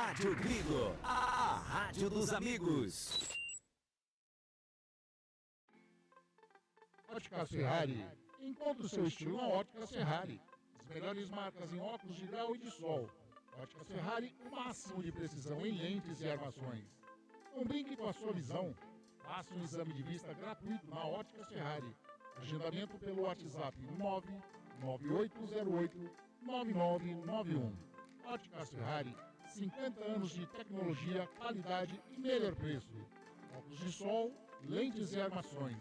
Rádio Grilo, a rádio dos amigos. Óticas Ferrari. Encontre o seu estilo na Óticas Ferrari. As melhores marcas em óculos de grau e de sol. Óticas Ferrari, o máximo de precisão em lentes e armações. Não brinque com a sua visão. Faça um exame de vista gratuito na Óticas Ferrari. Agendamento pelo WhatsApp 99808-9991. Óticas Ferrari, 50 anos de tecnologia, qualidade e melhor preço. Óculos de sol, lentes e armações.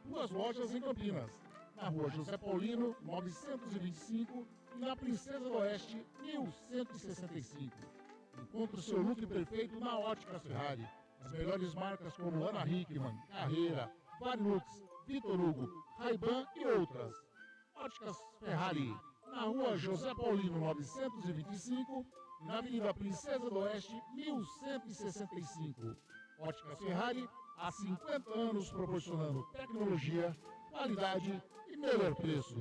2 lojas em Campinas. Na rua José Paulino, 925 e na Princesa do Oeste, 1165. Encontre o seu look perfeito na Óticas Ferrari. As melhores marcas como Ana Hickman, Carreira, Varilux, Vitor Hugo, Ray-Ban e outras. Óticas Ferrari, na rua José Paulino 925 e na Avenida Princesa do Oeste 1165. Óticas Ferrari, há 50 anos proporcionando tecnologia, qualidade e melhor preço.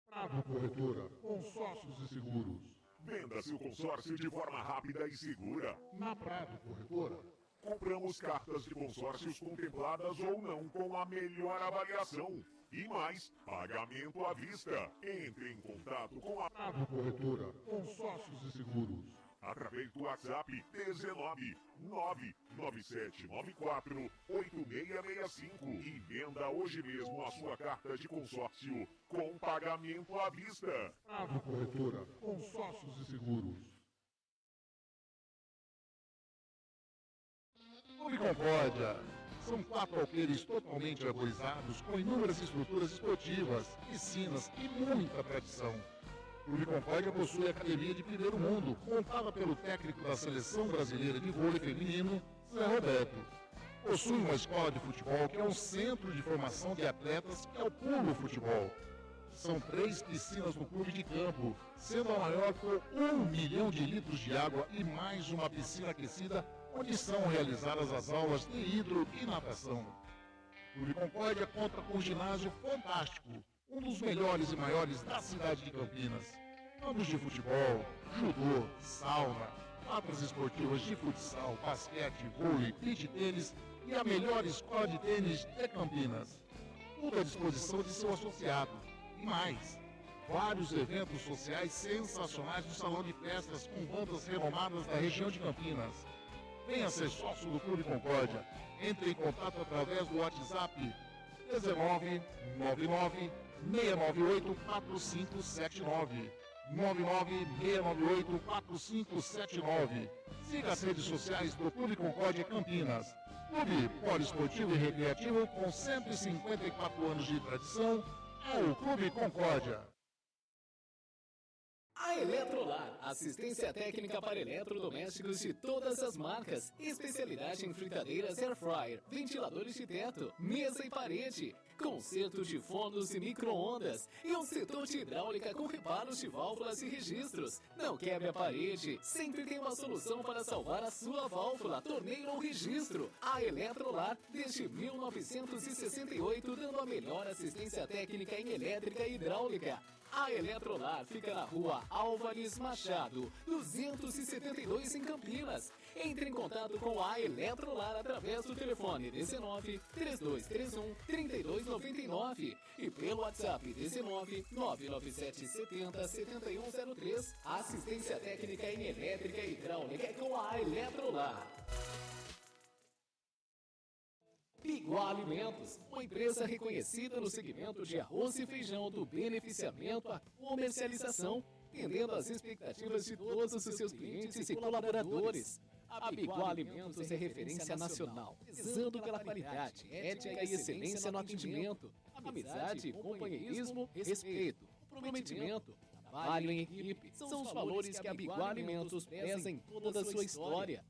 Prado Corretora, consórcios e seguros. Venda seu consórcio de forma rápida e segura. Na Prado Corretora, compramos cartas de consórcios contempladas ou não com a melhor avaliação. E mais, pagamento à vista. Entre em contato com a Prado Corretora, consórcios e seguros. Através do WhatsApp 19 99794 8665 e venda hoje mesmo a sua carta de consórcio com pagamento à vista. Prado Corretora, consórcios e seguros. Clube Concórdia. São 4 alqueires totalmente arborizados com inúmeras estruturas esportivas, piscinas e muita tradição. Clube Concórdia possui academia de primeiro mundo, montada pelo técnico da Seleção Brasileira de Vôlei Feminino, Zé Roberto. Possui uma escola de futebol que é um centro de formação de atletas que é o Pulo Futebol. São 3 piscinas no clube de campo, sendo a maior com 1 milhão de litros de água e mais uma piscina aquecida, onde são realizadas as aulas de hidro e natação. Clube Concórdia conta com um ginásio fantástico, um dos melhores e maiores da cidade de Campinas. Campos de futebol, judô, sauna, quadras esportivas de futsal, basquete, vôlei, beach tênis e a melhor escola de tênis de Campinas. Tudo à disposição de seu associado. E mais, vários eventos sociais sensacionais no salão de festas com bandas renomadas da região de Campinas. Venha ser sócio do Clube Concórdia. Entre em contato através do WhatsApp 19 99 698 4579. 996984579. Siga as redes sociais do Clube Concórdia Campinas. Clube poliesportivo e recreativo com 154 anos de tradição, é o Clube Concórdia. A Eletrolar, assistência técnica para eletrodomésticos de todas as marcas, especialidade em fritadeiras air fryer, ventiladores de teto, mesa e parede, conserto de fornos e micro-ondas e um setor de hidráulica com reparos de válvulas e registros. Não quebre a parede, sempre tem uma solução para salvar a sua válvula, torneira ou registro. A Eletrolar, desde 1968, dando a melhor assistência técnica em elétrica e hidráulica. A Eletrolar fica na rua Álvares Machado, 272 em Campinas. Entre em contato com a Eletrolar através do telefone 19 3231 3299 e pelo WhatsApp 19 997 70 7103. Assistência técnica em elétrica e hidráulica é com a Eletrolar. Biguá Alimentos, uma empresa reconhecida no segmento de arroz e feijão do beneficiamento à comercialização, atendendo às expectativas de todos os seus clientes e colaboradores. A Biguá Alimentos é referência nacional, prezando pela qualidade, ética e excelência no atendimento, amizade, companheirismo, respeito, comprometimento, trabalho em equipe. São os valores que a Biguá Alimentos pesa em toda a sua história.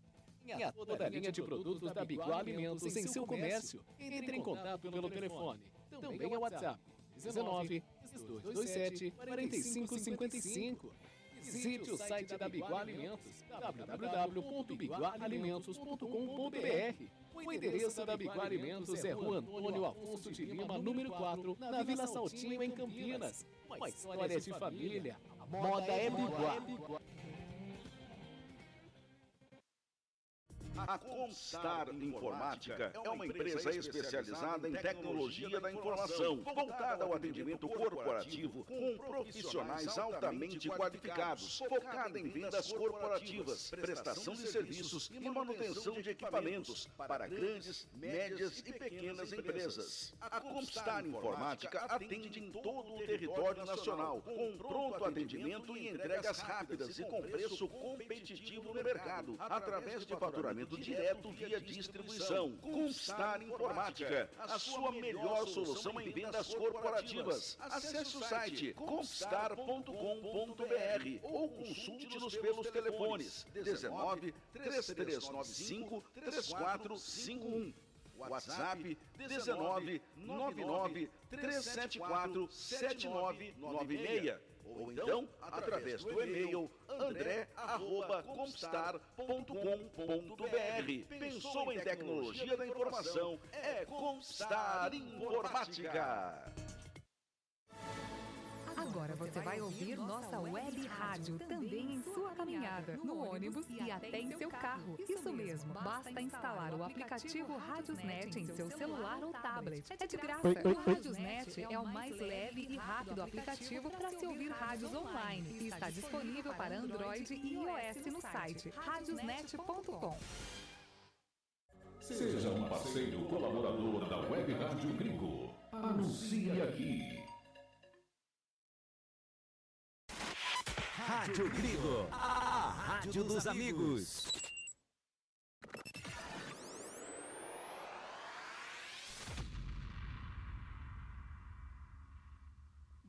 Tenha toda a linha de produtos da Biguá Alimentos em seu comércio. Entre em contato pelo telefone. Também é WhatsApp 19 227 4555. Visite o site da Biguá Alimentos, www.bigualimentos.com.br. O endereço da Biguá Alimentos é Rua Antônio Afonso de Lima, número 4, na Vila Saltinho, em Campinas. Uma história de família. A moda é Biguá. A Comstar Informática é uma empresa especializada em tecnologia da informação, voltada ao atendimento corporativo com profissionais altamente qualificados, focada em vendas corporativas, prestação de serviços e manutenção de equipamentos para grandes, médias e pequenas empresas. A Comstar Informática atende em todo o território nacional, com pronto atendimento e entregas rápidas e com preço competitivo no mercado, através de faturamento direto via distribuição. Comstar Informática, a sua melhor solução em vendas corporativas. Acesse o site comstar.com.br ou consulte-nos pelos telefones 19 3395 3451. WhatsApp 19 99 374 7996. Ou então, através do e-mail andré@comstar.com.br. Pensou em tecnologia da informação? É Comstar Informática. Agora você vai ouvir nossa web rádio também em sua caminhada, no ônibus e até em seu carro. Isso mesmo, basta instalar o aplicativo Radiosnet em seu celular ou tablet. É de graça. O Radiosnet é o mais leve e rápido aplicativo para se ouvir rádios online e está disponível para Android e iOS no site radiosnet.com. Seja um parceiro colaborador da Web Rádio Gringo. Anuncie aqui. Rádio Gringo, a rádio dos amigos.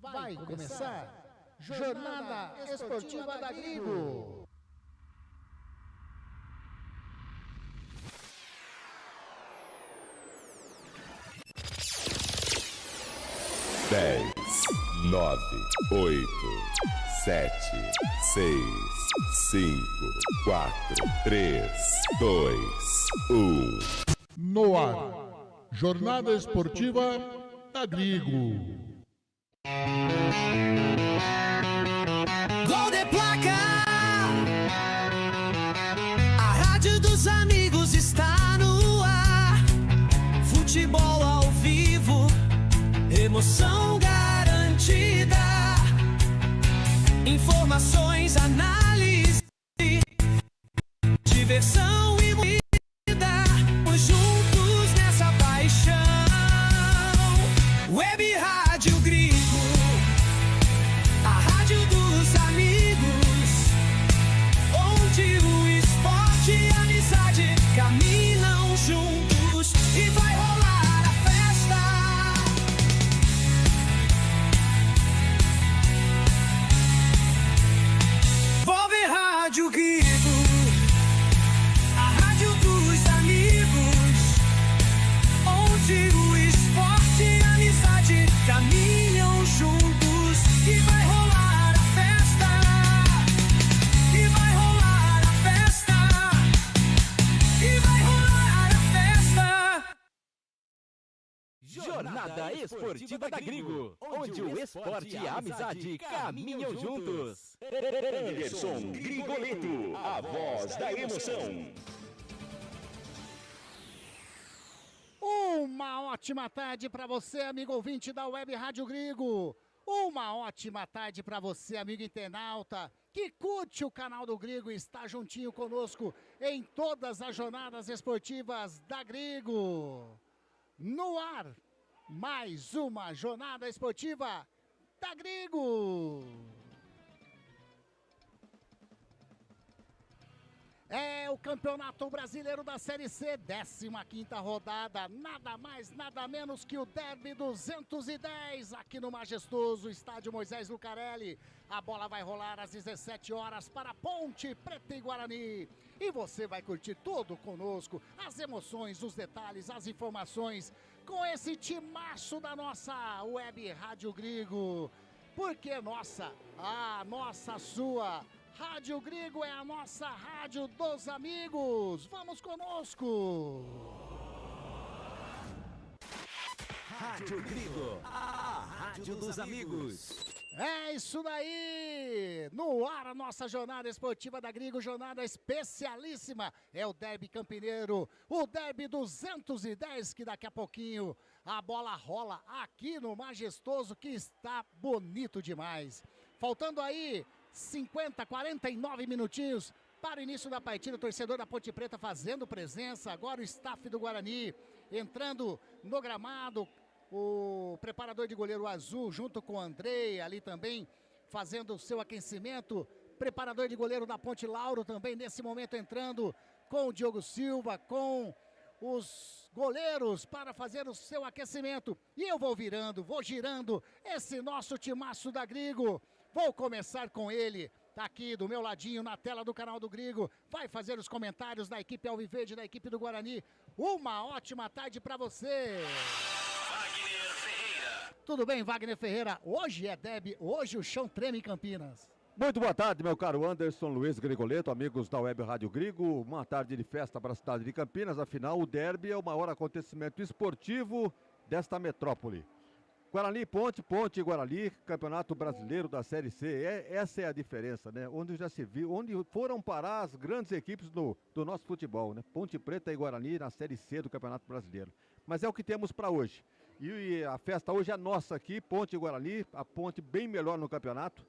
Vai começar Jornada Esportiva da Gringo. Dez, 9, 8, 7, 6, 5, 4, 3, 2, 1. No ar, Jornada Esportiva da Gringo. Gol de placa! A rádio dos amigos está no ar. Futebol ao vivo, emoção garantida. Informações, análise, diversão e vida. Juntos nessa paixão. Web Rádio Gringo, a rádio dos amigos, onde o esporte e a amizade caminham juntos e vai rolar a festa. Volve Rádio Gringo, a rádio dos amigos, onde o esporte e a amizade caminham juntos e vai rolar a festa. E vai rolar a festa. E vai rolar a festa. Jornada Esportiva da Gringo, onde o esporte e a amizade caminham juntos. Anderson Grigoleto, a voz da emoção. Uma ótima tarde para você, amigo ouvinte da Web Rádio Gringo. Uma ótima tarde para você, amigo internauta, que curte o canal do Gringo e está juntinho conosco em todas as jornadas esportivas da Gringo. No ar, mais uma jornada esportiva da Gringo. É o Campeonato Brasileiro da Série C, 15ª rodada, nada mais, nada menos que o Derby 210, aqui no majestoso Estádio Moisés Lucarelli. A bola vai rolar às 17 horas para Ponte Preta e Guarani. E você vai curtir tudo conosco, as emoções, os detalhes, as informações, com esse timaço da nossa Web Rádio Gringo. porque é nossa, a nossa, sua. Rádio Grigo é a nossa rádio dos amigos. Vamos conosco. Rádio Grigo, a rádio dos amigos. É isso daí! No ar a nossa jornada esportiva da Grigo, jornada especialíssima. É o Derby Campineiro, o Derby 210, que daqui a pouquinho a bola rola aqui no Majestoso, que está bonito demais. Faltando aí 49 minutinhos para o início da partida, o torcedor da Ponte Preta fazendo presença, agora o staff do Guarani entrando no gramado, o preparador de goleiro Azul junto com o Andrei ali também fazendo o seu aquecimento, preparador de goleiro da Ponte Lauro também nesse momento entrando com o Diogo Silva, com os goleiros para fazer o seu aquecimento. E eu vou girando esse nosso timaço da Grigo. Vou começar com ele, tá aqui do meu ladinho na tela do canal do Grigo, vai fazer os comentários da equipe Alviverde, da equipe do Guarani. Uma ótima tarde para você. Wagner Ferreira. Tudo bem, Wagner Ferreira? Hoje é derby, hoje o chão treme em Campinas. Muito boa tarde, meu caro Anderson Luiz Grigoleto, amigos da Web Rádio Grigo. Uma tarde de festa para a cidade de Campinas, afinal o derby é o maior acontecimento esportivo desta metrópole. Guarani, Ponte e Guarani, Campeonato Brasileiro da Série C, essa é a diferença, né? Onde já se viu, onde foram parar as grandes equipes do nosso futebol, né? Ponte Preta e Guarani na Série C do Campeonato Brasileiro. Mas é o que temos para hoje. E a festa hoje é nossa aqui, Ponte e Guarani, a Ponte bem melhor no campeonato,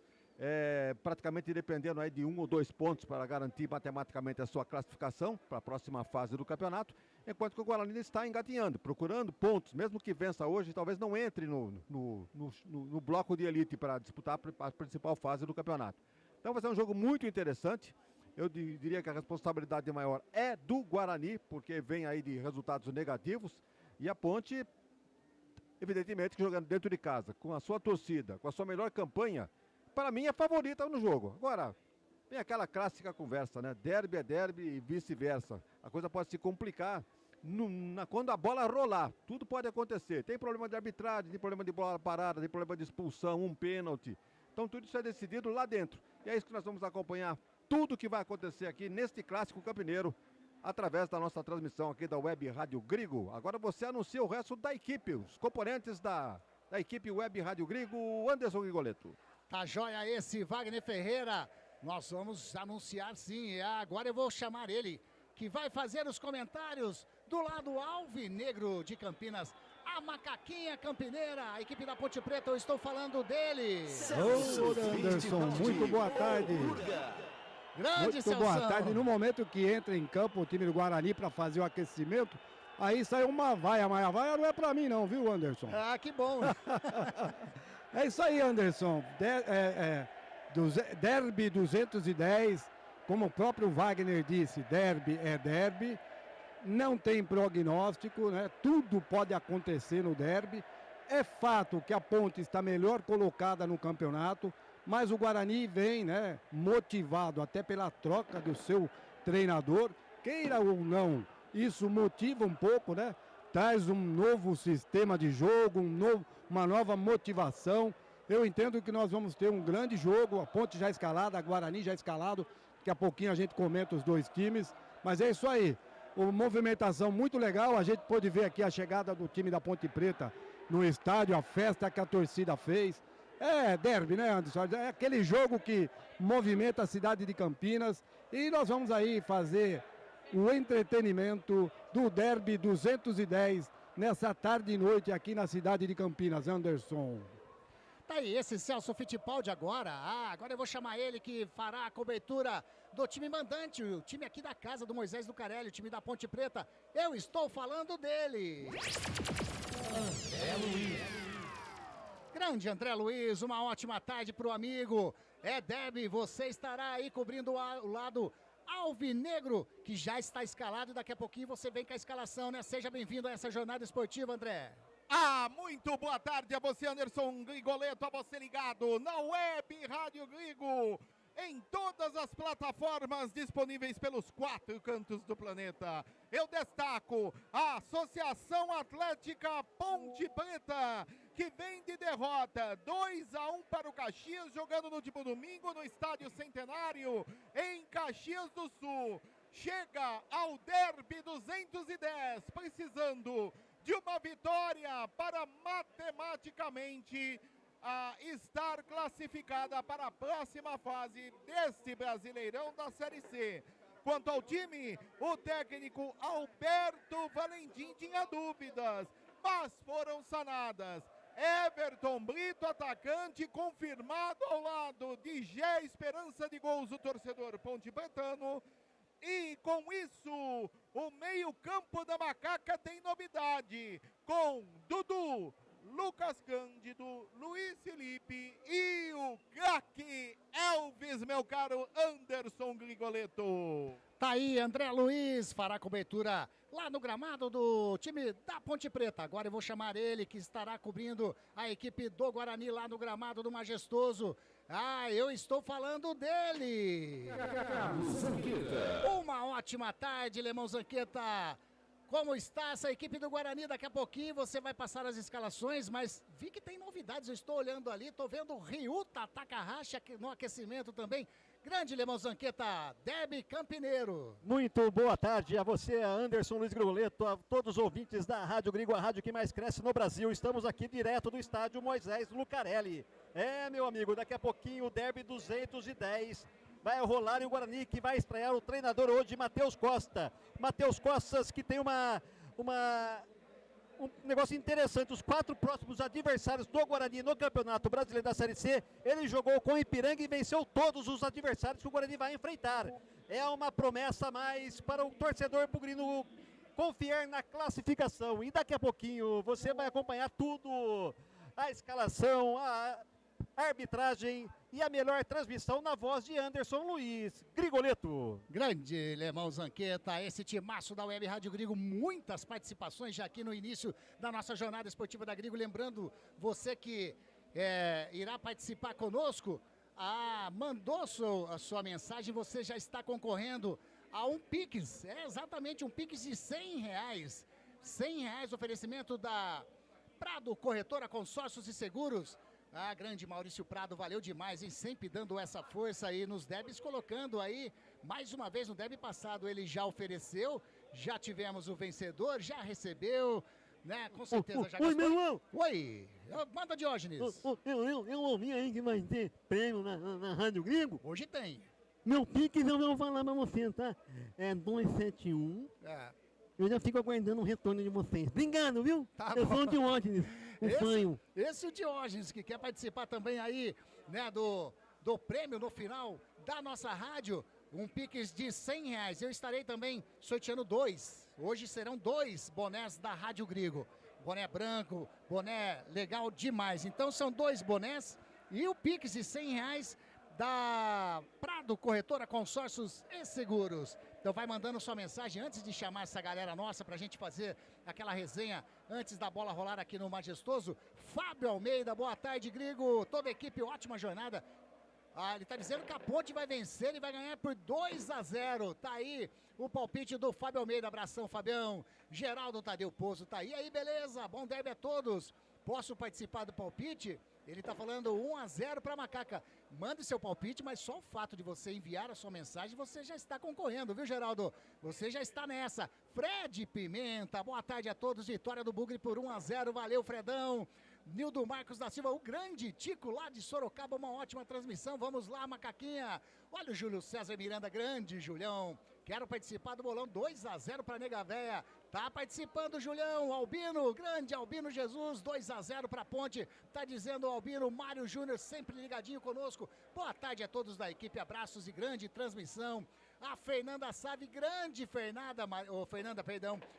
praticamente dependendo aí de 1 ou 2 pontos para garantir matematicamente a sua classificação para a próxima fase do campeonato, enquanto que o Guarani está engatinhando, procurando pontos, mesmo que vença hoje, talvez não entre no bloco de elite para disputar a principal fase do campeonato. Então vai ser um jogo muito interessante. Eu diria que a responsabilidade maior é do Guarani, porque vem aí de resultados negativos, e a Ponte, evidentemente, que jogando dentro de casa, com a sua torcida, com a sua melhor campanha, para mim é favorita no jogo. Agora, vem aquela clássica conversa, né? Derby é derby e vice-versa. A coisa pode se complicar quando a bola rolar. Tudo pode acontecer. Tem problema de arbitragem, tem problema de bola parada, tem problema de expulsão, um pênalti. Então tudo isso é decidido lá dentro. E é isso que nós vamos acompanhar. Tudo que vai acontecer aqui neste clássico campineiro, através da nossa transmissão aqui da Web Rádio Grigo. Agora você anuncia o resto da equipe, os componentes da equipe Web Rádio Grigo, Anderson Grigoleto. Tá joia esse Wagner Ferreira. Nós vamos anunciar sim. Agora eu vou chamar ele, que vai fazer os comentários do lado alvinegro de Campinas. A macaquinha campineira, a equipe da Ponte Preta, eu estou falando dele. Ô, Anderson, muito boa tarde. Grande muito boa tarde. No momento que entra em campo o time do Guarani para fazer o aquecimento, aí sai uma vaia, mas a vaia não é para mim não, viu, Anderson? Ah, que bom. É isso aí, Anderson. Derby 210, como o próprio Wagner disse, derby é derby, não tem prognóstico, né? Tudo pode acontecer no derby. É fato que a Ponte está melhor colocada no campeonato, mas o Guarani vem, né, motivado até pela troca do seu treinador. Queira ou não, isso motiva um pouco, né? Traz um novo sistema de jogo, uma nova motivação. Eu entendo que nós vamos ter um grande jogo, a Ponte já escalada, a Guarani já escalado. Daqui a pouquinho a gente comenta os dois times, mas é isso aí. Uma movimentação muito legal, a gente pôde ver aqui a chegada do time da Ponte Preta no estádio, a festa que a torcida fez. É derby, né, Anderson? É aquele jogo que movimenta a cidade de Campinas e nós vamos aí fazer o entretenimento do Derby 210 nessa tarde e noite aqui na cidade de Campinas, Anderson. Tá aí, esse Celso Fittipaldi agora. Agora eu vou chamar ele que fará a cobertura do time mandante, o time aqui da casa do Moisés Lucarelli, o time da Ponte Preta. Eu estou falando dele. André Luiz. Grande André Luiz, uma ótima tarde pro amigo. É derby, você estará aí cobrindo o lado alvinegro, que já está escalado, e daqui a pouquinho você vem com a escalação, né? Seja bem-vindo a essa jornada esportiva, André. Muito boa tarde a você, Anderson Grigoleto, a você ligado na Web Rádio Grigo, em todas as plataformas disponíveis pelos 4 cantos do planeta. Eu destaco a Associação Atlética Ponte Preta, que vem de derrota 2-1 para o Caxias, jogando no último domingo no Estádio Centenário, em Caxias do Sul. Chega ao Derby 210, precisando de uma vitória para matematicamente estar classificada para a próxima fase deste Brasileirão da Série C. Quanto ao time, o técnico Alberto Valentim tinha dúvidas, mas foram sanadas. Everton Brito, atacante, confirmado ao lado de Gé Esperança de Gols, o torcedor Ponte Bretano. E com isso, o meio-campo da Macaca tem novidade, com Dudu, Lucas Cândido, Luiz Felipe e o craque Elvis, meu caro Anderson Grigoleto. Tá aí, André Luiz fará cobertura lá no gramado do time da Ponte Preta. Agora eu vou chamar ele, que estará cobrindo a equipe do Guarani lá no gramado do Majestoso. Eu estou falando dele. Uma ótima tarde, Lemão Zanqueta. Como está essa equipe do Guarani? Daqui a pouquinho você vai passar as escalações, mas vi que tem novidades. Eu estou olhando ali, estou vendo o Ryuta Takahashi no aquecimento também. Grande Lemão Zanqueta, Derby Campineiro. Muito boa tarde a você, Anderson Luiz Grigoleto, a todos os ouvintes da Rádio Grigo, a rádio que mais cresce no Brasil. Estamos aqui direto do estádio Moisés Lucarelli. Meu amigo, daqui a pouquinho o Derby 210 vai rolar em Guarani, que vai estrear o treinador hoje, Matheus Costa. Matheus Costas, que tem um negócio interessante. Os 4 próximos adversários do Guarani no Campeonato Brasileiro da Série C, ele jogou com o Ipiranga e venceu todos os adversários que o Guarani vai enfrentar. É uma promessa a mais para o torcedor bugrino confiar na classificação. E daqui a pouquinho você vai acompanhar tudo, a escalação, a arbitragem e a melhor transmissão na voz de Anderson Luiz Grigoleto. Grande Lemão Zanqueta, esse timaço da Web Rádio Grigo, muitas participações já aqui no início da nossa jornada esportiva da Grigo. Lembrando, você que irá participar conosco, mandou a sua mensagem, você já está concorrendo a um Pix, exatamente um Pix de R$100. R$100, oferecimento da Prado Corretora Consórcios e Seguros. Grande Maurício Prado, valeu demais, hein? Sempre dando essa força aí nos debis, colocando aí, mais uma vez no deb passado ele já ofereceu, já tivemos o vencedor, já recebeu, né? Com certeza já gastou. Oi, meu irmão! Oi, manda Diógenes. Eu ouvi aí que vai ter prêmio na Rádio Grigo. Hoje tem. Meu Pix eu vou falar pra você, tá? É 271. Eu já fico aguardando o retorno de vocês. Obrigado, viu? Eu sou o Diógenes. Esse é o Diógenes, que quer participar também aí, né, do prêmio no final da nossa rádio, um Pix de R$100. Eu estarei também sorteando 2. Hoje serão 2 bonés da Rádio Grigo. Boné branco, boné legal demais. Então são 2 bonés e o Pix de R$100 da Prado Corretora Consórcios e Seguros. Então vai mandando sua mensagem antes de chamar essa galera nossa pra gente fazer aquela resenha antes da bola rolar aqui no Majestoso. Fábio Almeida, boa tarde, Grigo. Toda a equipe, ótima jornada. Ele tá dizendo que a Ponte vai vencer, ele vai ganhar por 2-0. Tá aí o palpite do Fábio Almeida. Abração, Fabião. Geraldo Tadeu Pozo tá aí. Beleza, bom derby a todos. Posso participar do palpite? Ele tá falando 1-0 para Macaca. Mande seu palpite, mas só o fato de você enviar a sua mensagem, você já está concorrendo, viu, Geraldo? Você já está nessa. Fred Pimenta, boa tarde a todos. Vitória do Bugre por 1-0. Valeu, Fredão. Nildo Marcos da Silva, o grande Tico lá de Sorocaba, uma ótima transmissão. Vamos lá, Macaquinha. Olha o Júlio César Miranda, grande Julião. Quero participar do bolão, 2-0 para Nega Véia. Tá participando, Julião. Albino, grande Albino Jesus, 2-0 para Ponte. Tá dizendo o Albino. Mário Júnior, sempre ligadinho conosco. Boa tarde a todos da equipe, abraços e grande transmissão. A Fernanda Save, grande Fernanda,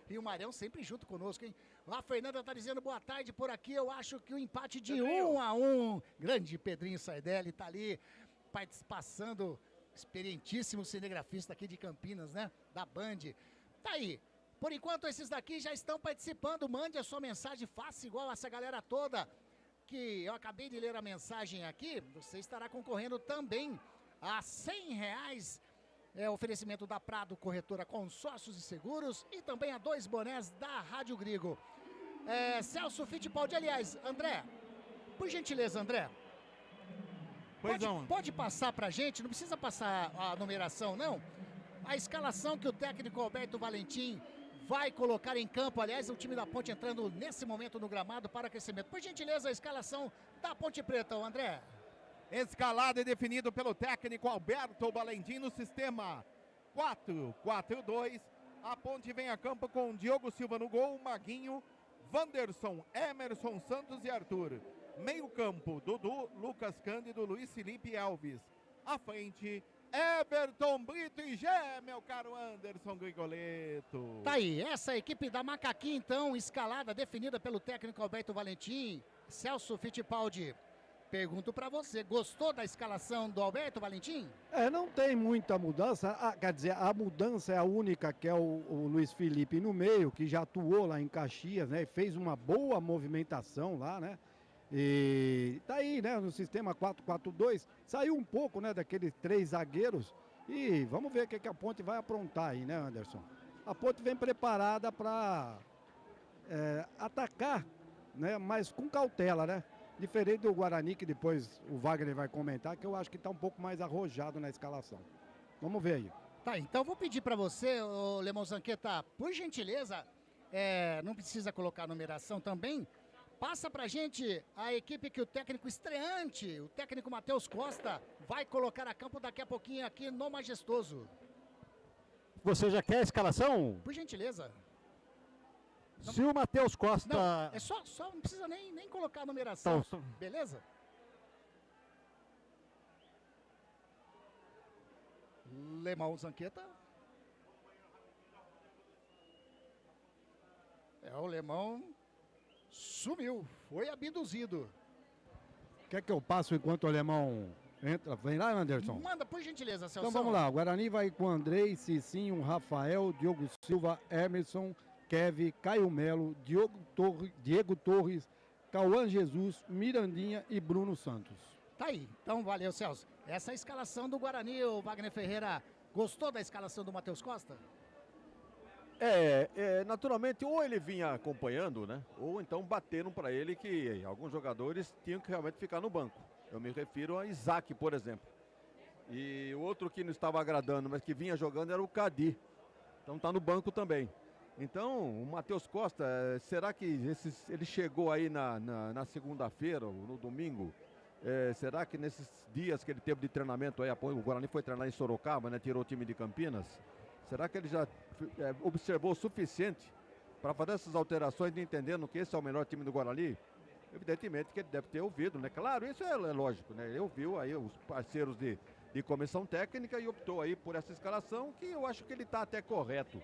e o Marião sempre junto conosco, hein? A Fernanda tá dizendo boa tarde por aqui, eu acho que o empate de 1-1. Grande Pedrinho Sardelli tá ali, passando, experientíssimo cinegrafista aqui de Campinas, né? Da Band. Tá aí. Por enquanto, esses daqui já estão participando. Mande a sua mensagem, faça igual essa galera toda que eu acabei de ler a mensagem aqui. Você estará concorrendo também a R$100. Oferecimento da Prado Corretora Consórcios e Seguros e também a 2 bonés da Rádio Grigo. Celso Fittipaldi, aliás, André, Por gentileza, André. Pois não. Pode passar pra gente, não precisa passar a numeração, não. A escalação que o técnico Alberto Valentim vai colocar em campo, aliás, o time da Ponte entrando nesse momento no gramado para aquecimento. Por gentileza, a escalação da Ponte Preta, André. Escalado e definido pelo técnico Alberto Valentim no sistema 4-4-2. A Ponte vem a campo com Diogo Silva no gol, Maguinho, Wanderson, Emerson Santos e Arthur. Meio campo, Dudu, Lucas Cândido, Luiz Felipe e Alves. À frente, Everton Brito e Gé, meu caro Anderson Grigoleto. Tá aí, essa é a equipe da Macaquinha, então, escalada, definida pelo técnico Alberto Valentim. Celso Fittipaldi, pergunto pra você, gostou da escalação do Alberto Valentim? Não tem muita mudança, quer dizer, a mudança é a única, que é o Luiz Felipe no meio, que já atuou lá em Caxias, né, fez uma boa movimentação lá, né, e tá aí, né, no sistema 4-4-2, saiu um pouco, né, daqueles 3 zagueiros, e vamos ver o que a Ponte vai aprontar aí, né, Anderson? A Ponte vem preparada para atacar, né, mas com cautela, né? Diferente do Guarani, que depois o Wagner vai comentar, que eu acho que está um pouco mais arrojado na escalação. Vamos ver aí. Tá, então vou pedir para você, ô Lemão Zanqueta, por gentileza, não precisa colocar numeração também, passa pra gente a equipe que o técnico estreante, o técnico Matheus Costa, vai colocar a campo daqui a pouquinho aqui no Majestoso. Você já quer a escalação? Por gentileza. Se o Matheus Costa... Não, é só não precisa nem colocar a numeração, Então, beleza? Lemão Zanqueta. O Lemão sumiu, foi abduzido. Quer que eu passo enquanto o Alemão entra? Vem lá, Anderson. Manda, por gentileza, Celso. Então vamos lá, o Guarani vai com Andrei, Cicinho, Rafael, Diogo Silva, Emerson, Kevin, Caio Melo, Diego Torres, Cauã Jesus, Mirandinha e Bruno Santos. Tá aí, então valeu, Celso. Essa é a escalação do Guarani, o Wagner Ferreira. Gostou da escalação do Matheus Costa? Naturalmente, ou ele vinha acompanhando, né? Ou então bateram para ele que alguns jogadores tinham que realmente ficar no banco. Eu me refiro a Isaac, por exemplo. E o outro que não estava agradando, mas que vinha jogando era o Cadi. Então tá no banco também. Então, o Matheus Costa, será que ele chegou aí na segunda-feira ou no domingo? Será que nesses dias que ele teve de treinamento aí, o Guarani foi treinar em Sorocaba, né? Tirou o time de Campinas. Será que ele já observou o suficiente para fazer essas alterações, entendendo que esse é o melhor time do Guarani? Evidentemente que ele deve ter ouvido, né? Claro, isso é lógico, né? Ele ouviu aí os parceiros de comissão técnica e optou aí por essa escalação, que eu acho que ele está até correto.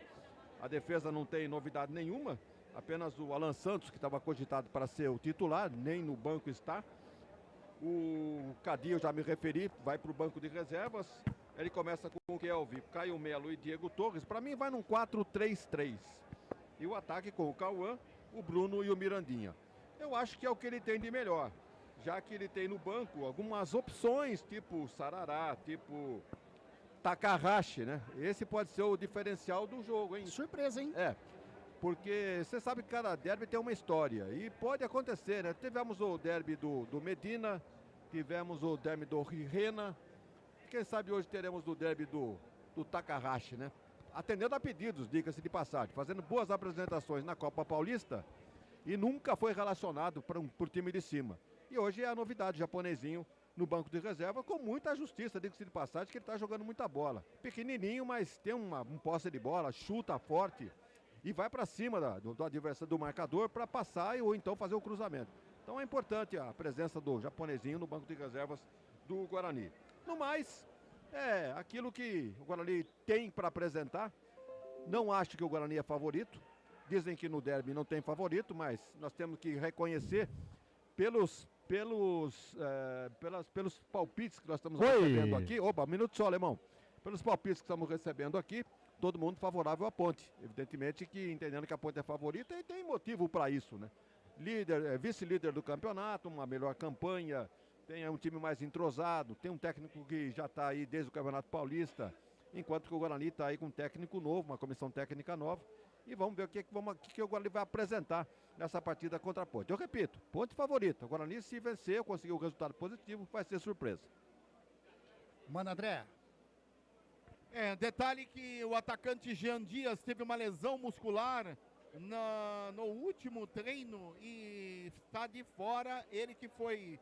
A defesa não tem novidade nenhuma, apenas o Alan Santos, que estava cogitado para ser o titular, nem no banco está. O Cadi, eu já me referi, vai para o banco de reservas. Ele começa com o Kelvin, Caio Melo e Diego Torres. Para mim vai num 4-3-3. E o ataque com o Cauã, o Bruno e o Mirandinha. Eu acho que é o que ele tem de melhor, já que ele tem no banco algumas opções, tipo Sarará, tipo Takahashi, né? Esse pode ser o diferencial do jogo, hein? Surpresa, hein? Porque você sabe que cada derby tem uma história e pode acontecer, né? Tivemos o derby do Medina, tivemos o derby do Rena, quem sabe hoje teremos o derby do Takahashi, né? Atendendo a pedidos, diga-se de passagem, fazendo boas apresentações na Copa Paulista e nunca foi relacionado por time de cima. E hoje é a novidade, japonesinho no banco de reserva, com muita justiça, diga-se de passagem, que ele está jogando muita bola. Pequenininho, mas tem um posse de bola, chuta forte e vai para cima do adversário, do marcador, para passar ou então fazer o cruzamento. Então é importante a presença do japonesinho no banco de reservas do Guarani. No mais, aquilo que o Guarani tem para apresentar. Não acho que o Guarani é favorito. Dizem que no derby não tem favorito, mas nós temos que reconhecer pelos palpites que nós estamos recebendo aqui. Opa, um minuto só, Alemão. Pelos palpites que estamos recebendo aqui, todo mundo favorável à Ponte. Evidentemente que entendendo que a Ponte é favorita e tem motivo para isso, né? Vice-líder do campeonato, uma melhor campanha, tem um time mais entrosado, tem um técnico que já está aí desde o Campeonato Paulista, enquanto que o Guarani está aí com um técnico novo, uma comissão técnica nova. e vamos ver o que o Guarani vai apresentar nessa partida contra a Ponte. Eu repito, Ponte favorita. O Guarani, se vencer, conseguir um resultado positivo, vai ser surpresa. Mano André. Detalhe que o atacante Jean Dias teve uma lesão muscular no último treino e está de fora. Ele que foi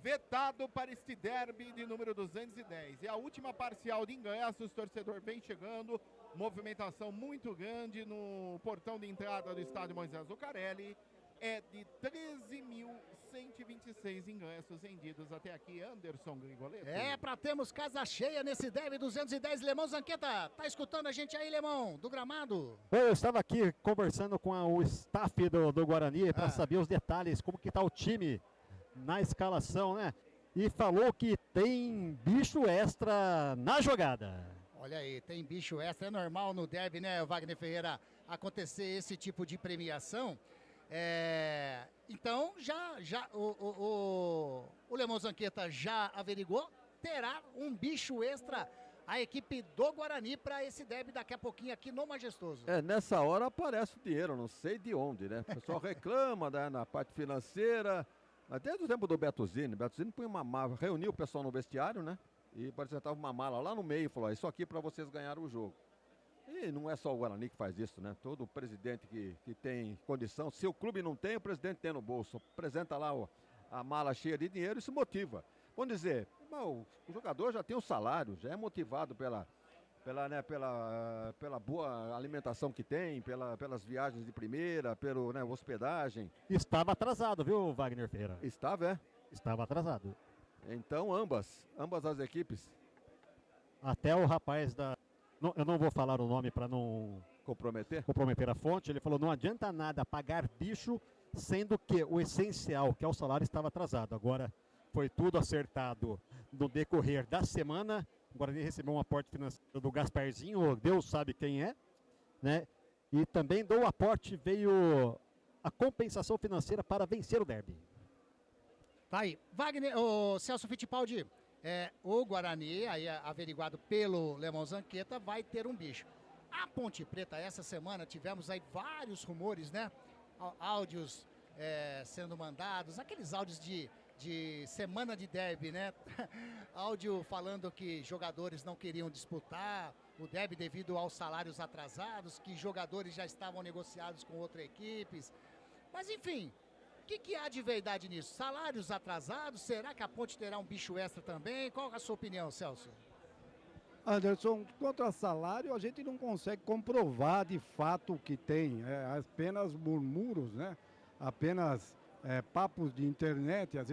vetado para este derby de número 210. E a última parcial de ingressos, o torcedor vem chegando, movimentação muito grande no portão de entrada do estádio Moisés Lucarelli. É de 13.126 ingressos vendidos até aqui, Anderson Grigoletto. Pra termos casa cheia nesse derby 210. Lemão Zanqueta, tá escutando a gente aí, Lemão, do gramado? Eu estava aqui conversando com o staff do Guarani para saber os detalhes, como que tá o time na escalação, né? E falou que tem bicho extra na jogada. Olha aí, tem bicho extra, é normal no derby, né, Wagner Ferreira, acontecer esse tipo de premiação. Então, o Lemão Zanqueta já averigou, terá um bicho extra a equipe do Guarani para esse derby daqui a pouquinho aqui no Majestoso. Nessa hora aparece o dinheiro, não sei de onde, né? O pessoal reclama na parte financeira, até do tempo do Betuzini. Betuzini põe uma mala, reuniu o pessoal no vestiário, né? E apresentava uma mala lá no meio e falou, isso aqui para vocês ganharem o jogo. E não é só o Guarani que faz isso, né? Todo presidente que tem condição, se o clube não tem, o presidente tem no bolso. Apresenta lá a mala cheia de dinheiro e se motiva. Vamos dizer, o jogador já tem um salário, já é motivado pela boa alimentação que tem, pelas viagens de primeira, pela hospedagem. Estava atrasado, viu, Wagner Ferreira? Estava, Estava atrasado. Então, ambas as equipes. Até o rapaz eu não vou falar o nome para não comprometer a fonte. Ele falou, não adianta nada pagar bicho, sendo que o essencial, que é o salário, estava atrasado. Agora foi tudo acertado no decorrer da semana. O Guarani recebeu um aporte financeiro do Gasparzinho, Deus sabe quem é, né? E também do aporte veio a compensação financeira para vencer o derby. Tá aí. Wagner, o Celso Fittipaldi, o Guarani, aí averiguado pelo Lemão Zanqueta, vai ter um bicho. A Ponte Preta, essa semana, tivemos aí vários rumores, né? Áudios sendo mandados, aqueles áudios de semana de derby, né? Áudio falando que jogadores não queriam disputar o derby devido aos salários atrasados, que jogadores já estavam negociados com outras equipes. Mas, enfim, o que há de verdade nisso? Salários atrasados? Será que a Ponte terá um bicho extra também? Qual é a sua opinião, Celso? Anderson, contra salário a gente não consegue comprovar de fato o que tem. Apenas murmúrios, né? Apenas papos de internet, às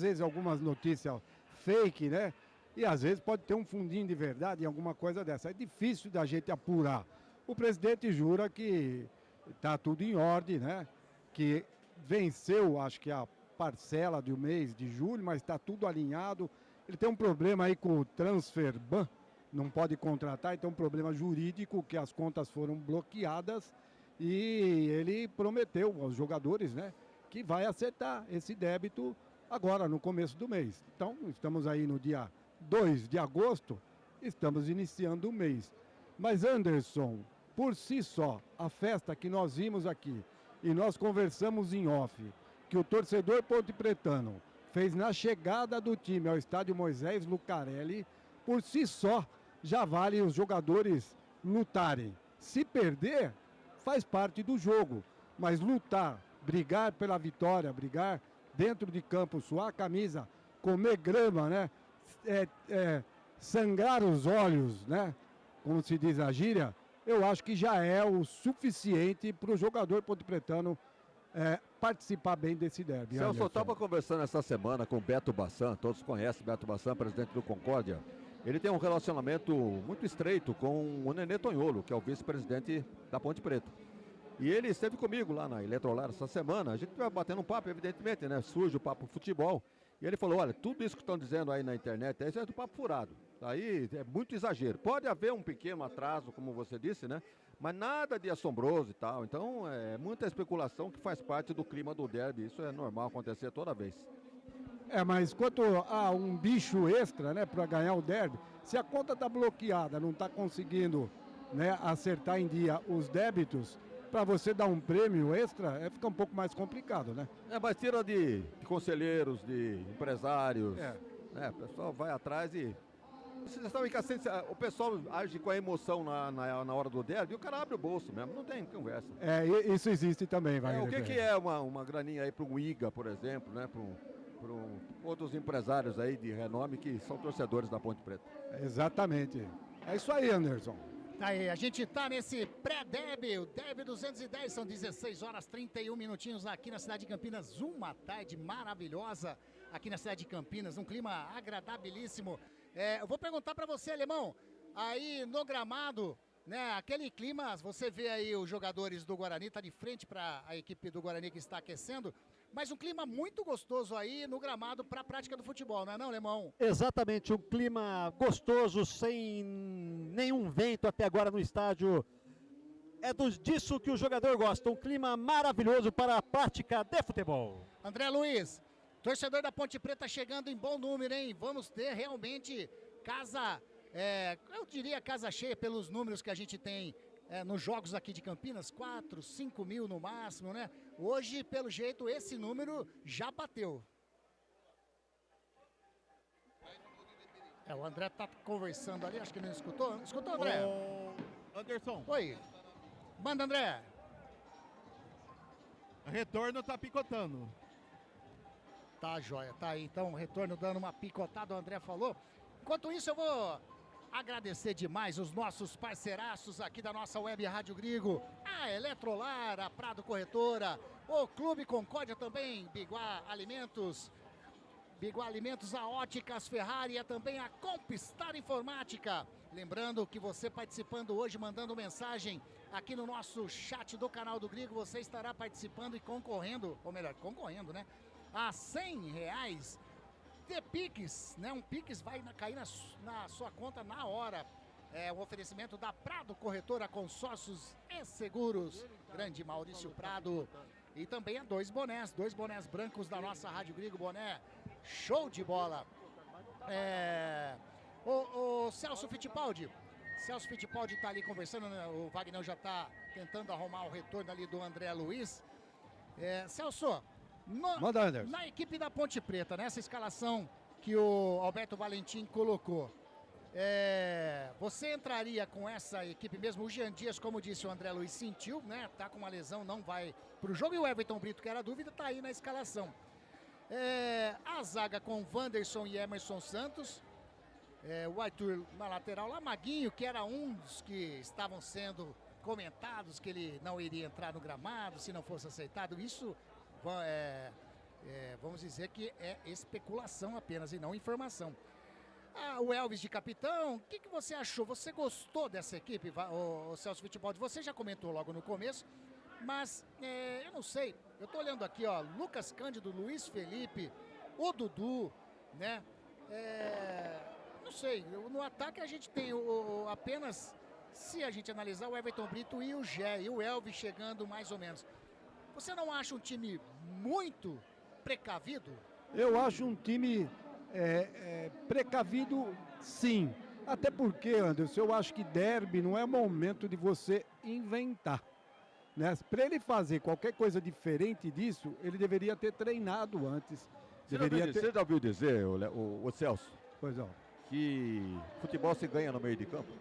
vezes algumas notícias fake, né? E às vezes pode ter um fundinho de verdade em alguma coisa dessa. É difícil da gente apurar. O presidente jura que está tudo em ordem, né? Que venceu, acho que a parcela do mês de julho, mas está tudo alinhado. Ele tem um problema aí com o Transferban, não pode contratar, então um problema jurídico, que as contas foram bloqueadas, e ele prometeu aos jogadores, né, que vai acertar esse débito agora, no começo do mês. Então, estamos aí no dia 2 de agosto, estamos iniciando o mês. Mas, Anderson, por si só, a festa que nós vimos aqui, e nós conversamos em off, que o torcedor pontepretano fez na chegada do time ao estádio Moisés Lucarelli, por si só, já vale os jogadores lutarem. Se perder, faz parte do jogo, mas lutar, brigar pela vitória, brigar dentro de campo, suar a camisa, comer grama, né? Sangrar os olhos, né? Como se diz a gíria, eu acho que já é o suficiente para o jogador pontepretano participar bem desse derby. Celso, eu estava conversando essa semana com o Beto Bassan, todos conhecem Beto Bassan, presidente do Concórdia. Ele tem um relacionamento muito estreito com o Nenê Tonholo, que é o vice-presidente da Ponte Preta. E ele esteve comigo lá na Eletrolar essa semana. A gente vai batendo um papo, evidentemente, né? Surge o papo futebol. E ele falou, olha, tudo isso que estão dizendo aí na internet, isso é do papo furado. Aí é muito exagero. Pode haver um pequeno atraso, como você disse, né? Mas nada de assombroso e tal. Então, é muita especulação que faz parte do clima do derby. Isso é normal acontecer toda vez. Mas quanto a um bicho extra, né, para ganhar o derby, se a conta está bloqueada, não está conseguindo, né, acertar em dia os débitos, para você dar um prêmio extra, fica um pouco mais complicado, né? Mas tira de conselheiros, de empresários. O pessoal vai atrás e... Vocês sabem que o pessoal age com a emoção na hora do derby e o cara abre o bolso mesmo, não tem conversa. Isso existe também, vai. O que é uma graninha aí para um IGA, por exemplo, né? Para outros empresários aí de renome que são torcedores da Ponte Preta. Exatamente. É isso aí, Anderson. Aí, a gente tá nesse pré-derby, o derby 210, são 16 horas 31 minutinhos aqui na cidade de Campinas, uma tarde maravilhosa aqui na cidade de Campinas, um clima agradabilíssimo. Eu vou perguntar para você, Alemão, aí no gramado, né, aquele clima, você vê aí os jogadores do Guarani, tá de frente para a equipe do Guarani que está aquecendo, mas um clima muito gostoso aí no gramado para a prática do futebol, não é não, Alemão? Exatamente, um clima gostoso, sem nenhum vento até agora no estádio. É disso que o jogador gosta, um clima maravilhoso para a prática de futebol. André Luiz, torcedor da Ponte Preta chegando em bom número, hein? Vamos ter realmente casa, eu diria casa cheia pelos números que a gente tem nos jogos aqui de Campinas, 4, 5 mil no máximo, né? Hoje, pelo jeito, esse número já bateu. O André tá conversando ali, acho que não escutou. Escutou, André? Anderson. Oi. Manda, André. Retorno tá picotando. Tá, joia. Tá aí, então, retorno dando uma picotada, o André falou. Enquanto isso, eu vou agradecer demais os nossos parceiraços aqui da nossa Web Rádio Grigo, a Eletrolar, a Prado Corretora, o Clube Concórdia também, Biguá Alimentos, a Óticas Ferrari e também a Conquistar Informática. Lembrando que você participando hoje, mandando mensagem aqui no nosso chat do canal do Grigo, você estará participando e concorrendo, ou melhor, concorrendo, né? A R$100 de Pix, né? Um Pix vai cair na sua conta na hora. É um oferecimento da Prado Corretora, Consórcios e Seguros. Grande Maurício Prado. E também dois bonés brancos da nossa Rádio Grigo, boné show de bola. O Celso Fittipaldi tá ali conversando, né? O Wagner já tá tentando arrumar o retorno ali do André Luiz. Celso, na equipe da Ponte Preta, nessa escalação que o Alberto Valentim colocou, você entraria com essa equipe mesmo? O Jean Dias, como disse o André Luiz, sentiu, né? Tá com uma lesão, não vai pro jogo, e o Everton Brito, que era dúvida, tá aí na escalação. A zaga com Wanderson e Emerson Santos, o Arthur na lateral lá, Maguinho, que era um dos que estavam sendo comentados, que ele não iria entrar no gramado se não fosse aceitado. Isso vamos dizer que é especulação apenas e não informação. O Elvis de capitão, o que você achou? Você gostou dessa equipe, o Celso Fittipaldi? Você já comentou logo no começo, mas eu não sei. Eu tô olhando aqui, ó, Lucas Cândido, Luiz Felipe, o Dudu, né? Não sei, no ataque a gente tem apenas, se a gente analisar, o Everton Brito e o Gé, e o Elvis chegando mais ou menos. Você não acha um time muito precavido? Eu acho um time precavido, sim. Até porque, Anderson, eu acho que derby não é momento de você inventar. Né? Para ele fazer qualquer coisa diferente disso, ele deveria ter treinado antes. Você já ouviu dizer, o Celso, pois não, que futebol se ganha no meio de campo?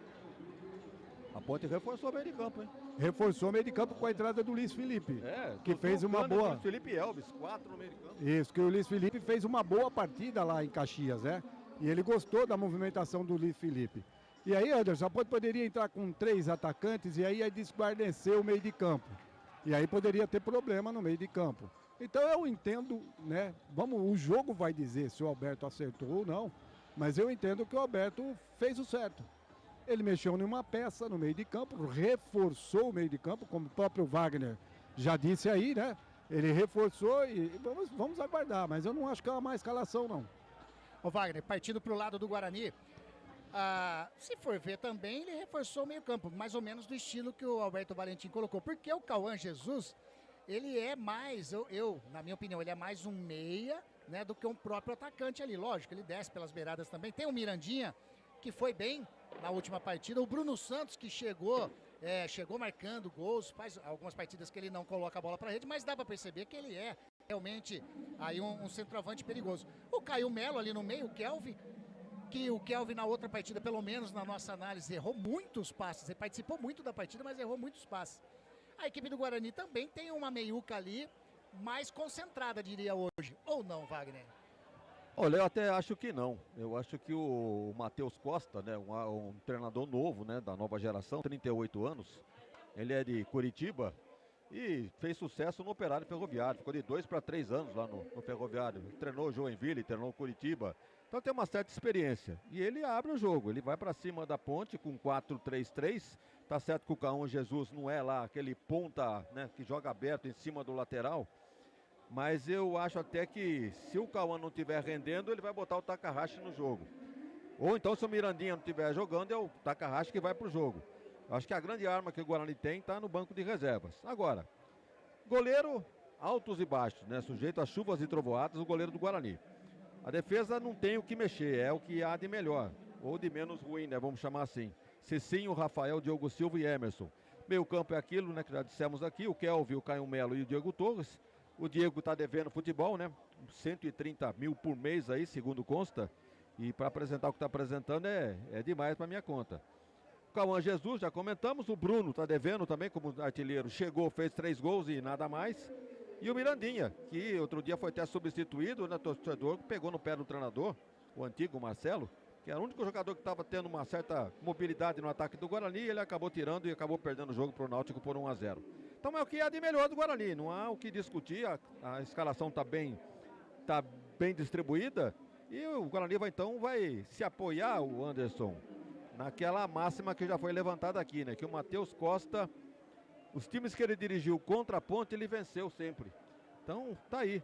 A Ponte reforçou o meio de campo, hein? Reforçou o meio de campo com a entrada do Luiz Felipe, que fez uma boa... Luiz Felipe e Elvis, 4 no meio de campo. Isso, que o Luiz Felipe fez uma boa partida lá em Caxias, né? E ele gostou da movimentação do Luiz Felipe. E aí, Anderson, a Ponte poderia entrar com 3 atacantes e aí ia desguarnecer o meio de campo. E aí poderia ter problema no meio de campo. Então eu entendo, né? O jogo vai dizer se o Alberto acertou ou não, mas eu entendo que o Alberto fez o certo. Ele mexeu em uma peça no meio de campo, reforçou o meio de campo, como o próprio Wagner já disse aí, né? Ele reforçou e vamos aguardar, mas eu não acho que é uma má escalação, não. Ô Wagner, partindo para o lado do Guarani, se for ver também, ele reforçou o meio campo, mais ou menos do estilo que o Alberto Valentim colocou, porque o Cauã Jesus, ele é mais, na minha opinião, ele é mais um meia, né, do que um próprio atacante ali. Lógico, ele desce pelas beiradas também. Tem o Mirandinha, que foi bem na última partida. O Bruno Santos, que chegou chegou marcando gols, faz algumas partidas que ele não coloca a bola pra rede, mas dá pra perceber que ele é realmente aí um centroavante perigoso. O Caio Melo ali no meio, o Kelvin, que o Kelvin na outra partida, pelo menos na nossa análise, errou muitos passes. Ele participou muito da partida, mas errou muitos passes. A equipe do Guarani também tem uma meiuca ali mais concentrada, diria hoje. Ou não, Wagner? Olha, eu até acho que não. Eu acho que o Matheus Costa, né, um treinador novo, né, da nova geração, 38 anos, ele é de Curitiba e fez sucesso no Operário Ferroviário. Ficou de 2 para 3 anos lá no Ferroviário. Treinou Joinville, treinou Curitiba. Então tem uma certa experiência. E ele abre o jogo, ele vai para cima da ponte com 4-3-3. Tá certo que o Cauã Jesus não é lá aquele ponta, né, que joga aberto em cima do lateral. Mas eu acho até que se o Cauã não estiver rendendo, ele vai botar o Takahashi no jogo. Ou então se o Mirandinha não estiver jogando, é o Takahashi que vai pro jogo. Acho que a grande arma que o Guarani tem está no banco de reservas. Agora, goleiro altos e baixos, né? Sujeito a chuvas e trovoadas, o goleiro do Guarani. A defesa não tem o que mexer, é o que há de melhor. Ou de menos ruim, né? Vamos chamar assim. Cicinho, Rafael, Diogo Silva e Emerson. Meio campo é aquilo, né? Que já dissemos aqui. O Kelvin, o Caio Melo e o Diego Torres. O Diego está devendo futebol, né? 130 mil por mês aí, segundo consta. E para apresentar o que está apresentando é demais para minha conta. O Cauã Jesus, já comentamos. O Bruno está devendo também como artilheiro. Chegou, fez 3 gols e nada mais. E o Mirandinha, que outro dia foi até substituído, né? Torcedor, pegou no pé do treinador, o antigo Marcelo, que era o único jogador que estava tendo uma certa mobilidade no ataque do Guarani. Ele acabou tirando e acabou perdendo o jogo para o Náutico por 1-0. Então é o que há de melhor do Guarani, não há o que discutir, a escalação está bem distribuída e o Guarani vai se apoiar, o Anderson, naquela máxima que já foi levantada aqui, né? Que o Matheus Costa, os times que ele dirigiu contra a Ponte, ele venceu sempre. Então tá aí,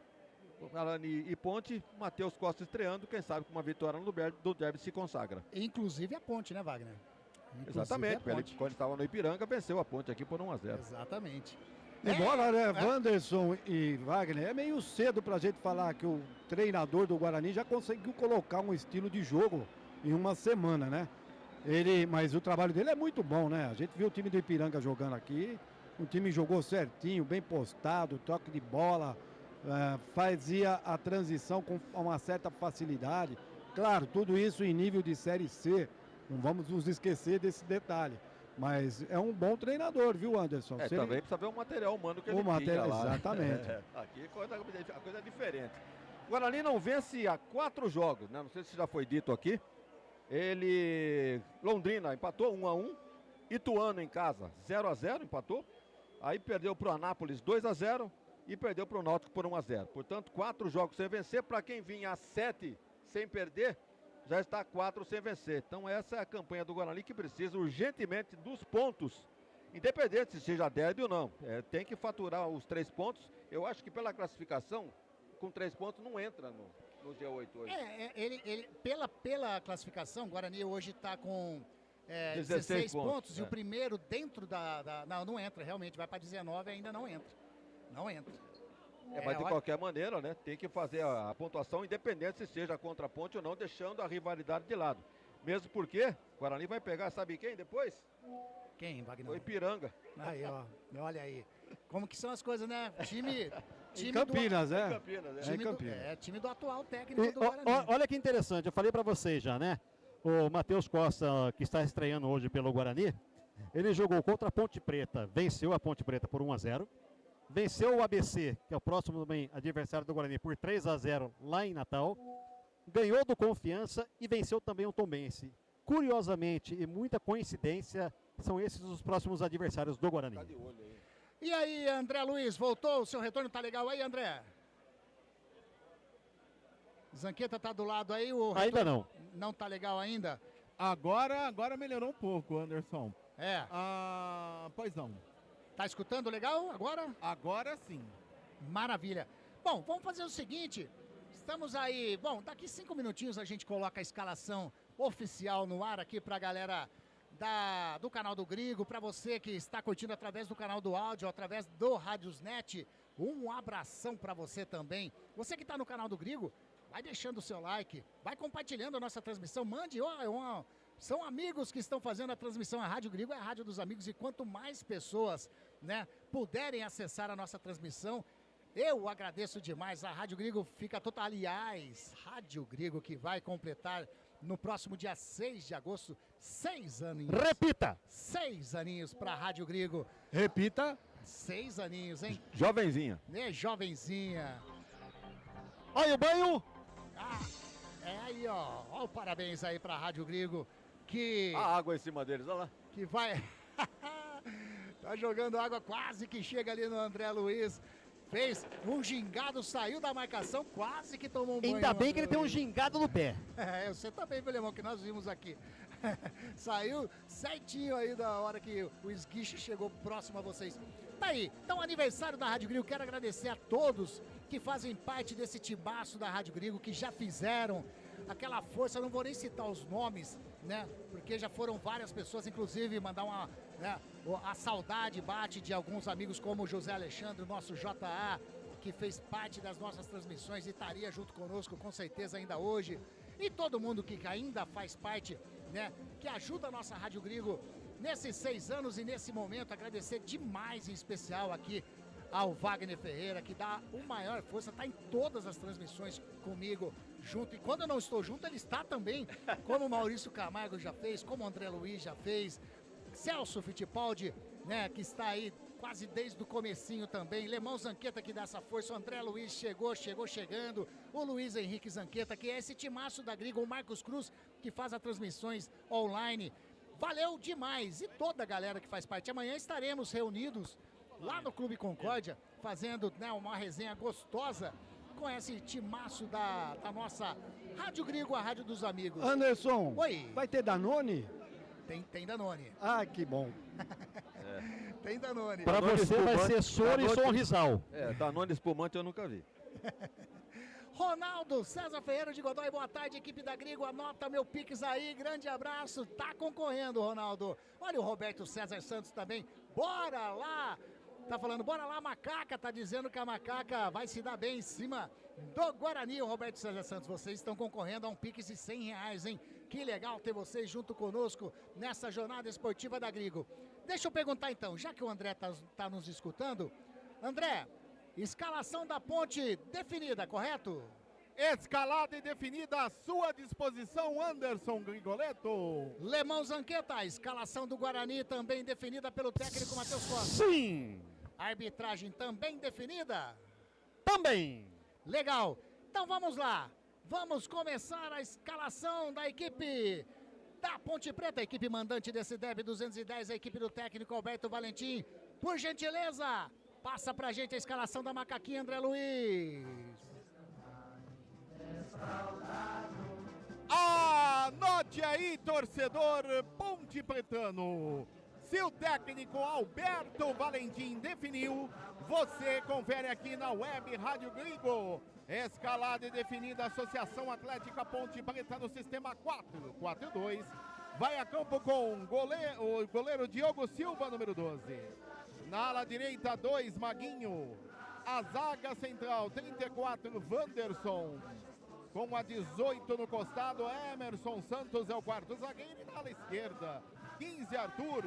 o Guarani e Ponte, Matheus Costa estreando, quem sabe com uma vitória do derby se consagra. Inclusive a Ponte, né, Wagner? Exatamente, ele, quando estava no Ipiranga, venceu a Ponte aqui por 1-0. Exatamente. Embora, né, Wanderson e Wagner, é meio cedo pra gente falar que o treinador do Guarani já conseguiu colocar um estilo de jogo em uma semana, né? Mas o trabalho dele é muito bom, né? A gente viu o time do Ipiranga jogando aqui, o time jogou certinho, bem postado, toque de bola, fazia a transição com uma certa facilidade. Claro, tudo isso em nível de Série C. Não vamos nos esquecer desse detalhe. Mas é um bom treinador, viu, Anderson? Também precisa ver o material humano que ele tinha lá. Exatamente. Aqui a coisa é diferente. O Guarani não vence há 4 jogos, né? Não sei se já foi dito aqui. Londrina empatou 1-1. Ituano em casa 0-0, empatou. Aí perdeu para o Anápolis 2-0 e perdeu para o Náutico por 1-0. Portanto, 4 jogos sem vencer. Para quem vinha a 7 sem perder, já está 4 sem vencer. Então essa é a campanha do Guarani que precisa urgentemente dos pontos, independente se seja derby ou não. Tem que faturar os 3 pontos. Eu acho que pela classificação, com 3 pontos não entra no G8 hoje. Pela classificação, o Guarani hoje está com 16 pontos e o primeiro dentro não entra, realmente, vai para 19 e ainda não entra. Não entra. Mas de qualquer maneira, né, tem que fazer a pontuação independente se seja contra a Ponte ou não, deixando a rivalidade de lado. Mesmo porque o Guarani vai pegar, sabe quem depois? Quem, Wagner? O Ipiranga. Aí, ó, olha aí. Como que são as coisas, né? Time Campinas, time do atual técnico do Guarani. Olha que interessante, eu falei para vocês já, né? O Matheus Costa, que está estreando hoje pelo Guarani, ele jogou contra a Ponte Preta, venceu a Ponte Preta por 1-0. Venceu o ABC, que é o próximo também adversário do Guarani, por 3-0 lá em Natal. Ganhou do Confiança e venceu também o Tombense. Curiosamente e muita coincidência, são esses os próximos adversários do Guarani. Tá de olho aí. E aí, André Luiz, voltou? O seu retorno tá legal aí, André? Zanqueta tá do lado aí? Ainda não. Não tá legal ainda? Agora melhorou um pouco, Anderson. Pois não. Tá escutando legal agora? Agora sim. Maravilha. Bom, vamos fazer o seguinte. Estamos aí. Bom, daqui 5 minutinhos a gente coloca a escalação oficial no ar aqui pra galera do canal do Grigo. Pra você que está curtindo através do canal do áudio, através do Radiosnet. Um abração pra você também. Você que tá no canal do Grigo, vai deixando o seu like, vai compartilhando a nossa transmissão. Mande São amigos que estão fazendo a transmissão. A Rádio Grigo é a rádio dos amigos e quanto mais pessoas, né, puderem acessar a nossa transmissão, eu agradeço demais. A Rádio Grigo fica total. Aliás, Rádio Grigo que vai completar no próximo dia 6 de agosto, 6 aninhos. Repita! 6 aninhos pra Rádio Grigo. Repita. 6 aninhos, hein? Jovenzinha. Jovenzinha. Olha o banho! É aí, ó. Ó o parabéns aí pra Rádio Grigo, que... A água em cima deles, olha lá. Que vai... Tá jogando água, quase que chega ali no André Luiz. Fez um gingado, saiu da marcação, quase que tomou um banho. Ainda bem que ele tem um gingado no pé. Você também, Vilemão, que nós vimos aqui. Saiu certinho aí da hora que o esguiche chegou próximo a vocês. Tá aí, então aniversário da Rádio Grigo. Quero agradecer a todos que fazem parte desse timaço da Rádio Grigo, que já fizeram aquela força. Não vou nem citar os nomes, né? Porque já foram várias pessoas, inclusive mandar uma... né, a saudade bate de alguns amigos como o José Alexandre, o nosso JA, que fez parte das nossas transmissões e estaria junto conosco com certeza ainda hoje. E todo mundo que ainda faz parte, né, que ajuda a nossa Rádio Grigo nesses 6 anos e nesse momento. Agradecer demais, em especial aqui ao Wagner Ferreira, que dá o maior força, está em todas as transmissões comigo, junto. E quando eu não estou junto, ele está também, como o Maurício Camargo já fez, como o André Luiz já fez, Celso Fittipaldi, né, que está aí quase desde o comecinho também, Lemão Zanqueta que dá essa força, o André Luiz chegou chegando, o Luiz Henrique Zanqueta, que é esse timaço da Grigo, o Marcos Cruz, que faz as transmissões online. Valeu demais! E toda a galera que faz parte. Amanhã estaremos reunidos lá no Clube Concórdia, fazendo, né, uma resenha gostosa com esse timaço da nossa Rádio Grigo, a Rádio dos Amigos. Anderson, oi. Vai ter Danone? Tem Danone. Ah, que bom. Tem Danone. Pra você vai ser Soro e Sorrisal. Danone espumante eu nunca vi. Ronaldo César Ferreira de Godoy, boa tarde, equipe da Grigo, anota meu Pix aí, grande abraço, tá concorrendo, Ronaldo. Olha o Roberto César Santos também, bora lá, tá falando, bora lá, Macaca, tá dizendo que a Macaca vai se dar bem em cima do Guarani. O Roberto César Santos, vocês estão concorrendo a um Pix de R$100, hein? Que legal ter vocês junto conosco nessa jornada esportiva da Grigo. Deixa eu perguntar então, já que o André tá nos escutando, André, escalação da Ponte definida, correto? Escalada e definida à sua disposição, Anderson Grigoleto. Lemão Zanqueta, escalação do Guarani também definida pelo técnico Matheus Costa. Sim. Arbitragem também definida? Também. Legal. Então vamos lá. Vamos começar a escalação da equipe da Ponte Preta, a equipe mandante desse derby 210, a equipe do técnico Alberto Valentim. Por gentileza, passa pra gente a escalação da Macaquinha, André Luiz. Anote aí, torcedor Ponte Pretano. Se o técnico Alberto Valentim definiu, você confere aqui na Web Rádio Grigo. Escalada e definida, Associação Atlética Ponte Preta no sistema 4-4-2. Vai a campo com o goleiro Diogo Silva, número 12. Na ala direita, 2, Maguinho. A zaga central, 34, Wanderson. Com a 18 no costado, Emerson Santos é o quarto zagueiro. E na ala esquerda, 15, Arthur.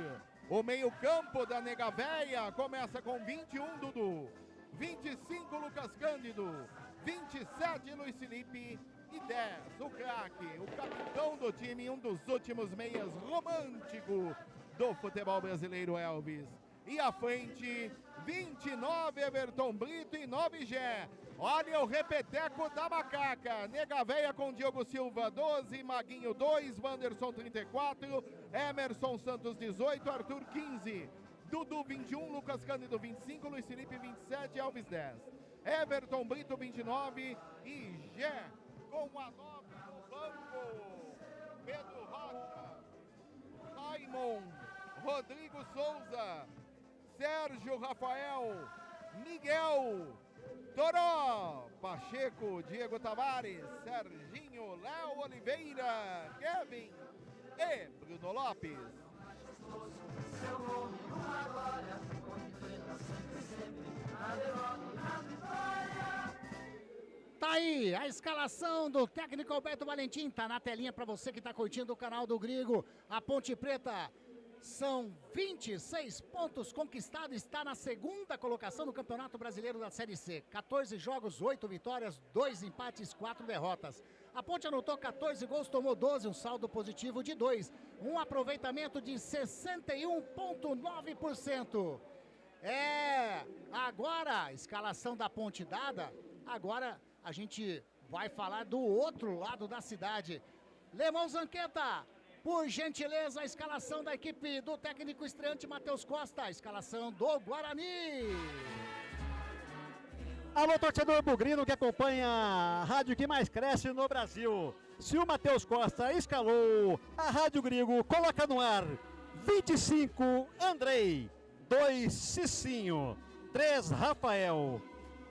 O meio-campo da Nega Véia começa com 21, Dudu. 25, Lucas Cândido. 27, Luiz Felipe. E 10, o craque, o capitão do time, um dos últimos meias romântico do futebol brasileiro, Elvis. E à frente, 29, Everton Brito e 9, Gé. Olha o repeteco da Macaca. Nega Véia com Diogo Silva, 12, Maguinho 2, Wanderson 34, Emerson Santos 18, Arthur 15, Dudu 21, Lucas Cândido 25, Luiz Felipe 27, Elvis 10. Everton Brito 29 e Gé com a 9 no banco. Pedro Rocha, Simon, Rodrigo Souza, Sérgio Rafael, Miguel, Toró, Pacheco, Diego Tavares, Serginho, Léo Oliveira, Kevin e Bruno Lopes. Tá aí a escalação do técnico Alberto Valentim, tá na telinha para você que tá curtindo o canal do Grigo. A Ponte Preta são 26 pontos conquistados, está na segunda colocação no Campeonato Brasileiro da Série C. 14 jogos, 8 vitórias, 2 empates, 4 derrotas. A Ponte anotou 14 gols, tomou 12, um saldo positivo de 2. Um aproveitamento de 61,9%. Agora, escalação da Ponte dada, agora a gente vai falar do outro lado da cidade. Lemão Zanqueta, por gentileza, a escalação da equipe do técnico estreante Matheus Costa, a escalação do Guarani. Alô, torcedor bugrino que acompanha a rádio que mais cresce no Brasil. Se o Matheus Costa escalou, a Rádio Grigo coloca no ar 25, Andrei, 2, Cicinho, 3, Rafael,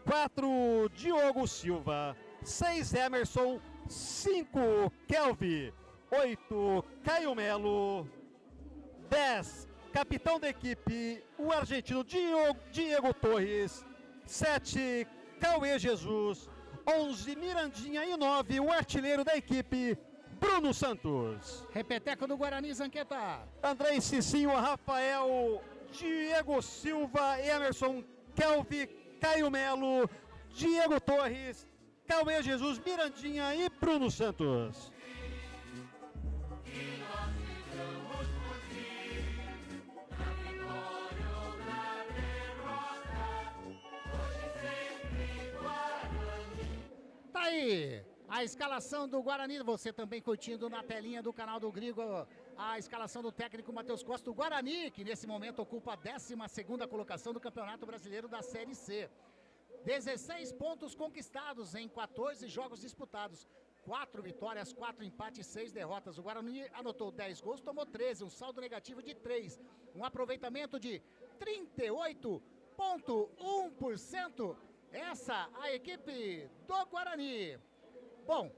4, Diogo Silva, 6, Emerson, 5, Kelvin, 8, Caio Melo, 10, capitão da equipe, o argentino Diego Torres, 7, Cauê Jesus, 11, Mirandinha e 9, o artilheiro da equipe, Bruno Santos. Repeteco do Guarani, Zanqueta. Andrei, Cicinho, Rafael, Diego Silva, Emerson, Kelvin, Caio Melo, Diego Torres, Cauê Jesus, Mirandinha e Bruno Santos. Tá aí a escalação do Guarani, você também curtindo na telinha do canal do Grigo a escalação do técnico Matheus Costa, o Guarani, que nesse momento ocupa a 12ª colocação do Campeonato Brasileiro da Série C. 16 pontos conquistados em 14 jogos disputados, 4 vitórias, 4 empates, 6 derrotas. O Guarani anotou 10 gols, tomou 13, um saldo negativo de 3, um aproveitamento de 38,1%. Essa a equipe do Guarani. Bom,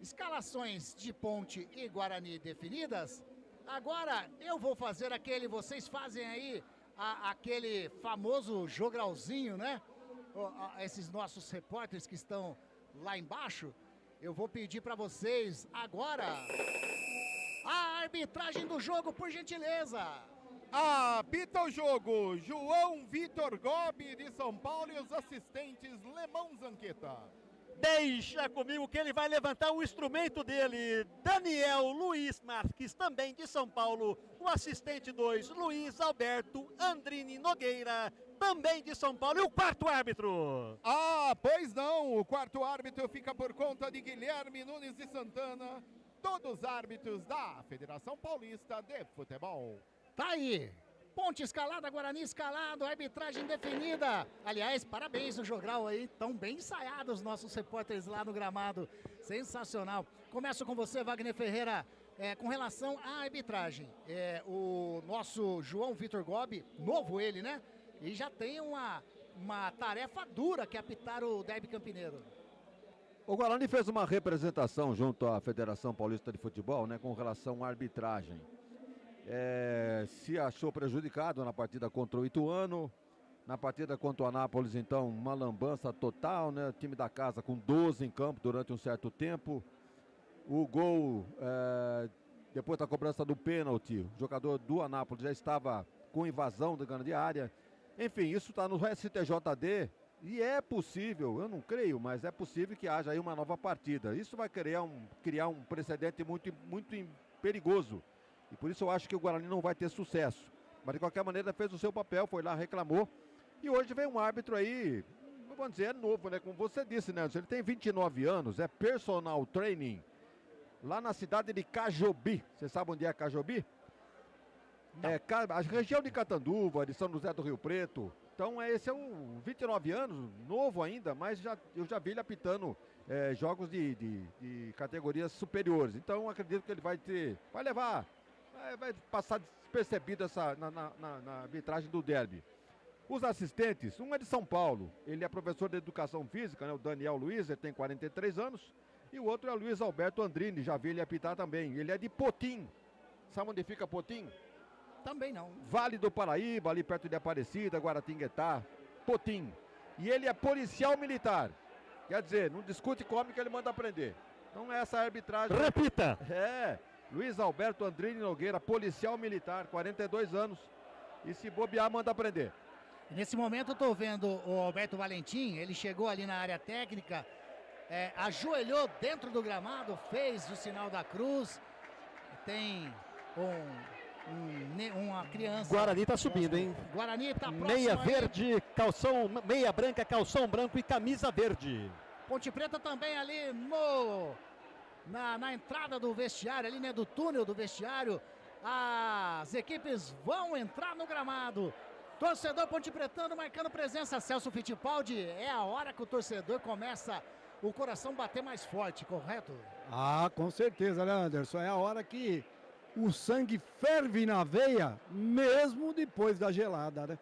escalações de Ponte e Guarani definidas. Agora eu vou fazer vocês fazem aí aquele famoso jogralzinho, né? Esses nossos repórteres que estão lá embaixo. Eu vou pedir para vocês agora a arbitragem do jogo, por gentileza. Apita o jogo, João Vitor Gobi de São Paulo e os assistentes Lemão Zanqueta. Deixa comigo que ele vai levantar o instrumento dele, Daniel Luiz Marques, também de São Paulo. O assistente 2, Luiz Alberto Andrini Nogueira, também de São Paulo. E o quarto árbitro? Pois não, o quarto árbitro fica por conta de Guilherme Nunes de Santana, todos árbitros da Federação Paulista de Futebol. Tá aí, Ponte escalada, Guarani escalado, arbitragem definida. Aliás, parabéns no jogral aí, tão bem ensaiados os nossos repórteres lá no gramado. Sensacional. Começo com você, Wagner Ferreira, com relação à arbitragem. O nosso João Vitor Gobi, novo ele, né? E já tem uma tarefa dura que é apitar o derby campineiro. O Guarani fez uma representação junto à Federação Paulista de Futebol, né, com relação à arbitragem. Se achou prejudicado na partida contra o Ituano, na partida contra o Anápolis, então, uma lambança total, né? O time da casa com 12 em campo durante um certo tempo. O gol, depois da cobrança do pênalti, o jogador do Anápolis já estava com invasão da grande área. Enfim, isso está no STJD e é possível, eu não creio, mas é possível que haja aí uma nova partida. Isso vai criar um precedente muito, muito perigoso. E por isso eu acho que o Guarani não vai ter sucesso. Mas de qualquer maneira fez o seu papel, foi lá, reclamou. E hoje vem um árbitro aí, vamos dizer, é novo, né? Como você disse, né? Ele tem 29 anos, é personal training, lá na cidade de Cajobi. Você sabe onde é Cajobi? Não. A região de Catanduva, de São José do Rio Preto. Então esse é um 29 anos, novo ainda, mas eu já vi ele apitando jogos de categorias superiores. Então acredito que ele vai passar despercebido na arbitragem do derby. Os assistentes, um é de São Paulo, ele é professor de educação física, né, o Daniel Luiz, ele tem 43 anos, e o outro é o Luiz Alberto Andrini, já vi ele apitar também, ele é de Potim. Sabe onde fica Potim? Também não. Vale do Paraíba, ali perto de Aparecida, Guaratinguetá, Potim. E ele é policial militar. Quer dizer, não discute come que ele manda aprender. Então essa é a arbitragem. Repita! É, Luiz Alberto Andrini Nogueira, policial militar, 42 anos. E se bobear, manda aprender. Nesse momento eu tô vendo o Alberto Valentim, ele chegou ali na área técnica, ajoelhou dentro do gramado, fez o sinal da cruz. Tem uma criança. Guarani tá subindo, hein? Guarani tá próximo. Meia aí. verde, calção, meia branca, calção branco e camisa verde. Ponte Preta também ali na entrada do vestiário, ali, né, do túnel do vestiário. As equipes vão entrar no gramado. Torcedor Ponte Pretano marcando presença. Celso Fittipaldi, é a hora que o torcedor começa o coração bater mais forte, correto? Ah, com certeza, né, Anderson? É a hora que o sangue ferve na veia, mesmo depois da gelada, né?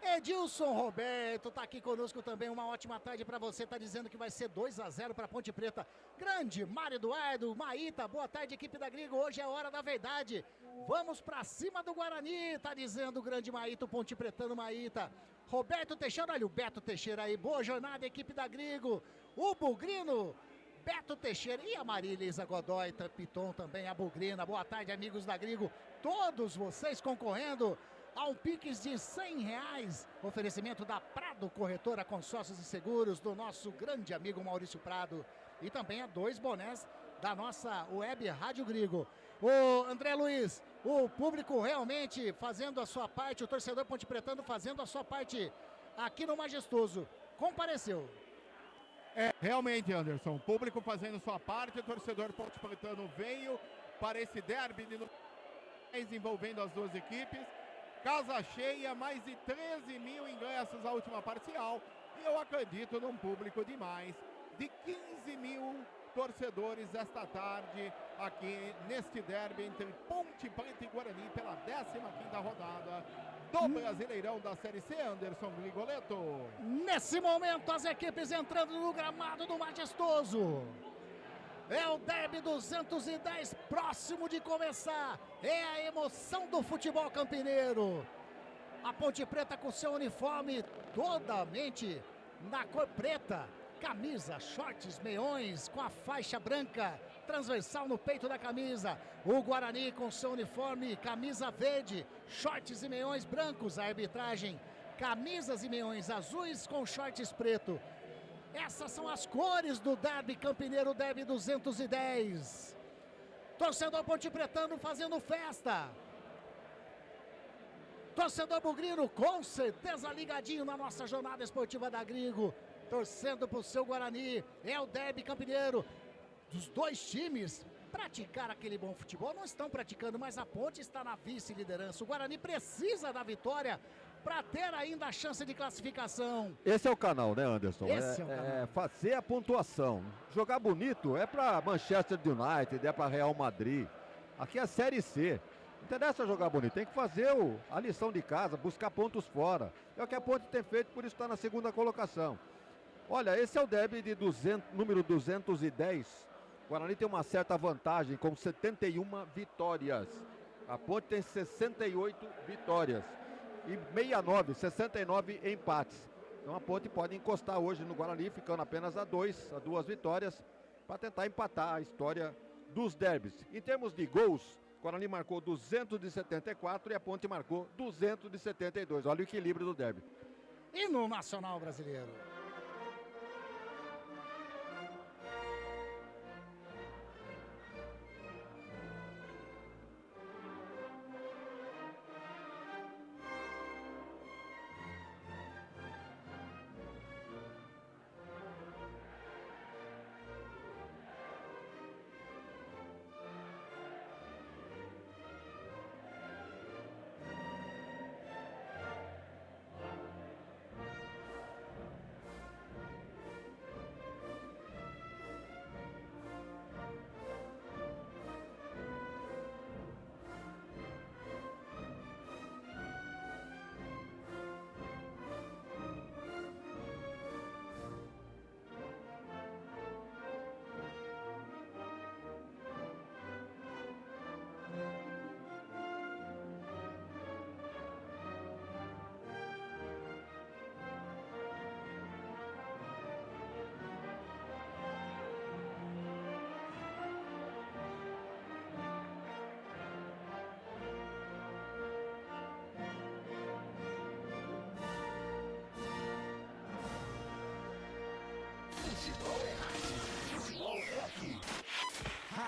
Edilson Roberto tá aqui conosco também, uma ótima tarde para você, tá dizendo que vai ser 2-0 para Ponte Preta. Grande Mário Eduardo, Maíta, boa tarde equipe da Grigo, hoje é a hora da verdade. Vamos para cima do Guarani, tá dizendo o grande Maíta, o Ponte Pretano Maíta. Roberto Teixeira, olha o Beto Teixeira aí, boa jornada equipe da Grigo. O Bugrino, Beto Teixeira e a Marília Godoy, Piton também, a Bugrina. Boa tarde amigos da Grigo, todos vocês concorrendo a um Pix de R$100, oferecimento da Prado Corretora Consórcios e Seguros, do nosso grande amigo Maurício Prado, e também a 2 bonés da nossa Web Rádio Grigo. O André Luiz, o público realmente fazendo a sua parte, o torcedor Ponte Pretano fazendo a sua parte aqui no Majestoso, compareceu. Realmente, Anderson, o público fazendo sua parte, o torcedor Ponte Pretano veio para esse derby de envolvendo as duas equipes. Casa cheia, mais de 13 mil ingressos à última parcial. E eu acredito num público de mais de 15 mil torcedores esta tarde aqui neste derby entre Ponte Preta e Guarani pela 15ª rodada do Brasileirão da Série C, Anderson Grigoleto. Nesse momento as equipes entrando no gramado do Majestoso. É o derby 210 próximo de começar. É a emoção do futebol campineiro. A Ponte Preta com seu uniforme totalmente na cor preta. Camisa, shorts, meiões com a faixa branca transversal no peito da camisa. O Guarani com seu uniforme, camisa verde, shorts e meiões brancos. A arbitragem, camisas e meiões azuis com shorts preto. Essas são as cores do derby campineiro, derby 210. Torcedor Ponte Pretano fazendo festa. Torcedor Bugrino com certeza ligadinho na nossa jornada esportiva da Grigo. Torcendo pro seu Guarani. É o derby campineiro. Dos dois times praticar aquele bom futebol. Não estão praticando, mas a Ponte está na vice-liderança. O Guarani precisa da vitória para ter ainda a chance de classificação. Esse é o canal, né, Anderson? Esse é o canal. Fazer a pontuação. Jogar bonito é para Manchester United, é para Real Madrid. Aqui é a Série C. Não interessa jogar bonito, tem que fazer a lição de casa, buscar pontos fora. É o que a Ponte tem feito, por isso está na segunda colocação. Olha, esse é o derby de número 210. O Guarani tem uma certa vantagem com 71 vitórias. A Ponte tem 68 vitórias. E 69 empates. Então a Ponte pode encostar hoje no Guarani, ficando apenas a duas vitórias, para tentar empatar a história dos derbys. Em termos de gols, o Guarani marcou 274 e a Ponte marcou 272. Olha o equilíbrio do derby. E no Nacional Brasileiro?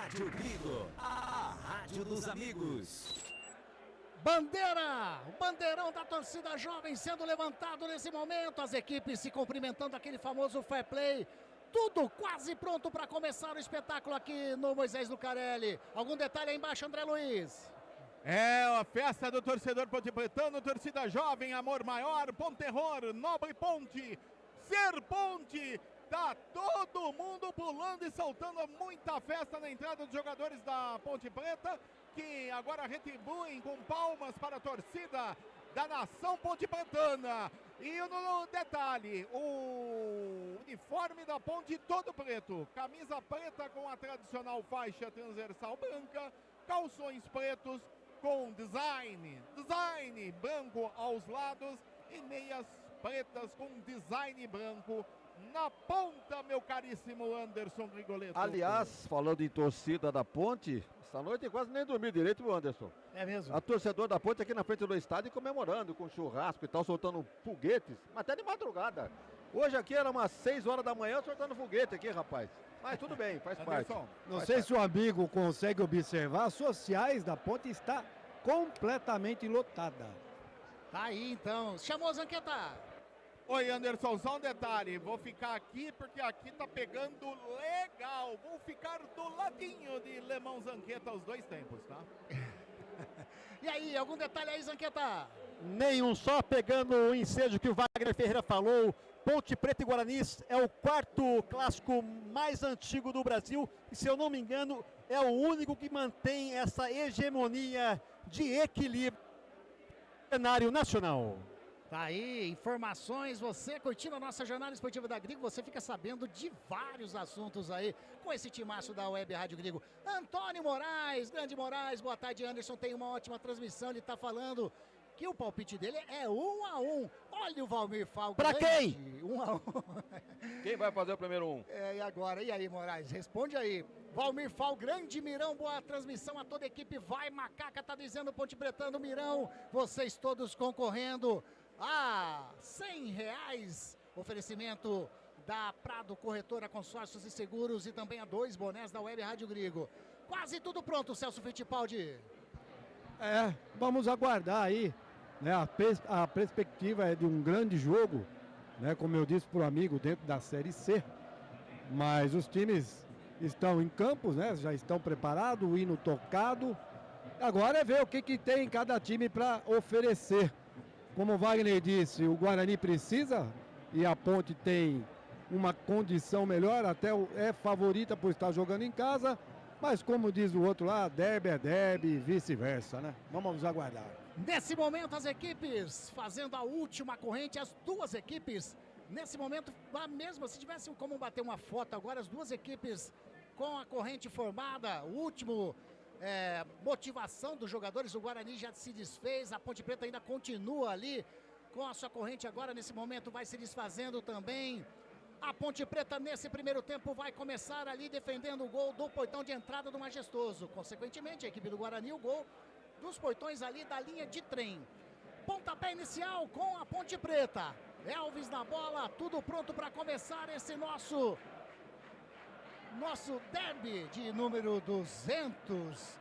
Rádio Grigo, a rádio dos amigos. Bandeira! O bandeirão da torcida jovem sendo levantado nesse momento. As equipes se cumprimentando, aquele famoso fair play. Tudo quase pronto para começar o espetáculo aqui no Moisés Lucarelli. Algum detalhe aí embaixo, André Luiz? É a festa do torcedor pontepretano, torcida jovem, amor maior, Ponterror, Nobre Ponte, Ser Ponte. Tá todo mundo pulando e saltando, muita festa na entrada dos jogadores da Ponte Preta, que agora retribuem com palmas para a torcida da nação pontepretana. E no detalhe, o uniforme da Ponte todo preto, camisa preta com a tradicional faixa transversal branca, calções pretos com design branco aos lados e meias pretas com design branco na ponta, meu caríssimo Anderson Grigoletto. Aliás, falando em torcida da Ponte, essa noite eu quase nem dormi direito, viu, Anderson? É mesmo? A torcedor da Ponte aqui na frente do estádio comemorando com churrasco e tal, soltando foguetes, mas até de madrugada. Hoje aqui era umas 6 horas da manhã soltando foguete aqui, rapaz. Mas tudo bem, faz parte. Não sei se o amigo consegue observar, as sociais da Ponte está completamente lotada. Tá aí então. Chamou Zanqueta. Oi, Anderson, só um detalhe, vou ficar aqui porque aqui tá pegando legal, vou ficar do ladinho de Lemão Zanqueta os dois tempos, tá? E aí, algum detalhe aí, Zanqueta? Nenhum, só pegando o ensejo que o Wagner Ferreira falou. Ponte Preta e Guarani é o quarto clássico mais antigo do Brasil e, se eu não me engano, é o único que mantém essa hegemonia de equilíbrio no cenário nacional. Tá aí, informações, você curtindo a nossa jornada esportiva da Grigo, você fica sabendo de vários assuntos aí com esse timaço da Web Rádio Grigo. Antônio Moraes, grande Moraes, boa tarde, Anderson, tem uma ótima transmissão, ele tá falando que o palpite dele é 1-1. Olha o Valmir Fal. Pra quem? 1-1. Quem vai fazer o primeiro 1? E agora? E aí, Moraes? Responde aí. Valmir Fal, grande Mirão, boa transmissão a toda a equipe. Vai, Macaca, tá dizendo Ponte Pretano, Mirão. Vocês todos concorrendo a R$100. Oferecimento da Prado Corretora, Consórcios e Seguros e também a 2 bonés da Web Rádio Grigo. Quase tudo pronto, Celso Fittipaldi. Vamos aguardar aí, né? A perspectiva é de um grande jogo, né? Como eu disse para o amigo, dentro da Série C. Mas os times estão em campos, né? Já estão preparados, o hino tocado. Agora é ver o que tem cada time para oferecer. Como o Wagner disse, o Guarani precisa e a Ponte tem uma condição melhor, até é favorita por estar jogando em casa. Mas como diz o outro lá, derby é derby e vice-versa, né? Vamos aguardar. Nesse momento, as equipes fazendo a última corrente, as duas equipes, nesse momento, lá mesmo, se tivesse como bater uma foto agora, as duas equipes com a corrente formada, o último motivação dos jogadores, o Guarani já se desfez, a Ponte Preta ainda continua ali com a sua corrente agora, nesse momento vai se desfazendo também. A Ponte Preta nesse primeiro tempo vai começar ali defendendo o gol do portão de entrada do Majestoso. Consequentemente, a equipe do Guarani, o gol dos portões ali da linha de trem. Pontapé inicial com a Ponte Preta. Elvis na bola, tudo pronto para começar esse nosso derby de número 210.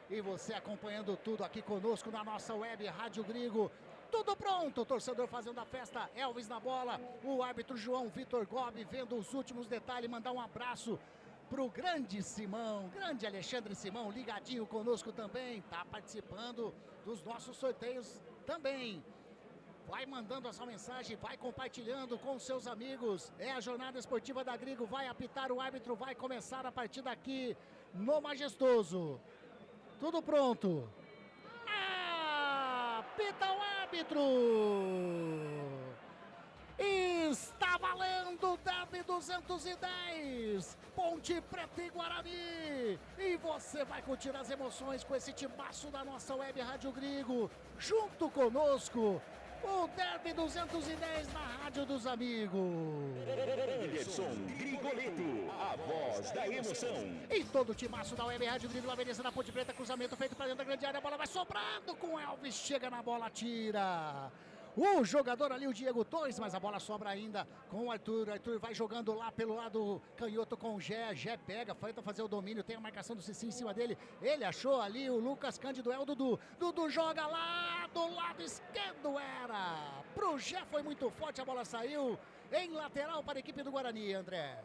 E você acompanhando tudo aqui conosco na nossa Web Rádio Grigo. Tudo pronto, o torcedor fazendo a festa, Elvis na bola, o árbitro João Vitor Gobi vendo os últimos detalhes, mandar um abraço pro grande Simão, grande Alexandre Simão, ligadinho conosco também, tá participando dos nossos sorteios também. Vai mandando a sua mensagem, vai compartilhando com seus amigos, é a jornada esportiva da Grigo, vai apitar o árbitro, vai começar a partir daqui no Majestoso. Tudo pronto. Apita o árbitro! Está valendo o Derby 210, Ponte Preta e Guarani. E você vai curtir as emoções com esse timaço da nossa Web Rádio Grigo, junto conosco. O Derby 210 na Rádio dos Amigos. Anderson Grigoletto, a voz da emoção. E todo o timaço da Web Rádio Grigo, a Veneza da Ponte Preta, cruzamento feito para dentro da grande área, a bola vai sobrando com Elvis, chega na bola, tira. o jogador ali, o Diego Torres, mas a bola sobra ainda com o Arthur. Arthur vai jogando lá pelo lado canhoto com o Gé. Gé pega, tenta fazer o domínio, tem a marcação do Cicinho em cima dele. Ele achou ali o Lucas Cândido, é o Dudu. Dudu joga lá do lado esquerdo, era pro Gé, foi muito forte, a bola saiu em lateral para a equipe do Guarani, André.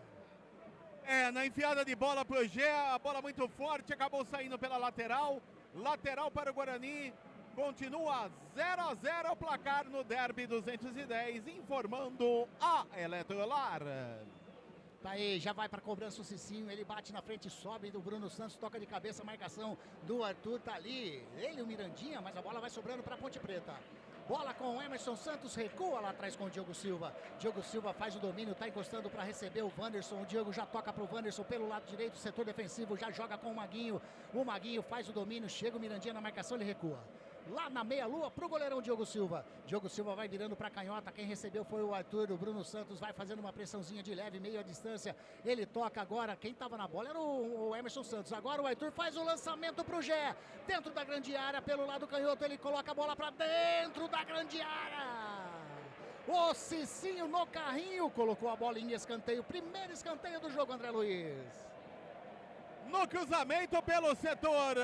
Na enfiada de bola pro Gé, a bola muito forte, acabou saindo pela lateral. Lateral para o Guarani. Continua 0-0 o placar no Derby 210, informando a Eletrolar. Tá aí, já vai para cobrança o Cicinho, ele bate na frente, sobe do Bruno Santos, toca de cabeça, marcação do Arthur, tá ali, ele e o Mirandinha, mas a bola vai sobrando para Ponte Preta. Bola com o Emerson Santos, recua lá atrás com o Diogo Silva. Diogo Silva faz o domínio, tá encostando para receber o Wanderson. O Diogo já toca pro Wanderson pelo lado direito, setor defensivo, já joga com o Maguinho. O Maguinho faz o domínio, chega o Mirandinha na marcação, ele recua. Lá na meia-lua pro goleirão Diogo Silva. Diogo Silva vai virando pra canhota. Quem recebeu foi o Arthur. O Bruno Santos vai fazendo uma pressãozinha de leve, meio à distância. Ele toca agora. Quem tava na bola era o Emerson Santos. Agora o Arthur faz o lançamento pro Gé. Dentro da grande área, pelo lado canhoto, ele coloca a bola pra dentro da grande área. O Cicinho no carrinho colocou a bola em escanteio. Primeiro escanteio do jogo, André Luiz. No cruzamento pelo setor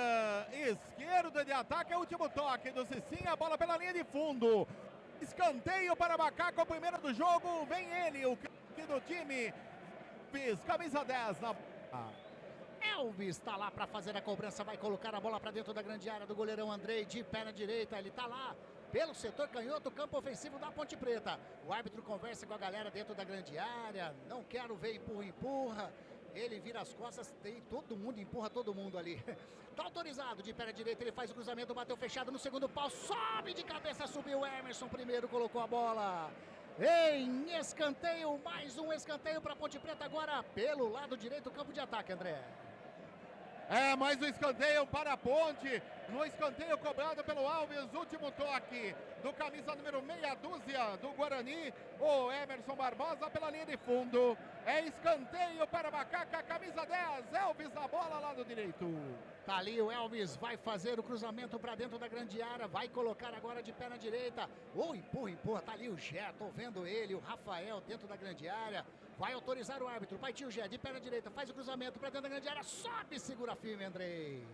esquerdo de ataque, é o último toque do Cicinho, a bola pela linha de fundo. Escanteio para Macaco, o primeiro do jogo, vem ele, o craque do time, camisa 10 na... Elvis está lá para fazer a cobrança, vai colocar a bola para dentro da grande área do goleirão Andrei, de perna direita, ele está lá pelo setor canhoto, campo ofensivo da Ponte Preta. O árbitro conversa com a galera dentro da grande área, não quero ver empurra. Ele vira as costas, tem todo mundo, empurra todo mundo ali. Tá autorizado de perna direita, ele faz o cruzamento, bateu fechado no segundo pau, sobe de cabeça, subiu o Emerson primeiro, colocou a bola em escanteio, mais um escanteio para Ponte Preta agora pelo lado direito, campo de ataque, André. Mais um escanteio para a Ponte, no escanteio cobrado pelo Alves, último toque do camisa número meia dúzia do Guarani, o Emerson Barbosa pela linha de fundo, escanteio para Macaca, camisa 10, Elvis na bola, lado direito. Tá ali o Elvis, vai fazer o cruzamento para dentro da grande área, vai colocar agora de perna direita, empurra, tá ali o Gé, tô vendo ele, o Rafael dentro da grande área, vai autorizar o árbitro, partiu o Gé, de perna direita, faz o cruzamento para dentro da grande área, sobe, segura firme, Andrei.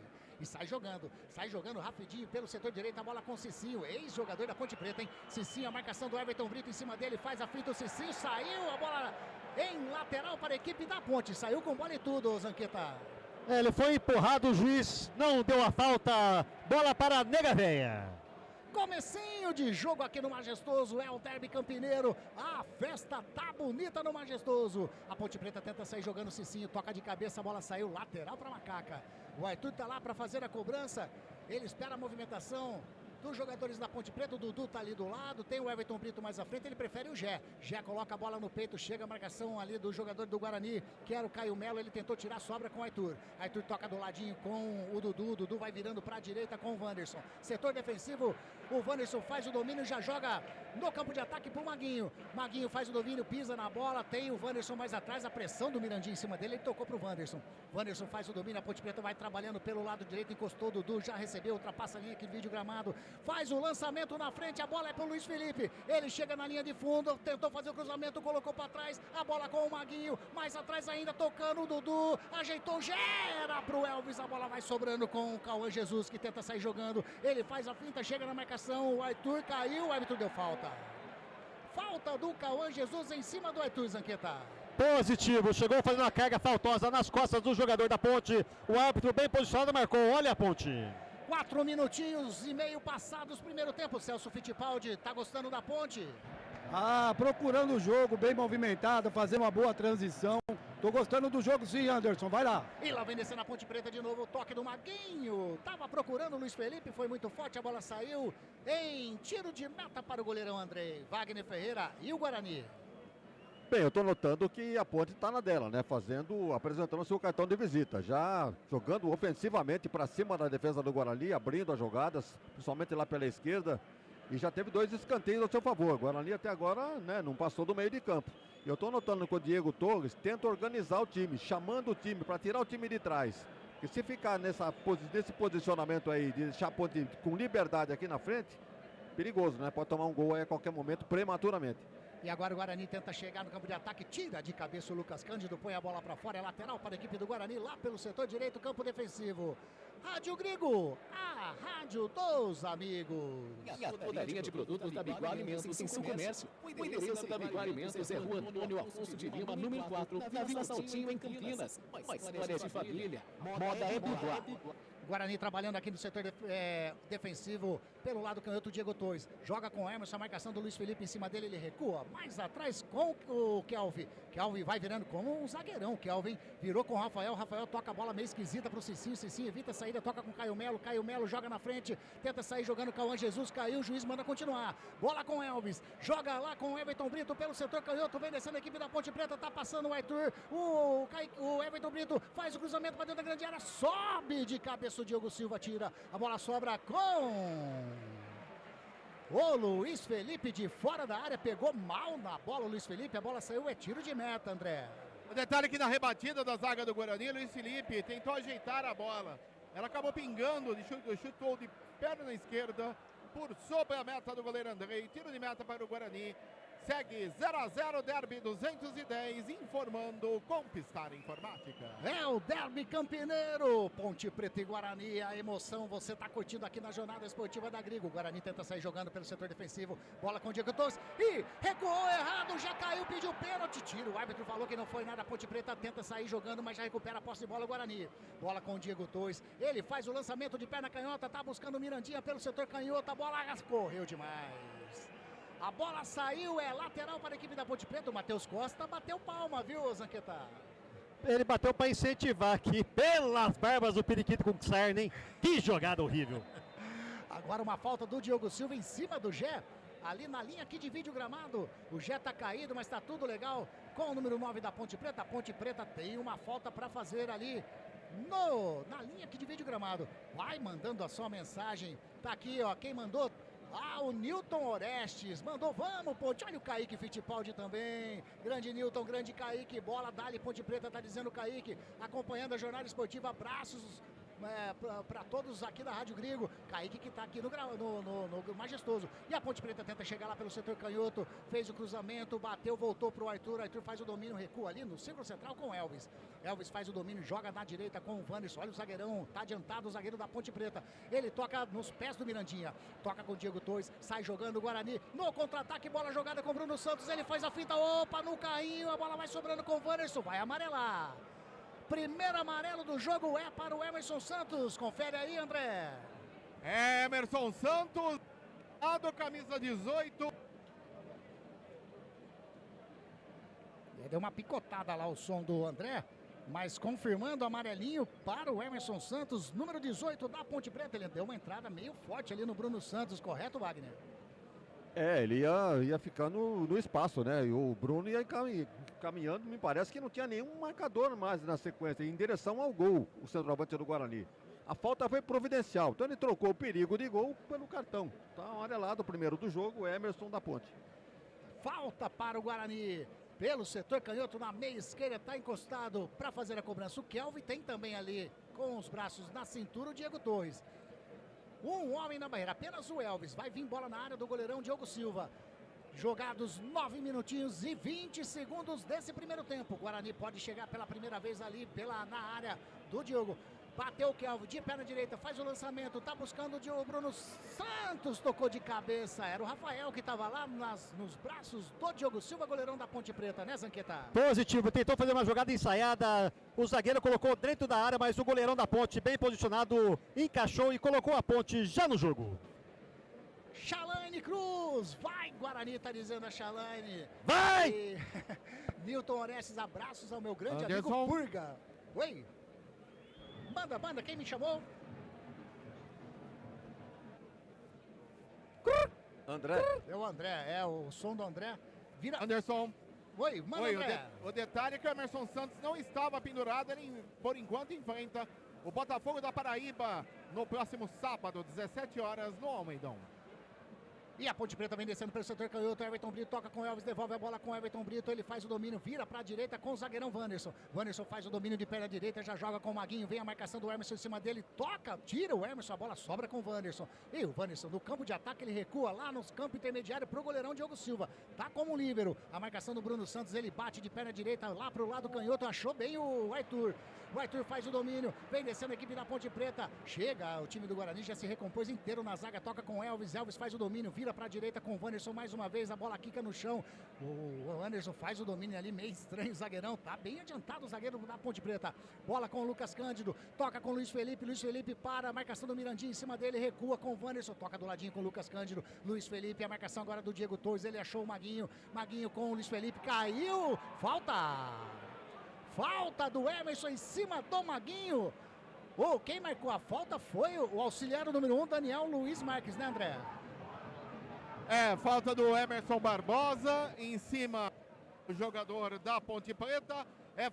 E sai jogando rapidinho pelo setor direito, a bola com o Cicinho, ex-jogador da Ponte Preta, hein? Cicinho, a marcação do Everton Brito em cima dele, faz a finta, o Cicinho saiu, a bola em lateral para a equipe da Ponte, saiu com bola e tudo, Zanqueta. Ele foi empurrado, o juiz não deu a falta, bola para a Nega Véia. Comecinho de jogo aqui no Majestoso, é o Derby Campineiro, a festa tá bonita no Majestoso. A Ponte Preta tenta sair jogando o Cicinho, toca de cabeça, a bola saiu lateral para Macaca. O Arthur tá lá para fazer a cobrança, ele espera a movimentação dos jogadores da Ponte Preta, o Dudu tá ali do lado, tem o Everton Brito mais à frente, ele prefere o Gé. Gé coloca a bola no peito, chega a marcação ali do jogador do Guarani, que era o Caio Melo, ele tentou tirar a sobra com o Arthur. Arthur toca do ladinho com o Dudu vai virando para a direita com o Wanderson. Setor defensivo, o Wanderson faz o domínio, já joga no campo de ataque pro Maguinho. Maguinho faz o domínio, pisa na bola, tem o Wanderson mais atrás, a pressão do Mirandinha em cima dele, ele tocou pro Wanderson. Wanderson faz o domínio, a Ponte Preta vai trabalhando pelo lado direito, encostou o Dudu, já recebeu, ultrapassa a linha aqui, vídeo gramado, faz o lançamento na frente, a bola é pro Luiz Felipe, ele chega na linha de fundo, tentou fazer o cruzamento, colocou para trás, a bola com o Maguinho, mais atrás ainda, tocando o Dudu, ajeitou, gera pro Elvis, a bola vai sobrando com o Cauã Jesus, que tenta sair jogando, ele faz a finta, chega na marcação, o Arthur caiu, o árbitro deu falta. Falta do Cauã Jesus em cima do Arthur, Zanqueta. Positivo, chegou fazendo uma carga faltosa nas costas do jogador da Ponte, o árbitro bem posicionado marcou, olha a Ponte. 4 minutinhos e meio passados, primeiro tempo. Celso Fittipaldi, tá gostando da Ponte? Procurando o jogo, bem movimentado, fazendo uma boa transição. Tô gostando do jogo sim, Anderson, vai lá. E lá vem descendo a Ponte Preta de novo, o toque do Maguinho. Tava procurando o Luiz Felipe, foi muito forte, a bola saiu em tiro de meta para o goleirão Andrei. Wagner Ferreira e o Guarani. Bem, eu estou notando que a Ponte está na dela, né? Apresentando seu cartão de visita, já jogando ofensivamente para cima da defesa do Guarani, abrindo as jogadas, principalmente lá pela esquerda, e já teve 2 escanteios ao seu favor. O Guarani até agora, né, não passou do meio de campo. Eu estou notando que o Diego Torres tenta organizar o time, chamando o time para tirar o time de trás. E se ficar nesse posicionamento aí, de deixar a Ponte com liberdade aqui na frente, perigoso, né? Pode tomar um gol aí a qualquer momento, prematuramente. E agora o Guarani tenta chegar no campo de ataque, tira de cabeça o Lucas Cândido, põe a bola para fora, é lateral para a equipe do Guarani, lá pelo setor direito, campo defensivo. Rádio Grigo, a rádio dos amigos. E a toda a linha de produtos da Biguá Alimentos em seu comércio. O endereço da Biguá Alimentos é Rua Antônio Afonso de Lima, número 4, na Vila Saltinho, em Campinas. Uma história de família. Moda é Biguá. Guarani trabalhando aqui no setor defensivo, pelo lado canhoto, Diego Torres. Joga com o Emerson, a marcação do Luiz Felipe em cima dele, ele recua. Mais atrás com o Kelvin. Kelvin vai virando como um zagueirão. Kelvin virou com o Rafael. Rafael toca a bola meio esquisita pro Cicinho. Cicinho evita a saída, toca com o Caio Melo. Caio Melo joga na frente, tenta sair jogando com o Cauã Jesus. Caiu, o juiz manda continuar. Bola com o Elvis. Joga lá com o Everton Brito pelo setor canhoto. Vem descendo a equipe da Ponte Preta. Tá passando o Arthur. O Everton Brito faz o cruzamento para dentro da grande área. Sobe de cabeça o Diogo Silva, tira. A bola sobra com o Luiz Felipe de fora da área. Pegou mal na bola o Luiz Felipe. A bola saiu, é tiro de meta, André. O detalhe aqui na rebatida da zaga do Guarani, Luiz Felipe tentou ajeitar a bola. Ela acabou pingando, chutou de perna esquerda por sobre a meta do goleiro Andrei. Tiro de meta para o Guarani. Segue 0-0, Derby 210, informando Conquistar Informática. É o Derby Campineiro, Ponte Preta e Guarani, a emoção você está curtindo aqui na jornada esportiva da Grigo. O Guarani tenta sair jogando pelo setor defensivo, bola com o Diego Torres, e recuou errado, já caiu, pediu pênalti, tiro, o árbitro falou que não foi nada, a Ponte Preta tenta sair jogando, mas já recupera a posse de bola o Guarani. Bola com o Diego Torres, ele faz o lançamento de perna canhota, tá buscando o Mirandinha pelo setor canhota, a bola correu demais. A bola saiu, é lateral para a equipe da Ponte Preta. O Matheus Costa bateu palma, viu, Zanqueta? Ele bateu para incentivar aqui, pelas barbas do periquito com sarna, hein? Que jogada horrível. Agora uma falta do Diogo Silva em cima do Gé. Ali na linha que divide o gramado. O Gé tá caído, mas tá tudo legal. Com o número 9 da Ponte Preta. A Ponte Preta tem uma falta para fazer ali na linha que divide o gramado. Vai mandando a sua mensagem. Tá aqui, ó, quem mandou... o Newton Orestes mandou, vamos, Ponte. Olha o Kaique Fittipaldi também. Grande Newton, grande Kaique. Bola, dali, Ponte Preta, tá dizendo o Kaique. Acompanhando a jornada esportiva. Abraços para todos aqui da Rádio Grigo. Kaique que tá aqui no Majestoso. E a Ponte Preta tenta chegar lá pelo setor canhoto. Fez o cruzamento, bateu, voltou pro Arthur. Arthur faz o domínio, recua ali no círculo central com o Elvis. Elvis faz o domínio, joga na direita com o Wanderson. Olha o zagueirão, tá adiantado o zagueiro da Ponte Preta. Ele toca nos pés do Mirandinha. Toca com o Diego Torres, sai jogando o Guarani. No contra-ataque, bola jogada com o Bruno Santos. Ele faz a finta, opa, no carrinho. A bola vai sobrando com o Wanderson, vai amarelar. Primeiro amarelo do jogo é para o Emerson Santos. Confere aí, André. Emerson Santos, do camisa 18. Deu uma picotada lá o som do André, mas confirmando amarelinho para o Emerson Santos, número 18 da Ponte Preta. Ele deu uma entrada meio forte ali no Bruno Santos, correto, Wagner? Ele ia ficar no espaço, né? E o Bruno ia caminhando, me parece que não tinha nenhum marcador mais na sequência, em direção ao gol, o centroavante do Guarani. A falta foi providencial, então ele trocou o perigo de gol pelo cartão. Tá amarelado o primeiro do jogo, Emerson da Ponte. Falta para o Guarani. Pelo setor canhoto, na meia esquerda, está encostado para fazer a cobrança. O Kelvin tem também ali, com os braços na cintura, o Diego Torres. Um homem na barreira, apenas o Elvis. Vai vir bola na área do goleirão Diogo Silva. Jogados 9 minutinhos e 20 segundos desse primeiro tempo. O Guarani pode chegar pela primeira vez ali na área do Diogo. Bateu o Kelvin de perna direita, faz o lançamento, tá buscando o Bruno Santos, tocou de cabeça. Era o Rafael que estava lá nos braços do Diogo Silva, goleirão da Ponte Preta, né, Zanqueta? Positivo, tentou fazer uma jogada ensaiada, o zagueiro colocou dentro da área, mas o goleirão da Ponte, bem posicionado, encaixou e colocou a Ponte já no jogo. Chalaine Cruz, vai Guarani, tá dizendo a Chalaine. Vai! E... Newton Orestes, abraços ao meu grande Anderson. amigo Purga. Oi? Manda, quem me chamou? André. É o André, é o som do André. Vira. Anderson. Oi, manda, Oi, André. o detalhe é que o Emerson Santos não estava pendurado, ele por enquanto enfrenta o Botafogo da Paraíba no próximo sábado, 17 horas, no Almeidão. E a Ponte Preta vem descendo pelo setor canhoto. Everton Brito toca com o Elvis, devolve a bola com o Everton Brito. Ele faz o domínio, vira para a direita com o zagueirão Wanderson. Wanderson faz o domínio de perna direita, já joga com o Maguinho. Vem a marcação do Emerson em cima dele. Toca, tira o Emerson, a bola sobra com o Wanderson. E o Wanderson no campo de ataque, ele recua lá no campo intermediário pro goleirão Diogo Silva. Tá como líbero. A marcação do Bruno Santos, ele bate de perna direita lá pro lado canhoto. Achou bem o Arthur. O Arthur faz o domínio, vem descendo a equipe da Ponte Preta. Chega, o time do Guarani já se recompôs inteiro na zaga, toca com o Elvis. Elvis faz o domínio, vira para a direita com o Wanderson mais uma vez. A bola quica no chão. O Anderson faz o domínio ali, meio estranho o zagueirão. Tá bem adiantado o zagueiro da Ponte Preta. Bola com o Lucas Cândido, toca com o Luiz Felipe. Luiz Felipe para, a marcação do Mirandinha em cima dele, recua com o Wanderson. Toca do ladinho com o Lucas Cândido. Luiz Felipe, a marcação agora do Diego Torres. Ele achou o Maguinho. Maguinho com o Luiz Felipe, caiu. Falta do Emerson em cima do Maguinho. Quem marcou a falta foi o auxiliar número 1, Daniel Luiz Marques, né, André? Falta do Emerson Barbosa em cima do jogador da Ponte Preta.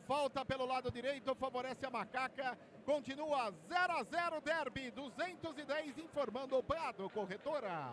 Falta pelo lado direito, favorece a Macaca. Continua 0-0 derby, 210 informando o Prado, corretora.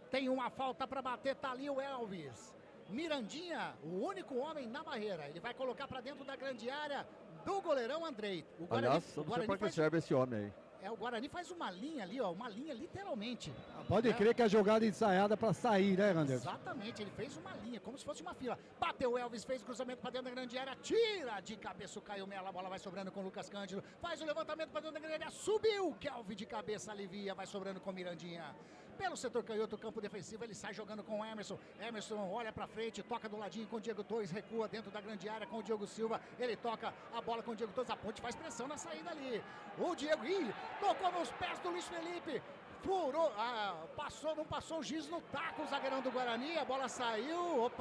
Tem uma falta para bater, tá ali o Elvis. Mirandinha, o único homem na barreira. Ele vai colocar para dentro da grande área do goleirão Andrei. Aliás, eu não sei para que serve esse homem aí. O Guarani faz uma linha ali, ó, uma linha literalmente. Pode crer que a jogada ensaiada para sair, né, Anderson? Exatamente, ele fez uma linha, como se fosse uma fila. Bateu o Elvis, fez o cruzamento para dentro da grande área, tira de cabeça o Caio Melo, a bola vai sobrando com o Lucas Cândido, faz o levantamento para dentro da grande área, subiu, Kelvin de cabeça alivia, vai sobrando com o Mirandinha. Pelo setor canhoto, campo defensivo, ele sai jogando com o Emerson. Emerson olha pra frente, toca do ladinho com o Diego Torres, recua dentro da grande área com o Diogo Silva. Ele toca a bola com o Diego Torres, a Ponte faz pressão na saída ali. O Diego, tocou nos pés do Luiz Felipe. Furou, não passou o giz no taco, o zagueirão do Guarani, a bola saiu,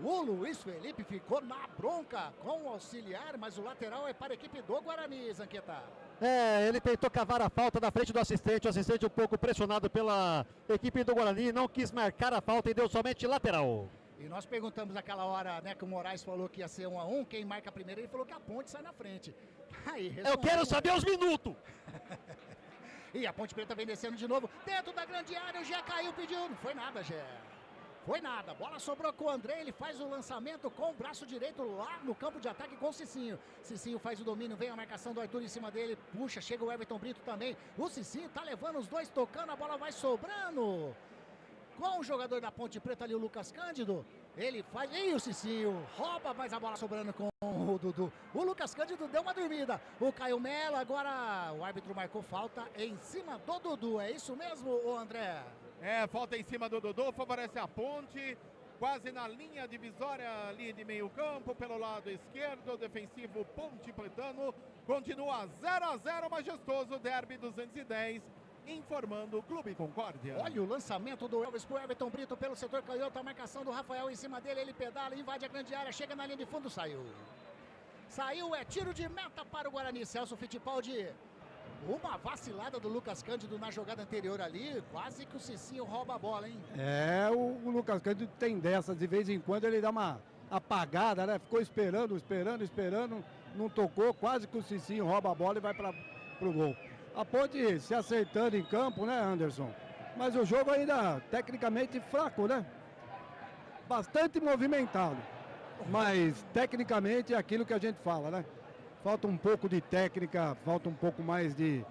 O Luiz Felipe ficou na bronca com o auxiliar, mas o lateral é para a equipe do Guarani, Zanqueta. Ele tentou cavar a falta na frente do assistente, o assistente um pouco pressionado pela equipe do Guarani, não quis marcar a falta e deu somente lateral. E nós perguntamos naquela hora, né, que o Moraes falou que ia ser 1-1, quem marca primeiro, ele falou que a Ponte sai na frente. Eu quero saber os minutos! E a Ponte Preta vem descendo de novo, dentro da grande área, o Gé caiu, pediu, não foi nada, Gé. Foi nada, bola sobrou com o André, ele faz o lançamento com o braço direito lá no campo de ataque com o Cicinho. Cicinho faz o domínio, vem a marcação do Arthur em cima dele, puxa, chega o Everton Brito também. O Cicinho tá levando os dois, tocando, a bola vai sobrando. Com o jogador da Ponte Preta ali, o Lucas Cândido, ele faz, e o Cicinho rouba, mas a bola sobrando com o Dudu. O Lucas Cândido deu uma dormida. O Caio Melo, agora o árbitro marcou falta em cima do Dudu, é isso mesmo, ô André? Falta em cima do Dodô, favorece a Ponte, quase na linha divisória ali de meio campo, pelo lado esquerdo, defensivo Ponte Pretano, continua 0-0, majestoso, derby 210, informando o Clube Concórdia. Olha o lançamento do Elvis pro Everton Brito pelo setor canhoto, a marcação do Rafael em cima dele, ele pedala, invade a grande área, chega na linha de fundo, saiu, tiro de meta para o Guarani. Celso Fittipaldi. Uma vacilada do Lucas Cândido na jogada anterior ali, quase que o Cicinho rouba a bola, hein? O Lucas Cândido tem dessas, de vez em quando ele dá uma apagada, né? Ficou esperando, não tocou, quase que o Cicinho rouba a bola e vai pro gol. A Ponte se acertando em campo, né, Anderson? Mas o jogo ainda tecnicamente fraco, né? Bastante movimentado, mas tecnicamente é aquilo que a gente fala, né? Falta um pouco de técnica, falta um pouco mais de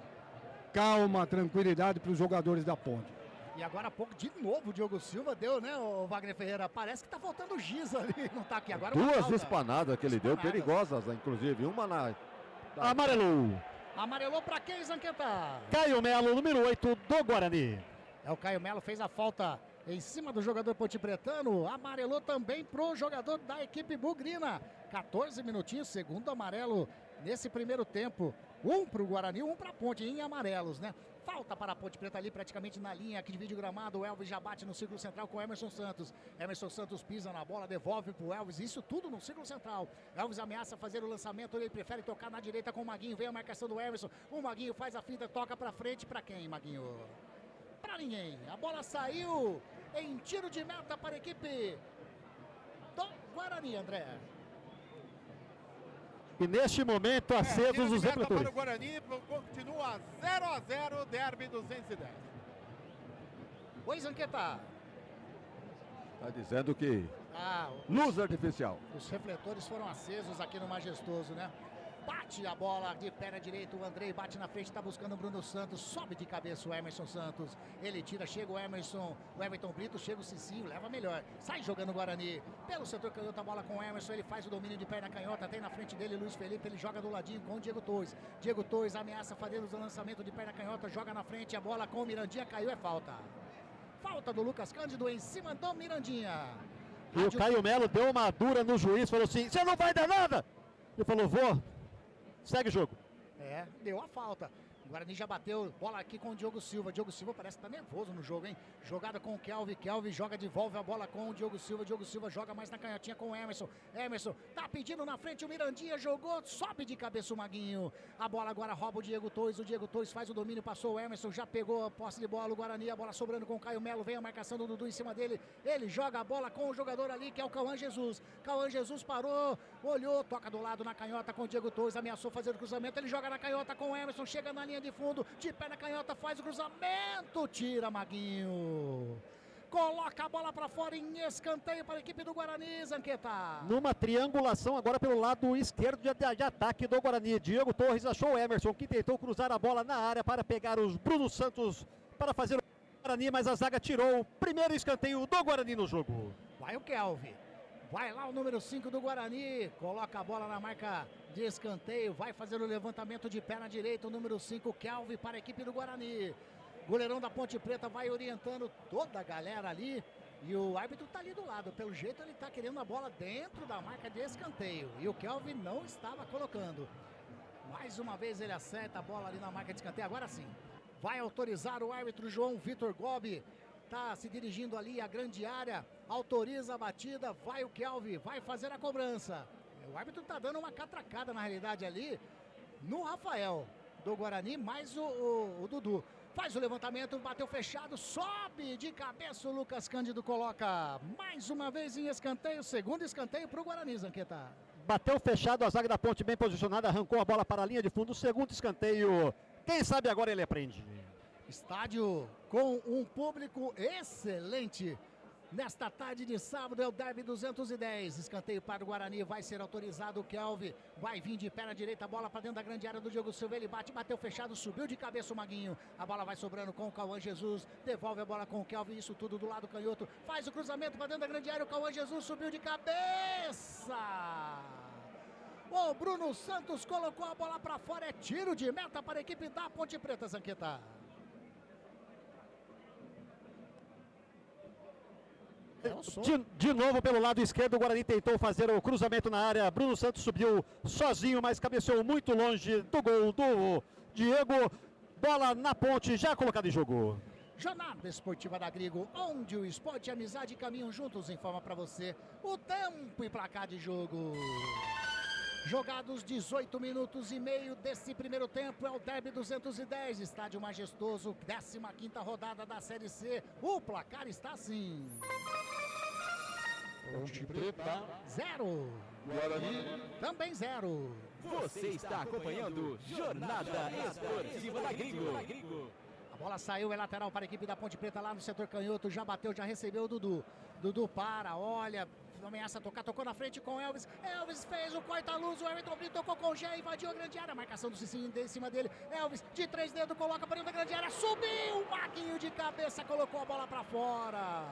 calma, tranquilidade para os jogadores da Ponte. E agora há pouco, de novo, o Diogo Silva deu, né, o Wagner Ferreira? Parece que tá faltando giz ali, não tá aqui agora. Duas espanadas que ele deu, perigosas, inclusive. Uma na... Amarelou para quem, Zanqueta? Caio Melo, número 8 do Guarani. O Caio Melo fez a falta em cima do jogador pontepretano, amarelou também pro jogador da equipe bugrina. 14 minutinhos, segundo amarelo nesse primeiro tempo. Um pro Guarani, um pra Ponte, em amarelos, né? Falta para a Ponte Preta ali, praticamente na linha que divide o gramado. O Elvis já bate no círculo central com o Emerson Santos. Emerson Santos pisa na bola, devolve pro Elvis. Isso tudo no círculo central. Elvis ameaça fazer o lançamento, ele prefere tocar na direita com o Maguinho. Vem a marcação do Emerson. O Maguinho faz a finta, toca pra frente. Pra quem, Maguinho? Pra ninguém. A bola saiu em tiro de meta para a equipe do Guarani, André. E neste momento, acesos os refletores. Para o Guarani, continua 0-0, derby 210. Oi, Zanqueta. Tá dizendo que Ah, luz artificial. os refletores foram acesos aqui no Majestoso, né? Bate a bola de perna direita, o Andrei bate na frente, tá buscando o Bruno Santos, sobe de cabeça o Emerson Santos, ele tira, chega o Emerson, o Everton Brito, chega o Cicinho, leva melhor, sai jogando o Guarani, pelo setor canhoto, a bola com o Emerson, ele faz o domínio de perna canhota, tem na frente dele Luiz Felipe, ele joga do ladinho com o Diego Torres ameaça fazer o lançamento de perna canhota, joga na frente, a bola com o Mirandinha, caiu, é falta do Lucas Cândido em cima do Mirandinha. E o Caio Melo deu uma dura no juiz, falou assim, você não vai dar nada! Ele falou, vou. Segue o jogo. É, deu a falta. O Guarani já bateu, bola aqui com o Diogo Silva. Diogo Silva parece que tá nervoso no jogo, hein? Jogada com o Kelvin. Kelvin joga, devolve a bola com o Diogo Silva. Diogo Silva joga mais na canhotinha com o Emerson. Emerson tá pedindo na frente, o Mirandinha jogou, sobe de cabeça o Maguinho. A bola agora rouba o Diego Torres faz o domínio, passou o Emerson, já pegou a posse de bola o Guarani. A bola sobrando com o Caio Melo, vem a marcação do Dudu em cima dele. Ele joga a bola com o jogador ali, que é o Cauã Jesus. Cauã Jesus parou, olhou, toca do lado na canhota com o Diego Torres, ameaçou fazer o cruzamento. Ele joga na canhota com o Emerson, chega na linha de fundo, de pé na canhota, faz o cruzamento, tira Maguinho. Coloca a bola pra fora em escanteio para a equipe do Guarani, Zanqueta. Numa triangulação agora pelo lado esquerdo de ataque do Guarani. Diego Torres achou o Emerson, que tentou cruzar a bola na área para pegar os Bruno Santos para fazer o Guarani, mas a zaga tirou o primeiro escanteio do Guarani no jogo. Vai o Kelvin. Vai lá o número 5 do Guarani, coloca a bola na marca de escanteio, vai fazer o levantamento de perna direita, o número 5, Kelvin, para a equipe do Guarani. Goleirão da Ponte Preta vai orientando toda a galera ali e o árbitro tá ali do lado. Pelo jeito ele tá querendo a bola dentro da marca de escanteio e o Kelvin não estava colocando. Mais uma vez ele acerta a bola ali na marca de escanteio, agora sim. Vai autorizar o árbitro João Vitor Gobi. Tá se dirigindo ali à grande área, autoriza a batida, vai o Kelvin, vai fazer a cobrança. O árbitro tá dando uma catracada na realidade ali no Rafael do Guarani, mais o Dudu. Faz o levantamento, bateu fechado, sobe de cabeça o Lucas Cândido, coloca mais uma vez em escanteio, segundo escanteio para o Guarani, Zanqueta. Bateu fechado, a zaga da Ponte bem posicionada, arrancou a bola para a linha de fundo, segundo escanteio. Quem sabe agora ele aprende. Estádio com um público excelente. Nesta tarde de sábado é o Derby 210. Escanteio para o Guarani, vai ser autorizado o Kelvin. Vai vir de perna direita, a bola para dentro da grande área do Diogo Silva. Ele bateu fechado, subiu de cabeça o Maguinho. A bola vai sobrando com o Cauã Jesus. Devolve a bola com o Kelvin, isso tudo do lado canhoto. Faz o cruzamento para dentro da grande área. O Cauã Jesus subiu de cabeça. O Bruno Santos colocou a bola para fora. É tiro de meta para a equipe da Ponte Preta, Zanqueta. De novo pelo lado esquerdo, o Guarani tentou fazer o cruzamento na área. Bruno Santos subiu sozinho, mas cabeceou muito longe do gol do Diego. Bola na Ponte, já colocada em jogo. Jornada Esportiva da Grigo, onde o esporte e a amizade caminham juntos, informa para você o tempo e placar de jogo. Jogados 18 minutos e meio desse primeiro tempo, é o Derby 210, estádio majestoso, 15ª rodada da Série C. O placar está assim. Ponte Preta 0. Guarani também 0. Você está acompanhando Jornada Esportiva da Gringo. A bola saiu, é lateral para a equipe da Ponte Preta lá no setor canhoto, já bateu, já recebeu o Dudu. Dudu para, olha, ameaça tocar, tocou na frente com Elvis. Elvis fez o corta-luz, o Everton Brito tocou com o Gé, invadiu a grande área. Marcação do Cicinho em cima dele. Elvis de 3 dedos, coloca para dentro da grande área. Subiu o Maguinho de cabeça, colocou a bola para fora.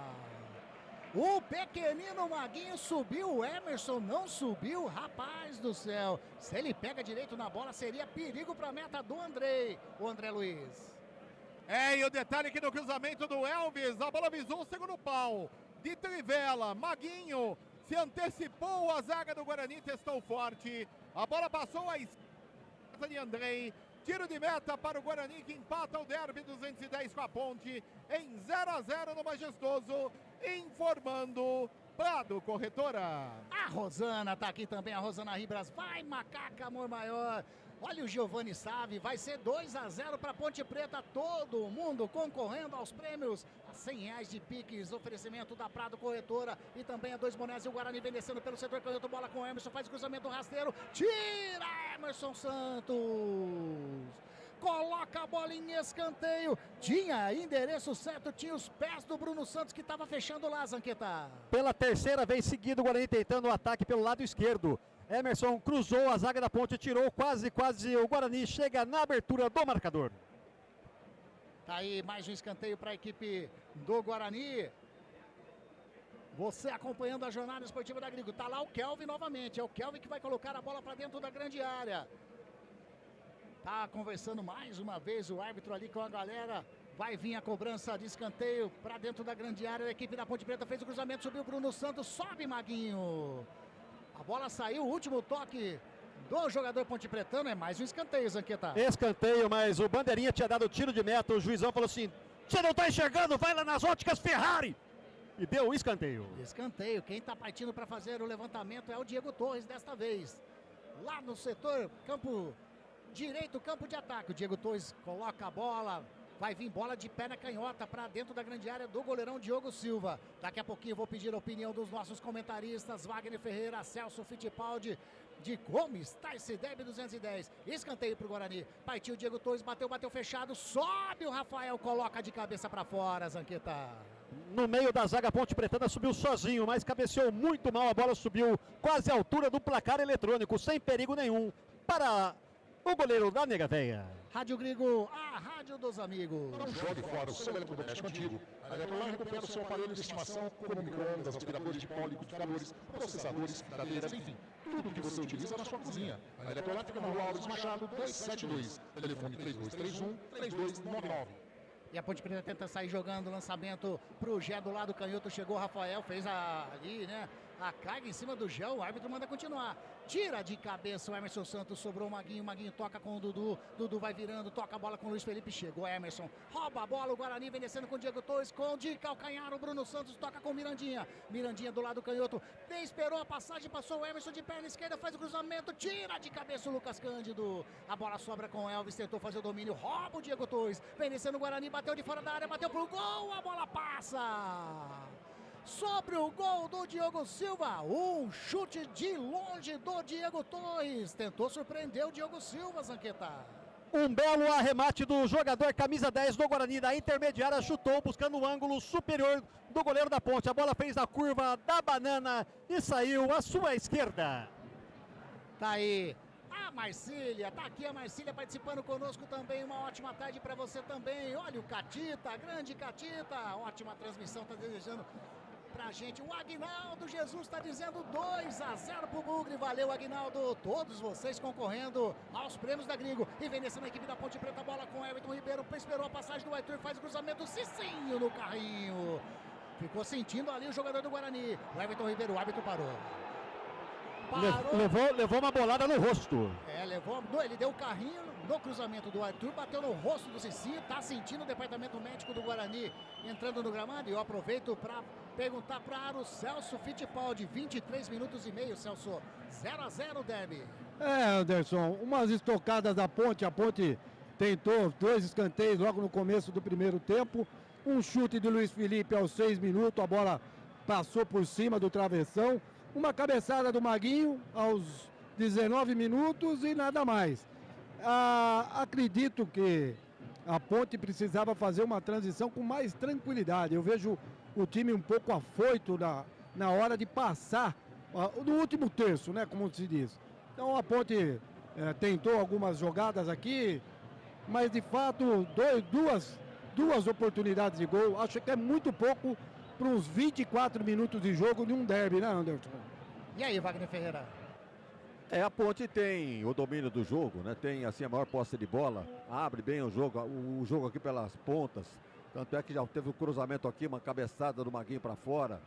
O pequenino Maguinho subiu, o Emerson não subiu, rapaz do céu. Se ele pega direito na bola, seria perigo para a meta do Andrei, o André Luiz. E o detalhe aqui do cruzamento do Elvis, a bola visou o segundo pau. De trivela, Maguinho se antecipou, a zaga do Guarani testou forte. A bola passou à esquerda de Andrei. Tiro de meta para o Guarani, que empata o Derby 210 com a Ponte em 0-0 no Majestoso. Informando Prado Corretora. A Rosana tá aqui também, a Rosana Ribras. Vai, Macaca, amor maior. Olha o Giovanni Save, vai ser 2-0 para Ponte Preta, todo mundo concorrendo aos prêmios, a R$100 de piques, oferecimento da Prado Corretora e também a 2 bonés e o Guarani vem descendo pelo setor canhoto, bola com o Emerson, faz o cruzamento rasteiro, tira Emerson Santos, coloca a bola em escanteio. Tinha endereço certo, tinha os pés do Bruno Santos que estava fechando lá, Zanqueta. Pela terceira vez seguida, o Guarani tentando o ataque pelo lado esquerdo. Emerson cruzou a zaga da Ponte, tirou quase o Guarani chega na abertura do marcador. Tá aí mais um escanteio para a equipe do Guarani. Você acompanhando a jornada esportiva da Grigo. Tá lá o Kelvin novamente. É o Kelvin que vai colocar a bola para dentro da grande área. Tá conversando mais uma vez o árbitro ali com a galera. Vai vir a cobrança de escanteio para dentro da grande área. A equipe da Ponte Preta fez o cruzamento, subiu o Bruno Santos. Sobe, Maguinho. A bola saiu, o último toque do jogador pontepretano. É mais um escanteio, Zanqueta. Escanteio, mas o bandeirinha tinha dado tiro de meta. O juizão falou assim: você não tá enxergando, vai lá nas óticas Ferrari. E deu o escanteio. Escanteio. Quem está partindo para fazer o levantamento é o Diego Torres desta vez. Lá no setor, campo direito, campo de ataque. O Diego Torres coloca a bola. Vai vir bola de pé na canhota para dentro da grande área do goleirão Diogo Silva. Daqui a pouquinho eu vou pedir a opinião dos nossos comentaristas. Wagner Ferreira, Celso Fittipaldi, de como está esse derby 210. Escanteio para o Guarani. Partiu o Diego Torres, bateu fechado. Sobe o Rafael, coloca de cabeça para fora, Zanqueta. No meio da zaga, Ponte Pretana subiu sozinho, mas cabeceou muito mal. A bola subiu quase à altura do placar eletrônico, sem perigo nenhum para o goleiro da Nega Véia. Rádio Grigo, a rádio dos amigos. Não jogue fora o seu eletrodoméstico antigo. A Eletrolar recupera o seu aparelho de estimação, como micro-ondas, aspiradores de pó, liquidificadores, processadores, cadeiras, enfim, tudo o que você utiliza na sua cozinha. A Eletrolar fica na rua Alves Machado, 272. Telefone 3231-3299. E a Ponte Preta tenta sair jogando, lançamento pro Gé do lado canhoto, chegou o Rafael, fez ali, né, a carga em cima do Gé, o árbitro manda continuar. Tira de cabeça o Emerson Santos, sobrou o Maguinho toca com o Dudu vai virando, toca a bola com o Luiz Felipe, chegou Emerson, rouba a bola, o Guarani vem descendo com o Diego Torres, com de calcanhar, o Bruno Santos toca com o Mirandinha do lado canhoto, esperou a passagem, passou o Emerson de perna esquerda, faz o cruzamento, tira de cabeça o Lucas Cândido, a bola sobra com o Elvis, tentou fazer o domínio, rouba o Diego Torres, vem descendo o Guarani, bateu de fora da área, bateu pro gol, a bola passa! Sobre o gol do Diogo Silva, um chute de longe do Diego Torres, tentou surpreender o Diogo Silva, Zanqueta. Um belo arremate do jogador camisa 10 do Guarani, da intermediária, chutou buscando o ângulo superior do goleiro da Ponte, a bola fez a curva da banana e saiu à sua esquerda. Tá aí a Marcília, tá aqui a Marcília participando conosco também, uma ótima tarde para você também, olha o Catita, grande Catita, ótima transmissão, tá desejando pra gente, o Aguinaldo Jesus está dizendo 2-0 pro Bugre, valeu Aguinaldo, todos vocês concorrendo aos prêmios da Grigo, e vem descendo a equipe da Ponte Preta, bola com Everton Ribeiro, esperou a passagem do Arthur, faz o cruzamento, Cicinho no carrinho, ficou sentindo ali o jogador do Guarani, o Everton Ribeiro, o árbitro parou. Levou uma bolada no rosto. Ele deu o carrinho no cruzamento do Arthur, bateu no rosto do Cicinho, tá sentindo o departamento médico do Guarani entrando no gramado, e eu aproveito para perguntar para o Celso Fittipaldi, 23 minutos e meio, Celso, 0-0 derby. Anderson, umas estocadas da Ponte, a Ponte tentou 2 escanteios logo no começo do primeiro tempo, um chute do Luiz Felipe aos 6 minutos, a bola passou por cima do travessão, uma cabeçada do Maguinho aos 19 minutos e nada mais. Acredito que a Ponte precisava fazer uma transição com mais tranquilidade. Eu vejo o time um pouco afoito na hora de passar no último terço, né, como se diz. Então a Ponte tentou algumas jogadas aqui, mas de fato duas oportunidades de gol. Acho que é muito pouco para uns 24 minutos de jogo de um derby, né, Anderson? E aí, Wagner Ferreira? A Ponte tem o domínio do jogo, né? Tem assim a maior posse de bola, abre bem o jogo aqui pelas pontas. Tanto é que já teve um cruzamento aqui, uma cabeçada do Maguinho para fora,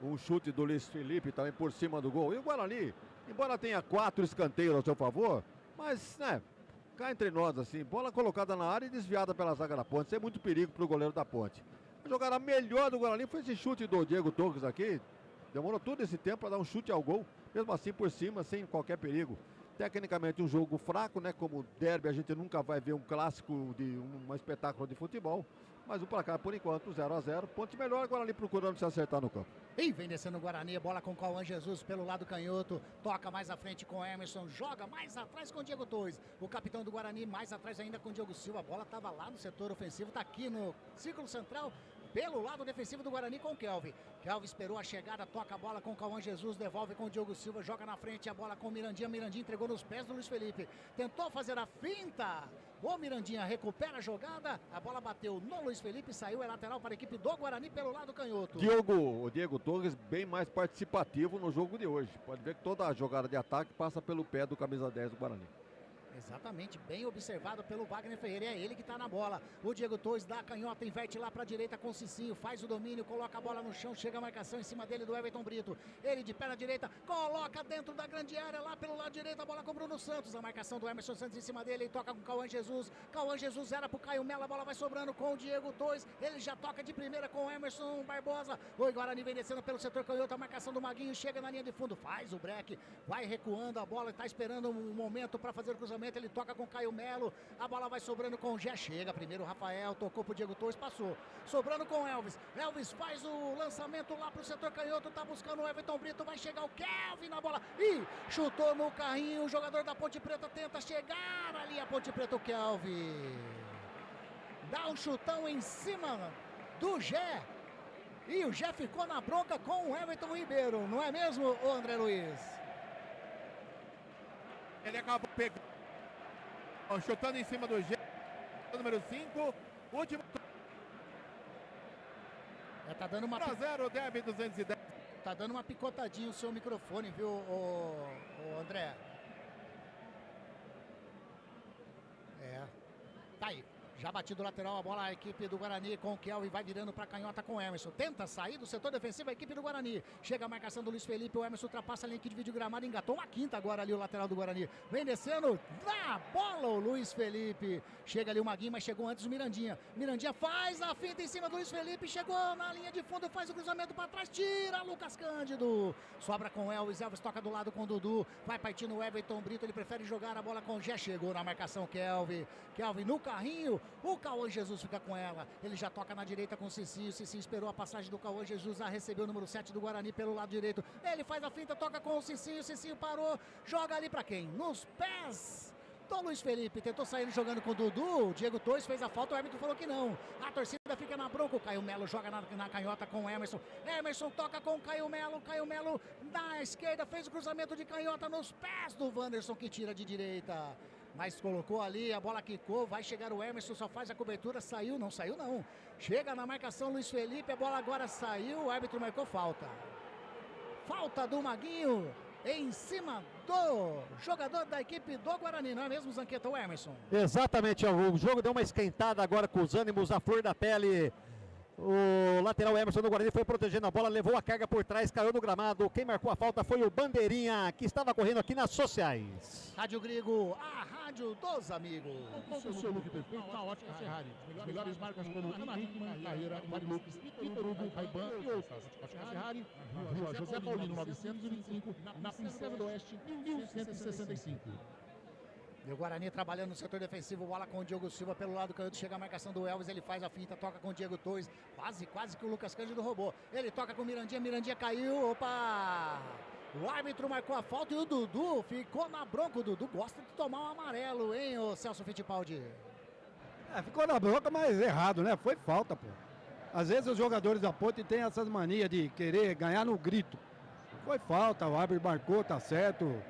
um chute do Luiz Felipe também por cima do gol. E o Guarani, embora tenha 4 escanteios ao seu favor, mas, né, cá entre nós assim, bola colocada na área e desviada pela zaga da Ponte, isso é muito perigo para o goleiro da Ponte. A jogada melhor do Guarani foi esse chute do Diego Torres aqui, demorou todo esse tempo para dar um chute ao gol, mesmo assim por cima, sem qualquer perigo. Tecnicamente um jogo fraco, né? Como derby, a gente nunca vai ver um clássico de um espetáculo de futebol. Mas o placar, por enquanto, 0-0. Ponte melhor, agora ali procurando se acertar no campo. E vem descendo o Guarani, bola com o Cauã Jesus pelo lado canhoto. Toca mais à frente com o Emerson, joga mais atrás com o Diego Torres. O capitão do Guarani mais atrás ainda com o Diogo Silva. A bola estava lá no setor ofensivo, está aqui no círculo central. Pelo lado defensivo do Guarani com o Kelvin. Kelvin esperou a chegada, toca a bola com o Cauã Jesus, devolve com o Diogo Silva, joga na frente a bola com o Mirandinha. Mirandinha entregou nos pés do Luiz Felipe. Tentou fazer a finta. O Mirandinha recupera a jogada. A bola bateu no Luiz Felipe, saiu, é lateral para a equipe do Guarani pelo lado canhoto. O Diego Torres bem mais participativo no jogo de hoje. Pode ver que toda a jogada de ataque passa pelo pé do camisa 10 do Guarani. Exatamente, bem observado pelo Wagner Ferreira, é ele que está na bola. O Diego Torres dá a canhota, inverte lá para a direita com o Cicinho, faz o domínio, coloca a bola no chão, chega a marcação em cima dele do Everton Brito. Ele de pé na direita, coloca dentro da grande área, lá pelo lado direito, a bola com o Bruno Santos. A marcação do Emerson Santos em cima dele, ele toca com o Cauã Jesus. Cauã Jesus era para o Caio Melo, a bola vai sobrando com o Diego Torres. Ele já toca de primeira com o Emerson Barbosa. O Guarani vem descendo pelo setor canhoto, a marcação do Maguinho, chega na linha de fundo, faz o break, vai recuando a bola, está esperando um momento para fazer o cruzamento, ele toca com o Caio Melo, a bola vai sobrando com o Gé, chega primeiro o Rafael, tocou pro Diego Torres, passou, sobrando com o Elvis. Elvis faz o lançamento lá pro setor canhoto, tá buscando o Everton Brito, vai chegar o Kelvin na bola, e chutou no carrinho, o jogador da Ponte Preta tenta chegar ali a Ponte Preta, o Kelvin dá um chutão em cima do Gé, e o Gé ficou na bronca com o Everton Ribeiro, não é mesmo, o André Luiz? Ele acabou pegando, chutando em cima do Gé, número 5, último. Tá dando uma 0 derby 210. Tá dando uma picotadinha o seu microfone, viu, o André? Tá aí. Já batido lateral a bola, a equipe do Guarani com o Kelvin, vai virando para canhota com o Emerson. Tenta sair do setor defensivo a equipe do Guarani. Chega a marcação do Luiz Felipe, o Emerson ultrapassa a linha que divide o gramado, engatou uma quinta agora ali o lateral do Guarani. Vem descendo, dá bola o Luiz Felipe. Chega ali o Maguinho, mas chegou antes o Mirandinha. Mirandinha faz a finta em cima do Luiz Felipe, chegou na linha de fundo, faz o cruzamento para trás, tira Lucas Cândido. Sobra com o Elvis, Elvis toca do lado com o Dudu, vai partindo o Everton Brito, ele prefere jogar a bola com o Gé, chegou na marcação Kelvin. Kelvin no carrinho, o Cauã Jesus fica com ela, ele já toca na direita com o Cicinho esperou a passagem do Cauã Jesus, a recebeu o número 7 do Guarani pelo lado direito, ele faz a finta, toca com o Cicinho parou, joga ali pra quem? Nos pés do Luiz Felipe, tentou sair jogando com o Dudu, o Diego Torres fez a falta, o árbitro falou que não, a torcida fica na bronca, o Caio Melo joga na canhota com o Emerson, Emerson toca com o Caio Melo na esquerda, fez o cruzamento de canhota nos pés do Wanderson que tira de direita. Mas colocou ali, a bola quicou, vai chegar o Emerson, só faz a cobertura, saiu não. Chega na marcação Luiz Felipe, a bola agora saiu, o árbitro marcou falta. Falta do Maguinho em cima do jogador da equipe do Guarani, não é mesmo, Zanqueta, o Emerson? Exatamente, o jogo deu uma esquentada agora com os ânimos à flor da pele. O lateral Emerson do Guarani foi protegendo a bola, levou a carga por trás, caiu no gramado. Quem marcou a falta foi o Bandeirinha, que estava correndo aqui nas sociais. Rádio Grigo, a rádio dos amigos. O seu look perfeito na Ótica Ferrari. As melhores marcas como Ana Hickman, Carreira, Marilux, Vitor Hugo, Ray-Ban e outras. Ótica Ferrari, Rua José Paulino 925, na Princesa do Oeste, 1165. E o Guarani trabalhando no setor defensivo, bola com o Diogo Silva pelo lado canhoto, chega a marcação do Elvis, ele faz a finta, toca com o Diego Torres, quase que o Lucas Cândido roubou. Ele toca com o Mirandinha caiu, opa! O árbitro marcou a falta e o Dudu ficou na bronca. O Dudu gosta de tomar um amarelo, hein, ô Celso Fittipaldi? Ficou na bronca, mas errado, né? Foi falta, pô. Às vezes os jogadores da Ponte têm essas manias de querer ganhar no grito. Foi falta, o árbitro marcou, tá certo.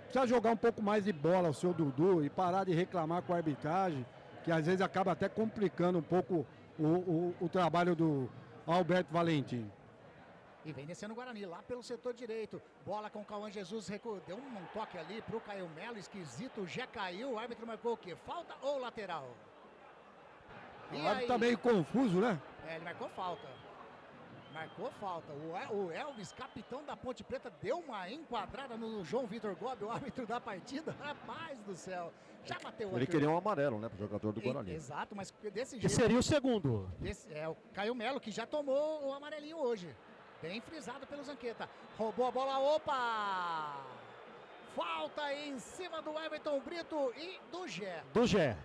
Precisa jogar um pouco mais de bola o seu Dudu e parar de reclamar com a arbitragem, que às vezes acaba até complicando um pouco o trabalho do Alberto Valentim. E vem descendo o Guarani, lá pelo setor direito. Bola com o Cauã Jesus, deu um toque ali pro Caio Melo, esquisito, já caiu. O árbitro marcou o quê? Falta ou lateral? O árbitro tá meio confuso, né? Ele marcou falta. O Elvis, capitão da Ponte Preta, deu uma enquadrada no João Vitor Gobi, o árbitro da partida. Rapaz do céu, já bateu. Ele queria um amarelo, né, pro jogador do Guarani. Exato, mas desse jeito... Que seria o segundo. O Caio Melo, que já tomou o amarelinho hoje. Bem frisado pelo Zanqueta. Roubou a bola, opa! falta em cima do Everton Brito e do Gé. Do Gé.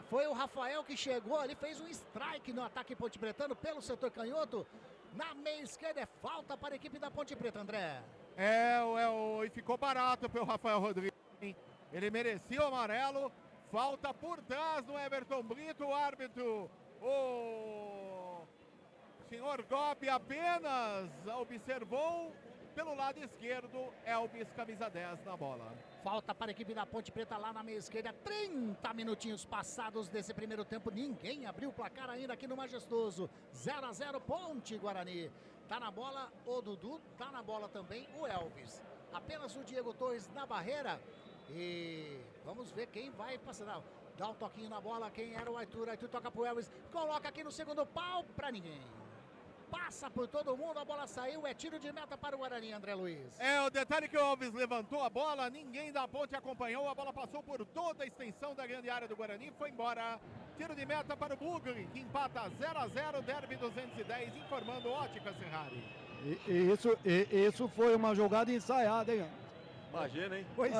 Foi o Rafael que chegou ali, fez um strike no ataque pontepretano pelo setor canhoto. Na meia esquerda é falta para a equipe da Ponte Preta, André. E ficou barato pelo Rafael Rodrigues. Ele merecia o amarelo. Falta por trás do Everton Brito, o árbitro, o senhor Gobi, apenas observou pelo lado esquerdo, Elvis, camisa 10 na bola. Falta para a equipe da Ponte Preta lá na meia esquerda. 30 minutinhos passados desse primeiro tempo. Ninguém abriu o placar ainda aqui no Majestoso. 0-0 Ponte Guarani. Tá na bola o Dudu, tá na bola também o Elvis. Apenas o Diego Torres na barreira. E vamos ver quem vai passar. Dá um toquinho na bola, quem era o Arthur. Arthur toca pro Elvis, coloca aqui no segundo pau pra ninguém. Passa por todo mundo, a bola saiu, é tiro de meta para o Guarani, André Luiz. O detalhe que o Elvis levantou a bola, ninguém da Ponte acompanhou, a bola passou por toda a extensão da grande área do Guarani, foi embora. Tiro de meta para o Bugre, que empata 0-0, Derby 210, informando Óticas Ferrari. Isso foi uma jogada ensaiada, hein? Imagina, hein? Pois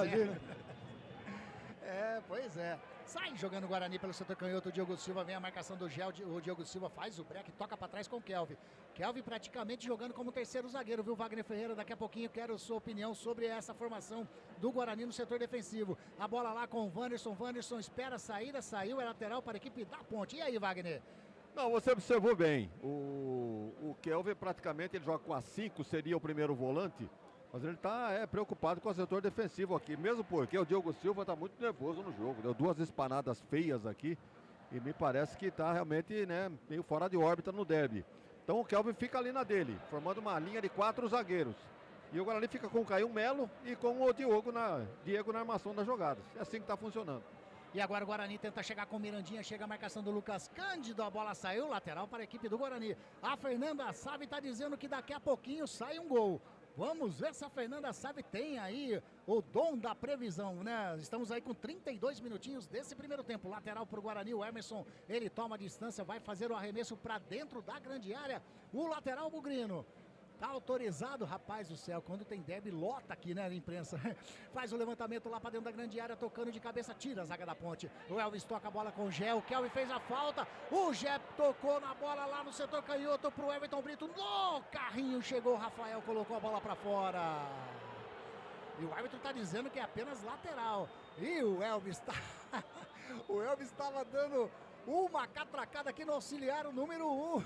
pois é. Sai jogando o Guarani pelo setor canhoto, o Diogo Silva vem a marcação do Gel, o Diogo Silva faz o break, toca para trás com o Kelvin. Kelvin praticamente jogando como terceiro zagueiro, viu, Wagner Ferreira? Daqui a pouquinho quero sua opinião sobre essa formação do Guarani no setor defensivo. A bola lá com o Wanderson, Wanderson espera a saída, saiu, é lateral para a equipe da Ponte. E aí, Wagner? Não, você observou bem, o Kelvin praticamente ele joga com a 5, seria o primeiro volante. Mas ele está preocupado com o setor defensivo aqui, mesmo porque o Diogo Silva está muito nervoso no jogo. Deu 2 espanadas feias aqui e me parece que está realmente meio fora de órbita no derby. Então o Kelvin fica ali na dele, formando uma linha de 4 zagueiros. E o Guarani fica com o Caio Melo e com o Diego na armação das jogadas. É assim que está funcionando. E agora o Guarani tenta chegar com o Mirandinha, chega a marcação do Lucas Cândido, a bola saiu, lateral para a equipe do Guarani. A Fernanda Save está dizendo que daqui a pouquinho sai um gol. Vamos ver se a Fernanda Save tem aí o dom da previsão, né? Estamos aí com 32 minutinhos desse primeiro tempo. Lateral para o Guarani, o Emerson, ele toma a distância, vai fazer o arremesso para dentro da grande área. O lateral Bugrino. Tá autorizado, rapaz do céu, quando tem derby, lota aqui, né, na imprensa. Faz o levantamento lá para dentro da grande área, tocando de cabeça, tira a zaga da Ponte. O Elvis toca a bola com o Gé, o Kelvin fez a falta. O Gé tocou na bola lá no setor canhoto pro Everton Brito. No carrinho chegou o Rafael, colocou a bola para fora. E o árbitro tá dizendo que é apenas lateral. E o Elvis tá... o Elvis estava dando uma catracada aqui no auxiliar, o número 1.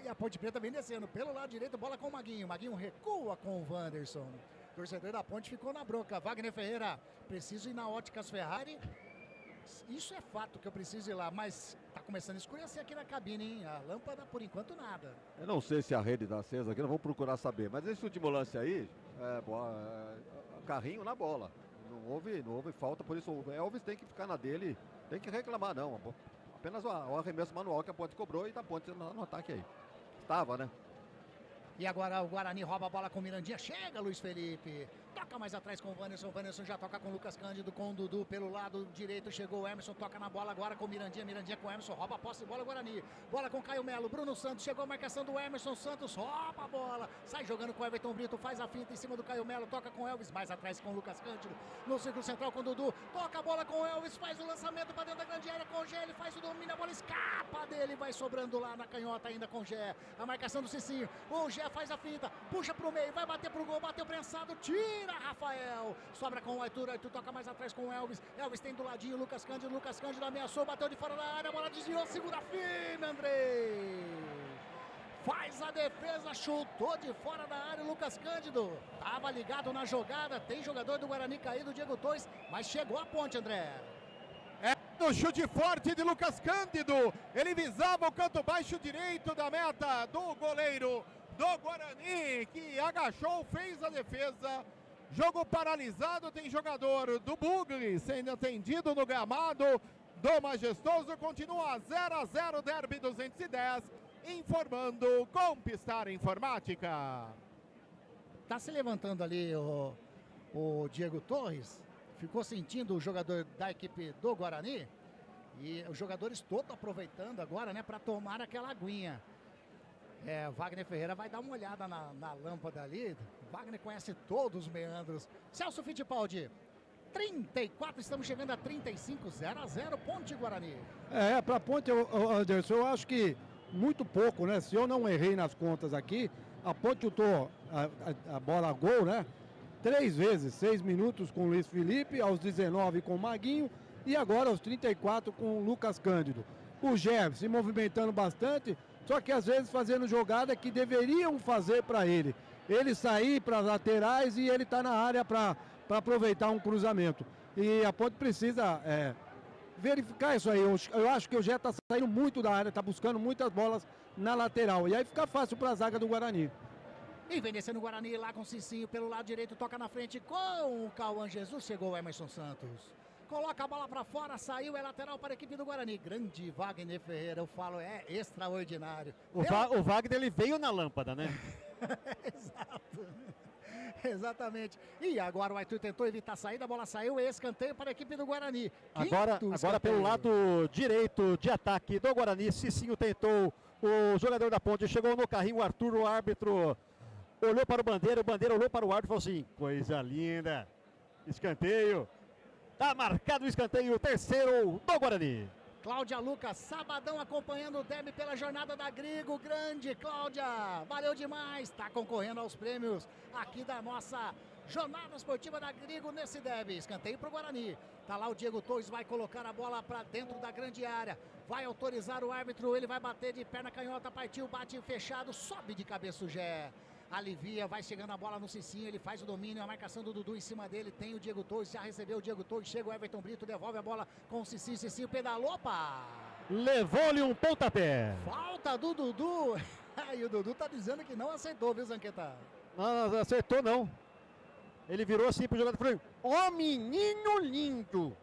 E a Ponte Preta vem descendo pelo lado direito, bola com o Maguinho. Maguinho recua com o Wanderson. O torcedor da Ponte ficou na bronca. Wagner Ferreira, preciso ir na Óticas Ferrari. Isso é fato que eu preciso ir lá, mas tá começando a escurecer aqui na cabine, hein? A lâmpada, por enquanto, nada. Eu não sei se a rede tá acesa aqui, nós vamos procurar saber. Mas esse último lance aí, carrinho na bola. Não houve falta, por isso o Elvis tem que ficar na dele, tem que reclamar, não. Apenas o arremesso manual que a Ponte cobrou e tá a Ponte no ataque aí. Estava, né? E agora o Guarani rouba a bola com o Mirandinha. Chega, Luiz Felipe. Toca mais atrás com o Wanderson. Wanderson já toca com o Lucas Cândido, com o Dudu pelo lado direito. Chegou o Emerson, toca na bola agora com o Mirandinha. Mirandinha com o Emerson, rouba a posse de bola, Guarani. Bola com o Caio Melo. Bruno Santos, chegou a marcação do Emerson. Santos rouba a bola. Sai jogando com o Everton Brito, faz a finta em cima do Caio Melo. Toca com o Elvis, mais atrás com o Lucas Cândido. No círculo central com o Dudu. Toca a bola com o Elvis, faz o lançamento para dentro da grande área com o Gé. Ele faz o domínio, a bola escapa dele. Vai sobrando lá na canhota ainda com o Gé. A marcação do Cicinho. O Gé faz a finta. Puxa pro meio, vai bater pro gol, bateu prensado, tira Rafael, sobra com o Arthur, Arthur toca mais atrás com o Elvis, Elvis tem do ladinho, Lucas Cândido ameaçou, bateu de fora da área, a bola desviou, segura firme, Andrei, faz a defesa, chutou de fora da área o Lucas Cândido, tava ligado na jogada, tem jogador do Guarani caído, Diego Torres, mas chegou a Ponte, André. No chute forte de Lucas Cândido, ele visava o canto baixo direito da meta do goleiro do Guarani, que agachou, fez a defesa. Jogo paralisado, tem jogador do Bugre sendo atendido no gramado do Majestoso. Continua 0-0, Derby 210, informando com Pistar Informática. Tá se levantando ali o Diego Torres, ficou sentindo o jogador da equipe do Guarani, e os jogadores todos aproveitando agora, né, para tomar aquela aguinha. Wagner Ferreira vai dar uma olhada na lâmpada ali. Wagner conhece todos os meandros. Celso Fittipaldi, 34, estamos chegando a 35, 0-0, Ponte Guarani. Para Ponte, Anderson, eu acho que muito pouco, né? Se eu não errei nas contas aqui, a Ponte chutou a bola a gol, né? 3 vezes, 6 minutos com o Luiz Felipe, aos 19 com o Maguinho e agora aos 34 com o Lucas Cândido. O Gé se movimentando bastante, só que às vezes fazendo jogada que deveriam fazer para ele. Ele sair para as laterais e ele está na área para aproveitar um cruzamento. E a Ponte precisa verificar isso aí. Eu acho que o Gé está saindo muito da área, está buscando muitas bolas na lateral. E aí fica fácil para a zaga do Guarani. E vem descendo o Guarani lá com o Cicinho pelo lado direito, toca na frente com o Cauã Jesus, chegou o Emerson Santos. Coloca a bola para fora, saiu, é lateral para a equipe do Guarani. Grande Wagner Ferreira, eu falo, é extraordinário. O Wagner, ele veio na lâmpada, né? Exato. Exatamente. E agora o Arthur tentou evitar a saída, a bola saiu, escanteio para a equipe do Guarani. Agora pelo lado direito de ataque do Guarani, Cicinho tentou, o jogador da Ponte chegou no carrinho, o Arthur, o árbitro, olhou para o Bandeira olhou para o árbitro e falou assim, coisa linda, escanteio. Tá marcado o escanteio, terceiro do Guarani. Cláudia Lucas, sabadão acompanhando o Derby pela jornada da Grigo. Grande Cláudia, valeu demais. Está concorrendo aos prêmios aqui da nossa jornada esportiva da Grigo nesse Derby. Escanteio para o Guarani. Tá lá o Diego Torres, vai colocar a bola para dentro da grande área. Vai autorizar o árbitro, ele vai bater de perna canhota, partiu, bate fechado, sobe de cabeça o Gé. Alivia, vai chegando a bola no Cicinho, ele faz o domínio, a marcação do Dudu em cima dele, tem o Diego Torres, já recebeu o Diego Torres, chega o Everton Brito, devolve a bola com o Cicinho, Cicinho pedalou, opa! Levou-lhe um pontapé. Falta do Dudu, e o Dudu tá dizendo que não aceitou, viu, Zanqueta? Não aceitou não, ele virou assim pro jogador e falou, ó menino lindo.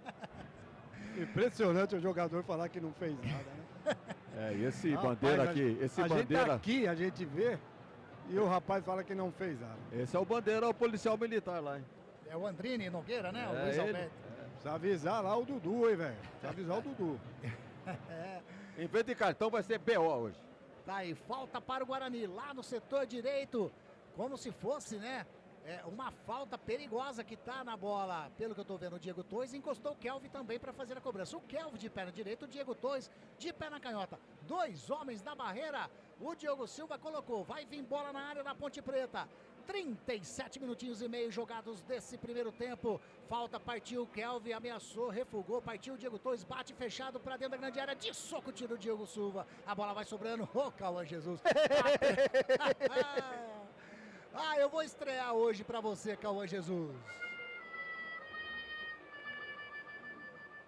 Impressionante o jogador falar que não fez nada, né? E esse Bandeira aqui, a gente vê. E o rapaz fala que não fez nada. Esse é o Bandeira, o policial militar lá, hein? É o Andrini Nogueira, né? O Luiz Alberto. Precisa avisar lá o Dudu, hein, velho? Precisa avisar o Dudu. Em vez de cartão vai ser BO hoje. Tá aí, falta para o Guarani, lá no setor direito, como se fosse, né? Uma falta perigosa que tá na bola, pelo que eu tô vendo, o Diego Torres encostou o Kelvin também para fazer a cobrança. O Kelvin de perna direita, o Diego Torres de perna canhota. 2 homens na barreira, o Diogo Silva colocou, vai vir bola na área da Ponte Preta. 37 minutinhos e meio jogados desse primeiro tempo. Falta, partiu o Kelvin, ameaçou, refugou, partiu o Diego Torres, bate fechado para dentro da grande área, de soco tira o Diego Silva. A bola vai sobrando, Cauã Jesus. Eu vou estrear hoje pra você, Cauã Jesus.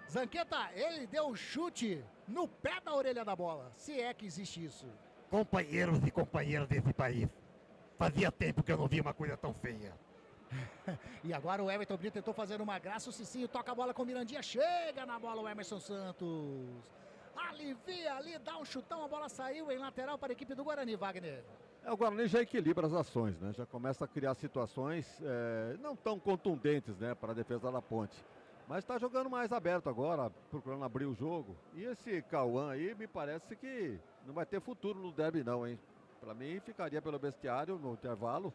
Zanqueta, ele deu um chute no pé da orelha da bola, se é que existe isso. Companheiros e companheiras desse país, fazia tempo que eu não vi uma coisa tão feia. E agora o Everton Brito tentou fazer uma graça, o Cicinho toca a bola com o Mirandinha, chega na bola o Emerson Santos. Alivia ali, dá um chutão, a bola saiu em lateral para a equipe do Guarani, Wagner. O Guarani já equilibra as ações, né? Já começa a criar situações não tão contundentes, né, para a defesa da Ponte. Mas está jogando mais aberto agora, procurando abrir o jogo. E esse Cauã aí, me parece que não vai ter futuro no derby não, hein? Para mim, ficaria pelo vestiário no intervalo,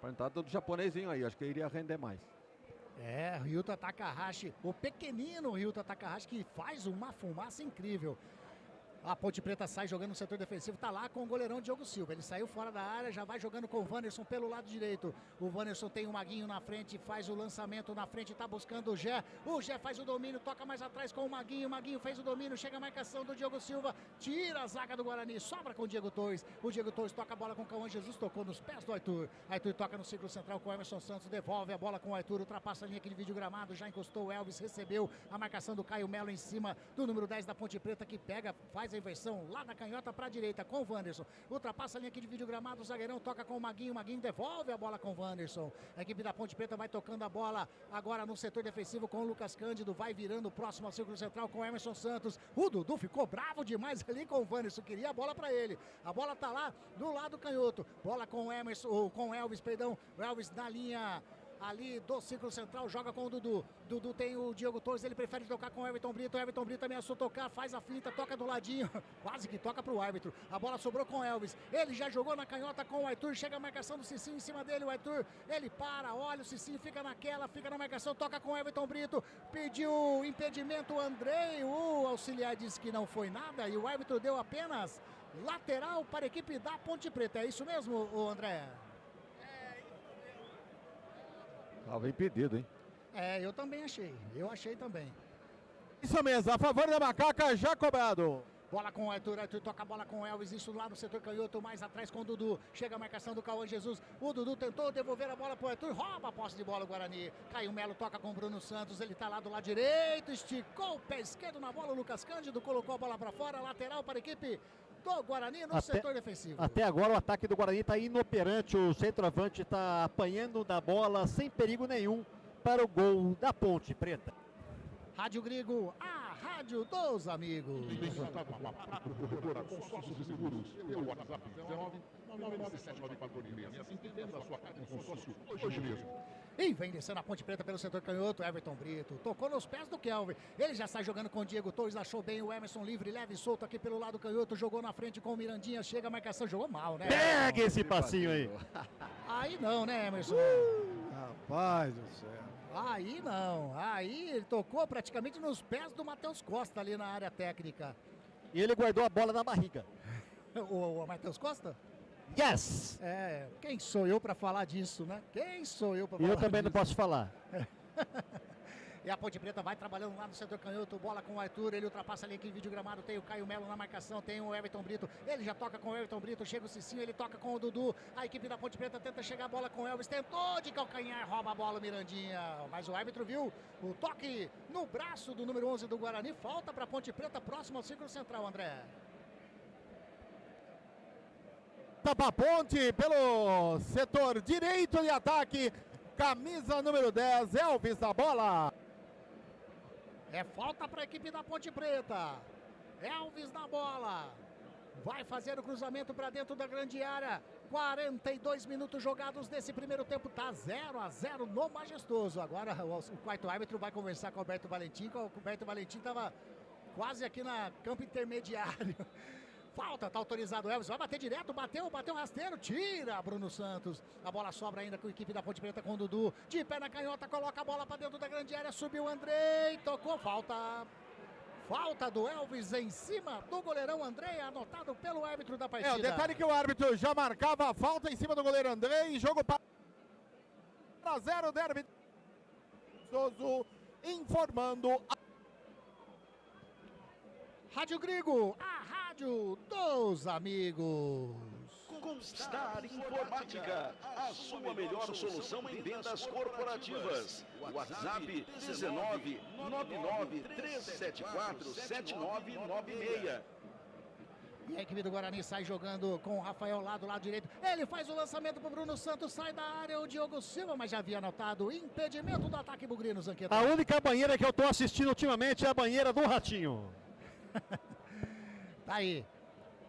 para entrar do japonesinho aí, acho que iria render mais. Ryuta Takahashi, o pequenino Ryuta Takahashi, que faz uma fumaça incrível. A Ponte Preta sai jogando no setor defensivo, tá lá com o goleirão Diogo Silva. Ele saiu fora da área, já vai jogando com o Wanderson pelo lado direito. O Wanderson tem o Maguinho na frente, faz o lançamento na frente, tá buscando o Gé. O Gé faz o domínio, toca mais atrás com o Maguinho. O Maguinho fez o domínio, chega a marcação do Diogo Silva, tira a zaga do Guarani, sobra com o Diego Torres. O Diego Torres toca a bola com o Cauã Jesus, tocou nos pés do Arthur. Arthur toca no círculo central com o Emerson Santos, devolve a bola com o Arthur, ultrapassa a linha aqui de vídeo gramado, já encostou o Elvis, recebeu a marcação do Caio Melo em cima do número 10 da Ponte Preta, que pega, faz a inversão lá na canhota para a direita com o Wanderson, ultrapassa a linha aqui de vídeo gramado, o zagueirão toca com o Maguinho devolve a bola com o Wanderson. A equipe da Ponte Preta vai tocando a bola agora no setor defensivo com o Lucas Cândido, vai virando próximo ao círculo central com o Emerson Santos. O Dudu ficou bravo demais ali com o Wanderson, queria a bola para ele. A bola tá lá do lado canhoto, bola com o Elvis, o Elvis na linha ali do círculo central, joga com o Dudu. Dudu tem o Diogo Torres, ele prefere tocar com o Everton Brito. O Everton Brito ameaçou tocar, faz a finta, toca do ladinho, quase que toca pro árbitro. A bola sobrou com o Elvis. Ele já jogou na canhota com o Arthur, chega a marcação do Cicinho em cima dele. O Arthur, ele para, olha, o Cicinho fica naquela, fica na marcação, toca com o Everton Brito. Pediu impedimento o Andrei, o auxiliar disse que não foi nada e o árbitro deu apenas lateral para a equipe da Ponte Preta. É isso mesmo, André? Estava impedido, hein? Eu também achei. Eu achei também. Isso mesmo, a favor da Macaca, já cobrado. Bola com o Arthur, Arthur toca a bola com o Elvis, isso lá no setor canhoto, mais atrás com o Dudu. Chega a marcação do Cauã Jesus, o Dudu tentou devolver a bola pro Arthur, rouba a posse de bola o Guarani. Caio Melo toca com o Bruno Santos, ele tá lá do lado direito, esticou o pé esquerdo na bola, o Lucas Cândido colocou a bola para fora, lateral para a equipe do Guarani no setor defensivo. Até agora o ataque do Guarani está inoperante, o centroavante está apanhando da bola sem perigo nenhum para o gol da Ponte Preta. Rádio Grigo, a rádio dos amigos. Consórcios e seguros, pelo WhatsApp 19 entenda a sua carta em consórcio hoje mesmo. E vem descendo a Ponte Preta pelo setor canhoto, Everton Brito, tocou nos pés do Kelvin, ele já sai jogando com o Diego Torres, achou bem o Emerson livre, leve e solto aqui pelo lado canhoto, jogou na frente com o Mirandinha, chega a marcação, jogou mal, né? Pega esse passinho aí. Aí não, né, Emerson? Rapaz do céu. Aí não, aí ele tocou praticamente nos pés do Matheus Costa ali na área técnica. E ele guardou a bola na barriga. O Matheus Costa? Yes! Quem sou eu para falar disso, né? Quem sou eu para falar Eu também disso? não posso falar. E a Ponte Preta vai trabalhando lá no setor canhoto, bola com o Arthur, ele ultrapassa ali aqui em vídeo gramado, tem o Caio Melo na marcação, tem o Everton Brito, ele já toca com o Everton Brito, chega o Cicinho, ele toca com o Dudu, a equipe da Ponte Preta tenta chegar a bola com o Elvis, tentou de calcanhar, rouba a bola o Mirandinha, mas o árbitro viu o toque no braço do número 11 do Guarani, falta para a Ponte Preta, próximo ao círculo central, André. Tapa Ponte pelo setor direito de ataque, camisa número 10, Elvis na bola. É falta para a equipe da Ponte Preta. Elvis na bola. Vai fazer o cruzamento para dentro da grande área. 42 minutos jogados nesse primeiro tempo. Tá 0-0 no Majestoso. Agora o quarto árbitro vai conversar com o Alberto Valentim. O Alberto Valentim estava quase aqui na campo intermediário. Falta, tá autorizado o Elvis, vai bater direto, bateu rasteiro, tira Bruno Santos. A bola sobra ainda com a equipe da Ponte Preta com o Dudu. De pé na canhota, coloca a bola para dentro da grande área, subiu o Andrei, tocou, falta. Falta do Elvis em cima do goleirão Andrei, anotado pelo árbitro da partida. O detalhe que o árbitro já marcava a falta em cima do goleiro Andrei, jogo para 0, derby. Informando Rádio Grigo, a rádio dos amigos. Constar Informática, a sua melhor solução em vendas corporativas. WhatsApp 19 99 374 7996. E a equipe do Guarani sai jogando com o Rafael lá do lado direito. Ele faz o lançamento para o Bruno Santos, sai da área o Diogo Silva, mas já havia anotado impedimento do ataque bugrino, Zanqueta. A única banheira que eu tô assistindo ultimamente é a banheira do Ratinho. Tá aí.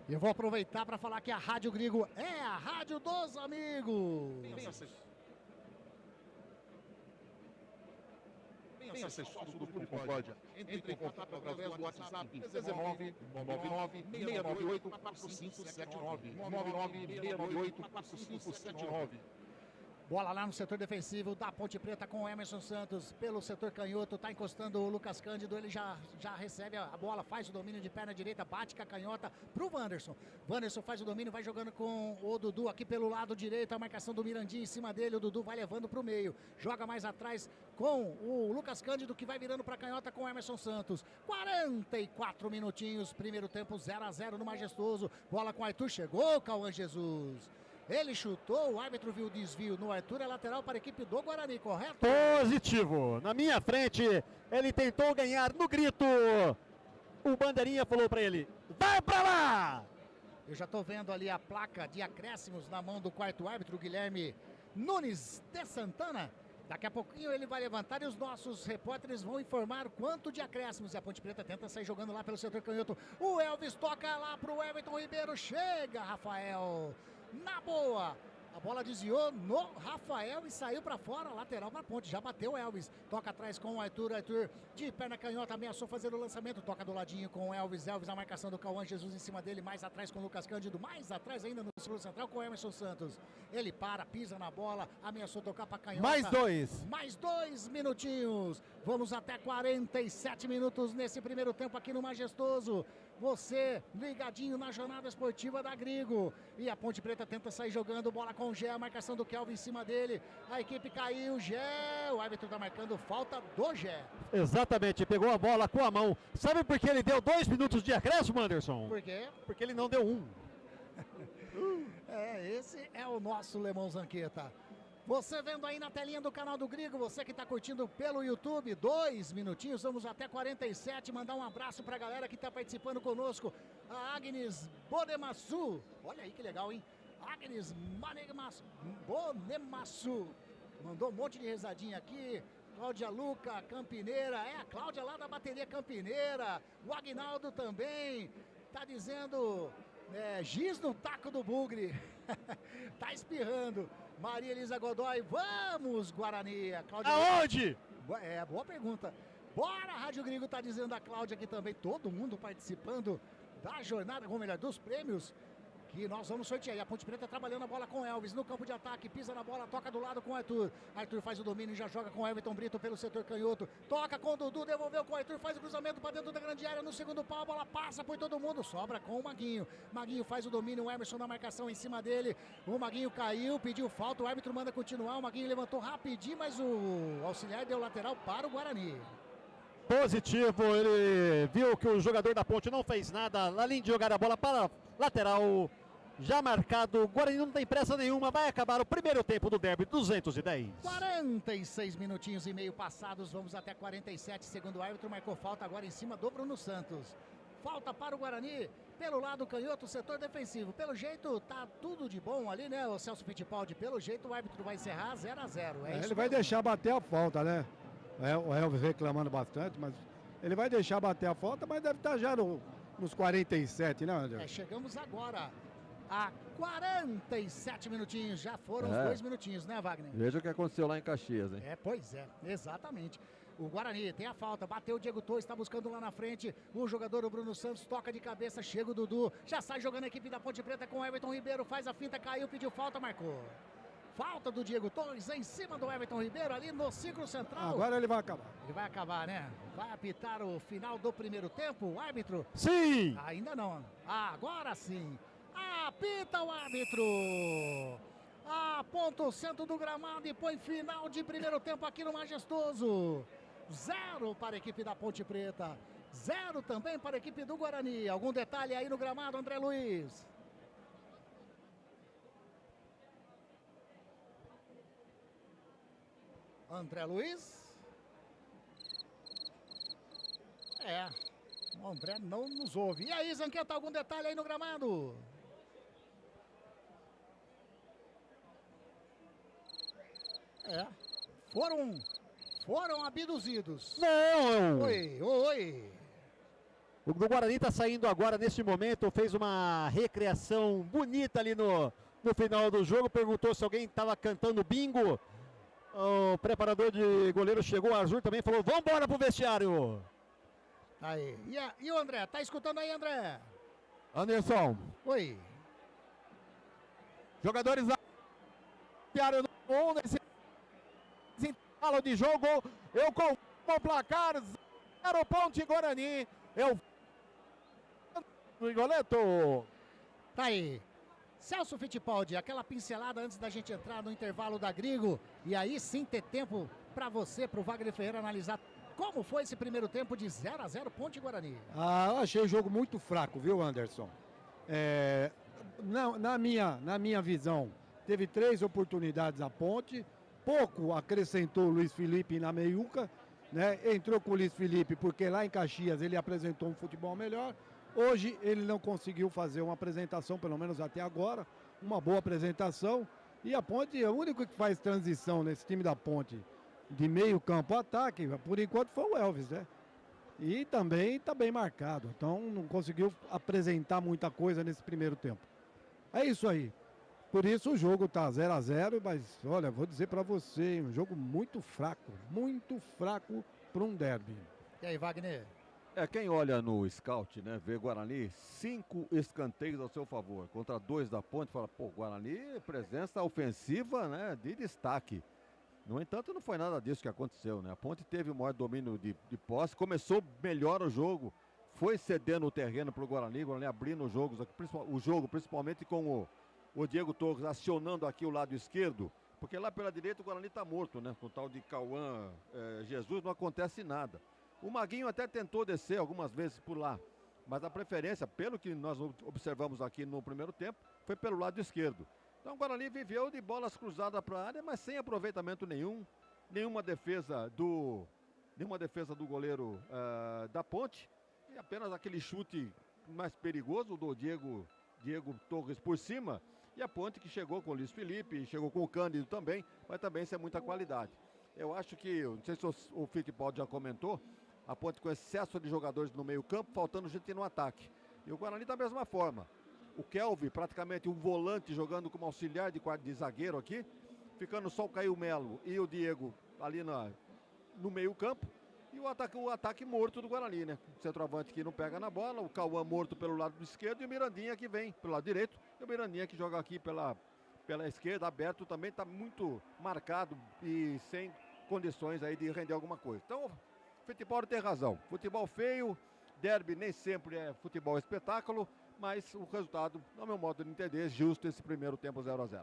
Eu vou aproveitar para falar que a Rádio Grigo é a rádio dos amigos. Venha ser sócio do Clube Concórdia. Entre em contato através do WhatsApp 19 99 698 4579. 99 698 4579. Bola lá no setor defensivo da Ponte Preta com o Emerson Santos pelo setor canhoto, tá encostando o Lucas Cândido, ele já recebe a bola, faz o domínio de perna direita, bate com a canhota pro Wanderson. Wanderson faz o domínio, vai jogando com o Dudu aqui pelo lado direito, a marcação do Mirandinha em cima dele, o Dudu vai levando pro meio, joga mais atrás com o Lucas Cândido que vai virando pra canhota com o Emerson Santos. 44 minutinhos, primeiro tempo 0-0 no Majestoso, bola com o Arthur, chegou o Cauã Jesus. Ele chutou, o árbitro viu o desvio no Arthur, é lateral para a equipe do Guarani, correto? Positivo. Na minha frente, ele tentou ganhar no grito. O bandeirinha falou para ele, vai para lá! Eu já estou vendo ali a placa de acréscimos na mão do quarto árbitro, Guilherme Nunes de Santana. Daqui a pouquinho ele vai levantar e os nossos repórteres vão informar quanto de acréscimos. E a Ponte Preta tenta sair jogando lá pelo setor canhoto. O Elvis toca lá para o Everton Ribeiro, chega, Rafael. Na boa, A bola desviou no Rafael e saiu para fora, lateral para Ponte. Já bateu o Elvis. Toca atrás com o Arthur. Arthur de perna canhota ameaçou fazer o lançamento. Toca do ladinho com o Elvis. Elvis a marcação do Cauã Jesus em cima dele. Mais atrás com o Lucas Cândido. Mais atrás ainda no círculo central com o Emerson Santos. Ele para, pisa na bola. Ameaçou tocar para canhota. Mais 2. Mais 2 minutinhos. Vamos até 47 minutos nesse primeiro tempo aqui no Majestoso. Você ligadinho na jornada esportiva da Grigo. E a Ponte Preta tenta sair jogando, bola com o Gé, a marcação do Kelvin em cima dele. A equipe caiu, Gé. O árbitro tá marcando falta do Gé. Exatamente, pegou a bola com a mão. Sabe por que ele deu 2 minutos de acréscimo, Anderson? Por quê? Porque ele não deu 1. Esse é o nosso Lemão Zanqueta. Você vendo aí na telinha do canal do Grigo, você que está curtindo pelo YouTube, 2 minutinhos, vamos até 47, mandar um abraço para a galera que está participando conosco, a Agnes Bonemassu, olha aí que legal, hein? Agnes Bonemassu, mandou um monte de rezadinha aqui, Cláudia Luca, Campineira, a Cláudia lá da bateria Campineira, o Agnaldo também, tá dizendo, giz no taco do bugre, tá espirrando. Maria Elisa Godoy, vamos Guarani. Aonde? Boa pergunta. Bora, Rádio Grigo, tá dizendo a Cláudia aqui também. Todo mundo participando da jornada, ou melhor, dos prêmios que nós vamos sortear. E a Ponte Preta trabalhando a bola com Elvis no campo de ataque, pisa na bola, toca do lado com o Arthur. Arthur faz o domínio e já joga com o Everton Brito pelo setor canhoto. Toca com o Dudu, devolveu com o Arthur, faz o cruzamento para dentro da grande área no segundo pau, a bola passa por todo mundo, sobra com o Maguinho. Maguinho faz o domínio, o Emerson na marcação em cima dele. O Maguinho caiu, pediu falta, o árbitro manda continuar. O Maguinho levantou rapidinho, mas o auxiliar deu lateral para o Guarani. Positivo, ele viu que o jogador da Ponte não fez nada, além de jogar a bola para lateral. Já marcado, o Guarani não tem pressa nenhuma, vai acabar o primeiro tempo do derby, 210. 46 minutinhos e meio passados, vamos até 47, segundo o árbitro, marcou falta agora em cima do Bruno Santos. Falta para o Guarani, pelo lado canhoto, setor defensivo. Pelo jeito, tá tudo de bom ali, né, o Celso Fittipaldi? Pelo jeito, o árbitro vai encerrar 0-0. Ele vai deixar bater a falta, né? O Elvis reclamando bastante, mas ele vai deixar bater a falta, mas deve estar já nos 47, né, André? Chegamos agora a 47 minutinhos, já foram os 2 minutinhos, né, Wagner? Veja o que aconteceu lá em Caxias, hein? Pois é, exatamente. O Guarani tem a falta, bateu o Diego Torres, está buscando lá na frente o jogador, o Bruno Santos, toca de cabeça, chega o Dudu, já sai jogando a equipe da Ponte Preta com o Everton Ribeiro, faz a finta, caiu, pediu falta, marcou. Falta do Diego Torres em cima do Everton Ribeiro ali no círculo central. Agora ele vai acabar. Ele vai acabar, né? Vai apitar o final do primeiro tempo, o árbitro? Sim! Ainda não. Agora sim. Apita o árbitro. Aponta o centro do gramado e põe final de primeiro tempo aqui no Majestoso. 0 para a equipe da Ponte Preta. 0 também para a equipe do Guarani. Algum detalhe aí no gramado, André Luiz? André Luiz? O André não nos ouve. E aí, Zanqueta, algum detalhe aí no gramado? Foram abduzidos. Não! Oi. O do Guarani está saindo agora neste momento, fez uma recreação bonita ali no final do jogo, perguntou se alguém estava cantando bingo. O preparador de goleiro chegou, o Arthur também falou, vamos embora pro vestiário. Aí. E o André, tá escutando aí, André? Anderson. Oi. Jogadores da nesse intervalo de jogo, eu com o placar 0 Ponte Guarani. Rigoletto. Tá aí. Celso Fittipaldi, aquela pincelada antes da gente entrar no intervalo da Grigo. E aí sim ter tempo para você, pro Wagner Ferreira, analisar como foi esse primeiro tempo de 0-0 Ponte Guarani. Eu achei o jogo muito fraco, viu, Anderson? Na minha visão, teve 3 oportunidades a Ponte, pouco acrescentou o Luiz Felipe na meiuca, né? Entrou com o Luiz Felipe porque lá em Caxias ele apresentou um futebol melhor. Hoje ele não conseguiu fazer uma apresentação, pelo menos até agora, uma boa apresentação. E a Ponte é o único que faz transição nesse time da Ponte de meio campo a ataque, por enquanto foi o Elvis, né? E também está bem marcado, então não conseguiu apresentar muita coisa nesse primeiro tempo. É isso aí. Por isso o jogo tá 0-0, mas olha, vou dizer para você, um jogo muito fraco para um derby. E aí, Wagner? Quem olha no scout, né, vê Guarani, 5 escanteios ao seu favor, contra 2 da Ponte, fala, pô, Guarani, presença ofensiva, né, de destaque. No entanto, não foi nada disso que aconteceu, né, a Ponte teve o maior domínio de posse, começou melhor o jogo, foi cedendo o terreno para o Guarani abrindo o jogo, principalmente com o Diego Torres acionando aqui o lado esquerdo, porque lá pela direita o Guarani está morto, né, com o tal de Cauã Jesus, não acontece nada. O Maguinho até tentou descer algumas vezes por lá, mas a preferência, pelo que nós observamos aqui no primeiro tempo, foi pelo lado esquerdo. Então o Guarani viveu de bolas cruzadas para a área, mas sem aproveitamento nenhum, nenhuma defesa do goleiro da Ponte, e apenas aquele chute mais perigoso do Diego Torres por cima, e a Ponte que chegou com o Luiz Felipe, chegou com o Cândido também, mas também sem muita qualidade. Eu acho que, não sei se o Fittipaldi já comentou, a Ponte com excesso de jogadores no meio campo, faltando gente no ataque. E o Guarani da mesma forma. O Kelvin, praticamente um volante jogando como auxiliar de zagueiro aqui, ficando só o Caio Melo e o Diego ali no meio campo. E o ataque morto do Guarani, né? O centroavante que não pega na bola, o Cauã morto pelo lado esquerdo e o Mirandinha que vem pelo lado direito. E o Mirandinha que joga aqui pela esquerda, aberto, também está muito marcado e sem condições aí de render alguma coisa. Então, o Fittipaldi tem razão. Futebol feio, derby nem sempre é futebol espetáculo, mas o resultado, no meu modo de entender, é justo esse primeiro tempo 0-0.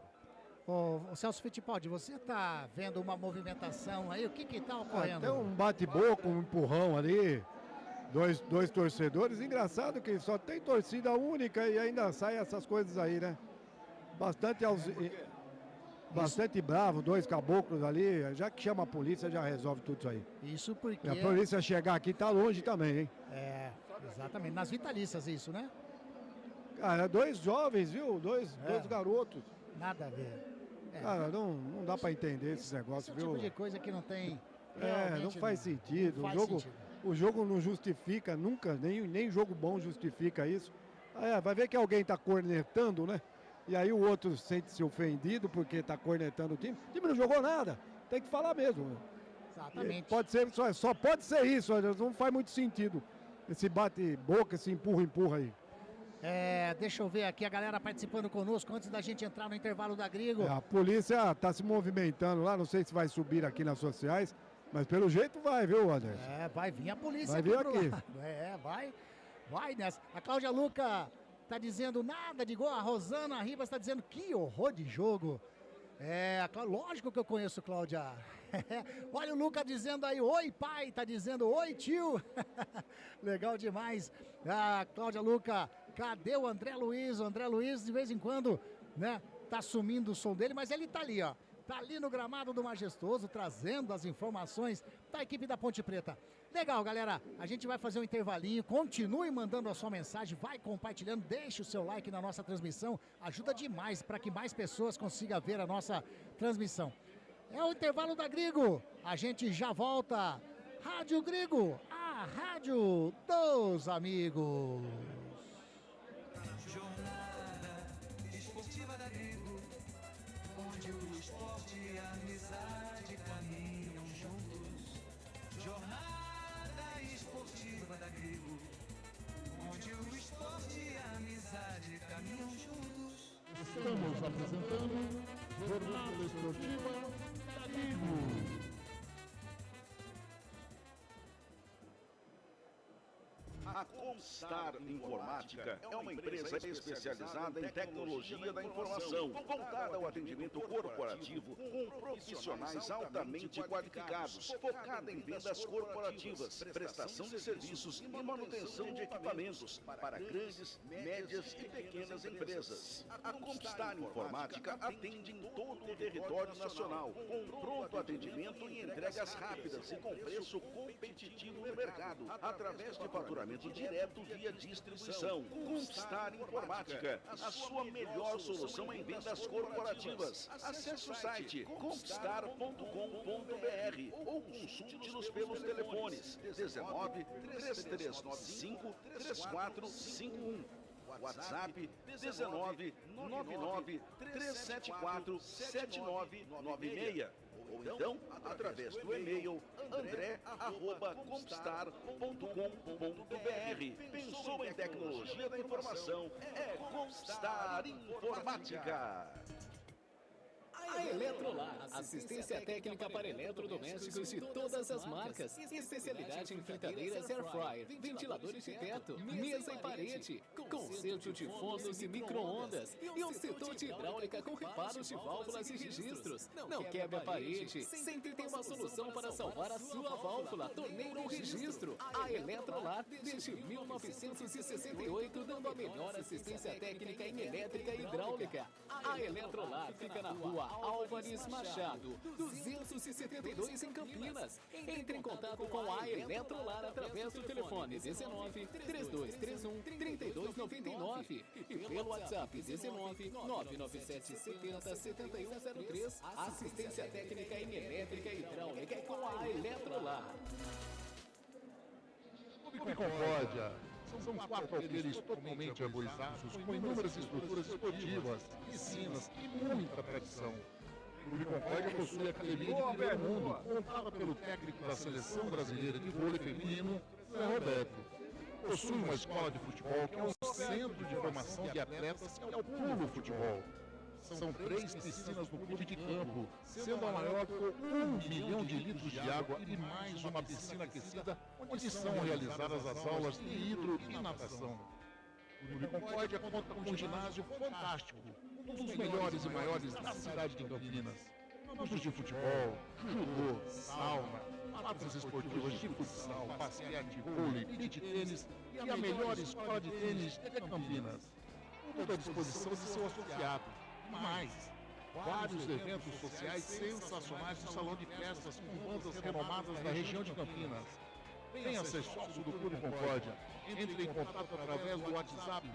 Ô Celso Fittipaldi, você está vendo uma movimentação aí? O que está ocorrendo? Tem um bate-boca, um empurrão ali, dois torcedores. Engraçado que só tem torcida única e ainda sai essas coisas aí, né? Bastante bravo, 2 caboclos ali, já que chama a polícia já resolve tudo isso aí. Isso porque... E a polícia chegar aqui tá longe também, hein? Exatamente, nas vitalícias isso, né? Cara, 2 jovens, viu? Dois garotos. Nada a ver. Cara, não dá pra entender esses negócios, Esse viu? tipo de coisa que não tem... Não faz sentido. Não faz sentido. O jogo não justifica nunca, nem jogo bom justifica isso. Vai ver que alguém tá cornetando, né? E aí o outro sente-se ofendido porque tá cornetando o time. O time não jogou nada, tem que falar mesmo. Exatamente. Pode ser, só pode ser isso, não faz muito sentido. Esse bate-boca, esse empurra aí. Deixa eu ver aqui a galera participando conosco antes da gente entrar no intervalo da Grigo. A polícia está se movimentando lá, não sei se vai subir aqui nas sociais, mas pelo jeito vai, viu, Anderson? Vai vir a polícia vai vir aqui. Vai nessa. A Cláudia Luca tá dizendo nada de gol, a Rosana Ribas tá dizendo que horror de jogo. Lógico que eu conheço, Cláudia. Olha o Luca dizendo aí, oi pai, tá dizendo oi tio. Legal demais. Cláudia Luca, cadê o André Luiz? O André Luiz de vez em quando, né, tá sumindo o som dele, mas ele tá ali, ó. Tá ali no gramado do Majestoso, trazendo as informações da equipe da Ponte Preta. Legal, galera. A gente vai fazer um intervalinho. Continue mandando a sua mensagem, vai compartilhando, deixe o seu like na nossa transmissão. Ajuda demais para que mais pessoas consigam ver a nossa transmissão. É o intervalo da Grigo. A gente já volta. Rádio Grigo, a rádio dos amigos. Jornada esportiva da Grigo, onde o esporte e a amizade caminham juntos. Jornada esportiva da Grigo, onde o esporte e a amizade caminham juntos. Estamos apresentando Jornada Esportiva da Grigo. A Comstar Informática é uma empresa especializada em tecnologia da informação, voltada ao atendimento corporativo com profissionais altamente qualificados, focada em vendas corporativas, prestação de serviços e manutenção de equipamentos para grandes, médias e pequenas empresas. A Comstar Informática atende em todo o território nacional, com pronto atendimento e entregas rápidas e com preço competitivo no mercado, através de faturamento direto via distribuição. Comstar Informática, a sua melhor solução em vendas corporativas. Acesse o site comstar.com.br ou consulte-nos pelos telefones 19 3395 3451. WhatsApp 19 99 374 7996. Ou então, através do e-mail andré@comstar.com.br. Pensou em tecnologia da informação? É Comstar Informática. A Eletrolar, assistência técnica para eletrodomésticos de todas as marcas, especialidade em fritadeiras air fryer, ventiladores de teto, mesa e parede, conserto de fornos e micro-ondas e um setor de hidráulica com reparos de válvulas e registros. Não quebre a parede, sempre tem uma solução para salvar a sua válvula, torneira ou registro. A Eletrolar, desde 1968, dando a melhor assistência técnica em elétrica e hidráulica. A Eletrolar fica na rua Álvares Machado, 272 em Campinas. Entre em contato com a Eletrolar através do telefone 19 3231 3299 e pelo WhatsApp 19 997 70 7103. Assistência técnica em elétrica e hidráulica é com a Eletrolar. Clube Concórdia. São 4 alqueires totalmente arborizados, com inúmeras estruturas esportivas, piscinas e muita tradição. O Clube Concórdia possui a academia de primeiro mundo, montada pelo técnico da Seleção Brasileira de Vôlei Feminino, Zé Roberto. Possui uma escola de futebol que é um centro de formação de atletas que é o Pulo Futebol. São 3 piscinas no clube de campo, sendo a maior com 1 milhão de litros de água e mais uma piscina aquecida, onde são realizadas as aulas de hidro e natação. O Clube Concórdia conta com um ginásio fantástico, um dos melhores e maiores da cidade de Campinas. Campos de futebol, judô, sauna, quadras esportivas de futsal, basquete, vôlei, beach tênis e a melhor escola de tênis de Campinas. Tudo à disposição de seu associado. Mais, vários eventos sociais sensacionais no salão de festas com bandas renomadas da região de Campinas. Venha ser sócio do Clube Concórdia. Entre em contato através do WhatsApp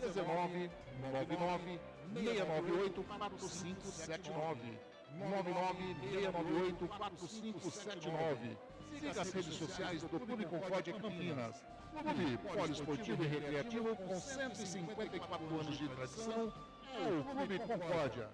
19 99 698 4579. 99 698 4579. Siga as redes sociais do Clube Concórdia Campinas. Clube poliesportivo e recreativo com 154 anos de tradição. É o Clube Concórdia.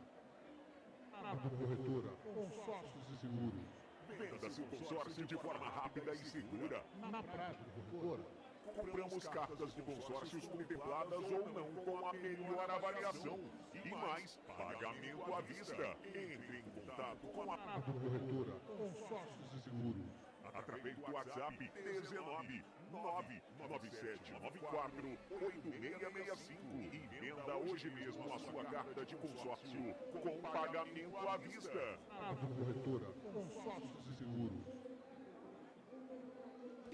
Prado Corretora, consórcios e seguros. Venda seu consórcio de forma rápida e segura. Na Prado Corretora. Compramos cartas de consórcios contempladas ou não com a melhor avaliação. E mais, pagamento à vista. Entre em contato com a Prado Corretora, consórcios e seguros. Através do WhatsApp 19 99794 8665 e venda hoje mesmo a sua carta de consórcio com pagamento à vista. Prado Corretora, consórcios e seguros.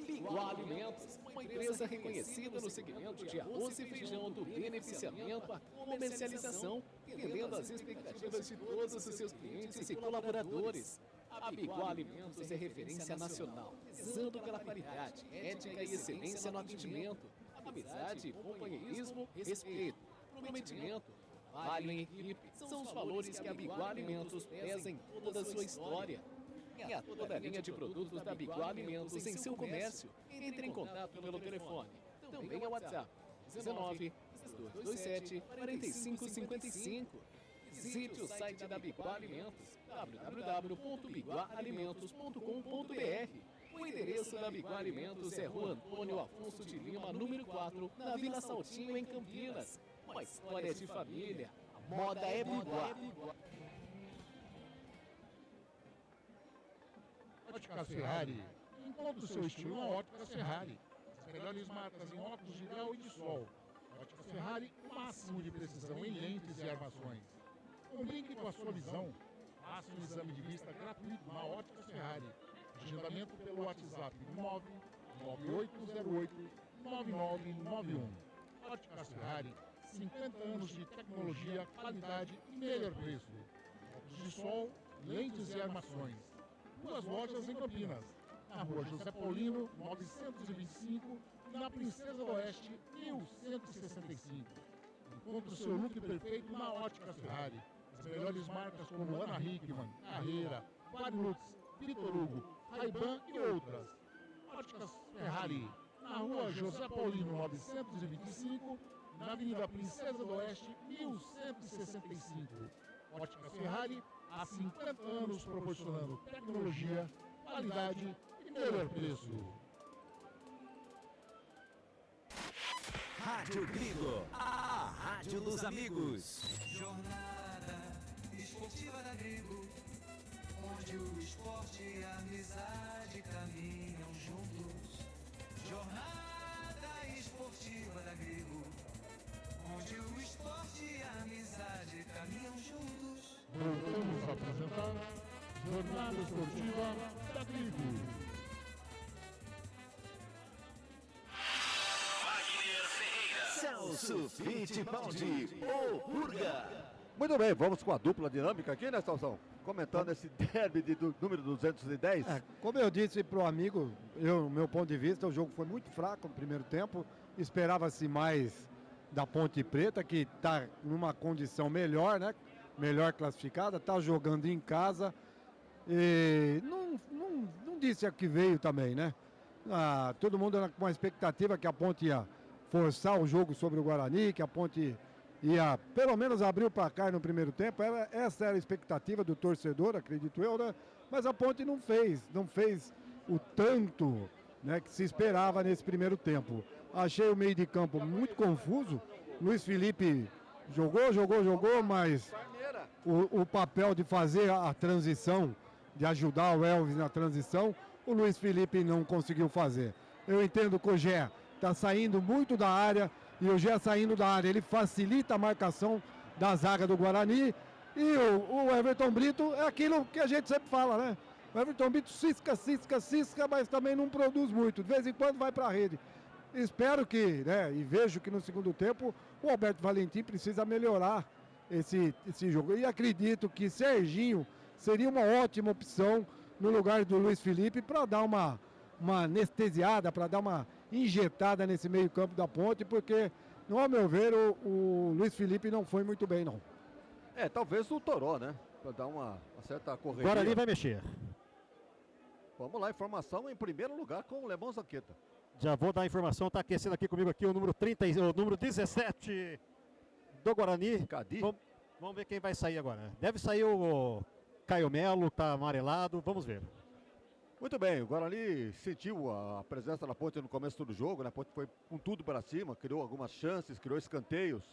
Biguá Alimentos, uma empresa reconhecida no segmento de arroz e feijão, do beneficiamento à comercialização, atendendo às expectativas de todos os seus clientes e colaboradores. A Biguá Alimentos é referência nacional, prezando pela qualidade, ética e excelência no atendimento, amizade, companheirismo, respeito, comprometimento, trabalho em equipe. São os valores que a Biguá Alimentos preza em toda a sua história. Tenha toda a linha de produtos da Biguá Alimentos em seu comércio. Entre em contato pelo telefone. Também é WhatsApp 19 3227 4555. Visite o site da Biguá Alimentos, www.biguaalimentos.com.br. O endereço da Biguá Alimentos é Rua Antônio Afonso de Lima, número 4, na Vila Saltinho, em Campinas. Uma história de família. A moda é Biguá. Óticas Ferrari. Encontre o seu estilo na Óticas Ferrari. As melhores marcas em óculos de grau e de sol. Óticas Ferrari, o máximo de precisão em lentes e armações. Combine com a sua visão. Faça um exame de vista gratuito na Óticas Ferrari. Agendamento pelo WhatsApp 99808-9991. Óticas Ferrari, 50 anos de tecnologia, qualidade e melhor preço. Óculos de sol, lentes e armações. 2 lojas em Campinas. Na rua José Paulino, 925 e na Princesa do Oeste, 1165. Encontre o seu look perfeito na Óticas Ferrari. As melhores marcas como Ana Hickman, Carreira, Varilux, Vitor Hugo, Ray-Ban e outras. Óticas Ferrari, na rua José Paulino 925, na Avenida Princesa do Oeste, 1165. Óticas Ferrari, há 50 anos proporcionando tecnologia, qualidade e melhor preço. Rádio Gringo, a rádio dos amigos. Jornada esportiva da Gringo, onde o esporte e a amizade caminham juntos. Jornada esportiva da Gringo, onde o esporte e a amizade caminham juntos. Voltamos a apresentar Jornada Esportiva da Gringo. Celso Fittipaldi, o Purga. Muito bem, vamos com a dupla dinâmica aqui, né, Salsão? Comentando esse derby do número 210. Como eu disse pro amigo, no meu ponto de vista, o jogo foi muito fraco no primeiro tempo. Esperava-se mais da Ponte Preta, que está numa condição melhor, né? Melhor classificada, está jogando em casa. E não disse a que veio também, né? Todo mundo era com a expectativa que a Ponte ia forçar o jogo sobre o Guarani, que a Ponte ia pelo menos abrir o placar no primeiro tempo. Essa era a expectativa do torcedor, acredito eu, né? Mas a Ponte não fez o tanto, né, que se esperava nesse primeiro tempo. Achei o meio de campo muito confuso. Luiz Felipe jogou, mas o papel de fazer a transição, de ajudar o Elvis na transição, o Luiz Felipe não conseguiu fazer. Eu entendo que o Gé está saindo muito da área, e o Gé saindo da área, ele facilita a marcação da zaga do Guarani, e o Everton Brito é aquilo que a gente sempre fala, né? O Everton Brito cisca, mas também não produz muito, de vez em quando vai para a rede. Espero que, né, e vejo que no segundo tempo o Alberto Valentim precisa melhorar esse jogo. E acredito que Serginho seria uma ótima opção no lugar do Luiz Felipe para dar uma anestesiada, para dar uma injetada nesse meio campo da Ponte, porque, ao meu ver, o Luiz Felipe não foi muito bem, não. Talvez o Toró, né? Para dar uma certa correria. Guarani vai mexer. Vamos lá, informação em primeiro lugar com o Lemão Zanqueta. Já vou dar a informação, está aquecendo aqui comigo aqui o número 17 do Guarani. Vamos ver quem vai sair agora. Deve sair o Caio Melo, está amarelado, vamos ver. Muito bem, o Guarani sentiu a presença da Ponte no começo do jogo, né? A Ponte foi com tudo para cima, criou algumas chances, criou escanteios.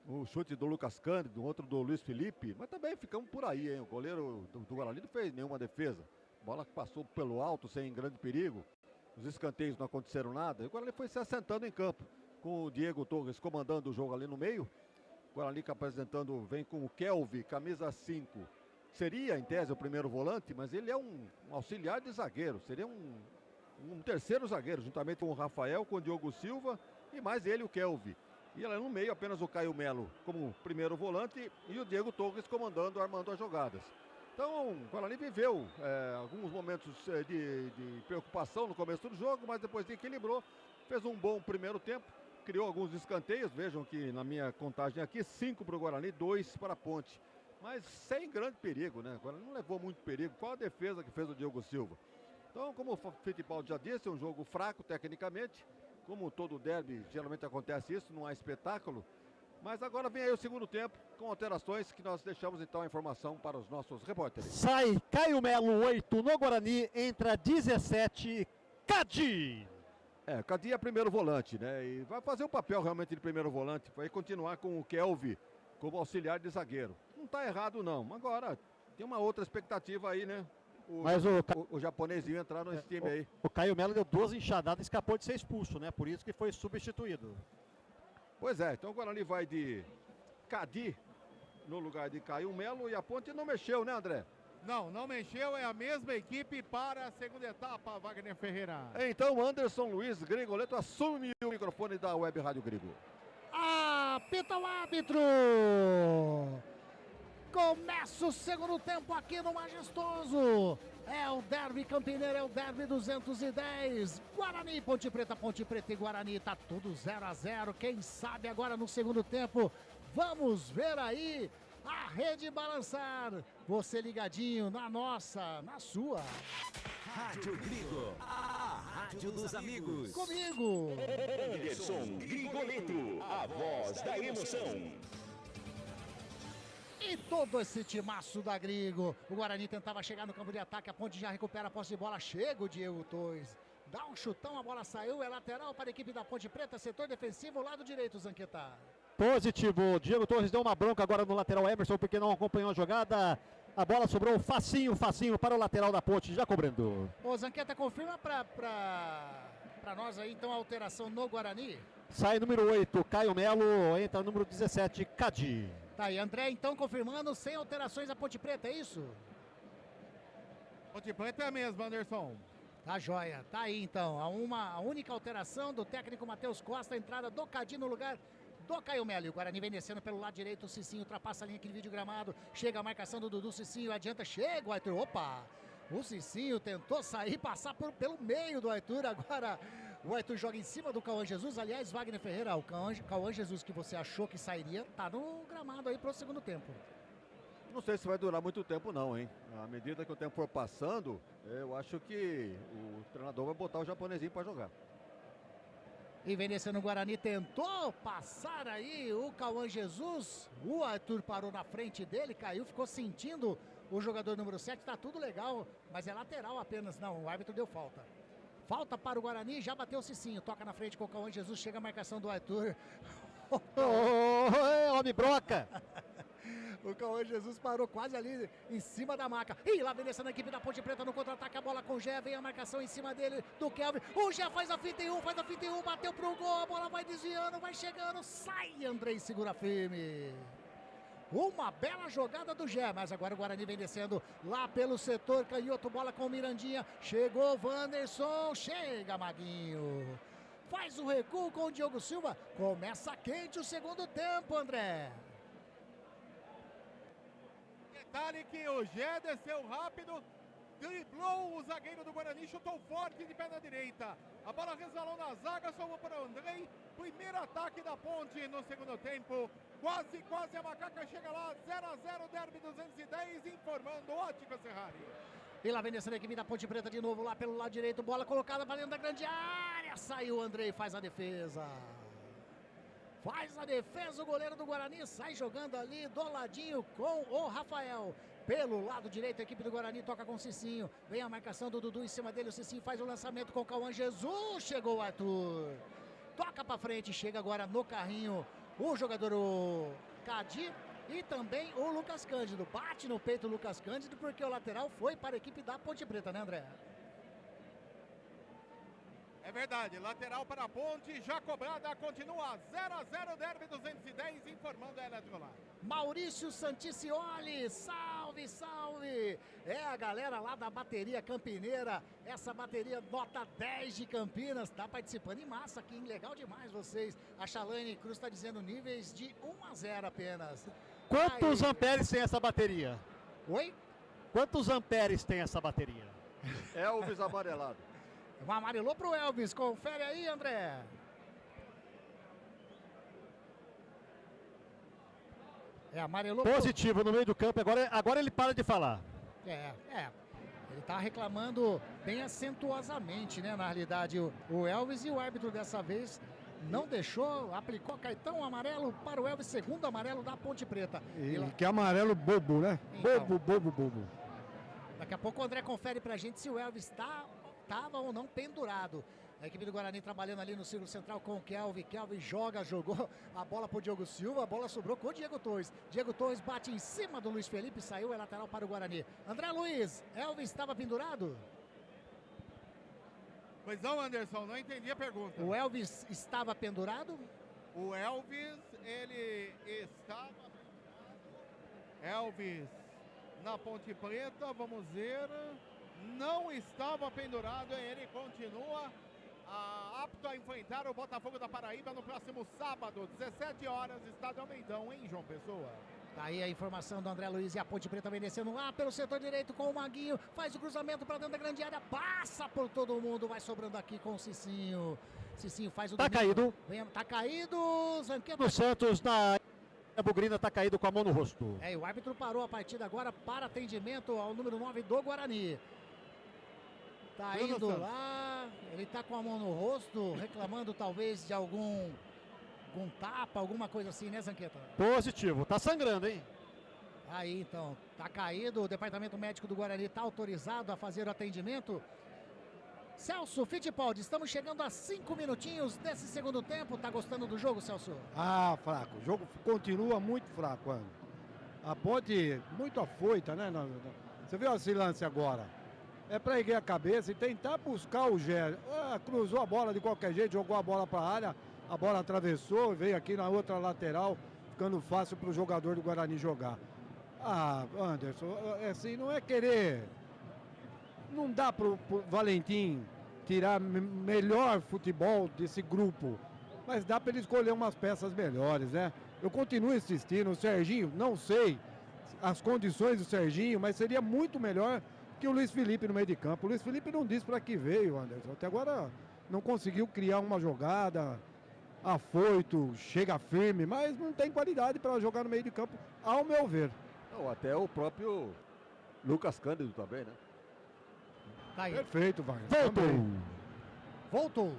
Um chute do Lucas Cândido, outro do Luiz Felipe, mas também ficamos por aí, hein? O goleiro do Guarani não fez nenhuma defesa. Bola que passou pelo alto sem grande perigo. Os escanteios não aconteceram nada. E o Guarani foi se assentando em campo, com o Diego Torres comandando o jogo ali no meio. O Guarani que apresentando, vem com o Kelvin, camisa 5. Seria, em tese, o primeiro volante, mas ele é um auxiliar de zagueiro. Seria um terceiro zagueiro, juntamente com o Rafael, com o Diogo Silva e mais ele, o Kelvin. E lá no meio, apenas o Caio Melo como primeiro volante e o Diego Torres comandando, armando as jogadas. Então, o Guarani viveu alguns momentos de preocupação no começo do jogo, mas depois equilibrou, fez um bom primeiro tempo, criou alguns escanteios. Vejam que na minha contagem aqui, 5 para o Guarani, 2 para a Ponte. Mas sem grande perigo, né? Agora não levou muito perigo. Qual a defesa que fez o Diogo Silva? Então, como o Fittipaldi já disse, é um jogo fraco tecnicamente. Como todo derby, geralmente acontece isso, não há espetáculo. Mas agora vem aí o segundo tempo, com alterações que nós deixamos então a informação para os nossos repórteres. Sai Caio Melo, 8 no Guarani, entra 17, Cadi. Cadi é primeiro volante, né? E vai fazer o papel realmente de primeiro volante. Vai continuar com o Kelvin como auxiliar de zagueiro. Não está errado não. Agora, tem uma outra expectativa aí, né? Mas o japonesinho entrar nesse time aí. O Caio Melo deu 2 enxadadas e escapou de ser expulso, né? Por isso que foi substituído. Pois é, então o Guarani vai de Cadi no lugar de Caio Melo e a Ponte não mexeu, né, André? Não mexeu, é a mesma equipe para a segunda etapa, Wagner Ferreira. Então Anderson Luiz Grigoleto assume o microfone da Web Rádio Grigo. Apita o árbitro! Começa o segundo tempo aqui no Majestoso. É o derby campineiro, é o derby 210. Guarani, Ponte Preta e Guarani. Tá tudo 0-0. Quem sabe agora no segundo tempo. Vamos ver aí a rede balançar. Você ligadinho na nossa, na sua. Rádio Grigo, a rádio dos amigos. Comigo, Anderson Grigoleto, a voz da emoção. E todo esse timaço da Grigo. O Guarani tentava chegar no campo de ataque, a Ponte já recupera a posse de bola. Chega o Diego Torres. Dá um chutão, a bola saiu, é lateral para a equipe da Ponte Preta, setor defensivo, lado direito, Zanqueta. Positivo, Diego Torres deu uma bronca agora no lateral Emerson, porque não acompanhou a jogada. A bola sobrou facinho para o lateral da Ponte, já cobrando. Ô, Zanqueta, confirma pra nós aí, então, a alteração no Guarani. Sai número 8, Caio Melo, entra número 17, Cadi. Tá aí, André, então, confirmando, sem alterações a Ponte Preta, é isso? Ponte Preta é a mesma, Anderson. Tá joia, tá aí então, a única alteração do técnico Matheus Costa, a entrada do Cadi no lugar do Caio Melo. E o Guarani vem descendo pelo lado direito, o Cicinho ultrapassa a linha, aquele vídeo gramado, chega a marcação do Dudu, Cicinho adianta, chega o Arthur, opa! O Cicinho tentou sair, passar pelo meio do Arthur, agora o Arthur joga em cima do Cauã Jesus, aliás, Wagner Ferreira, o Cauã Jesus que você achou que sairia, tá no gramado aí pro segundo tempo. Não sei se vai durar muito tempo não, hein? À medida que o tempo for passando, eu acho que o treinador vai botar o japonesinho para jogar. E vem descendo o Guarani, tentou passar aí o Cauã Jesus. O Arthur parou na frente dele, caiu, ficou sentindo o jogador número 7. Tá tudo legal, mas é lateral apenas. Não, o árbitro deu falta. Falta para o Guarani, já bateu o Cicinho. Toca na frente com o Cauã Jesus, chega a marcação do Arthur. Homem broca! O Cauã Jesus parou quase ali em cima da maca. E lá vem descendo a equipe da Ponte Preta no contra-ataque. A bola com o Gé, vem a marcação em cima dele do Kelvin. O Gé faz a fita em um, bateu pro gol. A bola vai desviando, vai chegando. Sai, Andrei, segura firme. Uma bela jogada do Gé, mas agora o Guarani vem descendo lá pelo setor canhoto. Bola com o Mirandinha. Chegou o Wanderson, chega Maguinho. Faz o recuo com o Diogo Silva. Começa quente o segundo tempo, André. Detalhe que o Gé desceu rápido, driblou o zagueiro do Guarani, chutou forte de perna direita. A bola resvalou na zaga, sobrou para o Andrei. Primeiro ataque da Ponte no segundo tempo. Quase a Macaca chega lá, 0-0, Derby 210, informando Ótica Ferrari. E lá vem descendo a equipe da Ponte Preta de novo, lá pelo lado direito, bola colocada para dentro da grande área. Saiu o Andrei, faz a defesa. Faz a defesa, o goleiro do Guarani sai jogando ali do ladinho com o Rafael. Pelo lado direito, a equipe do Guarani toca com o Cicinho. Vem a marcação do Dudu em cima dele, o Cicinho faz o lançamento com o Cauã Jesus. Chegou o Arthur. Toca pra frente, chega agora no carrinho o jogador o Cadi e também o Lucas Cândido. Bate no peito o Lucas Cândido porque o lateral foi para a equipe da Ponte Preta, né, André? É verdade, lateral para a Ponte, já cobrada, continua 0-0, Derby 210, informando a Eletrolar. Maurício Santicioli, salve, salve! É a galera lá da bateria campineira, essa bateria nota 10 de Campinas, tá participando em massa aqui, hein? Legal demais vocês. A Chalane Cruz está dizendo níveis de 1-0 apenas. Quantos amperes tem essa bateria? Oi? Quantos amperes tem essa bateria? Elvis amarelado. Amarelou pro Elvis, confere aí, André. Amarelou. Positivo no meio do campo, agora ele para de falar. Ele tá reclamando bem acentuosamente, né, na realidade, o Elvis, e o árbitro dessa vez não deixou, aplicou cartão amarelo para o Elvis, segundo amarelo da Ponte Preta. Que amarelo bobo, né? Então, Bobo. Daqui a pouco o André confere pra gente se o Elvis estava ou não pendurado. A equipe do Guarani trabalhando ali no círculo central com o Kelvin. Kelvin jogou a bola pro Diogo Silva. A bola sobrou com o Diego Torres. Diego Torres bate em cima do Luiz Felipe. Saiu, é lateral para o Guarani. André Luiz, Elvis estava pendurado? Pois não, Anderson, não entendi a pergunta. O Elvis estava pendurado? O Elvis, ele estava pendurado. Elvis na Ponte Preta, vamos ver. Não estava pendurado, ele continua apto a enfrentar o Botafogo da Paraíba no próximo sábado, 17 horas, estádio Almeidão, em João Pessoa. Tá aí a informação do André Luiz, e a Ponte Preta vem descendo lá pelo setor direito com o Maguinho, faz o cruzamento para dentro da grande área, passa por todo mundo, vai sobrando aqui com o Cicinho. Cicinho faz o Tá caído. Tá caído, Zanqueta. O Santos A Bugrina tá caído com a mão no rosto. E o árbitro parou a partida agora para atendimento ao número 9 do Guarani. Tá Bruno indo Santos. lá, ele tá com a mão no rosto, reclamando talvez de algum tapa, alguma coisa assim, né, Zanqueta? Positivo, tá sangrando, hein? Aí então, tá caído, o departamento médico do Guarani tá autorizado a fazer o atendimento. Celso Fittipaldi, estamos chegando a 5 minutinhos desse segundo tempo. Tá gostando do jogo, Celso? Ah, fraco. O jogo continua muito fraco, Ana. A Ponte muito afoita, né? Você viu esse lance agora? É para erguer a cabeça e tentar buscar o Gé. Cruzou a bola de qualquer jeito, jogou a bola para a área, a bola atravessou, veio aqui na outra lateral, ficando fácil para o jogador do Guarani jogar. Ah, Anderson, assim, não é querer. Não dá para o Valentim tirar melhor futebol desse grupo, mas dá para ele escolher umas peças melhores, né? Eu continuo insistindo, o Serginho, não sei as condições do Serginho, mas seria muito melhor que o Luiz Felipe no meio de campo. O Luiz Felipe não disse para que veio, Anderson. Até agora não conseguiu criar uma jogada, afoito, chega firme, mas não tem qualidade para jogar no meio de campo, ao meu ver. Não, até o próprio Lucas Cândido também, né? Tá aí. Perfeito, Wagner. Voltou.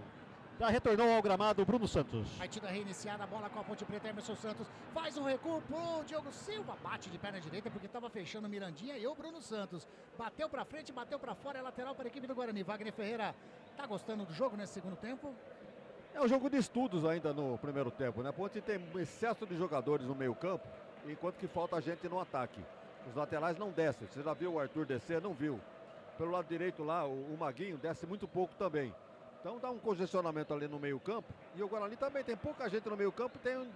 Já retornou ao gramado Bruno Santos. Partida reiniciada, a bola com a Ponte Preta, Emerson Santos faz um recuo pro Diogo Silva, bate de perna direita porque estava fechando Mirandinha e o Bruno Santos. Bateu pra frente, bateu pra fora, é lateral para a equipe do Guarani. Wagner Ferreira tá gostando do jogo nesse segundo tempo? É um jogo de estudos ainda no primeiro tempo, né? A Ponte tem um excesso de jogadores no meio campo, enquanto que falta gente no ataque. Os laterais não descem. Você já viu o Arthur descer? Não viu. Pelo lado direito lá, o Maguinho desce muito pouco também. Então dá um congestionamento ali no meio campo. E o Guarani também tem pouca gente no meio campo, tem um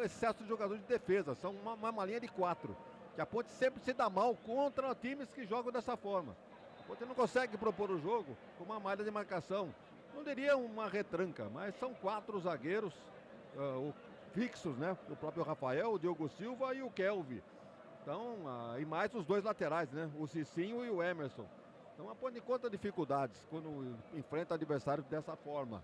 excesso de jogadores de defesa. São uma linha de 4. Que a Ponte sempre se dá mal contra times que jogam dessa forma. A Ponte não consegue propor o jogo com uma malha de marcação. Não diria uma retranca, mas são 4 zagueiros fixos, né? O próprio Rafael, o Diogo Silva e o Kelvin. Então, e mais os 2 laterais, né? O Cicinho e o Emerson. Então a Ponte encontra dificuldades quando enfrenta adversários dessa forma.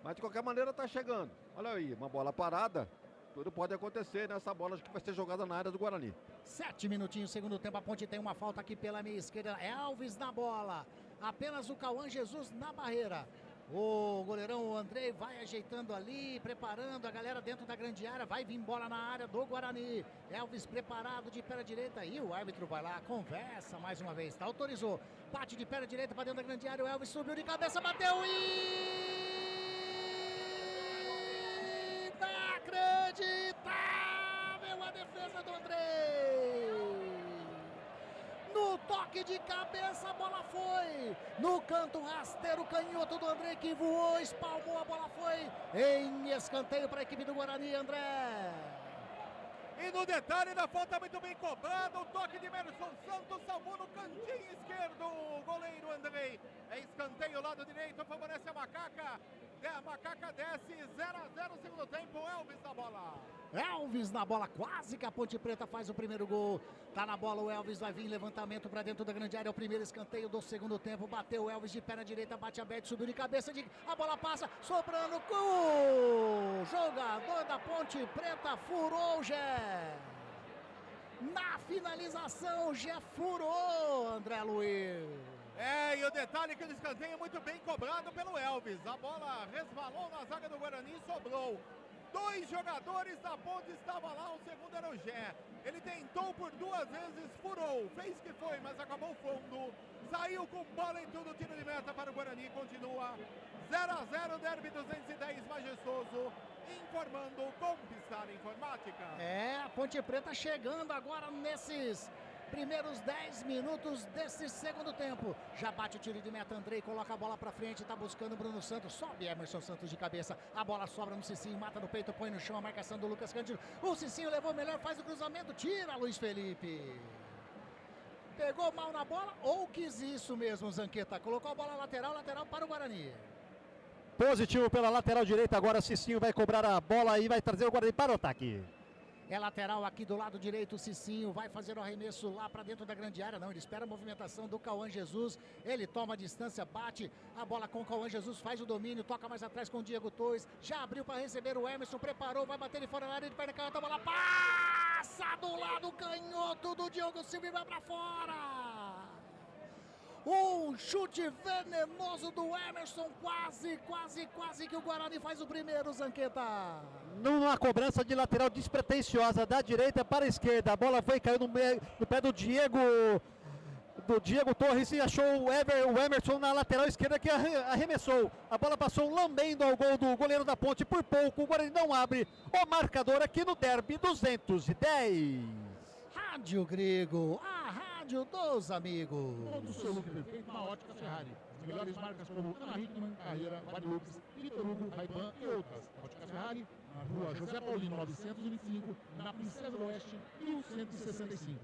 Mas de qualquer maneira está chegando. Olha aí, uma bola parada. Tudo pode acontecer nessa bola que vai ser jogada na área do Guarani. 7 minutinhos, segundo tempo. A Ponte tem uma falta aqui pela minha esquerda. Elvis na bola. Apenas o Cauã Jesus na barreira. O goleirão Andrei vai ajeitando ali, preparando a galera dentro da grande área. Vai vir bola na área do Guarani. Elvis preparado de perna direita. E o árbitro vai lá, conversa mais uma vez. Tá, autorizou. Bate de perna direita para dentro da grande área. O Elvis subiu de cabeça, bateu e... Inacreditável a defesa do Andrei. No toque de cabeça a bola foi no canto rasteiro canhoto do André, que voou, espalmou, a bola foi em escanteio para a equipe do Guarani, André. E no detalhe da falta muito bem cobrada, o toque de Emerson Santos salvou no cantinho esquerdo o goleiro Andrei. É escanteio, lado direito, favorece a Macaca. A Macaca desce, 0-0 segundo tempo, Elvis na bola. Elvis na bola, quase que a Ponte Preta faz o primeiro gol. Tá na bola o Elvis, vai vir levantamento para dentro da grande área, é o primeiro escanteio do segundo tempo. Bateu o Elvis de perna direita, bate aberto, subiu de cabeça, a bola passa, sobrando com o jogador da Ponte Preta, furou o Gé. Na finalização, o Gé furou, André Luiz. E o detalhe é que o escanteio é muito bem cobrado pelo Elvis. A bola resvalou na zaga do Guarani e sobrou. 2 jogadores da Ponte estavam lá, o segundo era o Gé. Ele tentou por 2 vezes, furou, fez que foi, mas acabou fundo. Saiu com bola em tudo, tiro de meta para o Guarani, continua 0-0, derby 210 majestoso, informando com Pissarra Informática. A Ponte Preta chegando agora nesses primeiros 10 minutos desse segundo tempo. Já bate o tiro de meta, Andrei coloca a bola pra frente, tá buscando o Bruno Santos, sobe Emerson Santos de cabeça, a bola sobra no Cicinho, mata no peito, põe no chão, a marcação do Lucas Cândido. O Cicinho levou melhor, faz o cruzamento, tira Luiz Felipe. Pegou mal na bola ou quis isso mesmo, Zanqueta? Colocou a bola lateral para o Guarani. Positivo pela lateral direita, agora Cicinho vai cobrar a bola e vai trazer o Guarani para o ataque. É lateral aqui do lado direito, o Cicinho vai fazer o arremesso lá para dentro da grande área. Não, ele espera a movimentação do Cauã Jesus. Ele toma a distância, bate a bola com o Cauã Jesus, faz o domínio, toca mais atrás com o Diego Torres. Já abriu para receber o Emerson, preparou, vai bater ele fora da área, de perna canhota, a bola passa do lado canhoto do Diogo Silva e vai para fora. Um chute venenoso do Emerson, quase que o Guarani faz o primeiro, Zanqueta. Numa cobrança de lateral despretensiosa da direita para a esquerda, a bola foi caiu no pé do Diego Torres e achou o Emerson na lateral esquerda que arremessou. A bola passou lambendo ao gol do goleiro da Ponte, por pouco o Guarani não abre o marcador aqui no Derby 210. Rádio Grego, a rádio dos amigos. Todo o seu look perfeito na Ótica Ferrari. As melhores marcas como Ana Hickman, Carreira, Varilux, Vitor Hugo, Ray-Ban e outras. Ótica Ferrari, na rua José Paulino 925, na Princesa do Oeste, 1165.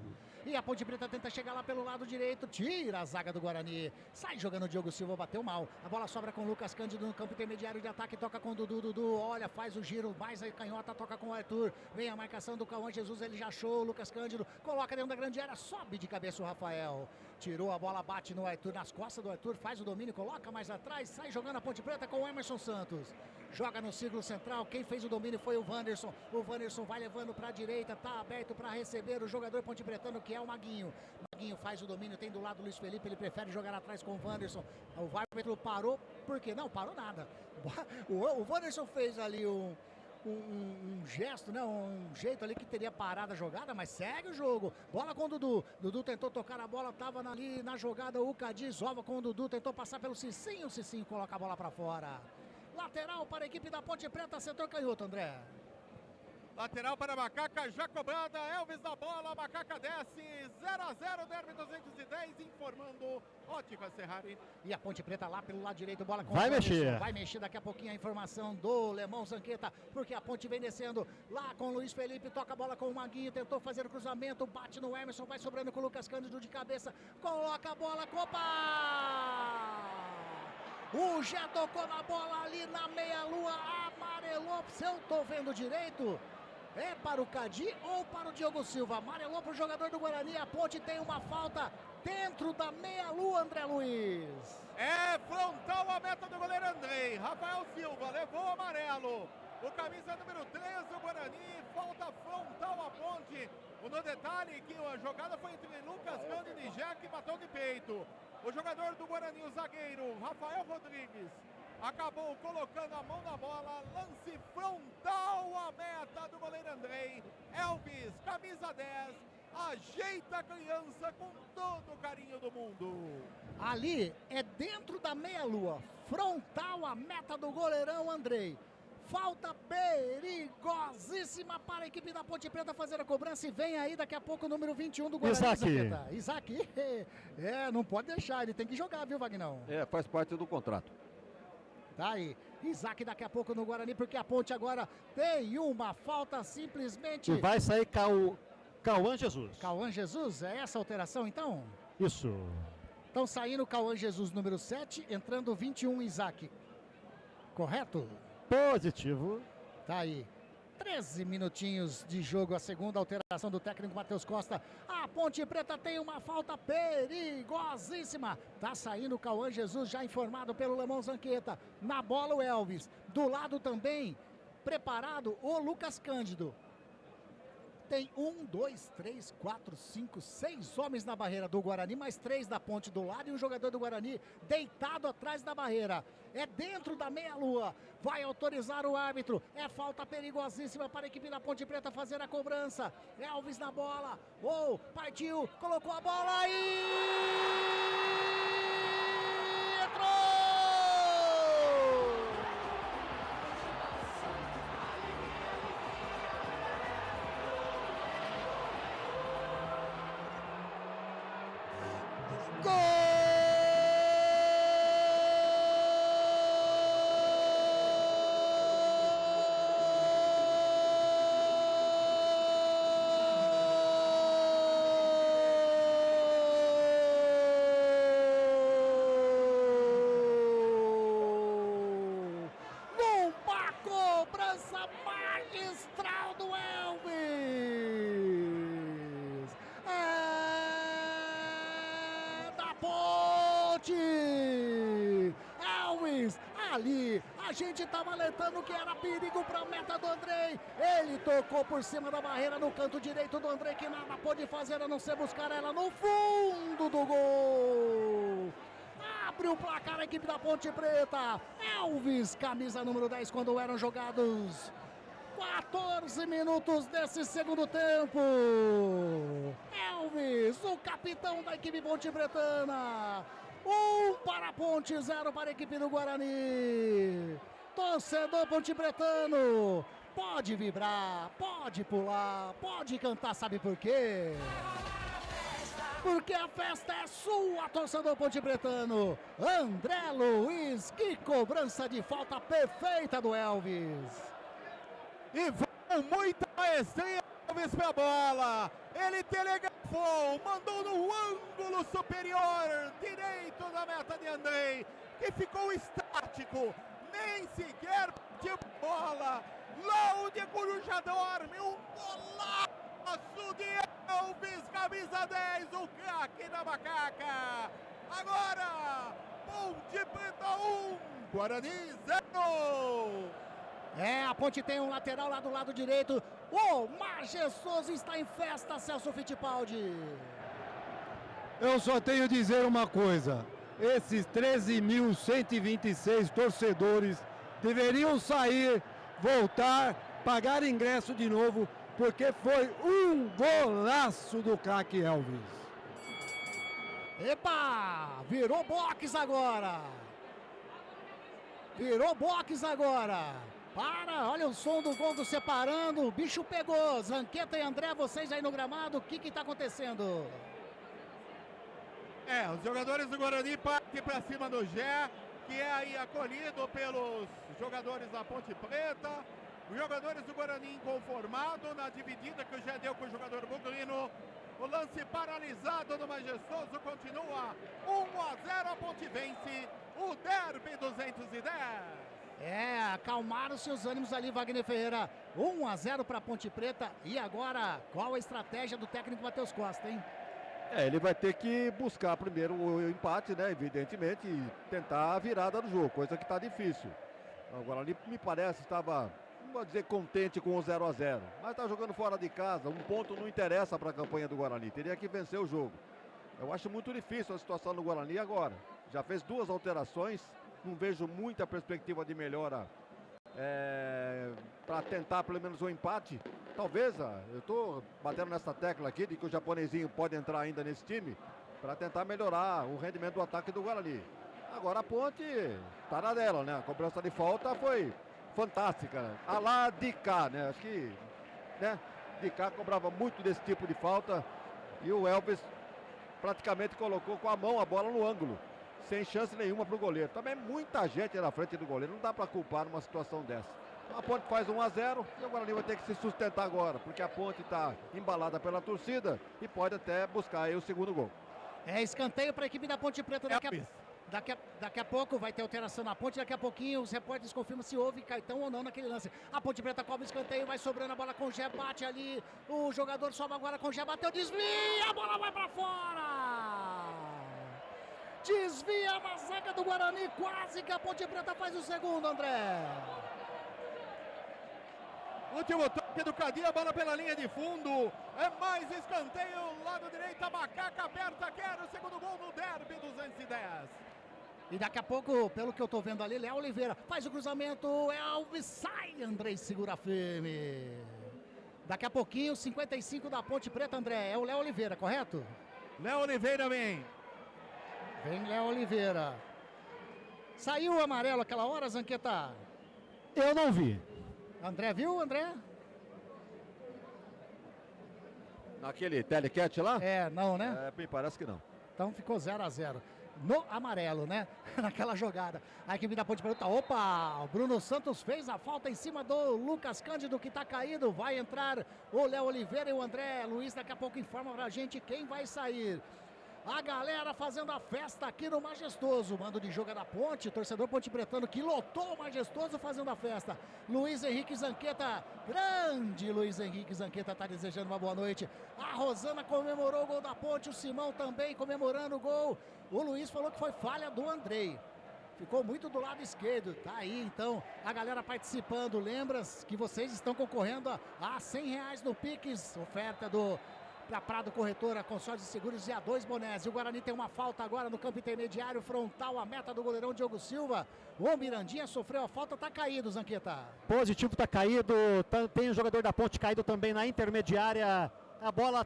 E a Ponte Preta tenta chegar lá pelo lado direito, tira a zaga do Guarani, sai jogando o Diogo Silva, bateu mal. A bola sobra com o Lucas Cândido no campo intermediário de ataque, toca com o Dudu, olha, faz o giro, mais a canhota, toca com o Arthur. Vem a marcação do Cauã Jesus, ele já achou o Lucas Cândido, coloca dentro da grande área, sobe de cabeça o Rafael. Tirou a bola, bate no Arthur, nas costas do Arthur, faz o domínio, coloca mais atrás, sai jogando a Ponte Preta com o Emerson Santos. Joga no círculo central, quem fez o domínio foi o Wanderson. O Wanderson vai levando para a direita, tá aberto para receber o jogador pontepretano, que é o Maguinho. Maguinho faz o domínio, tem do lado o Luiz Felipe, ele prefere jogar atrás com o Wanderson. O árbitro parou, por quê? Não, parou nada. O Wanderson fez ali um gesto, né? Um jeito ali que teria parado a jogada, mas segue o jogo. Bola com o Dudu. Dudu tentou tocar a bola, tava ali na jogada o Cadiz, ova com o Dudu, tentou passar pelo Cicinho, o Cicinho coloca a bola para fora. Lateral para a equipe da Ponte Preta, setor canhoto, André. Lateral para a Macaca, já cobrada, Elvis na bola, a Macaca desce, 0-0, Derby 210, informando Ótica Ferrari. E a Ponte Preta lá pelo lado direito, bola com vai mexer. Vai mexer daqui a pouquinho a informação do Lemão Zanqueta, porque a Ponte vem descendo lá com o Luiz Felipe, toca a bola com o Maguinho, tentou fazer o cruzamento, bate no Emerson, vai sobrando com o Lucas Cândido de cabeça, coloca a bola, copa! O Gé tocou na bola ali na meia-lua, amarelou, se eu tô vendo direito, é para o Cadi ou para o Diogo Silva? Amarelou para o jogador do Guarani, a Ponte tem uma falta dentro da meia-lua, André Luiz. É frontal a meta do goleiro Andrei, Rafael Silva levou o amarelo, o camisa número 13 do Guarani, falta frontal a Ponte. No detalhe que a jogada foi entre Lucas Cândido e Jack, que matou de peito. O jogador do Guarani, o zagueiro Rafael Rodrigues, acabou colocando a mão na bola, lance frontal à meta do goleiro Andrei. Elvis, camisa 10, ajeita a criança com todo o carinho do mundo. Ali é dentro da meia-lua, frontal à meta do goleirão Andrei. Falta perigosíssima para a equipe da Ponte Preta fazer a cobrança e vem aí daqui a pouco o número 21 do Guarani. Isaac, não pode deixar, ele tem que jogar, viu, Vagnão? Faz parte do contrato. Tá aí, Isaac daqui a pouco no Guarani, porque a Ponte agora tem uma falta simplesmente... E vai sair Cauã Jesus. Cauã Jesus, é essa a alteração então? Isso. Então saindo Cauã Jesus, número 7, entrando 21 Isaac. Correto? Positivo. Tá aí. 13 minutinhos de jogo, a segunda alteração do técnico Matheus Costa. A Ponte Preta tem uma falta perigosíssima. Tá saindo o Cauã Jesus, já informado pelo Lemão Zanqueta. Na bola o Elvis. Do lado também, preparado o Lucas Cândido. Tem 1, 2, 3, 4, 5, 6 homens na barreira do Guarani, mais 3 da Ponte do lado e um jogador do Guarani deitado atrás da barreira. É dentro da meia-lua. Vai autorizar o árbitro. É falta perigosíssima para a equipe da Ponte Preta fazer a cobrança. Elvis na bola. Partiu, colocou a bola e... entrou! A gente tava alertando que era perigo pra meta do Andrei. Ele tocou por cima da barreira no canto direito do Andrei, que nada pôde fazer a não ser buscar ela no fundo do gol. Abre o placar a equipe da Ponte Preta. Elvis, camisa número 10, quando eram jogados 14 minutos desse segundo tempo. Elvis, o capitão da equipe ponte-pretana. 1 para a Ponte, 0 para a equipe do Guarani. Torcedor ponte-pretano, pode vibrar, pode pular, pode cantar, sabe por quê? Porque a festa é sua, torcedor ponte-pretano. André Luiz, que cobrança de falta perfeita do Elvis. E com muita maestria, Elvis pra bola. Ele telegrafou, mandou no ângulo superior direito da meta de Andrei, que ficou estático, nem sequer partiu bola. Lá onde a coruja dorme, um golaço de Elvis, camisa 10, o craque da macaca. Agora, Ponte Preta 1, Guarani 0. É, a Ponte tem um lateral lá do lado direito. O Majestoso está em festa, Celso Fittipaldi. Eu só tenho a dizer uma coisa. Esses 13.126 torcedores deveriam sair, voltar, pagar ingresso de novo, porque foi um golaço do craque Elvis. Epa! Virou box agora. Virou box agora. Olha o som do gol do separando, o bicho pegou. Zanqueta e André, vocês aí no gramado, o que está acontecendo? Os jogadores do Guarani partem para cima do Gé, que é aí acolhido pelos jogadores da Ponte Preta. Os jogadores do Guarani inconformados na dividida que o Gé deu com o jogador Buglino. O lance paralisado do Majestoso continua 1-0, a Ponte vence o derby 210. Acalmaram-se os ânimos ali, Wagner Ferreira. 1-0 para a Ponte Preta. E agora, qual a estratégia do técnico Matheus Costa, hein? Ele vai ter que buscar primeiro o empate, né? Evidentemente, e tentar a virada do jogo, coisa que está difícil. Agora ali me parece estava, não vou dizer contente com o 0-0, mas está jogando fora de casa. Um ponto não interessa para a campanha do Guarani. Teria que vencer o jogo. Eu acho muito difícil a situação do Guarani agora. Já fez 2 alterações. Não vejo muita perspectiva de melhora para tentar pelo menos um empate. Talvez, eu estou batendo nessa tecla aqui de que o japonesinho pode entrar ainda nesse time para tentar melhorar o rendimento do ataque do Guarani. Agora a Ponte está na dela, né? A cobrança de falta foi fantástica. A lá de cá, né? Acho que, né? De cá cobrava muito desse tipo de falta e o Elvis praticamente colocou com a mão a bola no ângulo, sem chance nenhuma para o goleiro. Também muita gente na frente do goleiro, não dá para culpar numa situação dessa. Então a Ponte faz 1-0 e o Guarani vai ter que se sustentar agora, porque a Ponte está embalada pela torcida e pode até buscar aí o segundo gol. Escanteio para a equipe da Ponte Preta. Daqui a pouco vai ter alteração na Ponte, daqui a pouquinho os repórteres confirmam se houve cartão ou não naquele lance. A Ponte Preta cobra o escanteio, vai sobrando a bola com o Gé, bate ali, o jogador sobe agora com o Gé, bateu, desvia, a bola vai para fora! Desvia na zaga do Guarani, quase que a Ponte Preta faz o segundo, André. Último toque do Cadinho, a bola pela linha de fundo. É mais escanteio, lado direito, a macaca aberta, quer o segundo gol no derby 210. E daqui a pouco, pelo que eu tô vendo ali, Léo Oliveira faz o cruzamento, Elvis sai, André segura firme. Daqui a pouquinho, 55 da Ponte Preta, André, é o Léo Oliveira, correto? Léo Oliveira vem. Vem Léo Oliveira. Saiu o amarelo aquela hora, Zanqueta? Eu não vi. André viu, André? Naquele telecat lá? Não, né? Me parece que não. Então ficou 0-0. No amarelo, né? Naquela jogada. A equipe da Ponte Preta. Opa! O Bruno Santos fez a falta em cima do Lucas Cândido, que tá caído. Vai entrar o Léo Oliveira e o André Luiz. Daqui a pouco informa pra gente quem vai sair. A galera fazendo a festa aqui no Majestoso. Mando de jogo da Ponte, torcedor ponte-pretano que lotou o Majestoso fazendo a festa. Luiz Henrique Zanqueta, grande Luiz Henrique Zanqueta, tá desejando uma boa noite. A Rosana comemorou o gol da Ponte, o Simão também comemorando o gol. O Luiz falou que foi falha do Andrei. ficou muito do lado esquerdo. Tá aí, então, a galera participando. Lembra que vocês estão concorrendo a R$100 no Pix, oferta da Prado Corretora, consórcio de seguros e a 2 bonés. E o Guarani tem uma falta agora no campo intermediário, frontal, a meta do goleirão Diogo Silva. O Mirandinha sofreu a falta, tá caído, Zanqueta. Positivo, tá caído. Tem o jogador da Ponte caído também na intermediária. A bola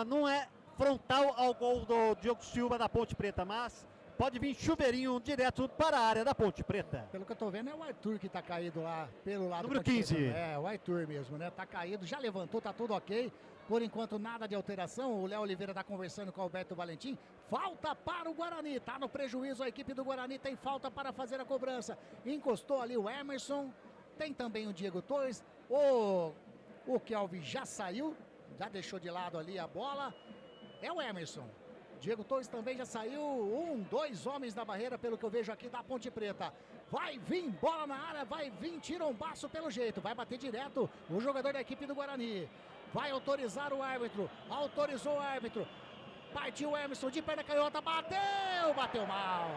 não é frontal ao gol do Diogo Silva da Ponte Preta, mas pode vir chuveirinho direto para a área da Ponte Preta. Pelo que eu tô vendo, é o Arthur que tá caído lá, pelo lado número Ponte 15. Preta. É, o Arthur mesmo, né? Tá caído, já levantou, tá tudo ok. Por enquanto, nada de alteração. O Léo Oliveira tá conversando com o Alberto Valentim. Falta para o Guarani. Tá no prejuízo a equipe do Guarani. Tem falta para fazer a cobrança. Encostou ali o Emerson. Tem também o Diego Torres. O Kelvin já saiu. Já deixou de lado ali a bola. É o Emerson. Diego Torres também já saiu. 2 homens na barreira, pelo que eu vejo aqui da Ponte Preta. Vai vir bola na área. Vai vir tirombaço pelo jeito. Vai bater direto o jogador da equipe do Guarani. Vai autorizar o árbitro. Autorizou o árbitro. Partiu o Emerson de perna canhota. Bateu mal.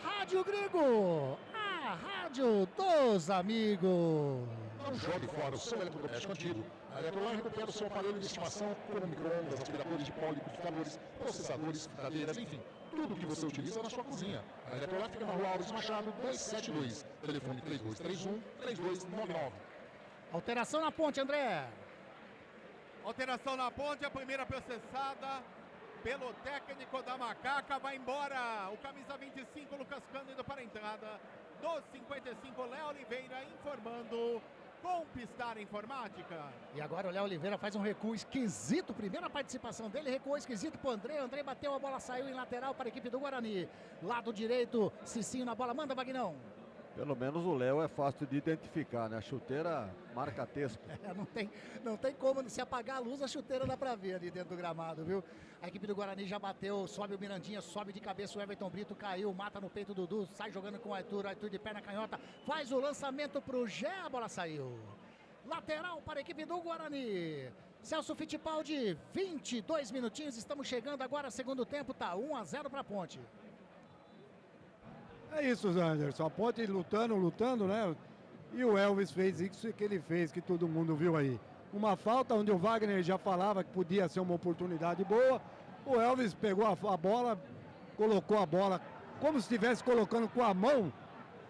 Rádio Grego, a rádio dos amigos. Não jogue fora o seu eletrodoméstico antigo. A Eletrolar recupera o seu aparelho de estimação, como micro-ondas, aspiradores de pó, liquidificadores, processadores, fritadeiras, enfim, tudo que você utiliza na sua cozinha. A Eletrolar fica na rua Alves Machado, 272. Telefone 3231-3299. Alteração na ponte, André. Alteração na ponte, a primeira processada pelo técnico da Macaca. Vai embora o camisa 25, Lucas Cândido, para a entrada dos 55, Léo Oliveira informando com Pistar Informática. E agora o Léo Oliveira faz um recuo esquisito. Primeira participação dele, recuou esquisito pro André. André bateu, a bola saiu em lateral para a equipe do Guarani. Lado direito, Cicinho na bola. Manda, Vagnão. Pelo menos o Léo é fácil de identificar, né? A chuteira marca texto. Não tem como se apagar a luz, a chuteira dá pra ver ali dentro do gramado, viu? A equipe do Guarani já bateu, sobe o Mirandinha, sobe de cabeça o Everton Brito, caiu, mata no peito do Dudu, sai jogando com o Arthur de perna canhota, faz o lançamento pro Gé, a bola saiu. Lateral para a equipe do Guarani. Celso Fittipaldi, 22 minutinhos, estamos chegando agora, segundo tempo, tá 1-0 pra Ponte. É isso, Anderson. A Ponte lutando, né? E o Elvis fez isso que ele fez, que todo mundo viu aí. Uma falta onde o Wagner já falava que podia ser uma oportunidade boa. O Elvis pegou a bola, colocou a bola como se estivesse colocando com a mão.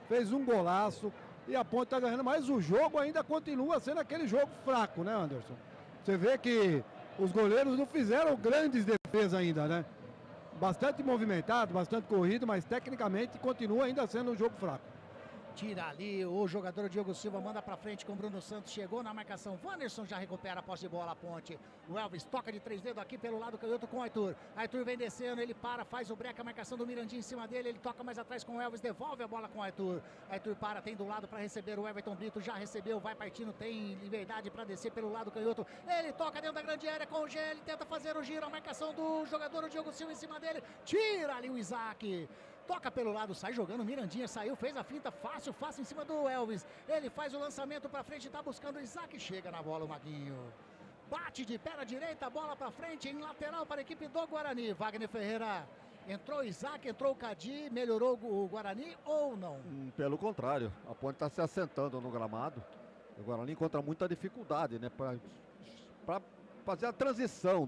Fez um golaço e a Ponte está ganhando. Mas o jogo ainda continua sendo aquele jogo fraco, né, Anderson? Você vê que os goleiros não fizeram grandes defesas ainda, né? Bastante movimentado, bastante corrido, mas tecnicamente continua ainda sendo um jogo fraco. Tira ali o jogador Diogo Silva, manda pra frente com o Bruno Santos, chegou na marcação, Wanderson já recupera a posse de bola, a Ponte. O Elvis toca de 3 dedos aqui pelo lado canhoto com o Arthur. Arthur vem descendo, ele para, faz o breca, a marcação do Mirandinha em cima dele, ele toca mais atrás com o Elvis, devolve a bola com o Arthur. Arthur para, tem do lado para receber o Everton Brito, já recebeu, vai partindo, tem liberdade para descer pelo lado canhoto. Ele toca dentro da grande área com o Gé, ele tenta fazer o giro, a marcação do jogador o Diogo Silva em cima dele, tira ali o Isaac. Toca pelo lado, sai jogando, Mirandinha saiu, fez a finta, fácil em cima do Elvis. Ele faz o lançamento pra frente, tá buscando o Isaac, chega na bola o Maguinho. Bate de perna direita, bola pra frente, em lateral para a equipe do Guarani. Wagner Ferreira, entrou o Isaac, entrou o Cadi, melhorou o Guarani ou não? Pelo contrário, a Ponte está se assentando no gramado. O Guarani encontra muita dificuldade, né? Para fazer a transição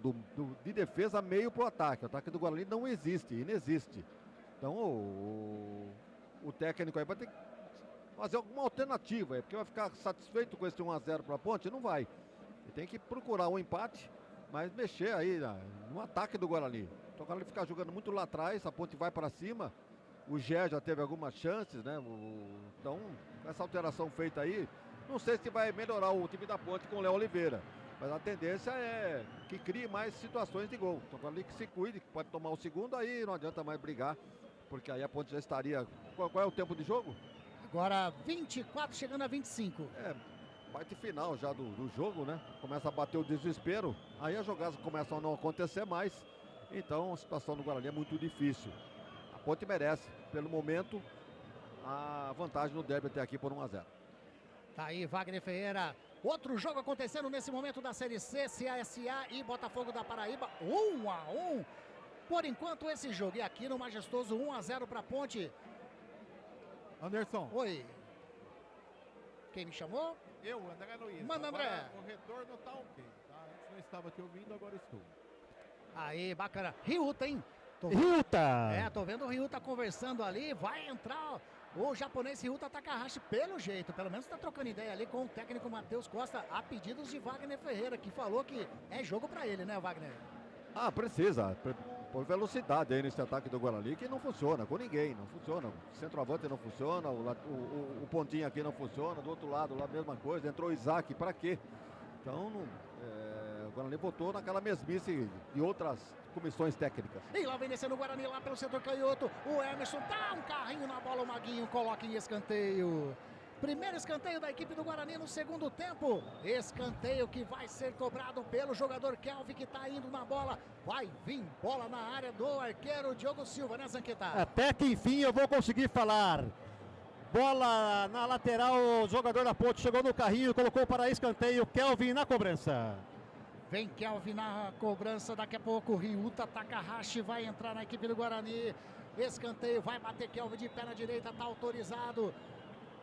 de defesa meio pro ataque. O ataque do Guarani não existe, inexiste. Então o técnico aí vai ter que fazer alguma alternativa aí, porque vai ficar satisfeito com esse 1-0 para a Ponte? Não vai. Ele tem que procurar um empate, mas mexer aí no ataque do Guarani. Então o Guarani ficar jogando muito lá atrás, a Ponte vai para cima. O Gé já teve algumas chances, né? Então, com essa alteração feita aí, não sei se vai melhorar o time da Ponte com o Léo Oliveira. Mas a tendência é que crie mais situações de gol. Então o Guarani que se cuide, que pode tomar o segundo, aí não adianta mais brigar. Porque aí a Ponte já estaria... Qual é o tempo de jogo? Agora 24, chegando a 25. Parte final já do jogo, né? Começa a bater o desespero. Aí as jogadas começam a não acontecer mais. Então a situação do Guarani é muito difícil. A Ponte merece, pelo momento, a vantagem no derby até aqui por 1-0. Tá aí, Wagner Ferreira. Outro jogo acontecendo nesse momento da Série C, CSA e Botafogo da Paraíba. 1-1. por enquanto, esse jogo. E aqui no Majestoso, 1-0 para Ponte. Anderson. Oi. Quem me chamou? Eu, André Luiz. Manda, Agora, André. o retorno tá ok, tá? Antes não estava te ouvindo, agora estou. Aí, bacana. Ryuta, hein? Ryuta! Tô vendo o Ryuta conversando ali. Vai entrar o japonês Ryuta Takahashi pelo jeito. Pelo menos tá trocando ideia ali com o técnico Matheus Costa a pedidos de Wagner Ferreira, que falou que é jogo pra ele, né, Wagner? Ah, precisa. Por velocidade aí nesse ataque do Guarani, que não funciona com ninguém, não funciona. O centroavante não funciona, o pontinho aqui não funciona, do outro lado lá a mesma coisa, entrou o Isaac, pra quê? Então, o Guarani botou naquela mesmice de outras comissões técnicas. E lá vem descendo o Guarani lá pelo setor canhoto, o Emerson dá um carrinho na bola, o Maguinho coloca em escanteio. Primeiro escanteio da equipe do Guarani no segundo tempo. Escanteio que vai ser cobrado pelo jogador Kelvin, que está indo na bola. Vai vir bola na área do arqueiro Diogo Silva, né, Zanqueta? Até que enfim eu vou conseguir falar. Bola na lateral, o jogador da Ponte chegou no carrinho, colocou para escanteio, Kelvin na cobrança. Vem Kelvin na cobrança, daqui a pouco o Ryuta Takahashi vai entrar na equipe do Guarani. Escanteio, vai bater Kelvin de pé na direita, tá autorizado.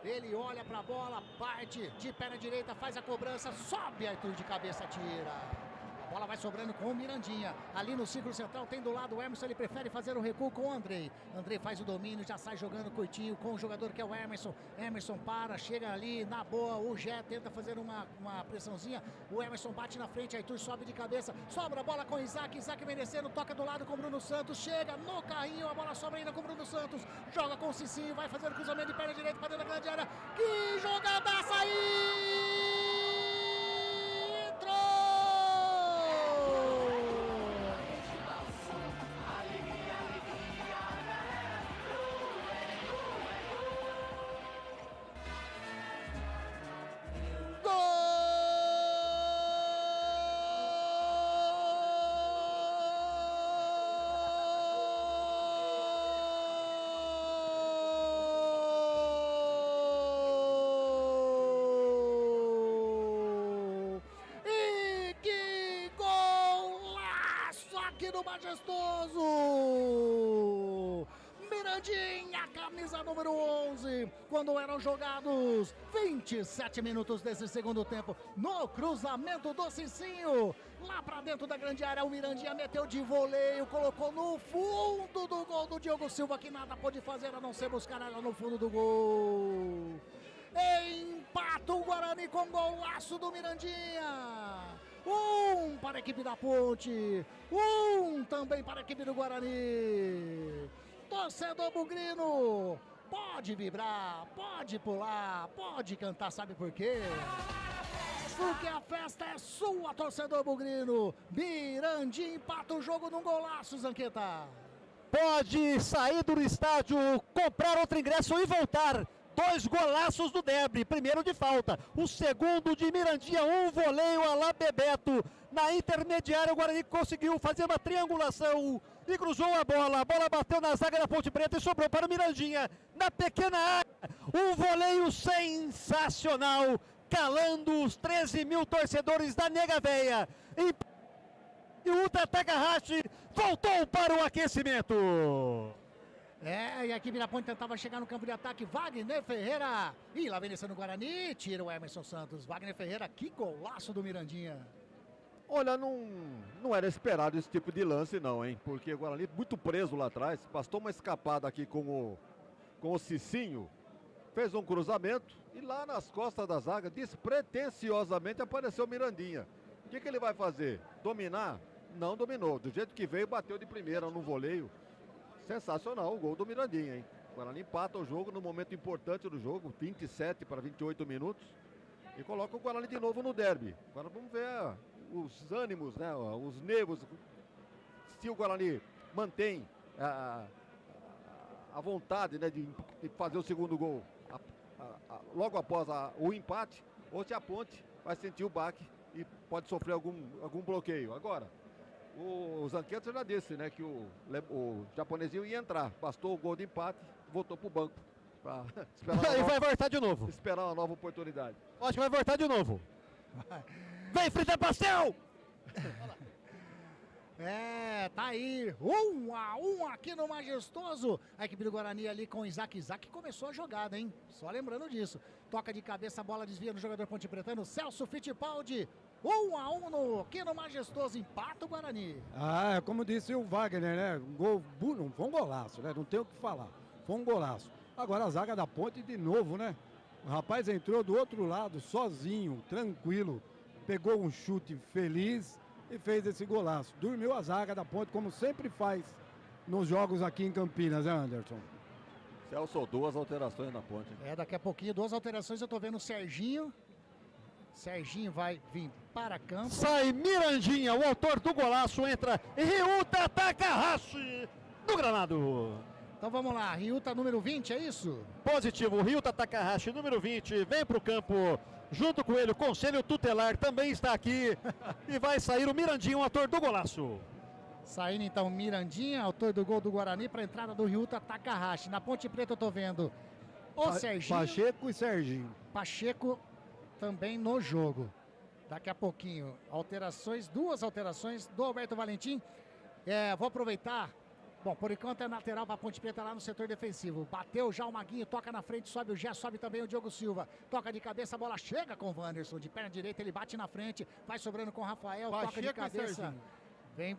Ele olha pra bola, parte de pé na direita, faz a cobrança, sobe Arthur de cabeça, tira. A bola vai sobrando com o Mirandinha. Ali no círculo central tem do lado o Emerson, ele prefere fazer um recuo com o Andrei. Andrei faz o domínio, já sai jogando curtinho com o jogador que é o Emerson. Emerson para, chega ali na boa, o Gé tenta fazer uma pressãozinha. O Emerson bate na frente, Arthur sobe de cabeça, sobra a bola com o Isaac, Isaac merecendo, toca do lado com o Bruno Santos, chega no carrinho, a bola sobra ainda com o Bruno Santos, joga com o Cicinho, vai fazer o cruzamento de perna direita para dentro da grande área. Que jogadaça aí! Entrou! Majestoso! Mirandinha, camisa número 11, quando eram jogados 27 minutos desse segundo tempo, no cruzamento do Cicinho, lá pra dentro da grande área, o Mirandinha meteu de voleio, colocou no fundo do gol do Diogo Silva, que nada pôde fazer a não ser buscar ela no fundo do gol. Empata o Guarani com golaço do Mirandinha. Um para a equipe da Ponte, um também para a equipe do Guarani. Torcedor bugrino, pode vibrar, pode pular, pode cantar, sabe por quê? Porque a festa é sua, torcedor bugrino. Mirandinha empata o jogo num golaço, Zanqueta. Pode sair do estádio, comprar outro ingresso e voltar. 2 golaços do Derby, primeiro de falta, o segundo de Mirandinha, um voleio a lá Bebeto. Na intermediária o Guarani conseguiu fazer uma triangulação e cruzou a bola bateu na zaga da Ponte Preta e sobrou para o Mirandinha, na pequena área, um voleio sensacional, calando os 13 mil torcedores da Nega Véia. E o Takahashi voltou para o aquecimento. E a equipe da Ponte tentava chegar no campo de ataque. Wagner Ferreira. E lá vem descendo o Guarani. Tira o Emerson Santos. Wagner Ferreira, que golaço do Mirandinha. Olha, não era esperado esse tipo de lance não, hein? Porque o Guarani muito preso lá atrás. Bastou uma escapada aqui com o Cicinho. Fez um cruzamento. E lá nas costas da zaga, despretensiosamente, apareceu o Mirandinha. O que ele vai fazer? Dominar? Não dominou. Do jeito que veio, bateu de primeira no voleio. Sensacional o gol do Mirandinha, hein? O Guarani empata o jogo no momento importante do jogo, 27 para 28 minutos. E coloca o Guarani de novo no derby. Agora vamos ver os ânimos, né? Os nervos. Se o Guarani mantém a vontade, né, de fazer o segundo gol logo após o empate, ou se a Ponte vai sentir o baque e pode sofrer algum bloqueio. Agora, o Zanqueta já disse, né, que o japonesinho ia entrar. Bastou o gol de empate, voltou pro banco. E vai voltar de novo. Esperar uma nova oportunidade. Acho que vai voltar de novo. Vem fritar pastel! Tá aí, 1-1 aqui no Majestoso. A equipe do Guarani ali com o Isaac que começou a jogada, hein? Só lembrando disso. Toca de cabeça, a bola desvia no jogador ponte pretano, Celso Fittipaldi. 1-1 aqui no Majestoso, empata o Guarani. Como disse o Wagner, né? Não foi um golaço, né? Não tem o que falar. Foi um golaço. Agora a zaga da Ponte de novo, né? O rapaz entrou do outro lado, sozinho, tranquilo. Pegou um chute feliz e fez esse golaço. Dormiu a zaga da Ponte, como sempre faz nos jogos aqui em Campinas, né, Anderson? Celso, 2 alterações na Ponte. Daqui a pouquinho, 2 alterações. Eu tô vendo o Serginho. Serginho vai vir para campo. Sai Mirandinha, o autor do golaço, entra Ryuta Takahashi do Granado. Então vamos lá, Ryuta número 20, é isso? Positivo, Ryuta Takahashi número 20, vem para o campo. Junto com ele, o Conselho Tutelar também está aqui. E vai sair o Mirandinha, o autor do golaço. Saindo então Mirandinha, autor do gol do Guarani, para a entrada do Ryuta Takahashi. Na Ponte Preta eu tô vendo o Serginho. Pacheco e Serginho. Pacheco também no jogo. Daqui a pouquinho, alterações, 2 alterações do Alberto Valentim. Vou aproveitar. Bom, por enquanto é lateral para a Ponte Preta lá no setor defensivo. Bateu já o Maguinho, toca na frente, sobe o Gé, sobe também o Diogo Silva. Toca de cabeça, a bola chega com o Wanderson. De perna direita, ele bate na frente, vai sobrando com o Rafael, Pacheco toca de cabeça. Vem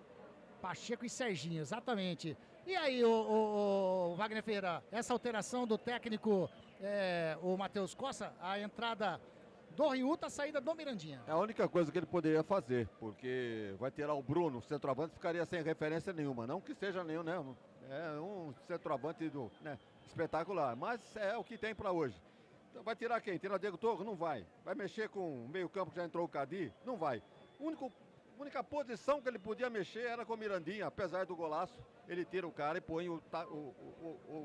Pacheco e Serginho, exatamente. E aí, o Wagner Ferreira, essa alteração do técnico, o Matheus Costa, a entrada do Ryuta, a saída do Mirandinha. É a única coisa que ele poderia fazer, porque vai tirar o Bruno, o centroavante, ficaria sem referência nenhuma. Não que seja nenhum, né? É um centroavante espetacular, mas é o que tem para hoje. Então vai tirar quem? Tira Diego Torres? Não vai. Vai mexer com o meio-campo que já entrou o Cadi? Não vai. A única posição que ele podia mexer era com o Mirandinha, apesar do golaço. Ele tira o cara e põe o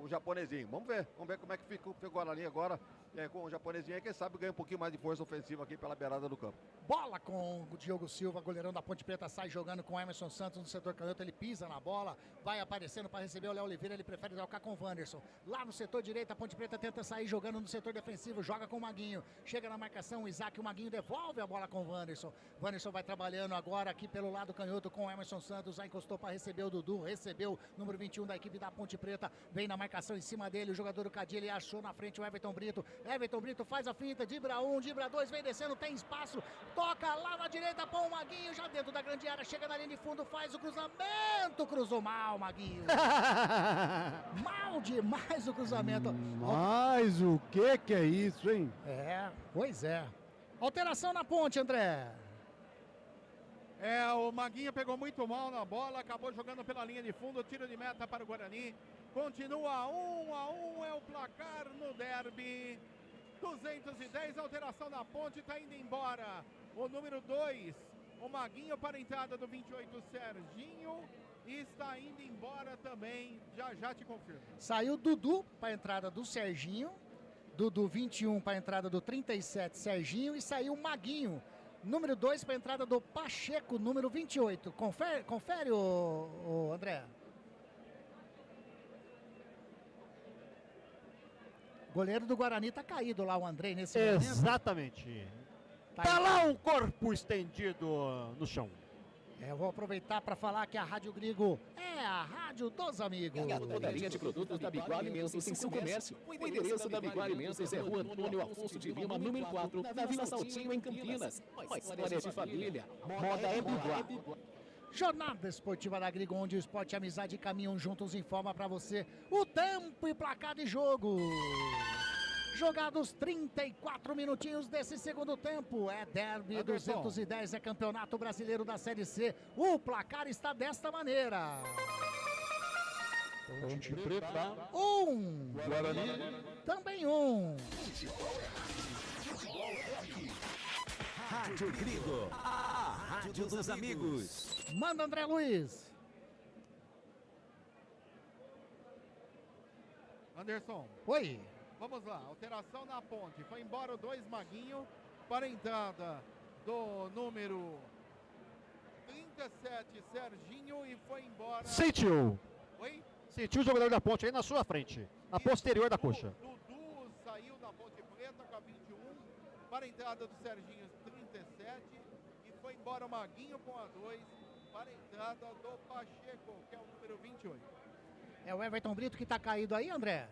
japonesinho. Vamos ver como é que fica o Guarani agora com o japonesinho. Quem sabe ganha um pouquinho mais de força ofensiva aqui pela beirada do campo. Bola com o Diogo Silva, goleirão da Ponte Preta, sai jogando com o Emerson Santos no setor canhoto. Ele pisa na bola, vai aparecendo para receber o Léo Oliveira. Ele prefere trocar com o Wanderson. Lá no setor direito, a Ponte Preta tenta sair jogando no setor defensivo, joga com o Maguinho. Chega na marcação, o Isaac, o Maguinho devolve a bola com o Wanderson. Wanderson vai trabalhando agora aqui pelo lado canhoto com o Emerson Santos. Já encostou para receber o Dudu, recebeu número 21 da equipe da Ponte Preta. Vem na marcação em cima dele, o jogador do Cadi, ele achou na frente o Everton Brito. Everton Brito faz a finta, dibra 1, dibra 2, vem descendo, tem espaço. Toca lá na direita para o Maguinho, já dentro da grande área, chega na linha de fundo, faz o cruzamento, cruzou mal, Maguinho. Mal demais o cruzamento. Mas o que é isso, hein? Pois é. Alteração na Ponte, André. O Maguinho pegou muito mal na bola, acabou jogando pela linha de fundo, tiro de meta para o Guarani. Continua 1-1, é o placar no derby. 210, alteração na Ponte, está indo embora. O número 2, o Maguinho para a entrada do 28, Serginho. E está indo embora também, já te confirmo. Saiu Dudu para a entrada do Serginho. Dudu 21 para a entrada do 37, Serginho. E saiu Maguinho, número 2 para a entrada do Pacheco, número 28. Confere o André. Goleiro do Guarani tá caído lá, o André, nesse momento. Exatamente. Tá lá um corpo estendido no chão. Eu vou aproveitar para falar que a Rádio Grigo é a rádio dos amigos. Toda a linha de produtos da Biguá Alimentos em seu comércio. O endereço da Biguá Alimentos é Rua Antônio Afonso de Lima, número 4, na Vila Saltinho, em Campinas. Uma história de família. Moda é Biguá. Jornada Esportiva da Grigo, onde o esporte e a amizade caminham juntos, informa para você o tempo e placar de jogo. Jogados 34 minutinhos desse segundo tempo. É derby 210, é campeonato brasileiro da Série C. O placar está desta maneira. Ponte Preta. 1. Guarani. Também 1. Rádio Grigo, a rádio dos amigos. Manda, André Luiz. Anderson. Oi. Vamos lá, alteração na Ponte. Foi embora o 2 Maguinho para a entrada do número 37, Serginho, e foi embora... Sentiu. Oi? Sentiu o jogador da Ponte aí na sua frente, a posterior da coxa. Dudu saiu da Ponte Preta com a 21 para a entrada do Serginho, 37, e foi embora o Maguinho com a 2 para a entrada do Pacheco, que é o número 28. É o Everton Brito que tá caído aí, André?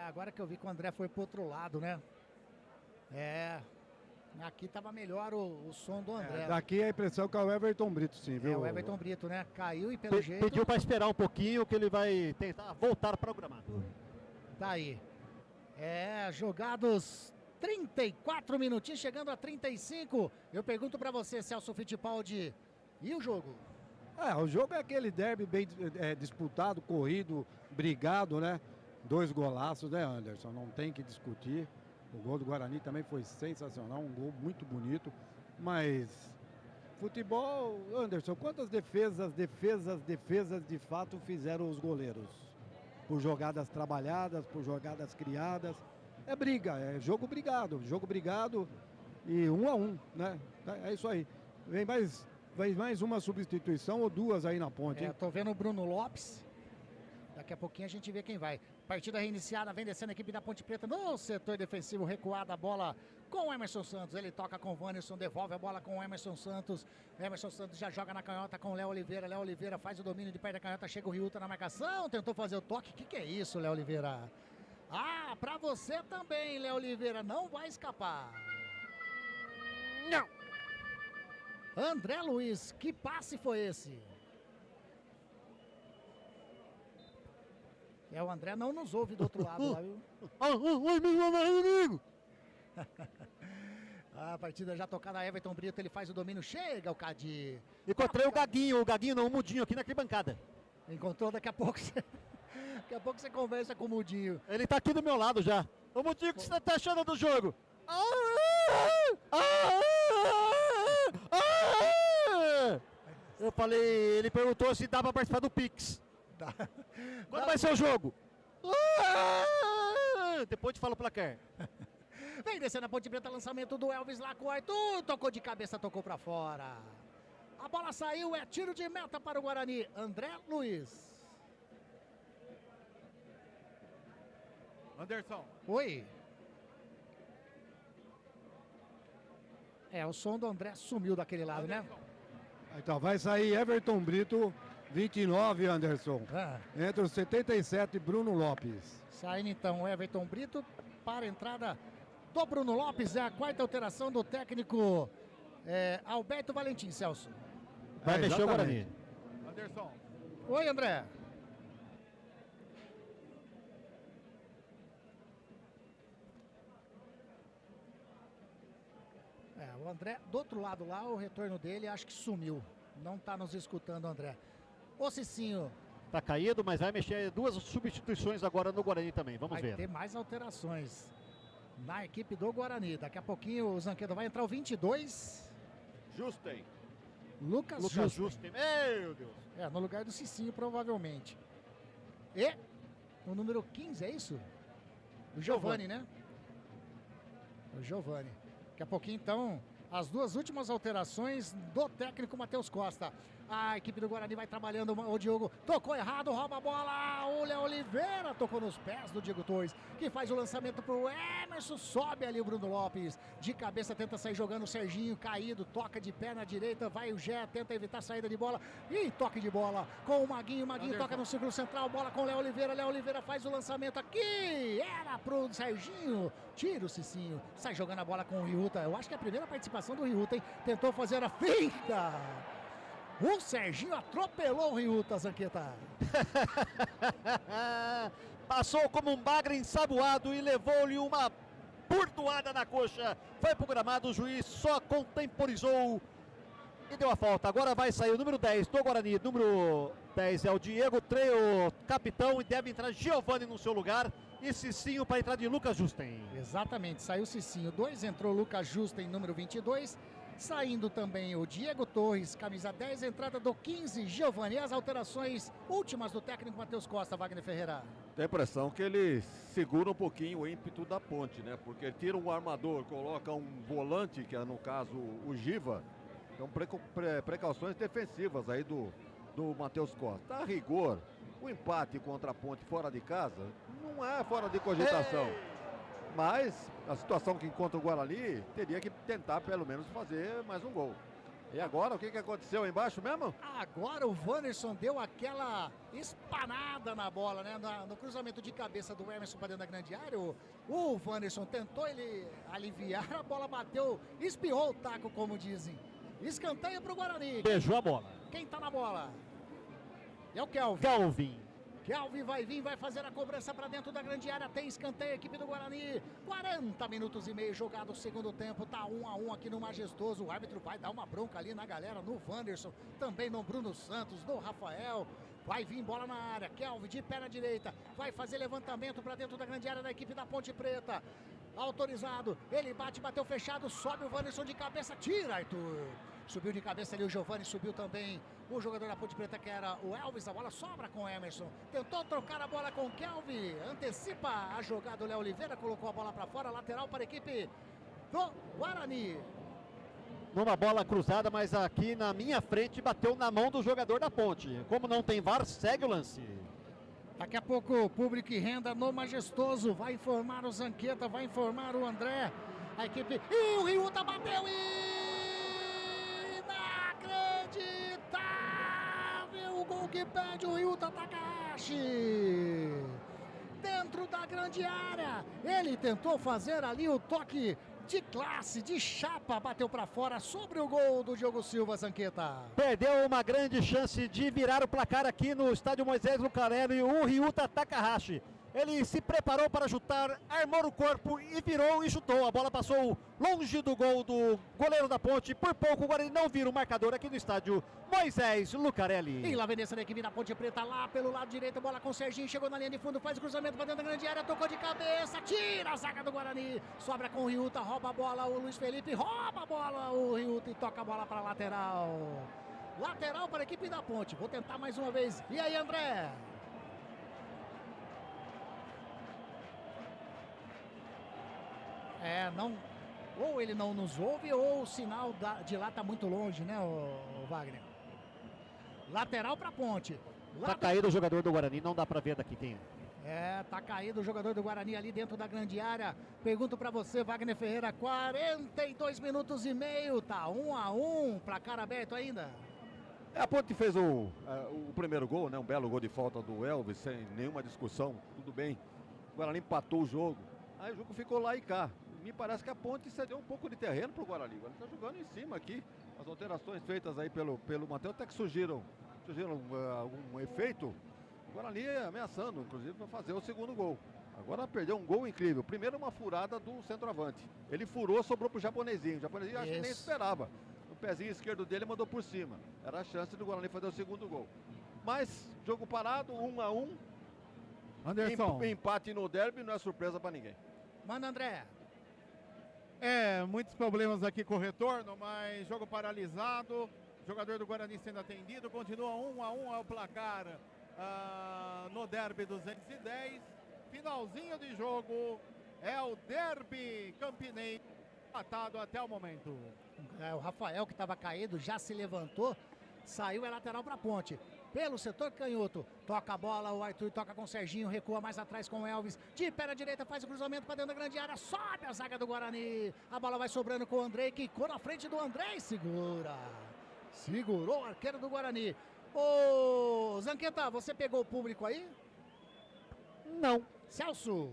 Agora que eu vi que o André foi pro outro lado, né? Aqui tava melhor o som do André. Daqui a impressão que é o Everton Brito, sim, viu? O Everton Brito, né? Caiu e pelo jeito... Pediu para esperar um pouquinho que ele vai tentar voltar para o gramado. Tá aí. Jogados 34 minutinhos, chegando a 35. Eu pergunto para você, Celso Fittipaldi, e o jogo? O jogo é aquele derby bem disputado, corrido, brigado, né? 2 golaços, né, Anderson? Não tem que discutir. O gol do Guarani também foi sensacional, um gol muito bonito. Mas futebol, Anderson, quantas defesas de fato fizeram os goleiros? Por jogadas trabalhadas, por jogadas criadas. É briga, é jogo brigado e 1-1, né? É isso aí. Vem mais uma substituição ou 2 aí na ponte. Tô vendo o Bruno Lopes. Daqui a pouquinho a gente vê quem vai. Partida reiniciada, vem descendo a equipe da Ponte Preta no setor defensivo, recuada a bola com o Emerson Santos. Ele toca com o Wanderson, devolve a bola com o Emerson Santos. Emerson Santos já joga na canhota com o Léo Oliveira. Léo Oliveira faz o domínio de perto da canhota, chega o Riuta na marcação, tentou fazer o toque. Que é isso, Léo Oliveira? Pra você também, Léo Oliveira, não vai escapar. Não! André Luiz, que passe foi esse? O André não nos ouve do outro lado lá, viu? A partida já tocada, a Everton Brito, ele faz o domínio, chega o Cadi. Encontrei o Gaguinho não, o Mudinho aqui na arquibancada. Encontrou, daqui a pouco você conversa com o Mudinho. Ele tá aqui do meu lado já. Ô Mudinho, o que você tá achando do jogo? Eu falei, ele perguntou se dá pra participar do Pix. Quando vai ser o jogo? Depois te falo o placar. Vem descendo a Ponte Preta, lançamento do Elvis lá com o Arthur. Tocou de cabeça, tocou pra fora. A bola saiu, é tiro de meta para o Guarani. André Luiz. Anderson. Oi. O som do André sumiu daquele lado, Anderson, né? Então vai sair Everton Brito, 29, Anderson. Entre os 77, Bruno Lopes. Saindo então o Everton Brito para a entrada do Bruno Lopes. É a 4ª alteração do técnico Alberto Valentim, Celso. Vai mexer o Guarani. Anderson. Oi, André. O André, do outro lado lá, o retorno dele, acho que sumiu. Não tá nos escutando, André. Ô, Cicinho. Tá caído, mas vai mexer 2 substituições agora no Guarani também. Vamos ver. Vai ter mais alterações na equipe do Guarani. Daqui a pouquinho o Zanquedo vai entrar o 22. Justem. Lucas Justem. Meu Deus. No lugar do Cicinho, provavelmente. E o número 15, é isso? O Giovani, né? O Giovani. Daqui a pouquinho, então, as 2 últimas alterações do técnico Matheus Costa. A equipe do Guarani vai trabalhando, o Diogo tocou errado, rouba a bola, o Léo Oliveira tocou nos pés do Diego Torres, que faz o lançamento pro Emerson, sobe ali o Bruno Lopes, de cabeça tenta sair jogando o Serginho, caído, toca de pé na direita, vai o Gé, tenta evitar a saída de bola, e toque de bola com o Maguinho toca no círculo central, bola com o Léo Oliveira faz o lançamento aqui, era pro Serginho, tira o Cicinho, sai jogando a bola com o Riuta, eu acho que é a primeira participação do Riuta, hein? Tentou fazer a finta. O Serginho atropelou o Riuta, Zanqueta. Passou como um bagre ensaboado e levou-lhe uma burdoada na coxa. Foi pro gramado, o juiz só contemporizou e deu a falta. Agora vai sair o número 10 do Guarani. Número 10 é o Diego Treio, capitão, e deve entrar Giovani no seu lugar. E Cicinho para entrar de Lucas Justem. Exatamente, saiu Cicinho 2, entrou Lucas Justem, número 22. Saindo também o Diego Torres, camisa 10, entrada do 15, Giovani. As alterações últimas do técnico Matheus Costa, Wagner Ferreira. Tem a impressão que ele segura um pouquinho o ímpeto da Ponte, né? Porque ele tira um armador, coloca um volante, que é no caso o Giva. Então precauções defensivas aí do Matheus Costa. A rigor, o empate contra a Ponte fora de casa não é fora de cogitação. Mas a situação que encontra o Guarani teria que tentar pelo menos fazer mais um gol. E agora, o que aconteceu aí embaixo mesmo? Agora o Wanderson deu aquela espanada na bola, né? No cruzamento de cabeça do Emerson para dentro da grande área. O Wanderson tentou ele aliviar, a bola bateu, espirrou o taco, como dizem. Escanteio para o Guarani. Beijou a bola. Quem tá na bola? É o Kelvin. Kelvin vai vir, vai fazer a cobrança para dentro da grande área. Tem escanteio a equipe do Guarani. 40 minutos e meio jogado o segundo tempo. Tá 1-1 aqui no Majestoso. O árbitro vai dar uma bronca ali na galera, no Wanderson, também no Bruno Santos, no Rafael. Vai vir bola na área. Kelvin de pé na direita. Vai fazer levantamento para dentro da grande área da equipe da Ponte Preta. Autorizado. Ele bate, bateu fechado. Sobe o Wanderson de cabeça. Tira, Arthur. Subiu de cabeça ali o Giovani, subiu também o jogador da Ponte Preta, que era o Elvis. A bola sobra com o Emerson. Tentou trocar a bola com o Kelvin. Antecipa a jogada o Léo Oliveira, colocou a bola para fora. Lateral para a equipe do Guarani. Numa bola cruzada, mas aqui na minha frente bateu na mão do jogador da Ponte. Como não tem VAR, segue o lance. Daqui a pouco, público e renda no Majestoso. Vai informar o Zanqueta, vai informar o André. A equipe... E o Ryuta bateu e... Inacreditável! O gol que pede o Ryuta Takahashi. Dentro da grande área. Ele tentou fazer ali o toque de classe, de chapa, bateu para fora sobre o gol do Diogo Silva, Zanqueta. Perdeu uma grande chance de virar o placar aqui no estádio Moisés Lucarelli, o Ryuta Takahashi. Ele se preparou para chutar, armou o corpo e virou e chutou. A bola passou longe do gol do goleiro da Ponte. Por pouco o Guarani não vira o marcador aqui no estádio Moisés Lucarelli. E lá vem essa da equipe da Ponte Preta, lá pelo lado direito, bola com o Serginho, chegou na linha de fundo, faz o cruzamento para dentro da grande área, tocou de cabeça, tira a zaga do Guarani, sobra com o Ryuta, rouba a bola o Luiz Felipe, rouba a bola o Ryuta e toca a bola para lateral. Lateral para a equipe da Ponte, vou tentar mais uma vez. E aí, André? Não, ou ele não nos ouve, ou o sinal de lá tá muito longe, né, o Wagner? Lateral pra Ponte. Tá caído o jogador do Guarani, não dá pra ver daqui quem é. Tá caído o jogador do Guarani ali dentro da grande área. Pergunto pra você, Wagner Ferreira, 42 minutos e meio, tá 1-1, placar aberto ainda. A Ponte fez o primeiro gol, né, um belo gol de falta do Elvis, sem nenhuma discussão, tudo bem. O Guarani empatou o jogo, aí o jogo ficou lá e cá. Me parece que a Ponte cedeu um pouco de terreno para o Guarani. Ele está jogando em cima aqui. As alterações feitas aí pelo Matheus até que surgiram algum efeito. O Guarani ameaçando, inclusive, para fazer o segundo gol. Agora perdeu um gol incrível. Primeiro uma furada do centroavante. Ele furou, sobrou para o japonesinho. O japonesinho acho que nem esperava. O pezinho esquerdo dele mandou por cima. Era a chance do Guarani fazer o segundo gol. Mas, jogo parado, 1-1. Anderson. Empate no derby não é surpresa para ninguém. Manda, André. Muitos problemas aqui com o retorno, mas jogo paralisado, jogador do Guarani sendo atendido, continua 1-1 ao placar no derby 210, finalzinho de jogo, é o derby campinense, empatado até o momento. O Rafael, que estava caído, já se levantou, saiu, é lateral para a Ponte. Pelo setor canhoto, toca a bola, o Arthur toca com o Serginho, recua mais atrás com o Elvis, de pé na direita, faz o cruzamento para dentro da grande área, sobe a zaga do Guarani, a bola vai sobrando com o Andrei, que cor na frente do Andrei, segurou o arqueiro do Guarani. Ô, Zanqueta, você pegou o público aí? Não. Celso.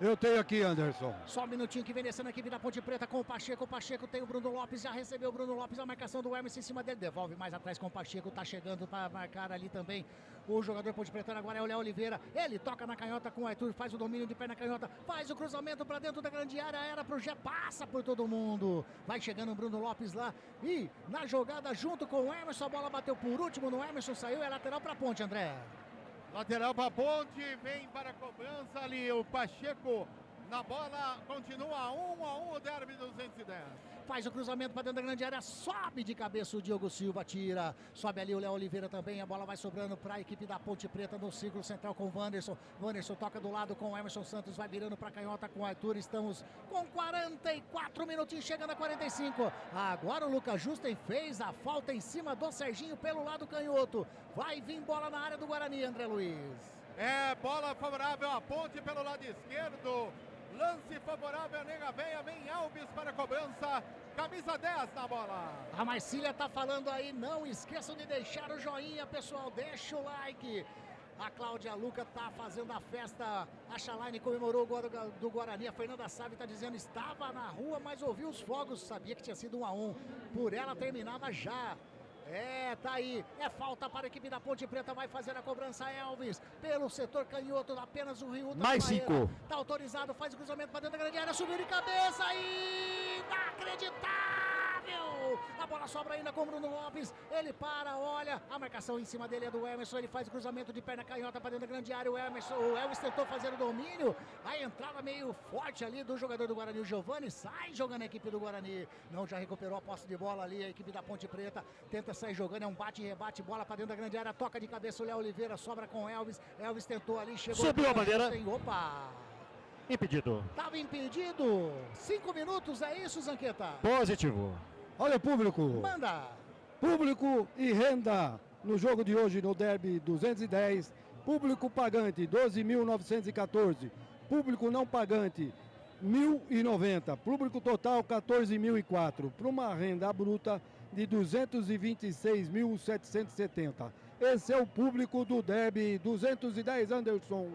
Eu tenho aqui, Anderson. Só um minutinho que vem descendo a equipe da Ponte Preta com o Pacheco. O Pacheco tem o Bruno Lopes, já recebeu o Bruno Lopes, a marcação do Emerson em cima dele. Devolve mais atrás com o Pacheco, tá chegando para marcar ali também. O jogador Ponte Preta agora é o Léo Oliveira. Ele toca na canhota com o Arthur, faz o domínio de pé na canhota, faz o cruzamento para dentro da grande área. Era pro Gé, passa por todo mundo. Vai chegando o Bruno Lopes lá. E na jogada junto com o Emerson, a bola bateu por último no Emerson, saiu, é lateral para Ponte, André. Lateral para Ponte, vem para a cobrança ali o Pacheco. Na bola, continua 1-1 o derby 210. Faz o cruzamento para dentro da grande área, sobe de cabeça o Diogo Silva, tira. Sobe ali o Léo Oliveira também, a bola vai sobrando para a equipe da Ponte Preta no círculo central com o Wanderson. Wanderson toca do lado com o Emerson Santos, vai virando para a canhota com o Arthur. Estamos com 44 minutinhos, chegando a 45. Agora o Lucas Justen fez a falta em cima do Serginho pelo lado canhoto. Vai vir bola na área do Guarani, André Luiz. É, bola favorável à Ponte pelo lado esquerdo. Lance favorável a Nega Véia. Vem Alves para a cobrança. Camisa 10 na bola. A Marcília tá falando aí, não esqueçam de deixar o joinha, pessoal. Deixa o like. A Cláudia Luca tá fazendo a festa. A Chalaine comemorou o gol do Guarani. A Fernanda Sabe tá dizendo, estava na rua, mas ouviu os fogos. Sabia que tinha sido 1-1. Por ela terminava já. É, tá aí, é falta para a equipe da Ponte Preta, vai fazer a cobrança Elvis, pelo setor canhoto, apenas o Rio. Mais 5. Tá autorizado, faz o cruzamento para dentro da grande área, subiu de cabeça, inacreditável! A bola sobra ainda com o Bruno Lopes, ele para, olha, a marcação em cima dele é do Emerson, ele faz o cruzamento de perna canhota para dentro da grande área, o Elvis tentou fazer o domínio, a entrada meio forte ali do jogador do Guarani, o Giovani, sai jogando a equipe do Guarani, não, já recuperou a posse de bola ali, a equipe da Ponte Preta, tenta sai jogando, é um bate e rebate, bola para dentro da grande área, toca de cabeça o Léo Oliveira, sobra com o Elvis tentou ali, chegou. Subiu a bandeira. Opa! Impedido. Tava impedido. 5 minutos, é isso, Zanqueta? Positivo. Olha o público. Manda. Público e renda no jogo de hoje no Derby 210. Público pagante 12.914. Público não pagante 1.090. Público total 14.004. Para uma renda bruta de 226.770. Esse é o público do Derby 210, Anderson.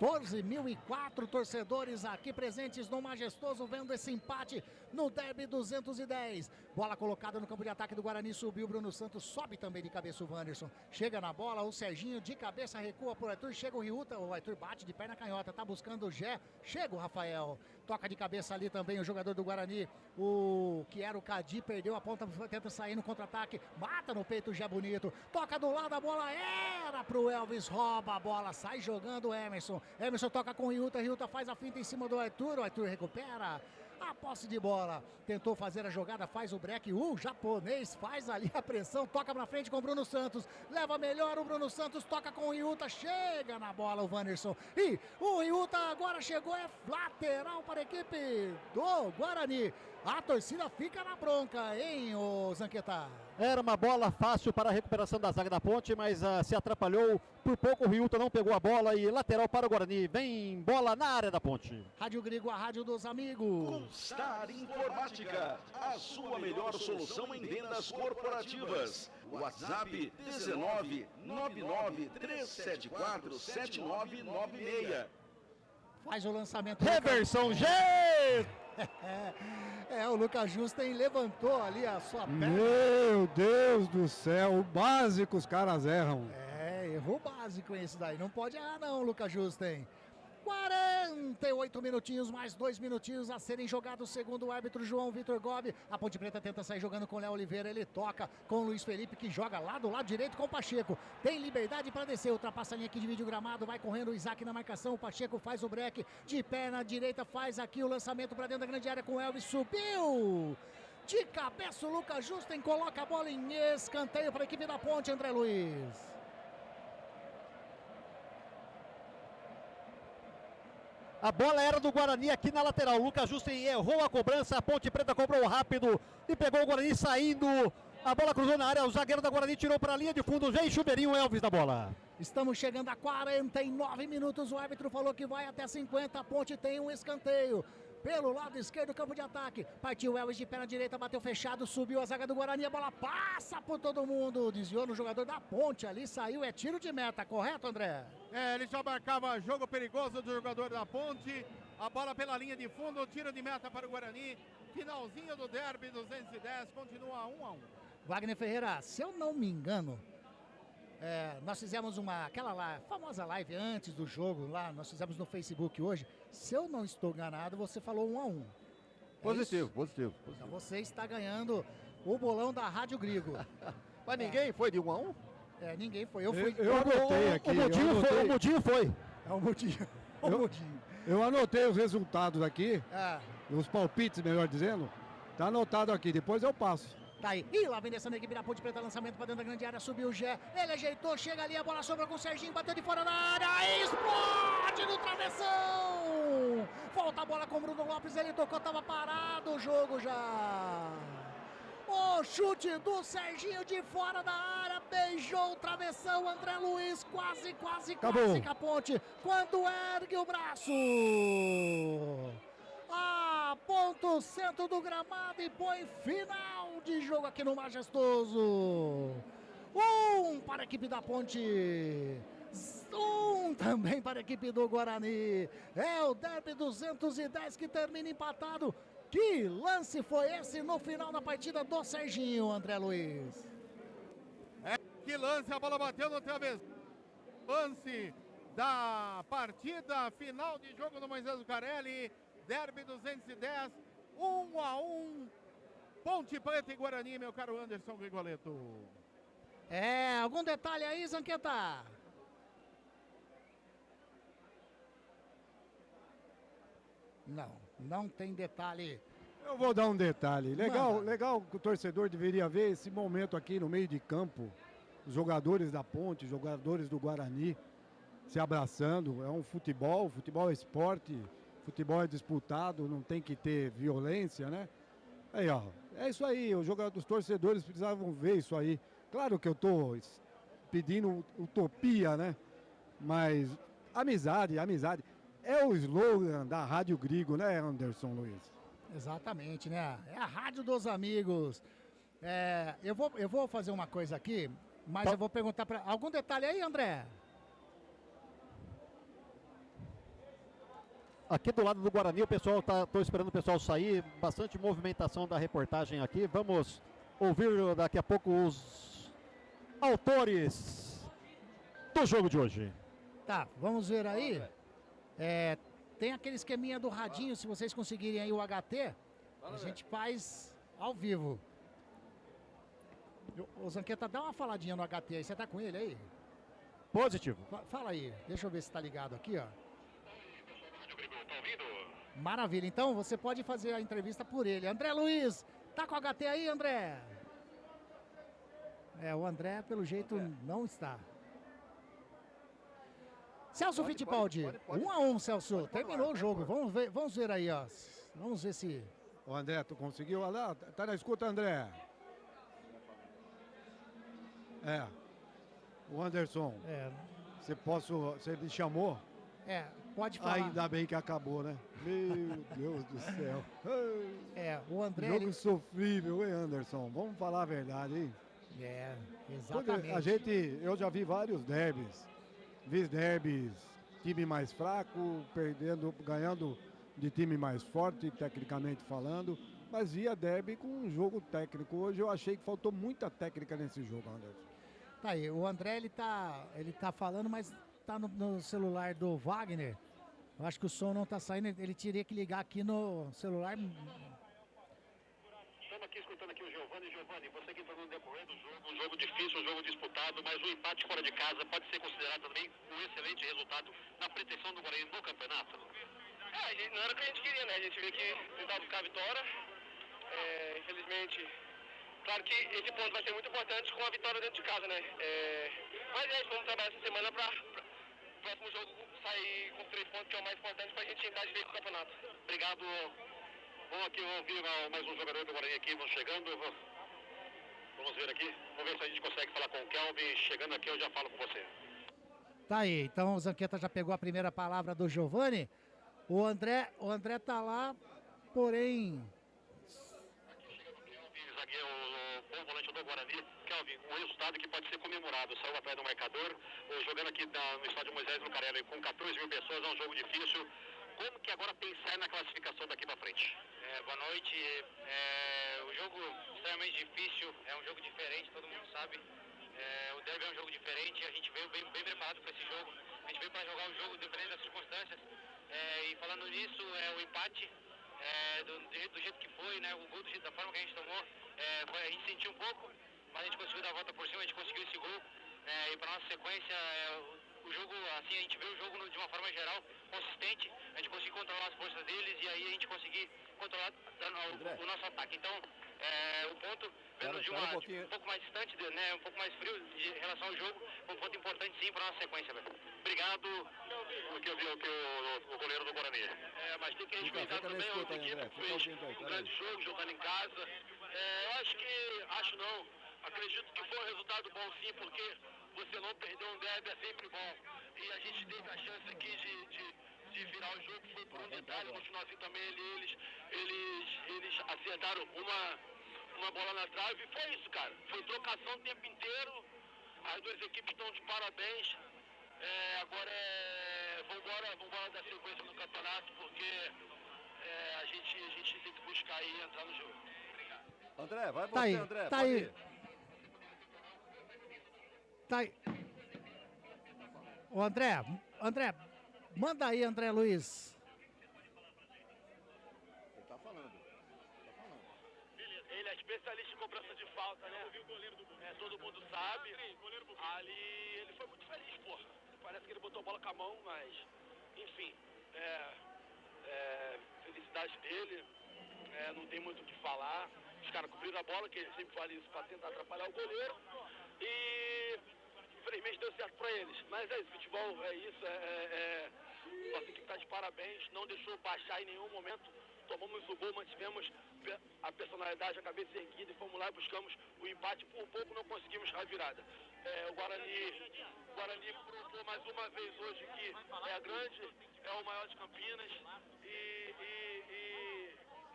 14.004 torcedores aqui presentes no Majestoso, vendo esse empate no Derby 210. Bola colocada no campo de ataque do Guarani, subiu o Bruno Santos, sobe também de cabeça o Wanderson. Chega na bola, o Serginho de cabeça recua pro Arthur, chega o Riuta, o Arthur bate de perna canhota, tá buscando o Gé, chega o Rafael. Toca de cabeça ali também o jogador do Guarani, o que era o Cadi, perdeu a ponta, tenta sair no contra-ataque, mata no peito o Gé bonito, toca do lado, a bola era pro Elvis, rouba a bola, sai jogando o Emerson. Emerson toca com o Riuta, Riuta faz a finta em cima do Arthur, o Arthur recupera a posse de bola, tentou fazer a jogada, faz o break, o japonês faz ali a pressão, toca pra frente com o Bruno Santos, leva melhor o Bruno Santos, toca com o Riuta, chega na bola o Wanderson, e o Riuta agora chegou, é lateral para a equipe do Guarani. A torcida fica na bronca, hein, ô Zanqueta? Era uma bola fácil para a recuperação da zaga da Ponte, mas se atrapalhou. Por pouco o Riuta não pegou a bola e lateral para o Guarani. Vem bola na área da Ponte. Rádio Grigo, a rádio dos amigos. Constar Informática, a sua melhor solução em vendas corporativas. WhatsApp 1999-374-7996. Faz o lançamento. Reversão G! O Lucas Justen levantou ali a sua perna. Meu Deus do céu, o básico os caras erram. Errou básico esse daí. Não pode errar não, Lucas Justen. 48 minutinhos, mais 2 minutinhos a serem jogados, segundo o árbitro João Vitor Gobi. A Ponte Preta tenta sair jogando com o Léo Oliveira, ele toca com o Luiz Felipe, que joga lá do lado direito com o Pacheco. Tem liberdade para descer, ultrapassa a linha que divide o gramado, vai correndo o Isaac na marcação, o Pacheco faz o break, de perna direita faz aqui o lançamento para dentro da grande área com o Elvis, subiu! De cabeça o Lucas Justen coloca a bola em escanteio para a equipe da Ponte, André Luiz. A bola era do Guarani aqui na lateral. O Lucas Justen errou a cobrança. A Ponte Preta cobrou rápido e pegou o Guarani saindo. A bola cruzou na área. O zagueiro da Guarani tirou para a linha de fundo. Vem Chuveirinho, Elvis da bola. Estamos chegando a 49 minutos. O árbitro falou que vai até 50. A Ponte tem um escanteio. Pelo lado esquerdo, campo de ataque. Partiu o Elvis de perna direita, bateu fechado, subiu a zaga do Guarani. A bola passa por todo mundo. Desviou no jogador da Ponte ali, saiu. É tiro de meta, correto, André? Ele já marcava jogo perigoso do jogador da Ponte. A bola pela linha de fundo, tiro de meta para o Guarani. Finalzinho do Derby 210, continua 1-1. Wagner Ferreira, se eu não me engano, nós fizemos aquela famosa live antes do jogo lá, nós fizemos no Facebook hoje. Se eu não estou enganado, você falou 1-1. Positivo. Então você está ganhando o bolão da Rádio Grigo. Mas ninguém foi de 1-1? Ninguém foi. Eu fui. Eu anotei aqui. O Mudinho foi. É o Mudinho. Eu anotei os resultados aqui. Os palpites, melhor dizendo. Tá anotado aqui, depois eu passo. Tá aí. E lá vem descendo a equipe da Ponte Preta, lançamento para dentro da grande área, subiu o Gé, ele ajeitou, chega ali, a bola sobra com o Serginho, bateu de fora da área, explode no travessão! Volta a bola com o Bruno Lopes, ele tocou, tava parado o jogo já. O chute do Serginho de fora da área, beijou o travessão, André Luiz quase Acabou. com a ponte, quando ergue o braço. Aponta o centro do gramado e põe final de jogo aqui no Majestoso. Para a equipe da Ponte, também para a equipe do Guarani. É o derby 210 que termina empatado. Que lance foi esse no final da partida do Serginho, André Luiz? Que lance, a bola bateu no travessão. Lance da partida, final de jogo do Moisés Zucarelli. Derby 210, 1-1. Ponte Preta e Guarani, meu caro Anderson Grigoleto. Algum detalhe aí, Zanqueta? Não tem detalhe. Eu vou dar um detalhe. Legal que o torcedor deveria ver esse momento aqui no meio de campo. Os jogadores da Ponte, os jogadores do Guarani se abraçando. É um futebol é esporte, futebol é disputado, não tem que ter violência, né? Aí, ó, é isso aí, os torcedores precisavam ver isso aí. Claro que eu tô pedindo utopia, né? Mas amizade. É o slogan da Rádio Grigo, né, Anderson Luiz? Exatamente, né? É a Rádio dos Amigos. Eu vou fazer uma coisa aqui, mas eu vou perguntar para... Algum detalhe aí, André? Aqui do lado do Guarani, o pessoal tô esperando o pessoal sair, bastante movimentação da reportagem aqui. Vamos ouvir daqui a pouco os autores do jogo de hoje. Tá, vamos ver aí. Tem aquele esqueminha do radinho, se vocês conseguirem aí o HT, a gente faz ao vivo. O Zanqueta, dá uma faladinha no HT aí, você tá com ele aí? Positivo. Fala aí, deixa eu ver se tá ligado aqui, ó. Maravilha, então você pode fazer a entrevista por ele. André Luiz, tá com o HT aí, André? O André, pelo jeito, não está. Celso Fittipaldi, 1-1, Celso. Terminou o jogo. Vamos ver aí, ó. Vamos ver se... O André, tu conseguiu? Olha lá, tá na escuta, André. O Anderson. Você me chamou? Pode falar. Ainda bem que acabou, né? Meu Deus do céu. O André... Jogo sofrível, hein, Anderson? Vamos falar a verdade, hein? Exatamente. Eu já vi vários derbys. Vi derbys, time mais fraco, ganhando de time mais forte, tecnicamente falando, mas via derby com um jogo técnico. Hoje eu achei que faltou muita técnica nesse jogo, Anderson. Tá aí, o André, ele tá falando, mas tá no celular do Wagner. Eu acho que o som não tá saindo, ele teria que ligar aqui no celular. Estamos aqui escutando aqui o Giovanni. Giovanni, você que falou no decorrer do jogo, um jogo difícil, um jogo disputado, mas o empate fora de casa pode ser considerado também um excelente resultado na pretensão do Guarani no campeonato. Não era o que a gente queria, né? A gente veio aqui tentar buscar a vitória. Infelizmente, claro que esse ponto vai ser muito importante com a vitória dentro de casa, né? Mas vamos trabalhar essa semana para o próximo jogo sair com 3 pontos, que é o mais importante para a gente tentar de ver com o campeonato. Obrigado. Vamos aqui ouvir mais um jogador do Guarani aqui, vamos chegando. Vamos ver aqui, vamos ver se a gente consegue falar com o Kelvin. Chegando aqui eu já falo com você. Tá aí, então o Zanqueta já pegou a primeira palavra do Giovanni. O André tá lá, porém... Aqui chega o Kelvin, zagueiro, o bom volante do Guarani. Kelvin, um resultado que pode ser comemorado. Saiu atrás do marcador, jogando aqui no estádio Moisés Zucarelli com 14 mil pessoas, é um jogo difícil. Como que agora pensar na classificação daqui para frente? Boa noite. O jogo extremamente difícil, é um jogo diferente, todo mundo sabe. O derby é um jogo diferente, a gente veio bem preparado para esse jogo. A gente veio para jogar o jogo independente das circunstâncias. E falando nisso, o empate, do jeito que foi, né, o gol da forma que a gente tomou, a gente sentiu um pouco, mas a gente conseguiu dar a volta por cima, a gente conseguiu esse gol. E para nossa sequência, o jogo, assim, a gente vê o jogo de uma forma geral, consistente, a gente conseguiu controlar as forças deles e aí a gente conseguir controlar o nosso ataque. Então, o ponto, vendo de um pouco mais distante, né, um pouco mais frio em relação ao jogo, um ponto importante sim para nossa sequência, velho. Obrigado, porque eu vi o goleiro do Guarani. Mas tem que respeitar também a outra equipe, que fez um grande jogo, jogando em casa. Acho não. Acredito que foi um resultado bom sim, porque você não perder um derby é sempre bom. E a gente teve a chance aqui de virar o jogo, foi por um detalhe, continuar assim também. Eles acertaram uma bola na trave e foi isso, cara. Foi trocação o tempo inteiro. As duas equipes estão de parabéns. Agora vambora dar sequência no campeonato, porque a gente tem que buscar e entrar no jogo. Obrigado. André, vai você, Tá aí, André. tá pode aí. ir. Tá aí. Ô André, manda aí, André Luiz. Ele tá falando. Ele é especialista em cobrança de falta, né? Todo mundo sabe. Ali ele foi muito feliz, pô. Parece que ele botou a bola com a mão, mas enfim, felicidade dele. Não tem muito o que falar. Os caras cobriram a bola, que ele sempre fala isso pra tentar atrapalhar o goleiro. E infelizmente deu certo pra eles. Mas é isso, futebol é isso. Só tem que estar de parabéns. Não deixou baixar em nenhum momento. Tomamos o gol, mantivemos a personalidade, a cabeça erguida e fomos lá e buscamos o empate. Por pouco não conseguimos a virada. O Guarani provou mais uma vez hoje que é grande, é o maior de Campinas e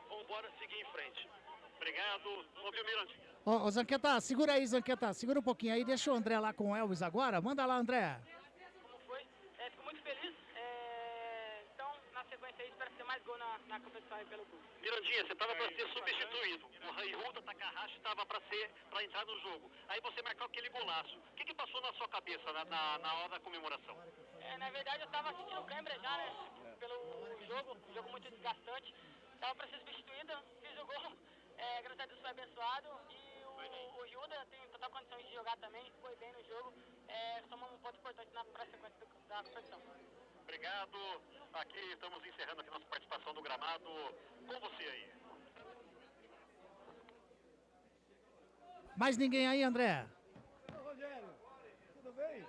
vamos embora seguir em frente. Obrigado. Ouviu, Mirandinha? Ô, Zanqueta, segura aí, Zanqueta. Segura um pouquinho aí. Deixa o André lá com o Elvis agora. Manda lá, André. Como foi? Fico muito feliz. Então, na sequência aí, espero ter mais gol na competição aí pelo clube. Mirandinha, você estava para ser substituído. O Raihuda Takahashi estava para entrar no jogo. Aí você marcou aquele golaço. O que passou na sua cabeça na hora da comemoração? Na verdade, eu estava sentindo câimbra já, né? Pelo jogo muito desgastante. Estava para ser substituído, fiz o gol. Graças a Deus foi abençoado. E o Juda tem total condição de jogar também. Foi bem no jogo. Somos um ponto importante para a sequência da competição. Obrigado. Aqui estamos encerrando aqui nossa participação do gramado. Com você aí. Mais ninguém aí, André? Ô, Rogério, tudo bem?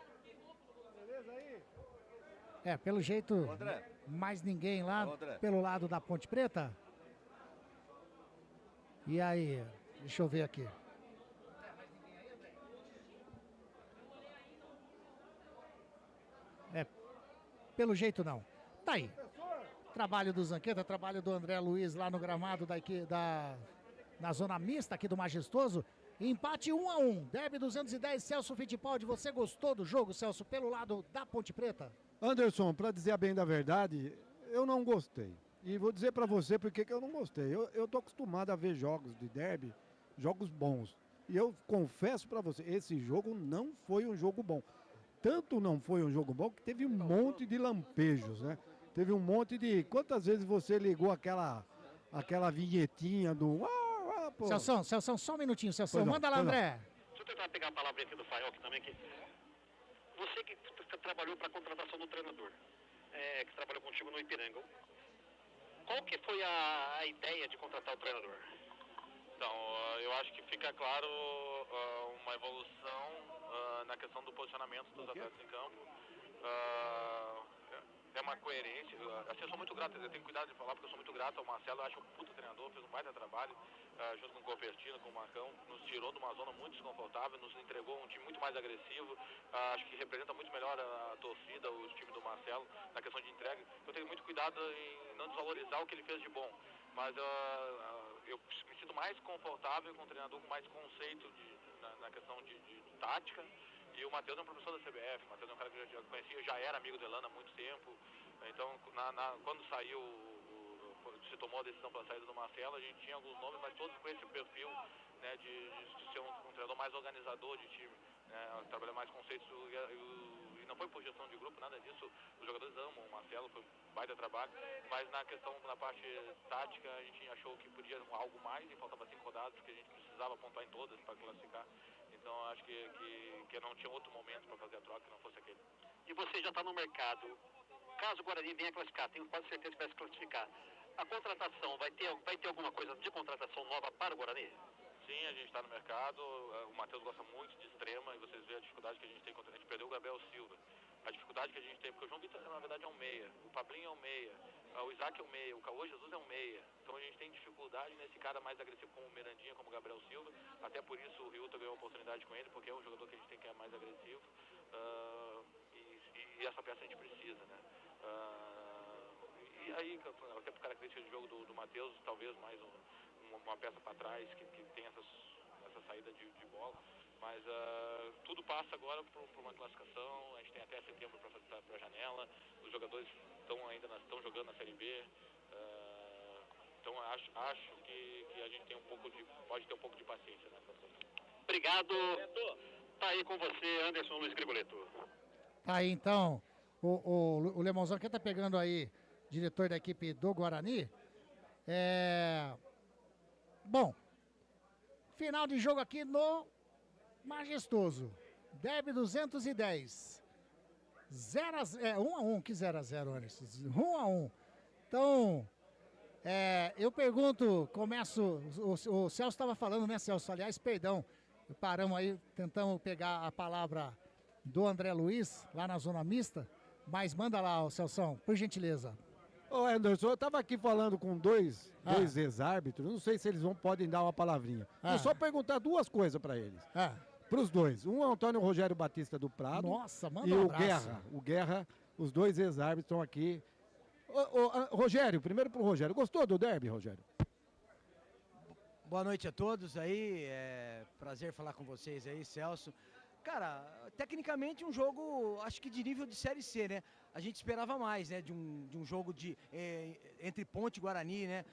Beleza aí? Pelo jeito, André. mais ninguém lá André. pelo lado da Ponte Preta. E aí, deixa eu ver aqui. Pelo jeito não. Tá aí. Trabalho do Zanqueta, trabalho do André Luiz lá no gramado na zona mista aqui do Majestoso. Empate 1-1. Derby 210, Celso Fittipaldi. Você gostou do jogo, Celso, pelo lado da Ponte Preta? Anderson, para dizer bem da verdade, eu não gostei. E vou dizer para você por que eu não gostei. Eu tô acostumado a ver jogos de derby, jogos bons. E eu confesso para você, esse jogo não foi um jogo bom. Tanto não foi um jogo bom que teve um monte de lampejos, né? Teve um monte de... Quantas vezes você ligou aquela vinhetinha do... Celso, só um minutinho, Celso. Manda lá, André. Deixa eu tentar pegar a palavra aqui do Fael, que também aqui. Você que trabalhou para a contratação do treinador, que trabalhou contigo no Ipiranga, qual que foi a ideia de contratar o treinador? Então, eu acho que fica claro uma evolução na questão do posicionamento dos atletas em campo. É uma coerência. Assim, eu sou muito grato, eu tenho cuidado de falar porque eu sou muito grato ao Marcelo. Eu acho um puta treinador, fez um baita trabalho junto com o Copertino, com o Marcão. Nos tirou de uma zona muito desconfortável, nos entregou um time muito mais agressivo. Acho que representa muito melhor a torcida, o time do Marcelo, na questão de entrega. Eu tenho muito cuidado em não desvalorizar o que ele fez de bom. Mas eu me sinto mais confortável com um treinador com mais conceito na questão de tática. E o Matheus é um professor da CBF, o Matheus é um cara que eu já conhecia, já era amigo do Elano há muito tempo. Então, quando saiu, se tomou a decisão pela saída do Marcelo, a gente tinha alguns nomes, mas todos com esse perfil, né, de ser um treinador mais organizador de time, né, trabalhar mais conceitos. E não foi por gestão de grupo, nada disso. Os jogadores amam o Marcelo, foi um baita trabalho. Mas na parte tática, a gente achou que podia algo mais e faltava 5 rodadas, porque a gente precisava pontuar em todas para classificar. Então acho que não tinha outro momento para fazer a troca que não fosse aquele. E você já está no mercado. Caso o Guarani venha classificar, tenho quase certeza que vai se classificar. A contratação, vai ter alguma coisa de contratação nova para o Guarani? Sim, a gente está no mercado. O Matheus gosta muito de extrema e vocês veem a dificuldade que a gente tem contra a gente. Perdeu o Gabriel Silva. A dificuldade que a gente tem, porque o João Vitor, na verdade, é um meia. O Pablinho é um meia. O Isaac é um meia, o Cauã Jesus é um meia. Então a gente tem dificuldade nesse cara mais agressivo como o Mirandinha, como o Gabriel Silva. Até por isso o Ryuta ganhou uma oportunidade com ele, porque é um jogador que a gente tem que é mais agressivo. E essa peça a gente precisa, né? E aí, até por características de jogo do Matheus, talvez mais uma peça para trás que tem essa saída de bola. Mas tudo passa agora por uma classificação. A gente tem até setembro para a janela. Os jogadores estão jogando na Série B. Então acho que a gente pode ter um pouco de paciência nessa situação. Obrigado. Tá aí com você, Anderson Luiz Grigoletto. Tá aí então, o Lemonzão que tá pegando aí, diretor da equipe do Guarani. Bom, final de jogo aqui no Majestoso. Derby 210. 1-1, que 0-0, Anderson. 1-1. Então, eu pergunto, começo, o Celso estava falando, né, Celso? Aliás, perdão, paramos aí, tentamos pegar a palavra do André Luiz, lá na zona mista, mas manda lá, Celção, por gentileza. Ô Anderson, eu estava aqui falando com dois ex-árbitros, não sei se eles podem dar uma palavrinha. Vou só perguntar duas coisas para eles. Para os dois. Um é o Antônio Rogério Batista do Prado. Nossa, manda e um o abraço. Guerra. O Guerra, os dois ex-árbitros estão aqui. Rogério, primeiro pro Rogério. Gostou do derby, Rogério? Boa noite a todos aí. Prazer falar com vocês aí, Celso. Cara, tecnicamente um jogo, acho que de nível de Série C, né? A gente esperava mais, né? De um jogo entre Ponte e Guarani, né?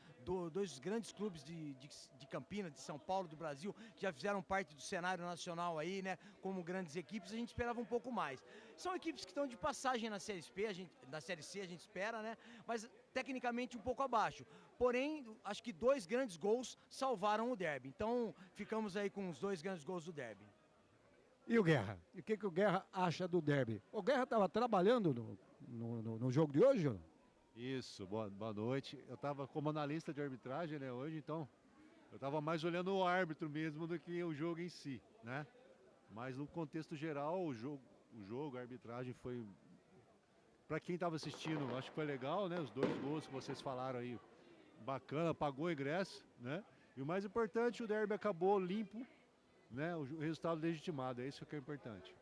Dois grandes clubes de Campinas, de São Paulo, do Brasil, que já fizeram parte do cenário nacional aí, né? Como grandes equipes, a gente esperava um pouco mais. São equipes que estão de passagem na Série C, na Série C a gente espera, né? Mas tecnicamente um pouco abaixo. Porém, acho que 2 grandes gols salvaram o derby. Então, ficamos aí com os 2 grandes gols do derby. E o Guerra? E o que o Guerra acha do derby? O Guerra estava trabalhando no jogo de hoje, ou não? Isso, boa noite. Eu estava como analista de arbitragem, né, hoje, então eu estava mais olhando o árbitro mesmo do que o jogo em si, né? Mas no contexto geral, o jogo, a arbitragem foi... Para quem estava assistindo, acho que foi legal, né? Os 2 gols que vocês falaram aí, bacana, pagou o ingresso, né? E o mais importante, o derby acabou limpo, né? O resultado legitimado, é isso que é importante.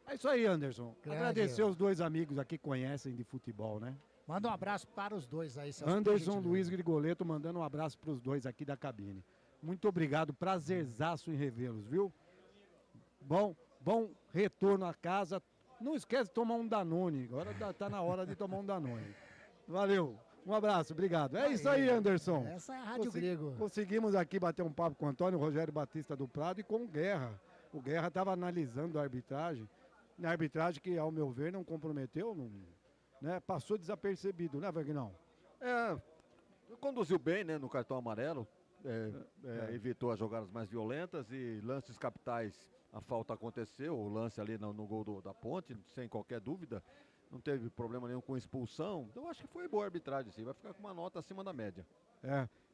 É isso aí, Anderson. Grande. Agradecer os 2 amigos aqui que conhecem de futebol, né? Manda um abraço para os dois aí, Celso. Anderson Luiz Grigoletto mandando um abraço para os 2 aqui da cabine. Muito obrigado, prazerzaço em revê-los, viu? Bom retorno à casa. Não esquece de tomar um Danone, agora tá na hora de tomar um Danone. Valeu, um abraço, obrigado. É isso aí, Anderson. Essa é a Rádio Grego. Conseguimos aqui bater um papo com o Antônio Rogério Batista do Prado e com o Guerra. O Guerra estava analisando a arbitragem, na arbitragem que, ao meu ver, não comprometeu, né? Passou desapercebido, né, Vagnão? Conduziu bem, né, no cartão amarelo, evitou as jogadas mais violentas e lances capitais, a falta aconteceu, o lance ali no gol da Ponte, sem qualquer dúvida, não teve problema nenhum com expulsão, então acho que foi boa a arbitragem, sim, vai ficar com uma nota acima da média.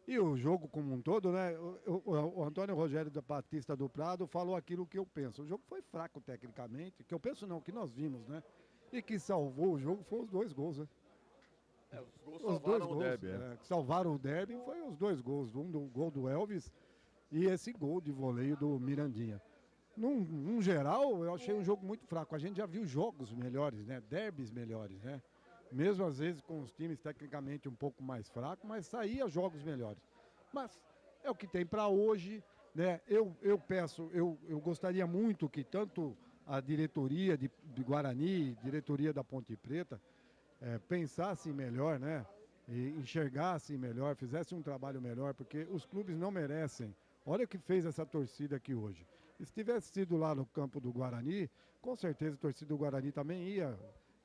E o jogo como um todo, né, o Antônio Rogério Batista do Prado falou aquilo que eu penso, o jogo foi fraco tecnicamente, que eu penso não, que nós vimos, né, e que salvou o jogo foi os 2 gols, né. Os 2 gols, derby, que salvaram o derby foi os 2 gols, um do gol do Elvis e esse gol de voleio do Mirandinha. Num geral, eu achei um jogo muito fraco. A gente já viu jogos melhores, né? Derbys melhores, né? Mesmo às vezes com os times tecnicamente um pouco mais fracos, mas saía jogos melhores. Mas é o que tem para hoje, né? Eu gostaria muito que tanto a diretoria de Guarani, diretoria da Ponte Preta, pensassem melhor, né? E enxergassem melhor, fizessem um trabalho melhor, porque os clubes não merecem. Olha o que fez essa torcida aqui hoje. Se tivesse sido lá no campo do Guarani, com certeza a torcida do Guarani também ia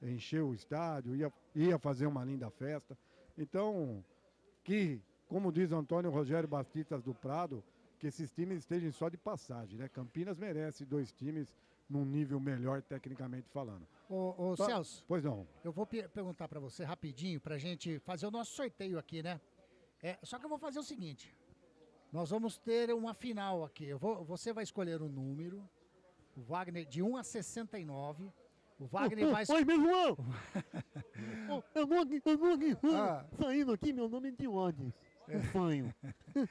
encher o estádio, ia fazer uma linda festa. Então, como diz Antônio Rogério Batista do Prado, que esses times estejam só de passagem, né? Campinas merece 2 times num nível melhor tecnicamente falando. Celso. Pois não. Eu vou perguntar para você rapidinho, pra gente fazer o nosso sorteio aqui, né? Só que eu vou fazer o seguinte. Nós vamos ter uma final aqui. Você vai escolher um número, o Wagner, de 1 a 69. O Wagner vai... Oi, meu João! Eu vou aqui, saindo aqui, meu nome é Diógenes, o fanho.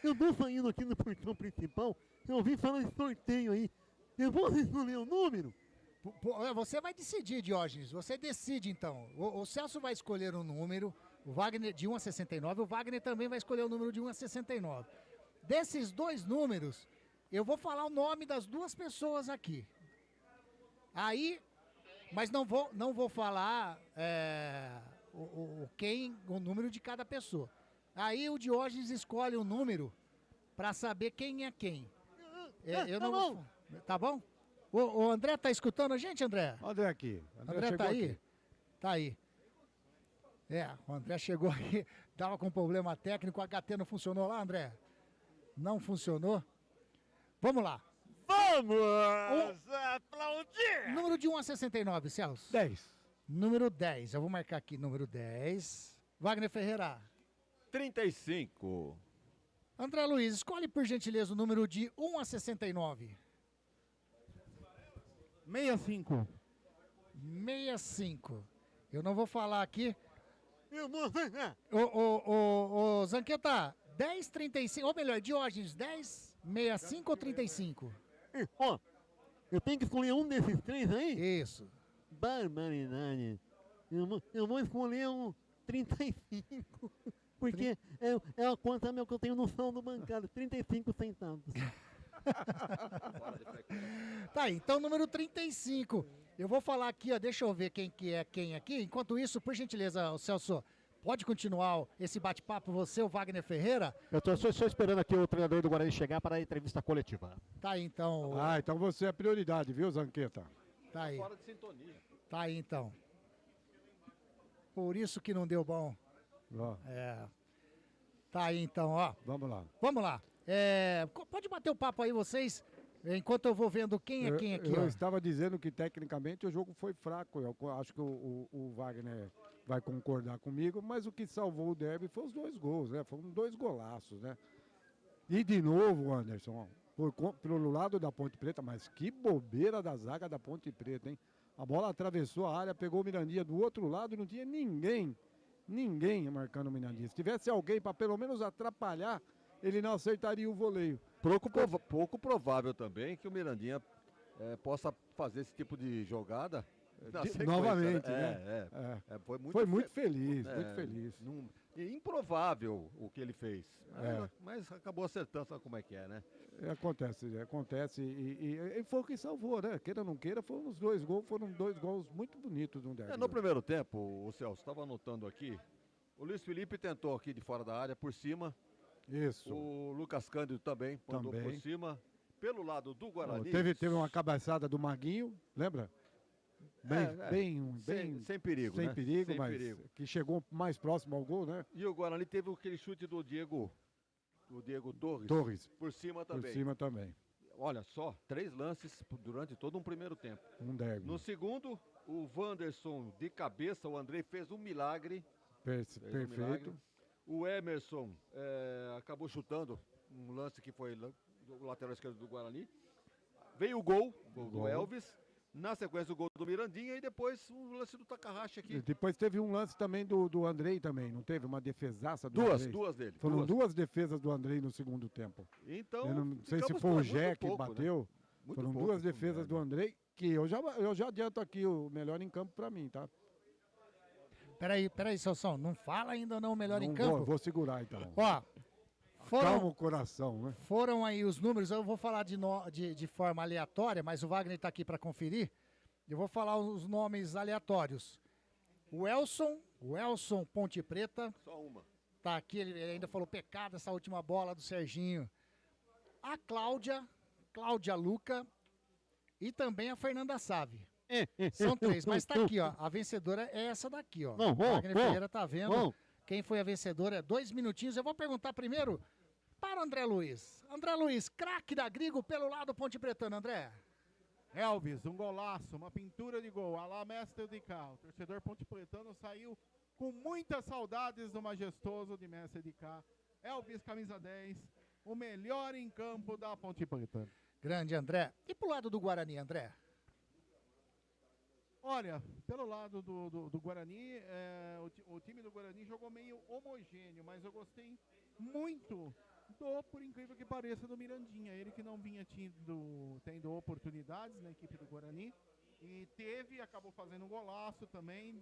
Eu tô saindo aqui no portão principal, eu ouvi falar de sorteio aí. Eu vou escolher o número? Você vai decidir, Diógenes, você decide então. O Celso vai escolher um número, o Wagner de 1 a 69, o Wagner também vai escolher o número de 1 a 69. Desses dois números, eu vou falar o nome das duas pessoas aqui. Aí... Mas não vou falar o número de cada pessoa. Aí o Diógenes escolhe um número para saber quem é quem. Eu não vou... Tá bom? O André tá escutando a gente, André? André aqui. André tá aí? Aqui. Tá aí. O André chegou aí, tava com problema técnico, o HT não funcionou lá, André? Não funcionou? Vamos lá. Vamos aplaudir! Número de 1 a 69, Celso. 10. Número 10. Eu vou marcar aqui, número 10. Wagner Ferreira. 35. André Luiz, escolhe por gentileza o número de 1 a 69. 65. 65. Eu não vou falar aqui. Eu vou falar. Ô, Zanqueta, 10, 35, ou melhor, Diógenes, 10, 65 ou 35? Ó, eu tenho que escolher um desses três aí? Isso. Barbaridade. Eu vou escolher um 35. Porque é a conta meu que eu tenho no saldo bancário, 35 centavos. Tá aí, então número 35. Eu vou falar aqui, ó, deixa eu ver quem que é quem aqui. Enquanto isso, por gentileza, o Celso, pode continuar esse bate-papo, você, o Wagner Ferreira? Eu tô só esperando aqui o treinador do Guarani chegar para a entrevista coletiva. Tá aí, então. Então você é prioridade, viu, Zanqueta? Tá aí. Fora de sintonia. Tá aí, então. Por isso que não deu bom. Ó. Tá aí, então, ó. Vamos lá. Vamos lá. Pode bater o papo aí, vocês, enquanto eu vou vendo quem é quem aqui, ó. Eu estava dizendo que, tecnicamente, o jogo foi fraco. Eu acho que o Wagner vai concordar comigo, mas o que salvou o derby foi os 2 gols, né? Foram 2 golaços, né? E, de novo, Anderson, pelo lado da Ponte Preta, mas que bobeira da zaga da Ponte Preta, hein? A bola atravessou a área, pegou o Mirandinha do outro lado e não tinha ninguém marcando o Mirandinha. Se tivesse alguém para pelo menos atrapalhar, ele não acertaria o voleio. Pouco provável também que o Mirandinha possa fazer esse tipo de jogada. Novamente, né? Foi muito feliz, muito feliz. Improvável o que ele fez. Mas acabou acertando, sabe como é que é, né? Acontece. E foi o que salvou, né? Queira ou não queira, foram os 2 gols, foram 2 gols muito bonitos no derby. No primeiro tempo, o Celso estava anotando aqui, o Luiz Felipe tentou aqui de fora da área, por cima. Isso. O Lucas Cândido também mandou por cima. Pelo lado do Guarani. Teve uma cabeçada do Maguinho, lembra? Sem perigo, sem né? perigo, Sem mas perigo. Que chegou mais próximo ao gol, né? E o Guarani teve aquele chute do Diego Torres. Por cima também. Por cima também. Olha só, 3 lances durante todo um primeiro tempo. Um derby. No segundo, o Wanderson de cabeça, o Andrei fez um milagre. Perfeito. O Emerson acabou chutando um lance que foi do lateral esquerdo do Guarani. Veio o gol do Elvis. Na sequência, o gol do Mirandinha e depois o lance do Takahashi aqui. Depois teve um lance também do Andrei também, não teve? Uma defesaça do Andrei? Duas dele. Foram 2 defesas do Andrei no segundo tempo. Então, eu não sei se foi o Jé que bateu. Né? Foram 2 defesas do Andrei, que eu já adianto aqui o melhor em campo pra mim, tá? Peraí, Celso, não fala ainda não o melhor em campo. Vou segurar então. Ó, calma o coração, né? Foram aí os números, eu vou falar de forma aleatória, mas o Wagner está aqui para conferir. Eu vou falar os nomes aleatórios. O Elson Ponte Preta. Só uma. Tá aqui, ele ainda falou pecado essa última bola do Serginho. A Cláudia Luca e também a Fernanda Save. São 3, mas tá aqui, ó. A vencedora é essa daqui, ó. O Wagner Ferreira tá vendo. Quem foi a vencedora? 2 minutinhos. Eu vou perguntar primeiro para o André Luiz. André Luiz, craque da Grigo pelo lado Ponte Pretano, André. Elvis, um golaço, uma pintura de gol, a lá Mestre de Cá. O torcedor Ponte Pretano saiu com muitas saudades do majestoso de Mestre de Cá. Elvis, camisa 10, o melhor em campo da Ponte Pretano. Grande, André. E pro lado do Guarani, André? Olha, pelo lado do Guarani, o time do Guarani jogou meio homogêneo, mas eu gostei muito por incrível que pareça, do Mirandinha. Ele que não vinha tendo oportunidades na equipe do Guarani. E acabou fazendo um golaço também,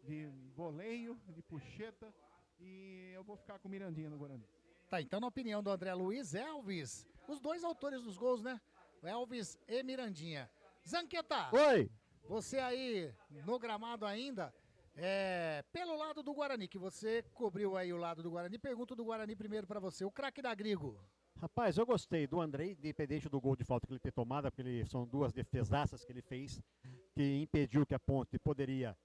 de voleio, de puxeta. E eu vou ficar com o Mirandinha no Guarani. Tá, então na opinião do André Luiz, Elvis, os dois autores dos gols, né? Elvis e Mirandinha. Zanqueta! Oi! Você aí no gramado ainda, pelo lado do Guarani, que você cobriu aí o lado do Guarani, pergunto do Guarani primeiro pra você, o craque da Grigo. Rapaz, eu gostei do Andrei, independente do gol de falta que ele ter tomado, porque são duas defesaças que ele fez, que impediu que a Ponte poderia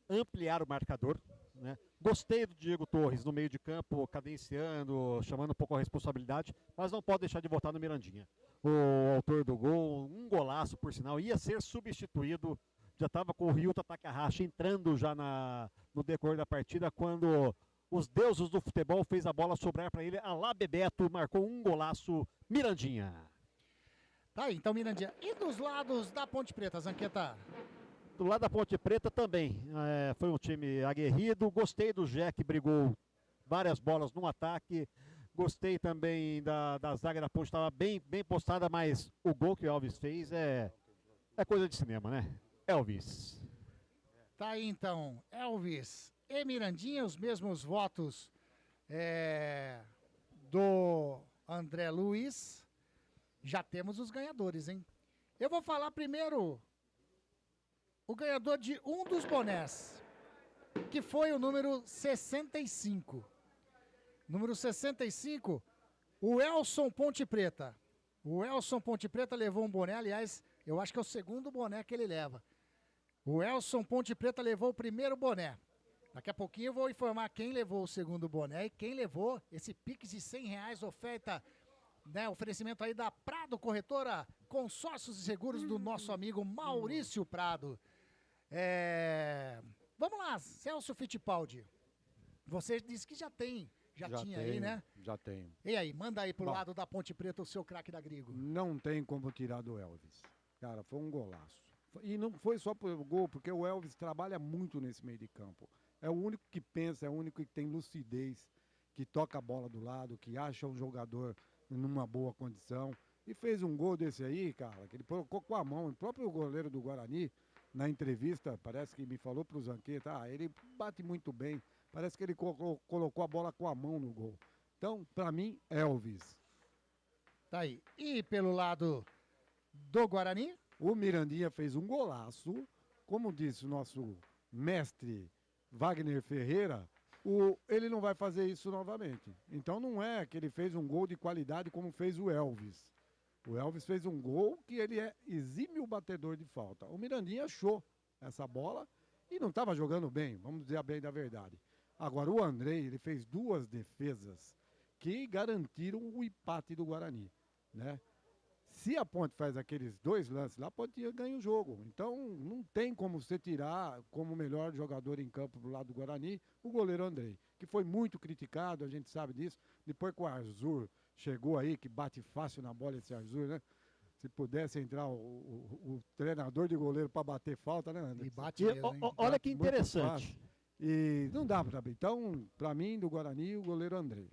ampliar o marcador, né? Gostei do Diego Torres no meio de campo, cadenciando, chamando um pouco a responsabilidade, mas não pode deixar de votar no Mirandinha. O autor do gol, um golaço por sinal, ia ser substituído, já estava com o Ryuta Takahashi entrando já no decorrer da partida, quando os deuses do futebol fez a bola sobrar para ele, Alá Bebeto marcou um golaço, Mirandinha. Tá aí, então Mirandinha. E dos lados da Ponte Preta, Zanqueta? Do lado da Ponte Preta também, foi um time aguerrido, gostei do Jé, que brigou várias bolas no ataque, gostei também da zaga da Ponte, estava bem postada, mas o gol que o Elvis fez é coisa de cinema, né? Elvis. Tá aí então, Elvis e Mirandinha, os mesmos votos do André Luiz. Já temos os ganhadores, hein? Eu vou falar primeiro o ganhador de um dos bonés, que foi o número 65. Número 65, o Elson Ponte Preta. O Elson Ponte Preta levou um boné, aliás, eu acho que é o segundo boné que ele leva. O Elson Ponte Preta levou o primeiro boné. Daqui a pouquinho eu vou informar quem levou o segundo boné e quem levou esse Pix de R$100, oferta, né, oferecimento aí da Prado Corretora, consórcios e seguros do nosso amigo Maurício Prado. Vamos lá, Celso Fittipaldi. Você disse que já tinha aí, né? Já tenho. E aí, manda aí pro lado da Ponte Preta o seu craque da Grigo. Não tem como tirar do Elvis. Cara, foi um golaço. E não foi só por gol, porque o Elvis trabalha muito nesse meio de campo. É o único que pensa, é o único que tem lucidez, que toca a bola do lado, que acha um jogador numa boa condição. E fez um gol desse aí, cara, que ele colocou com a mão. O próprio goleiro do Guarani, na entrevista, parece que me falou pro Zanqueta, ele bate muito bem. Parece que ele colocou a bola com a mão no gol. Então, pra mim, Elvis. Tá aí. E pelo lado do Guarani? O Mirandinha fez um golaço. Como disse o nosso mestre Wagner Ferreira, ele não vai fazer isso novamente. Então não é que ele fez um gol de qualidade como fez o Elvis. O Elvis fez um gol que ele é exímio batedor de falta. O Mirandinha achou essa bola e não estava jogando bem, vamos dizer bem da verdade. Agora o Andrei, ele fez duas defesas que garantiram o empate do Guarani, né? Se a Ponte faz aqueles dois lances lá, pode ter ganho o jogo. Então não tem como você tirar como melhor jogador em campo do lado do Guarani o goleiro Andrei, que foi muito criticado, a gente sabe disso. Depois que o Arzur chegou aí, que bate fácil na bola esse Arzur, né? Se pudesse entrar o treinador de goleiro para bater falta, né, André? E bate mesmo, hein? Olha que interessante. E não dá para abrir. Então, para mim, do Guarani, o goleiro Andrei.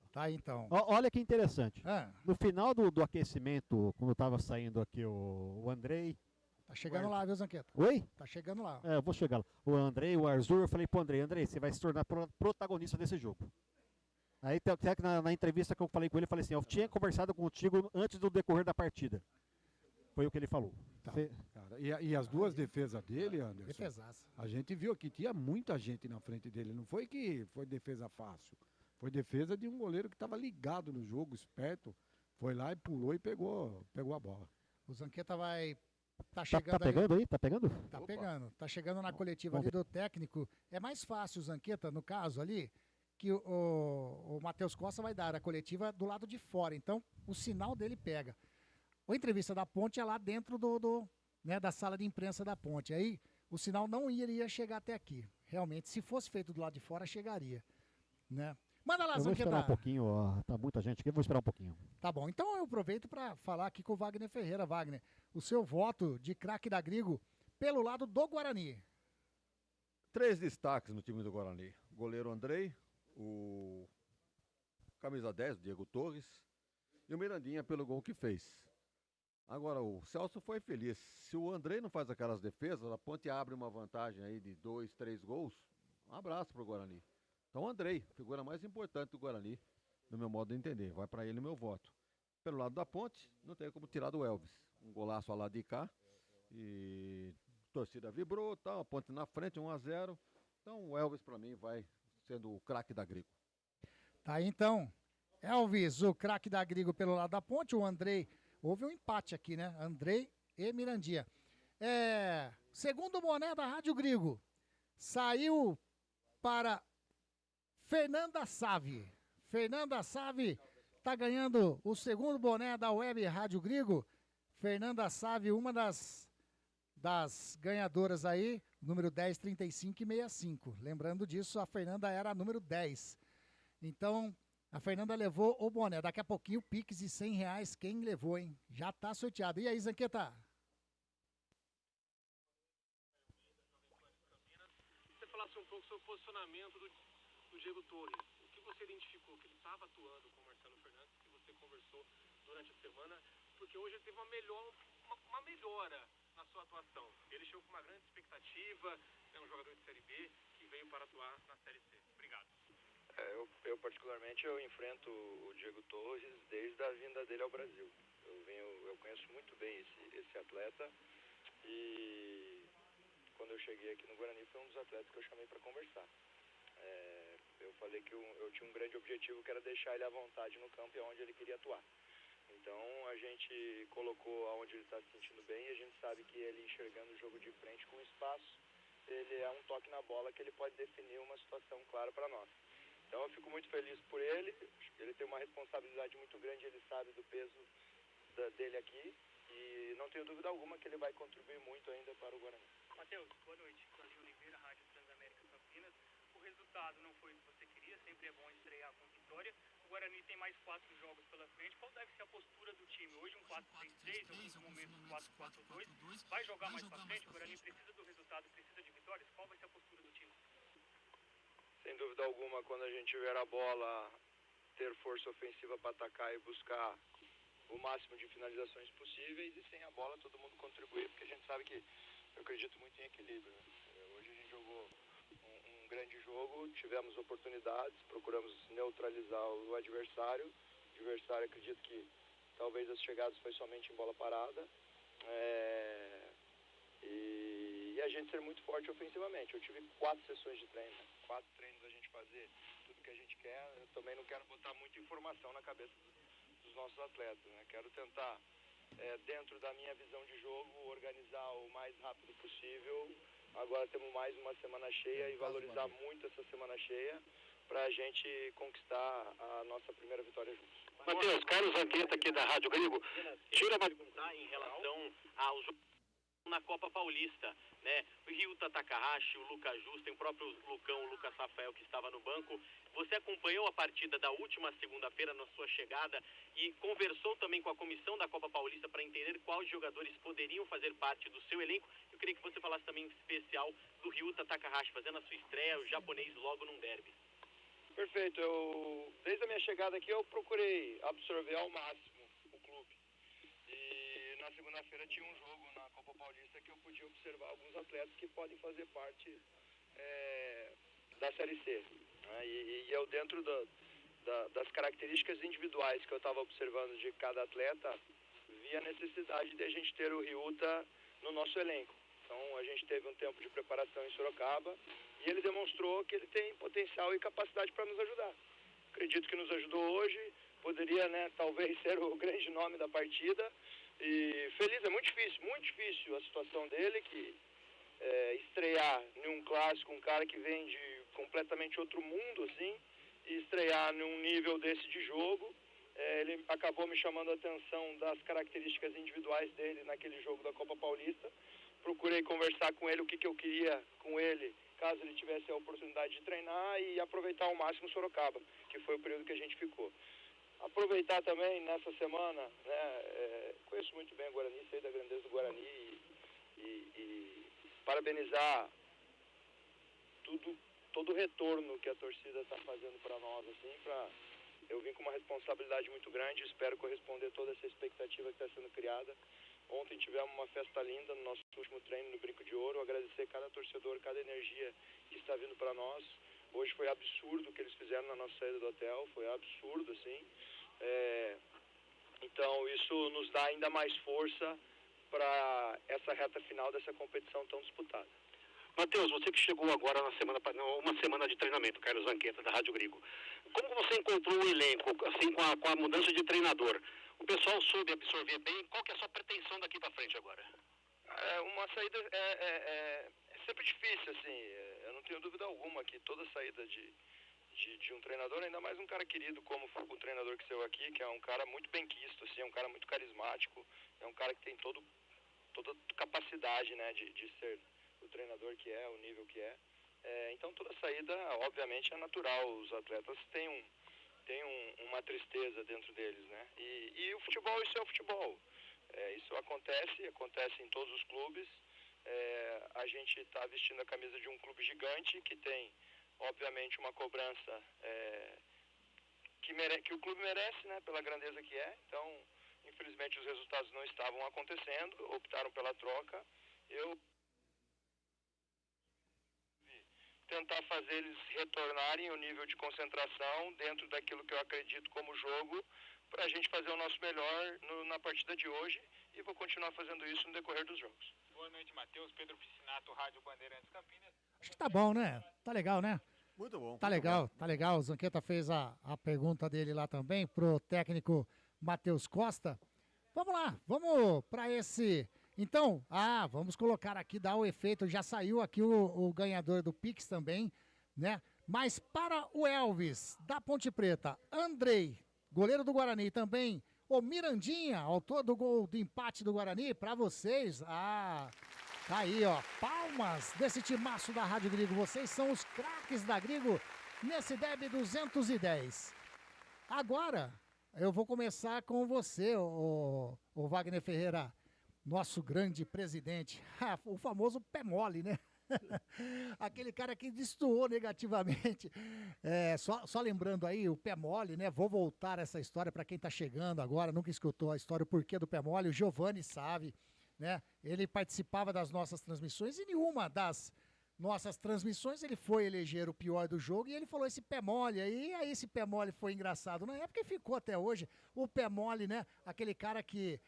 Tá, então. Olha que interessante. No final do aquecimento, quando estava saindo aqui o Andrei... Tá chegando lá, viu, Zanqueta? Oi? Tá chegando lá. Eu vou chegar lá. O Andrei, o Arzur, eu falei pro Andrei, você vai se tornar protagonista desse jogo. Aí até que na entrevista que eu falei com ele, eu falei assim, eu tinha conversado contigo antes do decorrer da partida. Foi o que ele falou. Tá. Cara, e as duas defesas dele, Anderson, defesaça. A gente viu que tinha muita gente na frente dele. Não foi que foi defesa fácil. Foi defesa de um goleiro que estava ligado no jogo, esperto. Foi lá e pulou e pegou a bola. O Zanqueta vai... Tá chegando tá pegando aí? Tá pegando? Tá pegando. Tá chegando na coletiva ali do técnico. É mais fácil, Zanqueta, no caso ali, que o Matheus Costa vai dar a coletiva do lado de fora. Então, o sinal dele pega. A entrevista da Ponte é lá dentro da sala de imprensa da Ponte. Aí, o sinal não iria chegar até aqui. Realmente, se fosse feito do lado de fora, chegaria. Né? Manda lá, Zanqueta. Zanqueta. Vou esperar um pouquinho, ó. Tá muita gente aqui, eu vou esperar um pouquinho. Tá bom, então eu aproveito para falar aqui com o Wagner Ferreira. Wagner, o seu voto de craque da Grigo pelo lado do Guarani. 3 destaques no time do Guarani. Goleiro Andrei, o camisa 10, Diego Torres, e o Mirandinha pelo gol que fez. Agora, o Celso foi feliz. Se o Andrei não faz aquelas defesas, a Ponte abre uma vantagem aí de 2, 3 gols. Um abraço pro Guarani. Então, o Andrei, figura mais importante do Guarani, no meu modo de entender. Vai para ele o meu voto. Pelo lado da Ponte, não tem como tirar do Elvis. Um golaço ao lado de cá. E a torcida vibrou, tal, a Ponte na frente, 1-0. Então, o Elvis, para mim, vai sendo o craque da Grigo. Tá aí, então. Elvis, o craque da Grigo pelo lado da Ponte. O Andrei, houve um empate aqui, né? Andrei e Mirandinha. Segundo boné da Rádio Grigo, saiu para Fernanda Save. Fernanda Save tá ganhando o segundo boné da Web Rádio Grigo. Fernanda Save, uma das ganhadoras aí, número 10, 35 e 65. Lembrando disso, a Fernanda era a número 10. Então, a Fernanda levou o boné. Daqui a pouquinho, o Pix de R$100, quem levou, hein? Já tá sorteado. E aí, Zanqueta? Você falasse um pouco sobre o posicionamento do Diego Torres. O que você identificou? Que ele estava atuando com o Marcelo Fernandes, que você conversou durante a semana, porque hoje ele teve uma melhora na sua atuação. Ele chegou com uma grande expectativa, é um jogador de Série B que veio para atuar na Série C. Obrigado. Eu particularmente, eu enfrento o Diego Torres desde a vinda dele ao Brasil. Eu conheço muito bem esse atleta e quando eu cheguei aqui no Guarani foi um dos atletas que eu chamei para conversar. Eu falei que eu tinha um grande objetivo, que era deixar ele à vontade no campo e onde ele queria atuar. Então a gente colocou aonde ele está se sentindo bem e a gente sabe que ele enxergando o jogo de frente com espaço, ele é um toque na bola que ele pode definir uma situação clara para nós. Então eu fico muito feliz por ele, ele tem uma responsabilidade muito grande, ele sabe do peso dele aqui e não tenho dúvida alguma que ele vai contribuir muito ainda para o Guarani. Matheus, boa noite. Claudio Oliveira, Rádio Transamérica Campinas. O resultado não foi o que você queria, sempre é bom estrear com vitória. O Guarani tem mais 4 jogos pela frente. Qual deve ser a postura do time? Hoje um 4-3-3, em alguns momentos 4-4-2. Vai jogar mais pra frente? O Guarani precisa do resultado, precisa de vitórias. Qual vai ser a postura do time? Sem dúvida alguma, quando a gente tiver a bola, ter força ofensiva para atacar e buscar o máximo de finalizações possíveis, e sem a bola todo mundo contribuir, porque a gente sabe que eu acredito muito em equilíbrio. Hoje a gente jogou um grande jogo, tivemos oportunidades, procuramos neutralizar o adversário. O adversário, acredito que talvez as chegadas foi somente em bola parada. E a gente ser muito forte ofensivamente. Eu tive 4 sessões de treino, 4 treinos a gente fazer tudo que a gente quer. Eu também não quero botar muita informação na cabeça dos nossos atletas, né? Quero tentar, dentro da minha visão de jogo, organizar o mais rápido possível. Agora temos mais uma semana cheia e valorizar muito essa semana cheia para a gente conquistar a nossa primeira vitória juntos. Matheus, Carlos Zanqueta aqui da Rádio Grigo. Tira uma pergunta em relação aos na Copa Paulista, né? O Ryuta Takahashi, o Lucas Justo, tem o próprio Lucão, o Lucas Rafael que estava no banco. Você acompanhou a partida da última segunda-feira na sua chegada e conversou também com a comissão da Copa Paulista para entender quais jogadores poderiam fazer parte do seu elenco. Eu queria que você falasse também em especial do Ryuta Takahashi, fazendo a sua estreia, o japonês, logo num derby. Perfeito. Desde a minha chegada aqui, eu procurei absorver ao máximo o clube. E na segunda-feira tinha um jogo na Copa Paulista que eu podia observar alguns atletas que podem fazer parte da Série C. Né? E eu, dentro das características individuais que eu estava observando de cada atleta, vi a necessidade de a gente ter o Ryuta no nosso elenco. Então a gente teve um tempo de preparação em Sorocaba e ele demonstrou que ele tem potencial e capacidade para nos ajudar. Acredito que nos ajudou hoje, poderia, né, talvez ser o grande nome da partida. E feliz, é muito difícil a situação dele, que estrear em um clássico, um cara que vem de completamente outro mundo, assim, e estrear num nível desse de jogo. Ele acabou me chamando a atenção das características individuais dele naquele jogo da Copa Paulista. Procurei conversar com ele o que eu queria com ele, caso ele tivesse a oportunidade de treinar, e aproveitar ao máximo Sorocaba, que foi o período que a gente ficou. Aproveitar também nessa semana, né, conheço muito bem o Guarani, sei da grandeza do Guarani e parabenizar todo o retorno que a torcida está fazendo para nós, assim, eu vim com uma responsabilidade muito grande, espero corresponder a toda essa expectativa que está sendo criada. Ontem tivemos uma festa linda no nosso último treino no Brinco de Ouro, agradecer cada torcedor, cada energia que está vindo para nós. Hoje foi absurdo o que eles fizeram na nossa saída do hotel, foi absurdo, assim. Então isso nos dá ainda mais força para essa reta final dessa competição tão disputada. Matheus, você que chegou agora uma semana de treinamento, Carlos Zanqueta, da Rádio Grigo. Como você encontrou o elenco, assim, com a mudança de treinador? O pessoal soube absorver bem? Qual que é a sua pretensão daqui para frente agora? Uma saída é sempre difícil, assim. Eu não tenho dúvida alguma que toda saída de um treinador, ainda mais um cara querido como o treinador que saiu aqui, que é um cara muito benquisto, assim, é um cara muito carismático, é um cara que tem toda capacidade, né, de ser o treinador que é, o nível que é. Então toda saída, obviamente, é natural. Os atletas têm uma tristeza dentro deles, né? E o futebol, isso é o futebol. Isso acontece em todos os clubes. A gente está vestindo a camisa de um clube gigante que tem, obviamente, uma cobrança que o clube merece, né? Pela grandeza que é. Então, infelizmente, os resultados não estavam acontecendo, optaram pela troca. Eu tentar fazer eles retornarem ao nível de concentração dentro daquilo que eu acredito como jogo, para a gente fazer o nosso melhor na partida de hoje, e vou continuar fazendo isso no decorrer dos jogos. Boa noite, Matheus. Pedro Piscinato, Rádio Bandeirantes Campinas. Acho que tá bom, né? Tá legal, né? Muito bom. Tá legal, tá legal. O Zanqueta fez a pergunta dele lá também pro técnico Matheus Costa. Vamos lá, vamos para esse... Então, vamos colocar aqui, dar o efeito, já saiu aqui o ganhador do Pix também, né? Mas para o Elvis, da Ponte Preta, Andrei, goleiro do Guarani também, o Mirandinha, autor do gol do empate do Guarani, para vocês, tá aí, ó, palmas desse timaço da Rádio Grigo, vocês são os craques da Grigo nesse derby 210. Agora, eu vou começar com você, o Wagner Ferreira, nosso grande presidente, o famoso pé mole, né? Aquele cara que destoou negativamente. Só lembrando aí, o pé mole, né? Vou voltar essa história para quem tá chegando agora, nunca escutou a história, o porquê do pé mole. O Giovanni sabe, né? Ele participava das nossas transmissões e em uma das nossas transmissões ele foi eleger o pior do jogo e ele falou esse pé mole aí esse pé mole foi engraçado na época e ficou até hoje. O pé mole, né? Aquele cara que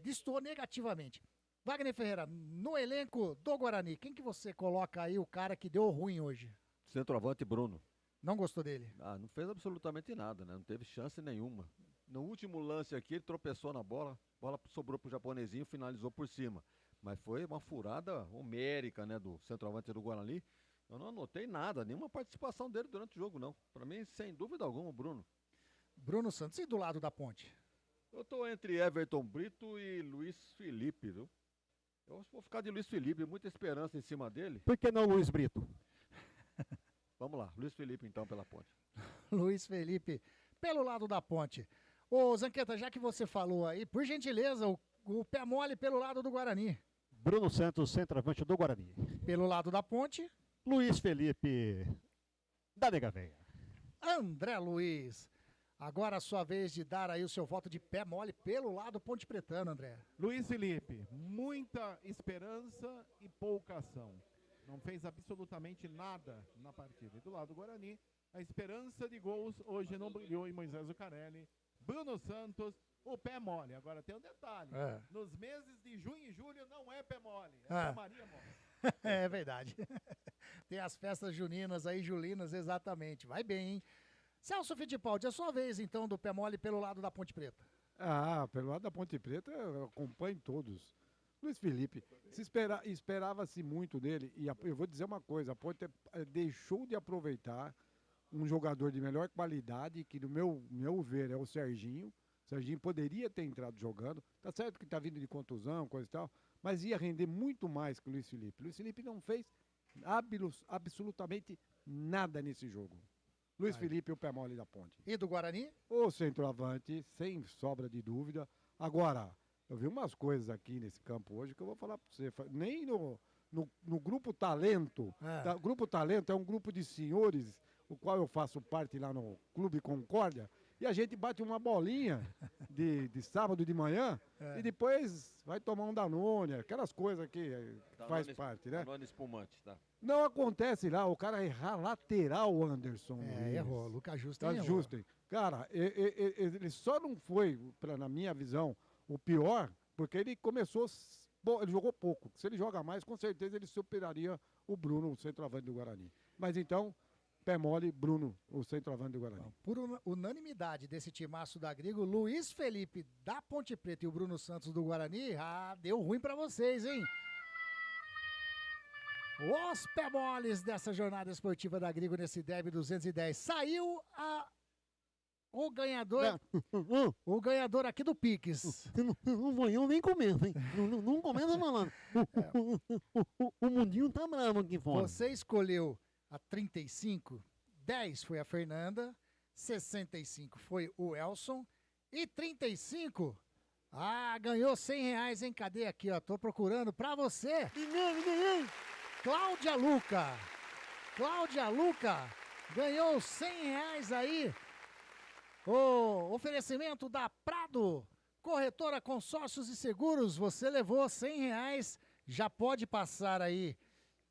destoou negativamente. Wagner Ferreira, no elenco do Guarani, quem que você coloca aí o cara que deu ruim hoje? Centroavante Bruno. Não gostou dele? Não fez absolutamente nada, né? Não teve chance nenhuma. No último lance aqui, ele tropeçou na bola, a bola sobrou pro japonesinho, finalizou por cima. Mas foi uma furada homérica, né, do centroavante do Guarani. Eu não anotei nada, nenhuma participação dele durante o jogo, não. Para mim, sem dúvida alguma, o Bruno. Bruno Santos, e do lado da ponte? Eu tô entre Everton Brito e Luiz Felipe, viu? Eu vou ficar de Luiz Felipe, muita esperança em cima dele. Por que não Luiz Brito? Vamos lá, Luiz Felipe então pela ponte. Luiz Felipe pelo lado da ponte. Ô Zanqueta, já que você falou aí, por gentileza, o pé mole pelo lado do Guarani. Bruno Santos, centroavante do Guarani. Pelo lado da ponte. Luiz Felipe da Nega Véia. André Luiz. Agora a sua vez de dar aí o seu voto de pé mole pelo lado ponte pretano, André. Luiz Felipe, muita esperança e pouca ação. Não fez absolutamente nada na partida. E do lado do Guarani, a esperança de gols hoje não brilhou em Moisés Zucarelli. Bruno Santos, o pé mole. Agora tem um detalhe. Nos meses de junho e julho não é pé mole, é Maria mole. É verdade. Tem as festas juninas aí, julinas, exatamente. Vai bem, hein? Celso Fittipaldi, é a sua vez, então, do pé mole pelo lado da Ponte Preta. Pelo lado da Ponte Preta, eu acompanho todos. Luiz Felipe, esperava-se muito dele, e eu vou dizer uma coisa, a Ponte deixou de aproveitar um jogador de melhor qualidade, que no meu ver é o Serginho. O Serginho poderia ter entrado jogando, tá certo que tá vindo de contusão, coisa e tal, mas ia render muito mais que o Luiz Felipe. Luiz Felipe não fez absolutamente nada nesse jogo. Luiz Felipe, o pé mole da Ponte. E do Guarani? O centroavante, sem sobra de dúvida. Agora, eu vi umas coisas aqui nesse campo hoje que eu vou falar para você. Nem no Grupo Talento. Grupo Talento é um grupo de senhores, o qual eu faço parte lá no Clube Concórdia, e a gente bate uma bolinha de sábado de manhã e depois vai tomar um Danone, aquelas coisas que faz parte, né? Danone espumante, tá? Não acontece lá, o cara errar lateral, Anderson. Errou, Lucas Justen Lucas Justen. Cara, ele só não foi, na minha visão, o pior, porque ele começou, ele jogou pouco. Se ele joga mais, com certeza ele superaria o Bruno, o centroavante do Guarani. Mas então, pé mole, Bruno, o centroavante do Guarani. Por unanimidade desse timaço da Grigo, Luiz Felipe da Ponte Preta e o Bruno Santos do Guarani, deu ruim pra vocês, hein? Os pé moles dessa jornada esportiva da Grigo nesse derby 210. Saiu o ganhador, o ganhador aqui do Pix. Não vou eu nem começo, hein? Não começa falando. O mundinho tá bravo aqui fora. Você escolheu a 35, 10 foi a Fernanda, 65 foi o Elson e 35, ganhou R$100, hein? Cadê aqui, ó? Tô procurando pra você. Cláudia Luca. Cláudia Luca ganhou R$100 aí. O oferecimento da Prado, Corretora Consórcios e Seguros, você levou R$100, já pode passar aí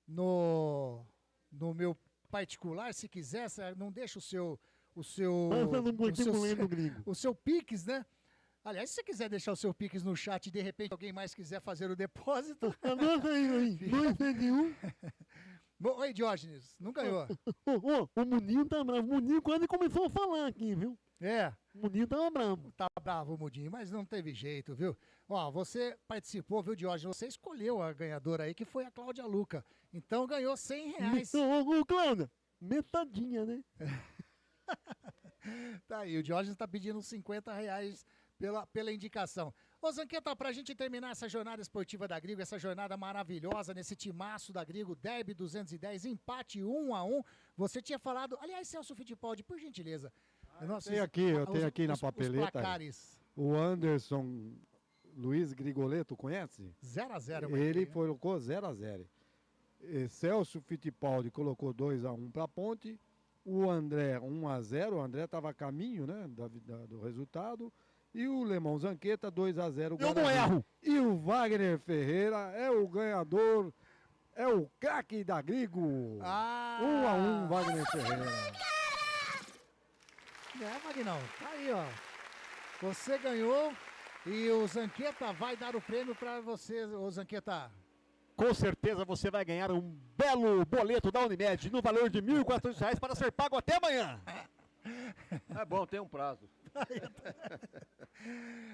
no meu particular, se quiser, não deixa o seu Pix, né? Aliás, se você quiser deixar o seu Pix no chat e de repente alguém mais quiser fazer o depósito. Anota aí, 271. Oi, Diógenes, não ganhou. O Mundinho tá bravo. O Mundinho quase começou a falar aqui, viu? O Mundinho tava bravo. Tá bravo o Mundinho, mas não teve jeito, viu? Ó, você participou, viu, Diógenes? Você escolheu a ganhadora aí, que foi a Cláudia Luca. Então ganhou R$100. Ô, Cláudia, metadinha, né? Tá aí, o Diógenes tá pedindo R$50 pela indicação. Ô, Zanqueta, pra gente terminar essa jornada esportiva da Grigo, essa jornada maravilhosa nesse timaço da Grigo, derby 210, empate 1-1. Você tinha falado, aliás, Celso Fittipaldi, por gentileza. Eu tenho aqui na papeleta o Anderson Luiz Grigoleto, conhece? 0-0. Ele colocou 0-0. Celso Fittipaldi colocou 2-1 para a Ponte. O André 1-0. O André estava a caminho, né, do resultado. E o Lemão Zanqueta 2-0. Eu não erro. E o Wagner Ferreira é o ganhador, é o craque da Grigo. 1-1, Wagner Ferreira. Magnão, tá aí, ó. Você ganhou e o Zanqueta vai dar o prêmio pra você, ô Zanqueta. Com certeza você vai ganhar um belo boleto da Unimed no valor de R$1.400 para ser pago até amanhã. É bom, tem um prazo.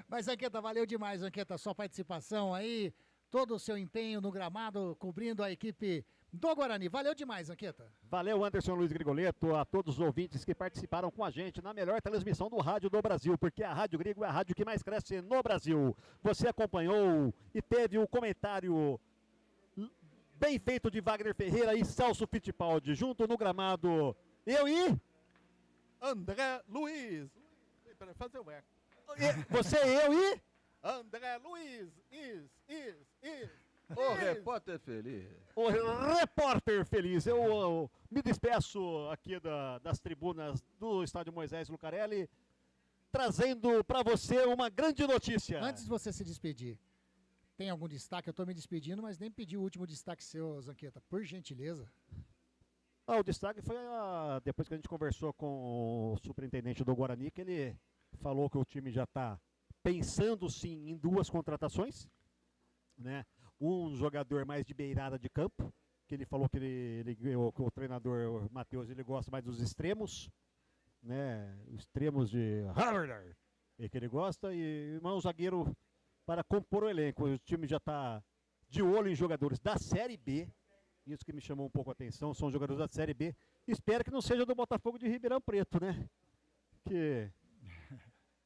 Mas, Zanqueta, valeu demais, Zanqueta, sua participação aí, todo o seu empenho no gramado, cobrindo a equipe do Guarani. Valeu demais, Zanqueta. Valeu, Anderson Luiz Grigoleto, a todos os ouvintes que participaram com a gente na melhor transmissão do rádio do Brasil, porque a Rádio Grigo é a rádio que mais cresce no Brasil. Você acompanhou e teve o comentário bem feito de Wagner Ferreira e Celso Fittipaldi, junto no gramado. Eu e... André Luiz. Peraí, fazer o eco. Você, eu e... André Luiz. O repórter feliz. O repórter feliz. Eu me despeço aqui das tribunas do Estádio Moisés Lucarelli, trazendo para você uma grande notícia. Antes de você se despedir, tem algum destaque? Eu estou me despedindo, mas nem pedi o último destaque seu, Zanqueta, por gentileza. O destaque foi depois que a gente conversou com o superintendente do Guarani, que ele falou que o time já está pensando sim em 2 contratações, né? Um jogador mais de beirada de campo, que ele falou que o treinador Matheus, ele gosta mais dos extremos, né? Extremos de Harvard, que ele gosta, e um zagueiro para compor o elenco. O time já está de olho em jogadores da Série B. Isso que me chamou um pouco a atenção, são jogadores da Série B. Espero que não seja do Botafogo de Ribeirão Preto, né?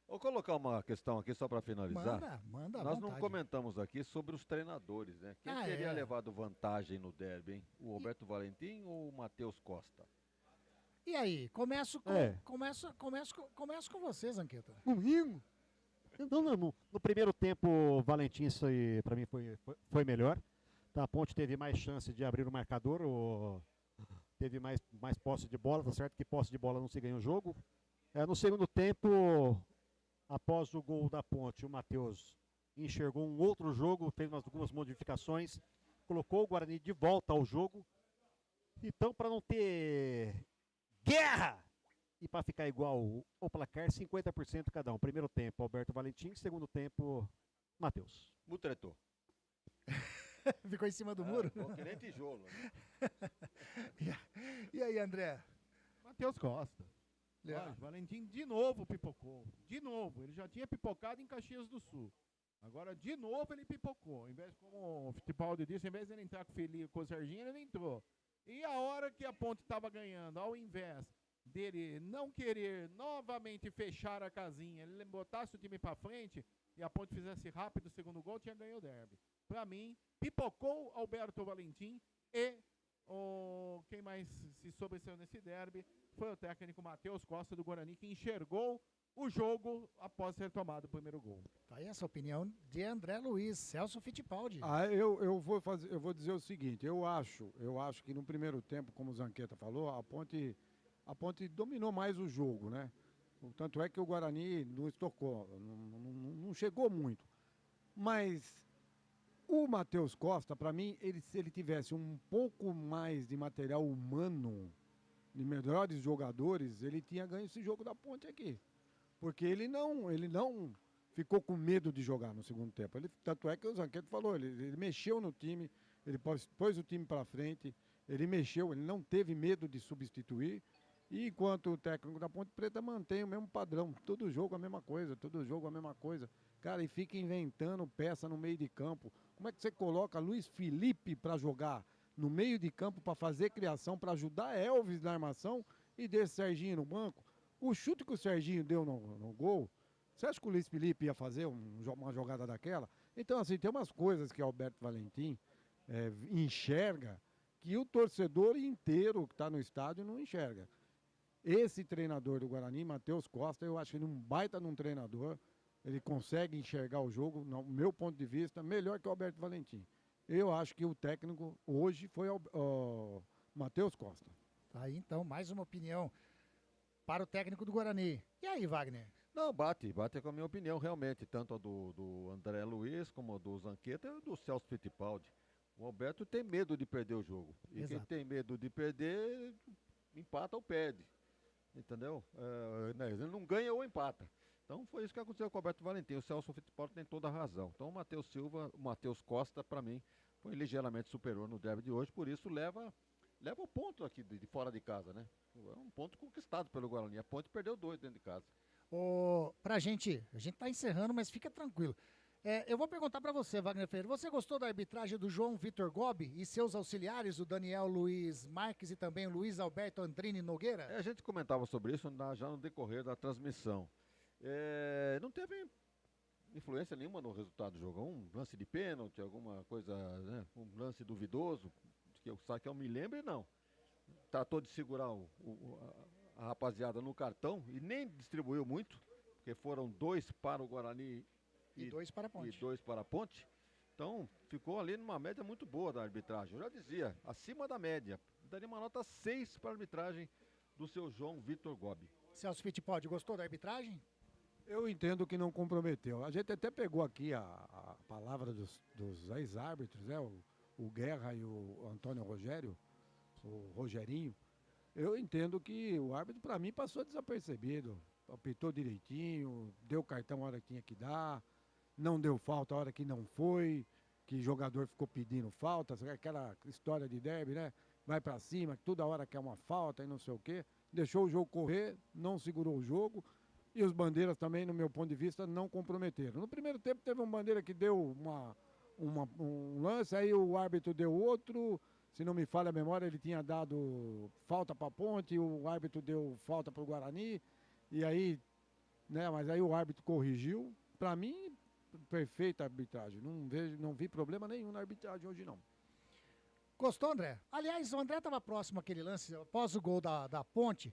Vou colocar uma questão aqui só para finalizar. Manda Nós não comentamos aqui sobre os treinadores, né? Quem teria levado vantagem no derby, hein? O Roberto Valentim ou o Matheus Costa? E aí, começo com você, Zanqueta. Comigo? Então, no primeiro tempo, o Valentim, isso aí, para mim, foi melhor. Tá, a Ponte teve mais chance de abrir o marcador, teve mais posse de bola, tá certo que posse de bola não se ganha o jogo. No segundo tempo, após o gol da Ponte, o Matheus enxergou um outro jogo, fez algumas modificações, colocou o Guarani de volta ao jogo. Então, para não ter guerra e para ficar igual o placar, 50% cada um. Primeiro tempo, Alberto Valentim. Segundo tempo, Matheus. Mutretou. Ficou em cima do muro? Que nem tijolo. E aí, André? Matheus Costa. Leandro. Valentim de novo pipocou. De novo. Ele já tinha pipocado em Caxias do Sul. Agora, de novo, ele pipocou. Em vez, como o Fittipaldi disse, em vez de ele entrar com o Serginho, ele não entrou. E a hora que a Ponte estava ganhando, ao invés dele não querer novamente fechar a casinha, ele botasse o time para frente e a Ponte fizesse rápido o segundo gol, tinha ganho o derby. Para mim, pipocou Alberto Valentim e quem mais se sobressaiu nesse derby foi o técnico Matheus Costa do Guarani, que enxergou o jogo após ter tomado o primeiro gol. Tá aí essa opinião de André Luiz, Celso Fittipaldi. Eu vou dizer o seguinte, eu acho que no primeiro tempo, como o Zanqueta falou, a Ponte dominou mais o jogo, né? Tanto é que o Guarani não estocou, não chegou muito. Mas o Matheus Costa, para mim, se ele tivesse um pouco mais de material humano, de melhores jogadores, ele tinha ganho esse jogo da Ponte aqui. Porque ele não ficou com medo de jogar no segundo tempo. Tanto é que o Zanqueto falou, ele mexeu no time, ele pôs o time para frente, ele mexeu, ele não teve medo de substituir. E enquanto o técnico da Ponte Preta mantém o mesmo padrão, todo jogo a mesma coisa, Cara, e fica inventando peça no meio de campo. Como é que você coloca Luiz Felipe para jogar no meio de campo, para fazer criação, para ajudar Elvis na armação e deixa Serginho no banco? O chute que o Serginho deu no gol, você acha que o Luiz Felipe ia fazer uma jogada daquela? Então, assim, tem umas coisas que o Alberto Valentim enxerga que o torcedor inteiro que está no estádio não enxerga. Esse treinador do Guarani, Matheus Costa, eu acho ele um baita de um treinador. Ele consegue enxergar o jogo, no meu ponto de vista, melhor que o Alberto Valentim. Eu acho que o técnico hoje foi o Matheus Costa. Tá aí, então, mais uma opinião para o técnico do Guarani. E aí, Wagner? Não, bate com a minha opinião, realmente, tanto a do André Luiz, como a do Zanqueta e do Celso Fittipaldi. O Alberto tem medo de perder o jogo. E Exato. Quem tem medo de perder, empata ou perde. Entendeu? Ele não ganha ou empata. Então foi isso que aconteceu com o Alberto Valentim. O Celso Fittipaldi tem toda a razão. Então o Matheus Costa, para mim, foi ligeiramente superior no derby de hoje, por isso leva o ponto aqui de fora de casa, né? É um ponto conquistado pelo Guarani. A Ponte perdeu 2 dentro de casa. A gente tá encerrando, mas fica tranquilo. Eu vou perguntar para você, Wagner Ferreira. Você gostou da arbitragem do João Vitor Gobi e seus auxiliares, o Daniel Luiz Marques e também o Luiz Alberto Andrini Nogueira? A gente comentava sobre isso já no decorrer da transmissão. Não teve influência nenhuma no resultado do jogo. Um lance de pênalti, alguma coisa, né? Um lance duvidoso, que eu me lembre, não. Tratou de segurar a rapaziada no cartão e nem distribuiu muito, porque foram 2 para o Guarani e 2 para a Ponte. E 2 para a Ponte. Então ficou ali numa média muito boa da arbitragem. Eu já dizia, acima da média. Daria uma nota 6 para a arbitragem do seu João Vitor Gobi. Celso Fittipaldi, gostou da arbitragem? Eu entendo que não comprometeu. A gente até pegou aqui a palavra dos ex-árbitros, né? O Guerra e o Antônio Rogério, o Rogerinho. Eu entendo que o árbitro, para mim, passou desapercebido. Apitou direitinho, deu cartão a hora que tinha que dar, não deu falta a hora que não foi, que jogador ficou pedindo falta, aquela história de derby, né? Vai para cima, toda hora quer uma falta e não sei o quê. Deixou o jogo correr, não segurou o jogo. E os bandeiras também, no meu ponto de vista, não comprometeram. No primeiro tempo teve um bandeira que deu um lance, aí o árbitro deu outro. Se não me falha a memória, ele tinha dado falta para a Ponte, o árbitro deu falta para o Guarani. E aí, né, mas aí o árbitro corrigiu. Para mim, perfeita arbitragem. Não vi problema nenhum na arbitragem hoje, não. Gostou, André? Aliás, o André estava próximo àquele lance, após o gol da Ponte.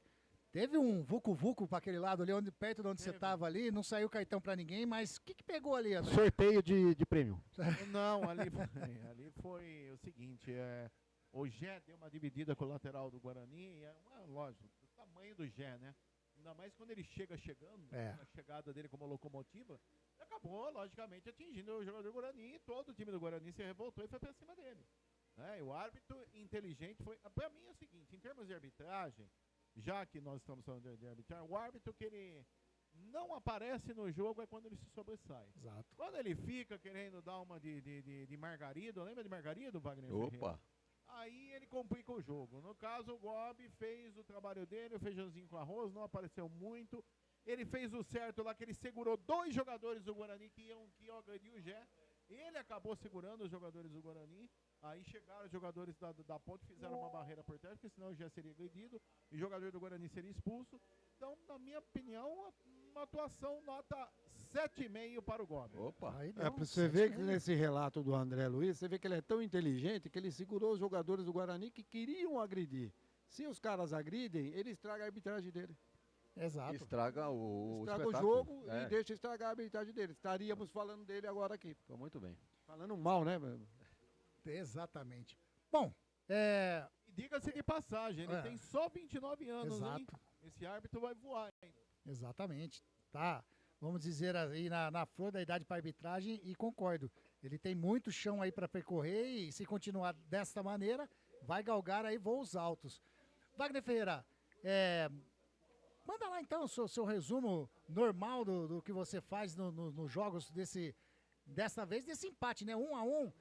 Teve um vucu-vucu para aquele lado ali, perto de onde você estava ali, não saiu cartão para ninguém, mas o que pegou ali, André? Sorteio de prêmio. Não, ali foi o seguinte, o Gé deu uma dividida com o lateral do Guarani, lógico, o tamanho do Gé, né? Ainda mais quando ele chegando, a chegada dele como locomotiva, acabou, logicamente, atingindo o jogador do Guarani, e todo o time do Guarani se revoltou e foi pra cima dele. E o árbitro inteligente foi... Pra mim é o seguinte, em termos de arbitragem, já que nós estamos falando de arbitragem, o árbitro que ele não aparece no jogo é quando ele se sobressai. Exato. Quando ele fica querendo dar uma de Margarido, lembra de Margarido, Wagner? Opa! Ferreira? Aí ele complica o jogo. No caso, o Gobi fez o trabalho dele, o feijãozinho com arroz, não apareceu muito. Ele fez o certo lá, que ele segurou 2 jogadores do Guarani que iam agredir o Gé. Ele acabou segurando os jogadores do Guarani. Aí chegaram os jogadores da Ponte, fizeram uma barreira por trás, porque senão o Gé seria agredido e o jogador do Guarani seria expulso. Então, na minha opinião, uma atuação nota 7,5 para o Gomes. Opa! Pra você ver que nesse relato do André Luiz, você vê que ele é tão inteligente que ele segurou os jogadores do Guarani que queriam agredir. Se os caras agridem, ele estraga a arbitragem dele. Exato. Estraga o jogo e deixa estragar a arbitragem dele. Estaríamos falando dele agora aqui. Tô muito bem. Falando mal, né? Exatamente. Bom, E diga-se de passagem, ele É. tem só 29 anos, hein? Exato. Esse árbitro vai voar ainda. Exatamente. Tá, vamos dizer aí, na flor da idade para arbitragem, e concordo. Ele tem muito chão aí para percorrer e se continuar desta maneira, vai galgar aí voos altos. Wagner Ferreira, manda lá então o seu resumo normal do que você faz nos jogos dessa vez, desse empate, né? 1-1.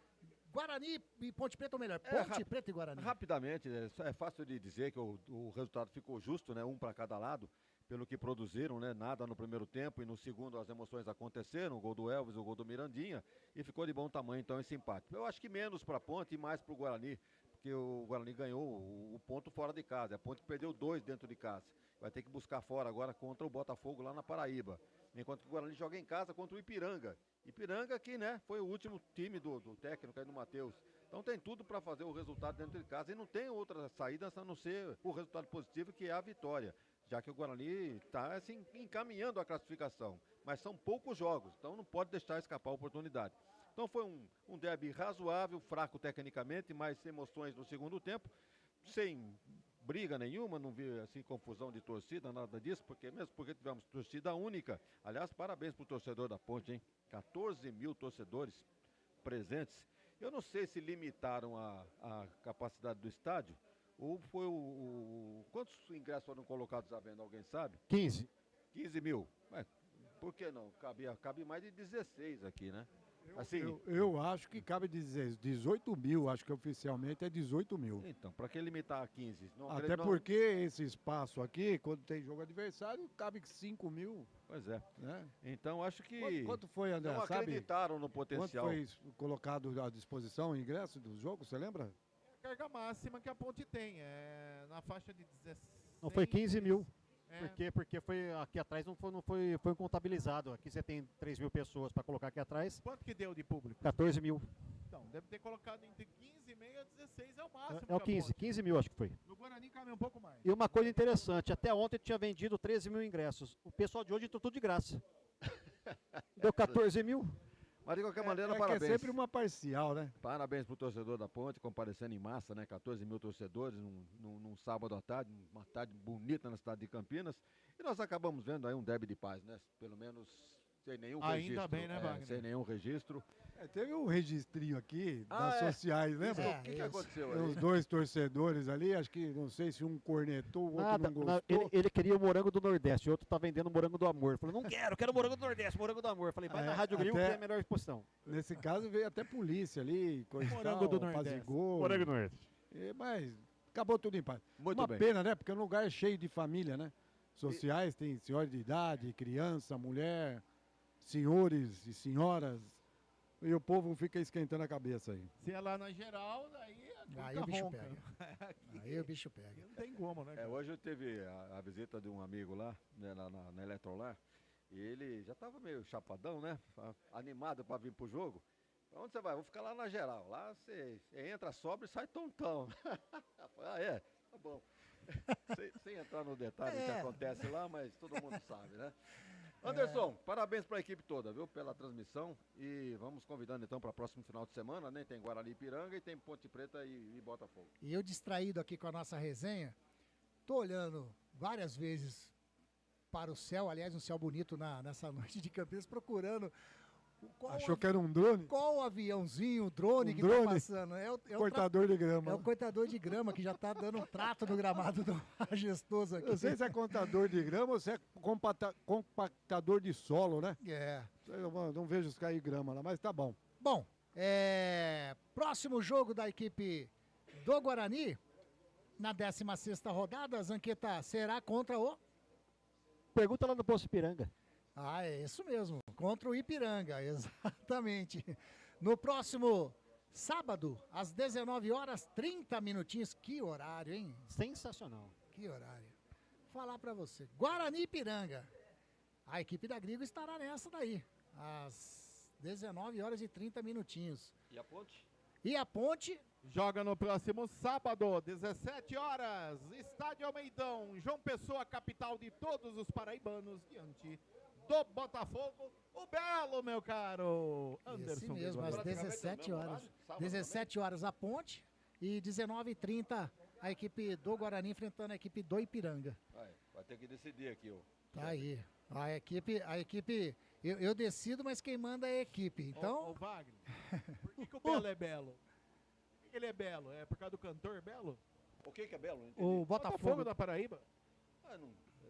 Guarani e Ponte Preta, ou melhor, Ponte Preta e Guarani. Rapidamente, é fácil de dizer que o resultado ficou justo, né? Um para cada lado, pelo que produziram, né? Nada no primeiro tempo e no segundo as emoções aconteceram, o gol do Elvis, o gol do Mirandinha, e ficou de bom tamanho então esse empate. Eu acho que menos para a Ponte e mais para o Guarani, porque o Guarani ganhou o ponto fora de casa, a Ponte perdeu 2 dentro de casa. Vai ter que buscar fora agora contra o Botafogo lá na Paraíba. Enquanto que o Guarani joga em casa contra o Ipiranga. Ipiranga que, né, foi o último time do técnico aí do Matheus. Então tem tudo para fazer o resultado dentro de casa e não tem outra saída a não ser o resultado positivo, que é a vitória. Já que o Guarani está assim, encaminhando a classificação. Mas são poucos jogos, então não pode deixar escapar a oportunidade. Então foi um derby razoável, fraco tecnicamente, mais emoções no segundo tempo, sem briga nenhuma, não vi assim confusão de torcida, nada disso, mesmo porque tivemos torcida única. Aliás, parabéns pro torcedor da Ponte, hein? 14 mil torcedores presentes. Eu não sei se limitaram a capacidade do estádio ou foi quantos ingressos foram colocados à venda, alguém sabe? 15. 15 mil. Por que não? Cabe mais de 16 aqui, né? Assim, Eu acho que cabe 18 mil, acho que oficialmente é 18 mil. Então, para que limitar a 15? Até porque esse espaço aqui, quando tem jogo adversário, cabe 5 mil. Pois é. Né? Então, acho que... Quanto foi, André? Não acreditaram no potencial. Quanto foi colocado à disposição o ingresso do jogo, você lembra? A carga máxima que a Ponte tem, na faixa de 16... Não, foi 15 mil. Porque foi aqui atrás não foi contabilizado. Aqui você tem 3 mil pessoas para colocar aqui atrás. Quanto que deu de público? 14 mil. Então, deve ter colocado entre 15 e meio a 16, é o máximo. É o 15, 15 mil acho que foi. No Guarani cabe um pouco mais. E uma coisa interessante, até ontem tinha vendido 13 mil ingressos. O pessoal de hoje entrou tudo de graça. Deu 14 mil. Mas de qualquer maneira, que parabéns. É sempre uma parcial, né? Parabéns pro torcedor da Ponte, comparecendo em massa, né? 14 mil torcedores num sábado à tarde, uma tarde bonita na cidade de Campinas. E nós acabamos vendo aí um derby de paz, né? Pelo menos sem nenhum registro. Ainda bem, né, Wagner? Sem nenhum registro. Teve um registrinho aqui das sociais, lembra? O que aconteceu aí? Os 2 torcedores ali, acho que não sei se um cornetou, o outro não gostou. Ele queria o morango do Nordeste, o outro tá vendendo o morango do amor. Falei, não quero o morango do Nordeste, morango do amor. Falei, vai na Rádio Gril que é a melhor exposição. Nesse caso veio até polícia ali, coisa Morango do Nordeste. apazigou. Morango do Nordeste. Mas acabou tudo em paz. Muito Uma bem. pena, né? Porque é um lugar cheio de família, né? Sociais, tem senhora de idade, criança, mulher, senhores e senhoras. E o povo fica esquentando a cabeça aí. Se é lá na geral, daí Aí o bicho ronca. pega. Aí o bicho pega. Não tem como, né? Hoje eu teve a visita de um amigo lá, né, na Eletrolar, e ele já estava meio chapadão, né? Animado para vir pro jogo. Onde você vai? Vou ficar lá na geral. Lá você entra, sobe e sai tontão. Tá bom. Sem entrar no detalhe do que acontece lá, mas todo mundo sabe, né? Anderson, parabéns para a equipe toda, viu, pela transmissão. E vamos convidando então para o próximo final de semana, né? Tem Guarani e Ipiranga e tem Ponte Preta e Botafogo. E eu distraído aqui com a nossa resenha, tô olhando várias vezes para o céu, aliás, um céu bonito nessa noite de Campinas, procurando. Achou que era um drone? Qual o aviãozinho, o drone Um que drone? tá passando? É o Cortador de grama. É o cortador de grama que já tá dando um trato no gramado do majestoso aqui. Eu sei se é contador de grama ou se é compactador de solo, né? Eu não vejo os cair grama lá, mas tá bom. Bom, próximo jogo da equipe do Guarani, na 16ª rodada, Zanqueta, será contra o... Pergunta lá no Poço Ipiranga. Ah, é isso mesmo, contra o Ipiranga, exatamente. No próximo sábado, às 19 horas, 30 minutinhos. Que horário, hein? Sensacional. Que horário. Falar pra você. Guarani e Ipiranga. A equipe da Grigo estará nessa daí, às 19 horas e 30 minutinhos. E a Ponte? E a Ponte... Joga no próximo sábado, 17 horas, Estádio Almeidão, João Pessoa, capital de todos os paraibanos, diante do Botafogo, o Belo, meu caro Anderson. Esse mesmo, às 17 horas. 17 horas a Ponte e 19h30 a equipe do Guarani enfrentando a equipe do Ipiranga. Vai ter que decidir aqui, ó. Tá aí. A equipe, eu decido, mas quem manda é a equipe. Então. Ô Wagner, por que o Belo é belo? Por que ele é belo? É por causa do cantor Belo? O que é Belo? O Botafogo da Paraíba.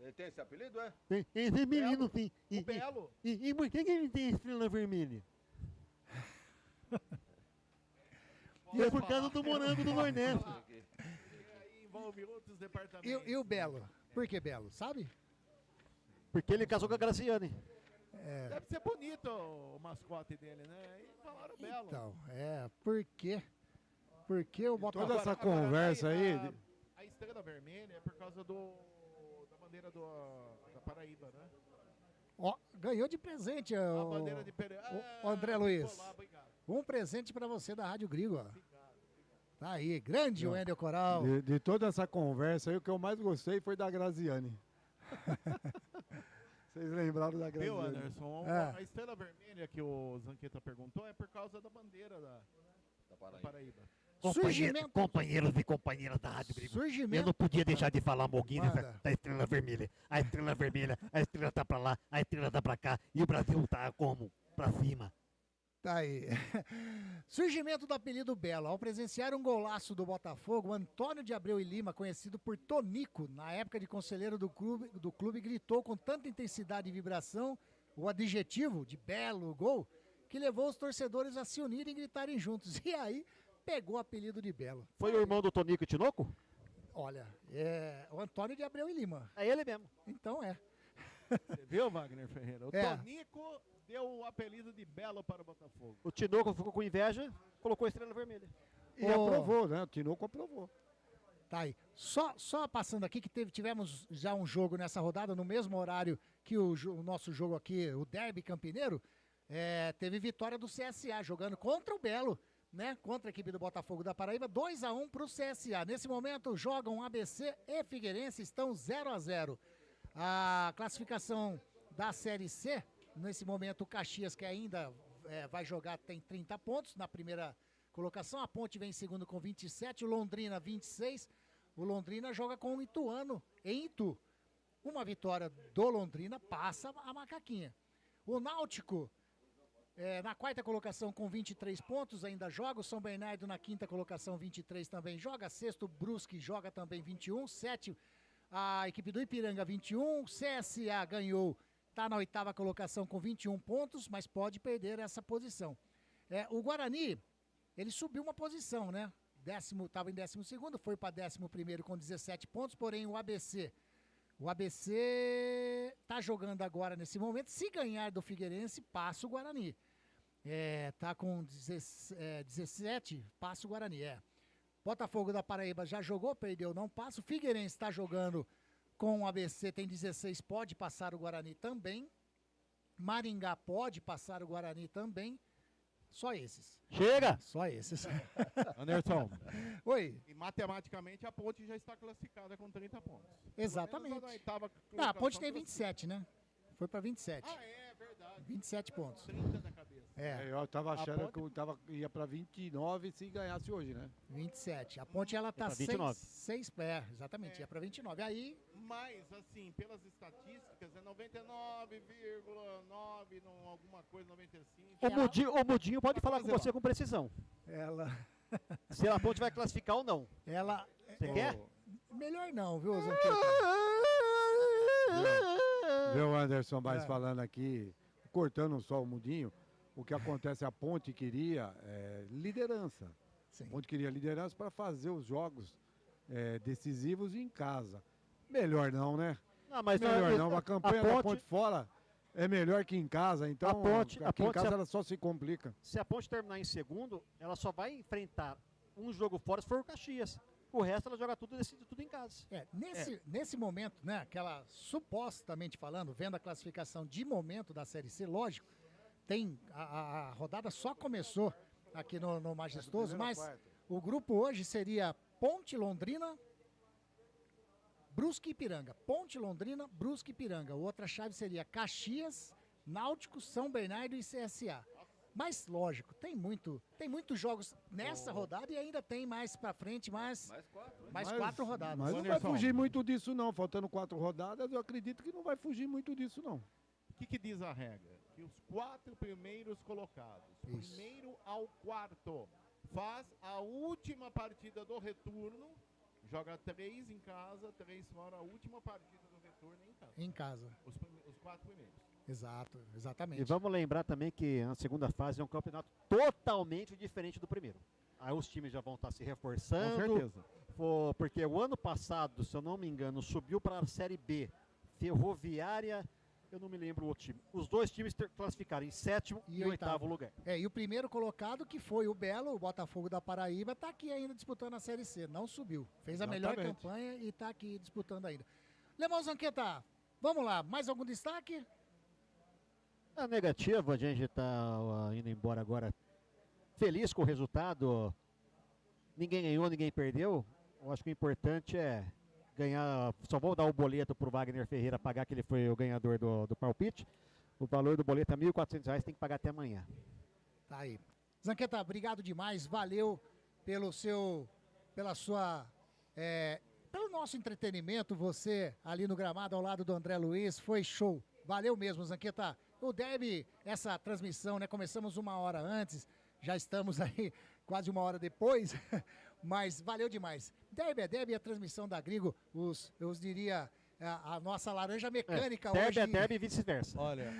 Ele tem esse apelido, é? É vermelhinho, sim. O Belo. E por que ele tem estrela vermelha? É por causa do morango do Nordeste. Envolve outros departamentos. E o Belo? Por que Belo? Sabe? Porque ele casou com a Graciane. Deve ser bonito o mascote dele, né? E falaram Belo. Então, por quê? Porque o Botafogo... Toda essa conversa aí... A estrela vermelha é por causa da bandeira da Paraíba, né? Ó, ganhou de presente A bandeira de o André Luiz. Olá, obrigado. Um presente pra você da Rádio Grigo, ó. Tá aí, grande Wendel Coral. De toda essa conversa aí, o que eu mais gostei foi da Graziane. Vocês lembraram da Graziane? Viu, Anderson? A estrela vermelha que o Zanqueta perguntou é por causa da bandeira da Paraíba. Companheiros e companheiras da Rádio Grigo. Eu não podia deixar de falar um pouquinho da estrela vermelha. A estrela vermelha, a estrela tá pra lá, a estrela tá pra cá. E o Brasil tá como? Pra cima. Tá aí. Surgimento do apelido Belo. Ao presenciar um golaço do Botafogo, Antônio de Abreu e Lima, conhecido por Tonico, na época de conselheiro do clube, gritou com tanta intensidade e vibração o adjetivo de belo gol, que levou os torcedores a se unirem e gritarem juntos. E aí, pegou o apelido de Belo. Foi o irmão do Tonico Tinoco? Olha, o Antônio de Abreu e Lima. É ele mesmo. Então Você viu, Wagner Ferreira? O É. Tonico deu o apelido de Belo para o Botafogo. O Tinoco ficou com inveja, colocou a estrela vermelha. E aprovou, né? O Tinoco aprovou. Tá aí. Só passando aqui que tivemos já um jogo nessa rodada, no mesmo horário que o nosso jogo aqui, o Derby Campineiro, teve vitória do CSA, jogando contra o Belo, né? Contra a equipe do Botafogo da Paraíba, 2-1 para o CSA. Nesse momento jogam ABC e Figueirense, estão 0-0. A classificação da Série C, nesse momento o Caxias, que ainda vai jogar, tem 30 pontos na primeira colocação. A Ponte vem em segundo com 27, o Londrina 26. O Londrina joga com o Ituano em Itu. Uma vitória do Londrina passa a macaquinha. O Náutico na quarta colocação com 23 pontos, ainda joga. O São Bernardo na quinta colocação, 23 também joga. Sexto, Brusque joga também 21. Sétimo, a equipe do Ipiranga 21. CSA ganhou, está na oitava colocação com 21 pontos, mas pode perder essa posição. O Guarani, ele subiu uma posição, né? Estava em 12º, foi para 11º com 17 pontos, porém o ABC está jogando agora nesse momento. Se ganhar do Figueirense, passa o Guarani. Tá com 17, passa o Guarani. Botafogo da Paraíba já jogou, perdeu, não passa. O Figueirense está jogando com o ABC, tem 16, pode passar o Guarani também. Maringá pode passar o Guarani também. Só esses. Chega! Só esses. Anderson. Oi. E matematicamente a Ponte já está classificada com 30 pontos. Exatamente. Pelo menos na oitava Não, a Ponte colocação tem 27, né? Foi pra 27. Ah, é verdade. 27 pontos. 30 na cabeça. É. Eu tava A achando Ponte- que ia pra 29 se ganhasse hoje, né? 27. A Ponte, ela tá pra 29. 6 pés, exatamente. É pra 29. Aí, Mas, assim, pelas estatísticas, é 99,9, alguma coisa, 95. O Mudinho pode falar com você com precisão. ela... Se a Ponte vai classificar ou não. Ela... Você quer? Melhor não, viu, Zanqueta? Viu o Anderson mais É. falando aqui, cortando só o Mudinho, o que acontece, a Ponte queria liderança. A Ponte queria liderança para fazer os jogos decisivos em casa. Melhor não, né? Não, mas melhor não, a a campanha Ponte- da Ponte fora é melhor que em casa, então aqui em casa ela só se complica. Se a Ponte terminar em segundo, ela só vai enfrentar um jogo fora se for o Caxias. O resto ela joga tudo e decide tudo em casa. Nesse momento, né, aquela supostamente falando, vendo a classificação de momento da Série C, lógico, tem a rodada só começou aqui no Majestoso, mas o grupo hoje seria Ponte, Londrina, Brusque e Ipiranga. Ponte, Londrina, Brusque e Ipiranga. Outra chave seria Caxias, Náutico, São Bernardo e CSA. Mas, lógico, tem muitos jogos nessa rodada e ainda tem mais pra frente, mais quatro rodadas. Mas não vai fugir muito disso não, faltando 4 rodadas, eu acredito que não vai fugir muito disso não. O que diz a regra? Que os 4 primeiros colocados, primeiro ao quarto, faz a última partida do retorno, joga 3 em casa, 3 fora, a última partida do retorno em casa. Em casa. Os 4 primeiros. Exato, exatamente. E vamos lembrar também que a segunda fase é um campeonato totalmente diferente do primeiro. Aí os times já vão estar se reforçando. Com certeza. Porque o ano passado, se eu não me engano, subiu para a Série B. Ferroviária, eu não me lembro o outro time. Os dois times classificaram em 7º e 8º lugar. E o primeiro colocado, que foi o Belo, o Botafogo da Paraíba, tá aqui ainda disputando a Série C. Não subiu. Fez a melhor Exatamente. campanha e tá aqui disputando ainda. Lemão Zanqueta, vamos lá. Mais algum destaque? A negativa, a gente está indo embora agora feliz com o resultado. Ninguém ganhou, ninguém perdeu. Eu acho que o importante é ganhar. Só vou dar o boleto para o Wagner Ferreira pagar, que ele foi o ganhador do palpite. O valor do boleto é R$ 1.400, tem que pagar até amanhã. Tá aí. Zanqueta, obrigado demais. Valeu pelo nosso entretenimento. Você ali no gramado ao lado do André Luiz. Foi show. Valeu mesmo, Zanqueta. O derby, essa transmissão, né? Começamos 1 hora antes, já estamos aí quase 1 hora depois, mas valeu demais. Derby é derby, a transmissão da Grigo, eu diria, a nossa laranja mecânica hoje. Derby é derby e vice-versa. Olha,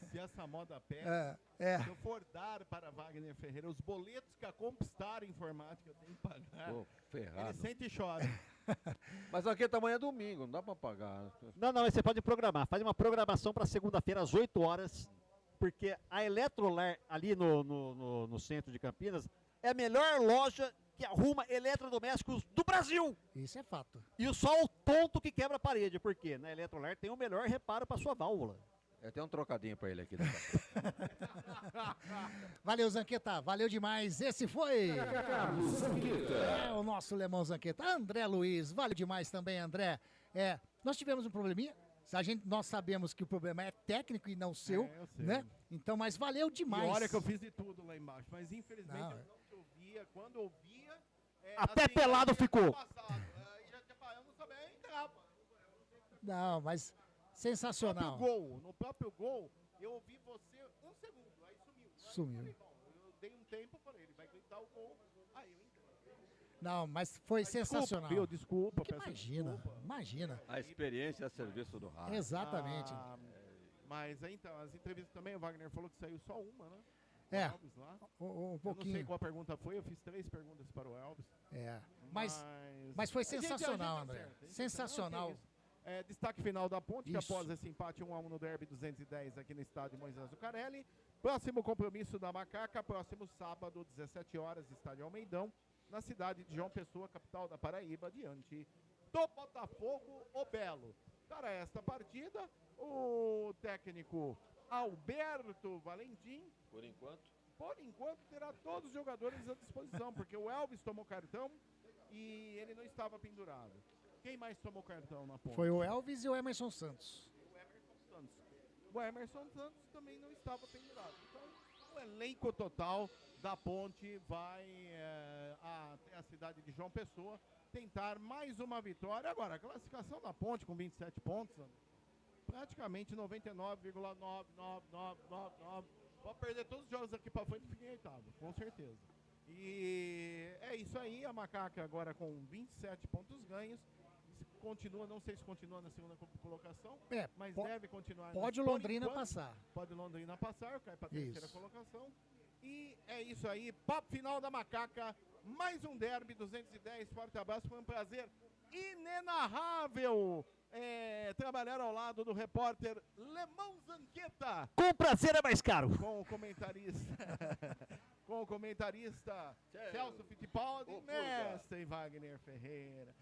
se essa moda pega, se eu for dar para Wagner Ferreira os boletos que a Compistar Informática tem que pagar, Pô, ferrado. ele sente e chora. Mas aqui tamanho é domingo, não dá pra pagar. Não, mas você pode programar. Faz uma programação para segunda-feira às 8 horas, porque a Eletrolar ali no centro de Campinas é a melhor loja que arruma eletrodomésticos do Brasil. Isso é fato. E só o tonto que quebra a parede, porque na Eletrolar tem o melhor reparo para sua válvula. Tem um trocadinho pra ele aqui. Valeu, Zanqueta, valeu demais. Esse foi Carlos Zanqueta. o nosso Lemão Zanqueta. André Luiz, valeu demais também, André. Nós tivemos um probleminha. Nós sabemos que o problema é técnico e não seu, eu sei. né? Então, mas valeu demais. E olha que eu fiz de tudo lá embaixo, mas infelizmente Não, eu não ouvia. Quando ouvia, Até pelado ficou. eu não sabia entrar. Não, mas sensacional. No próprio gol, eu ouvi você 1 segundo, aí sumiu. Sumiu. Eu dei um tempo para ele, vai gritar o gol, aí eu entrei. Não, mas foi sensacional. Desculpa, Que imagina. A experiência a serviço do rádio. Exatamente. Mas então, as entrevistas também, o Wagner falou que saiu só uma, né? É, O Elvis lá. um Eu não pouquinho. sei qual pergunta foi, eu fiz 3 perguntas para o Elvis. Mas foi A gente sensacional, tá André. certo, a gente Sensacional. não tem isso. Destaque final da Ponte, que Isso. após esse empate 1-1 no Derby 210 aqui no estádio Moisés Zucarelli. Próximo compromisso da Macaca, próximo sábado, 17 horas, estádio Almeidão, na cidade de João Pessoa, capital da Paraíba, diante do Botafogo, o Belo. Para esta partida, o técnico Alberto Valentim, por enquanto, terá todos os jogadores à disposição, porque o Elvis tomou cartão e ele não estava pendurado. Quem mais tomou cartão na ponte? Foi o Elvis e o Emerson Santos. O Emerson Santos também não estava pendurado. Então, o elenco total da ponte vai até a cidade de João Pessoa tentar mais uma vitória. Agora, a classificação da ponte com 27 pontos, praticamente 99,99999. Pode perder todos os jogos aqui para frente e fica em oitavo, com certeza. E é isso aí, a Macaca agora com 27 pontos ganhos. Continua, não sei se continua na segunda colocação, mas deve continuar. Pode o Londrina passar. Pode o Londrina passar, cai para a terceira colocação. E é isso aí, papo final da Macaca, mais um derby 210, forte abraço, foi um prazer inenarrável trabalhar ao lado do repórter Lemão Zanqueta. Com prazer é mais caro. Com o comentarista Celso Fittipaldi e mestre Wagner Ferreira.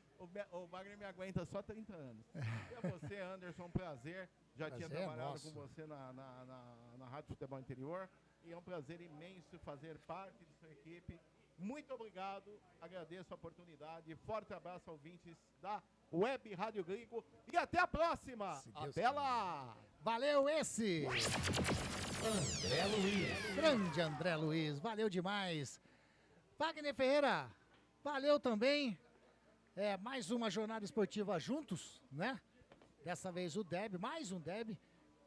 O Wagner me aguenta só 30 anos. E a você, Anderson, um prazer. Já tinha trabalhado com você na Rádio Futebol Interior. E é um prazer imenso fazer parte de sua equipe. Muito obrigado, agradeço a oportunidade. Forte abraço, ouvintes da Web Rádio Grigo. E até a próxima. Até lá. Valeu esse. André Luiz. Grande André Luiz, valeu demais. Wagner Ferreira, valeu também. Mais uma jornada esportiva juntos, né? Dessa vez o derby, mais um derby.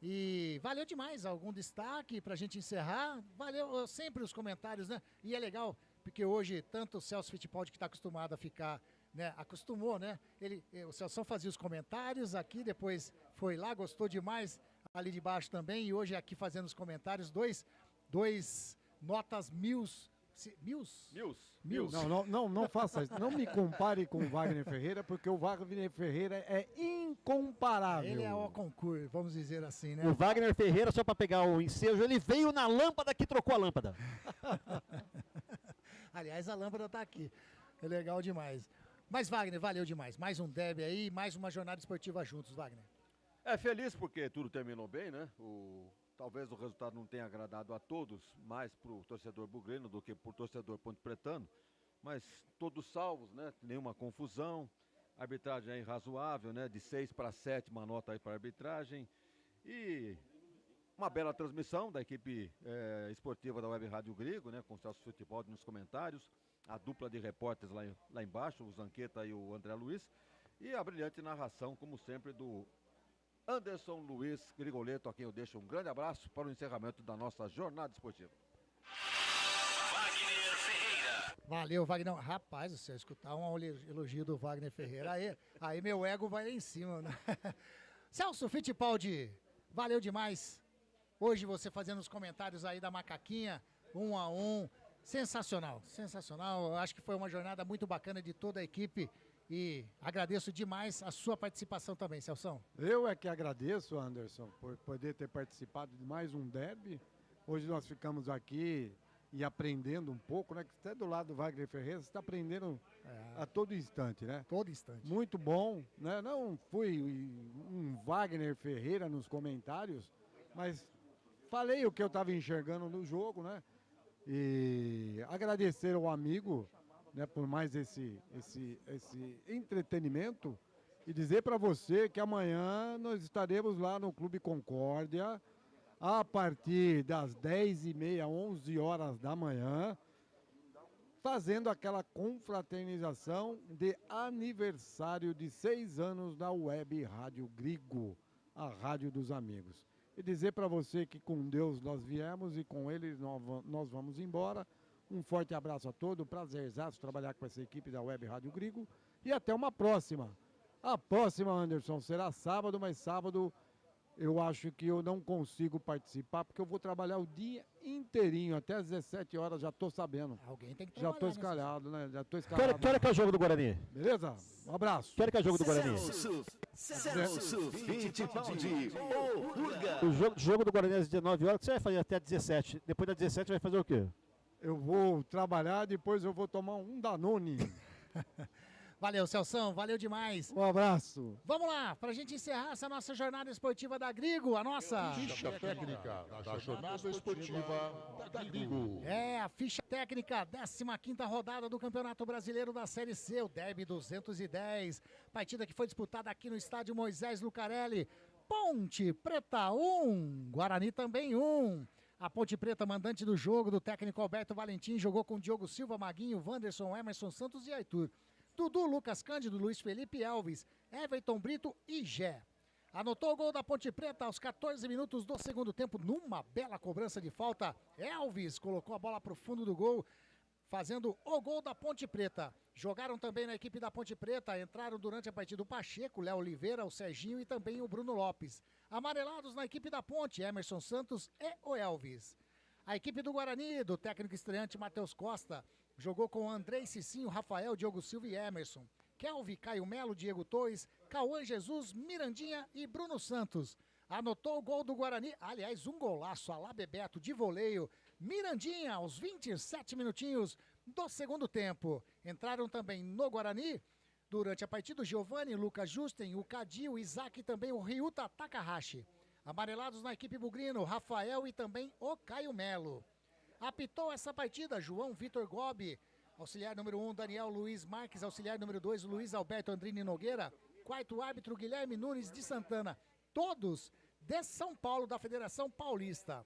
E valeu demais. Algum destaque pra gente encerrar? Valeu sempre os comentários, né? E é legal, porque hoje, tanto o Celso Fittipaldi, que está acostumado a ficar, né? Acostumou, né? O Celso fazia os comentários aqui, depois foi lá, gostou demais ali de baixo também. E hoje aqui fazendo os comentários, dois notas mil. Não faça isso. Não me compare com o Wagner Ferreira, porque o Wagner Ferreira é incomparável. Ele é o concurso, vamos dizer assim, né? O Wagner Ferreira, só para pegar o ensejo, ele veio na lâmpada que trocou a lâmpada. Aliás, a lâmpada tá aqui. É legal demais. Mas, Wagner, valeu demais. Mais um derby aí, mais uma jornada esportiva juntos, Wagner. Feliz porque tudo terminou bem, né? Talvez o resultado não tenha agradado a todos, mais para o torcedor bugrino do que para o torcedor pontepretano, mas todos salvos, né? Nenhuma confusão, a arbitragem é razoável, né? De 6 para 7, uma nota aí para a arbitragem, e uma bela transmissão da equipe esportiva da Web Rádio Grigo, né? Com o Celso Fittipaldi nos comentários, a dupla de repórteres lá embaixo, o Zanqueta e o André Luiz, e a brilhante narração, como sempre, do Anderson Luiz Grigoleto, a quem eu deixo um grande abraço para o encerramento da nossa jornada esportiva. Wagner Ferreira. Valeu, Wagner. Rapaz, você escutar um elogio do Wagner Ferreira, aí meu ego vai lá em cima, né? Celso Fittipaldi, valeu demais. Hoje você fazendo os comentários aí da Macaquinha, 1 a 1. Sensacional, sensacional. Eu acho que foi uma jornada muito bacana de toda a equipe. E agradeço demais a sua participação também, Celção. Eu é que agradeço, Anderson, por poder ter participado de mais um derby. Hoje nós ficamos aqui e aprendendo um pouco, né? Que até do lado do Wagner Ferreira, você está aprendendo a todo instante, né? Todo instante. Muito bom, né? Não fui um Wagner Ferreira nos comentários, mas falei o que eu estava enxergando no jogo, né? E agradecer ao amigo, né, por mais esse entretenimento, e dizer para você que amanhã nós estaremos lá no Clube Concórdia a partir das 10h30, 11 horas da manhã, fazendo aquela confraternização de aniversário de 6 anos da Web Rádio Grigo, a rádio dos amigos. E dizer para você que com Deus nós viemos e com Ele nós vamos embora. Um forte abraço a todos, prazerzaço trabalhar com essa equipe da Web Rádio Grigo e até uma próxima. A próxima, Anderson, será sábado, mas sábado eu acho que eu não consigo participar porque eu vou trabalhar o dia inteirinho, até às 17 horas, já estou sabendo. Alguém tem que trabalhar. Já estou escalhado, né? Já estou escalado. Que hora que é o jogo do Guarani? Beleza? Um abraço. Que hora que é o jogo do Guarani? Celso Fittipaldi, o Purga. O jogo do Guarani é às 19 horas, que você vai fazer até às 17. Depois das 17 vai fazer o quê? Eu vou trabalhar, depois eu vou tomar um Danone. Valeu, Celção, valeu demais. Um abraço. Vamos lá, pra gente encerrar essa nossa jornada esportiva da Grigo, a nossa... Ficha técnica da jornada esportiva da Grigo. É, a ficha técnica, 15ª rodada do Campeonato Brasileiro da Série C, o Derby 210. Partida que foi disputada aqui no estádio Moisés Lucarelli. Ponte Preta 1, Guarani também 1. A Ponte Preta, mandante do jogo, do técnico Alberto Valentim, jogou com Diogo Silva, Maguinho, Wanderson, Emerson Santos e Arthur. Dudu, Lucas Cândido, Luiz Felipe, Elvis, Everton Brito e Gé. Anotou o gol da Ponte Preta aos 14 minutos do segundo tempo, numa bela cobrança de falta. Elvis colocou a bola para o fundo do gol, fazendo o gol da Ponte Preta. Jogaram também na equipe da Ponte Preta, entraram durante a partida o Pacheco, Léo Oliveira, o Serginho e também o Bruno Lopes. Amarelados na equipe da Ponte, Emerson Santos e o Elvis. A equipe do Guarani, do técnico estreante Matheus Costa, jogou com Andrei Cicinho, Rafael, Diogo Silva e Emerson. Kelvin, Caio Melo, Diego Torres, Cauã Jesus, Mirandinha e Bruno Santos. Anotou o gol do Guarani, aliás, um golaço, Alá Bebeto de voleio. Mirandinha, aos 27 minutinhos do segundo tempo. Entraram também no Guarani, durante a partida, o Giovanni, Lucas Justen, o Cadi, o Isaac e também o Ryuta Takahashi. Amarelados na equipe bugrino, Rafael e também o Caio Melo. Apitou essa partida João Vitor Gobi, auxiliar número 1, Daniel Luiz Marques, auxiliar número 2, Luiz Alberto Andrini Nogueira, quarto árbitro Guilherme Nunes de Santana, todos de São Paulo, da Federação Paulista.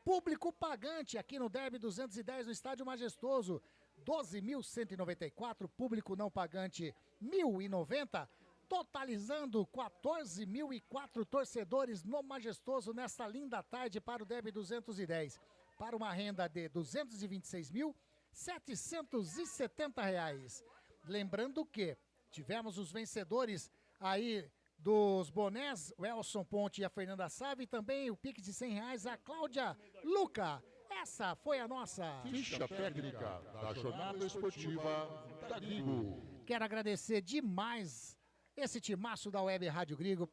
Público pagante aqui no Derby 210 no Estádio Majestoso, 12.194, público não pagante 1.090, totalizando 14.004 torcedores no Majestoso nesta linda tarde para o Derby 210. Para uma renda de R$ 226.770. Lembrando que tivemos os vencedores aí dos bonés, o Elson Ponte e a Fernanda Save, e também o Pix de R$100, a Cláudia Luca. Essa foi a nossa ficha técnica da jornada esportiva da Grigo. Quero agradecer demais esse timaço da Web Rádio Grigo,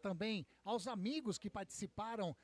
também aos amigos que participaram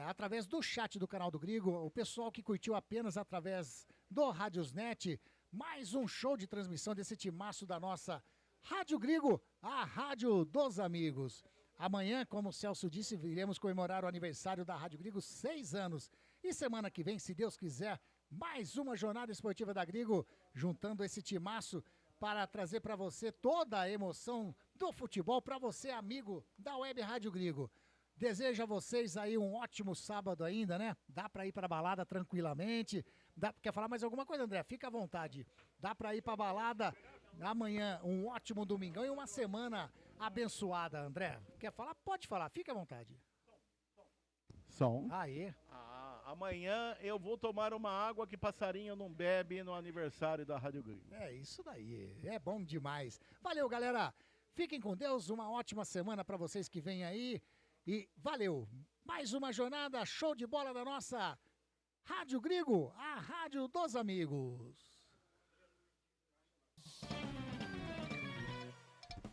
através do chat do canal do Grigo, o pessoal que curtiu apenas através do Radiosnet, mais um show de transmissão desse timaço da nossa Rádio Grigo, a rádio dos amigos. Amanhã, como o Celso disse, iremos comemorar o aniversário da Rádio Grigo, 6 anos. E semana que vem, se Deus quiser, mais uma jornada esportiva da Grigo, juntando esse timaço para trazer para você toda a emoção do futebol, para você, amigo da Web Rádio Grigo. Desejo a vocês aí um ótimo sábado ainda, né? Dá para ir para balada tranquilamente. Quer falar mais alguma coisa, André? Fica à vontade. Dá para ir para balada amanhã, um ótimo domingão e uma semana abençoada, André. Quer falar? Pode falar, fica à vontade. Som. Aê. Amanhã eu vou tomar uma água que passarinho não bebe no aniversário da Rádio Grigo. É isso daí, é bom demais. Valeu, galera. Fiquem com Deus, uma ótima semana para vocês que vêm aí. E valeu! Mais uma jornada show de bola da nossa Rádio Grigo, a rádio dos amigos.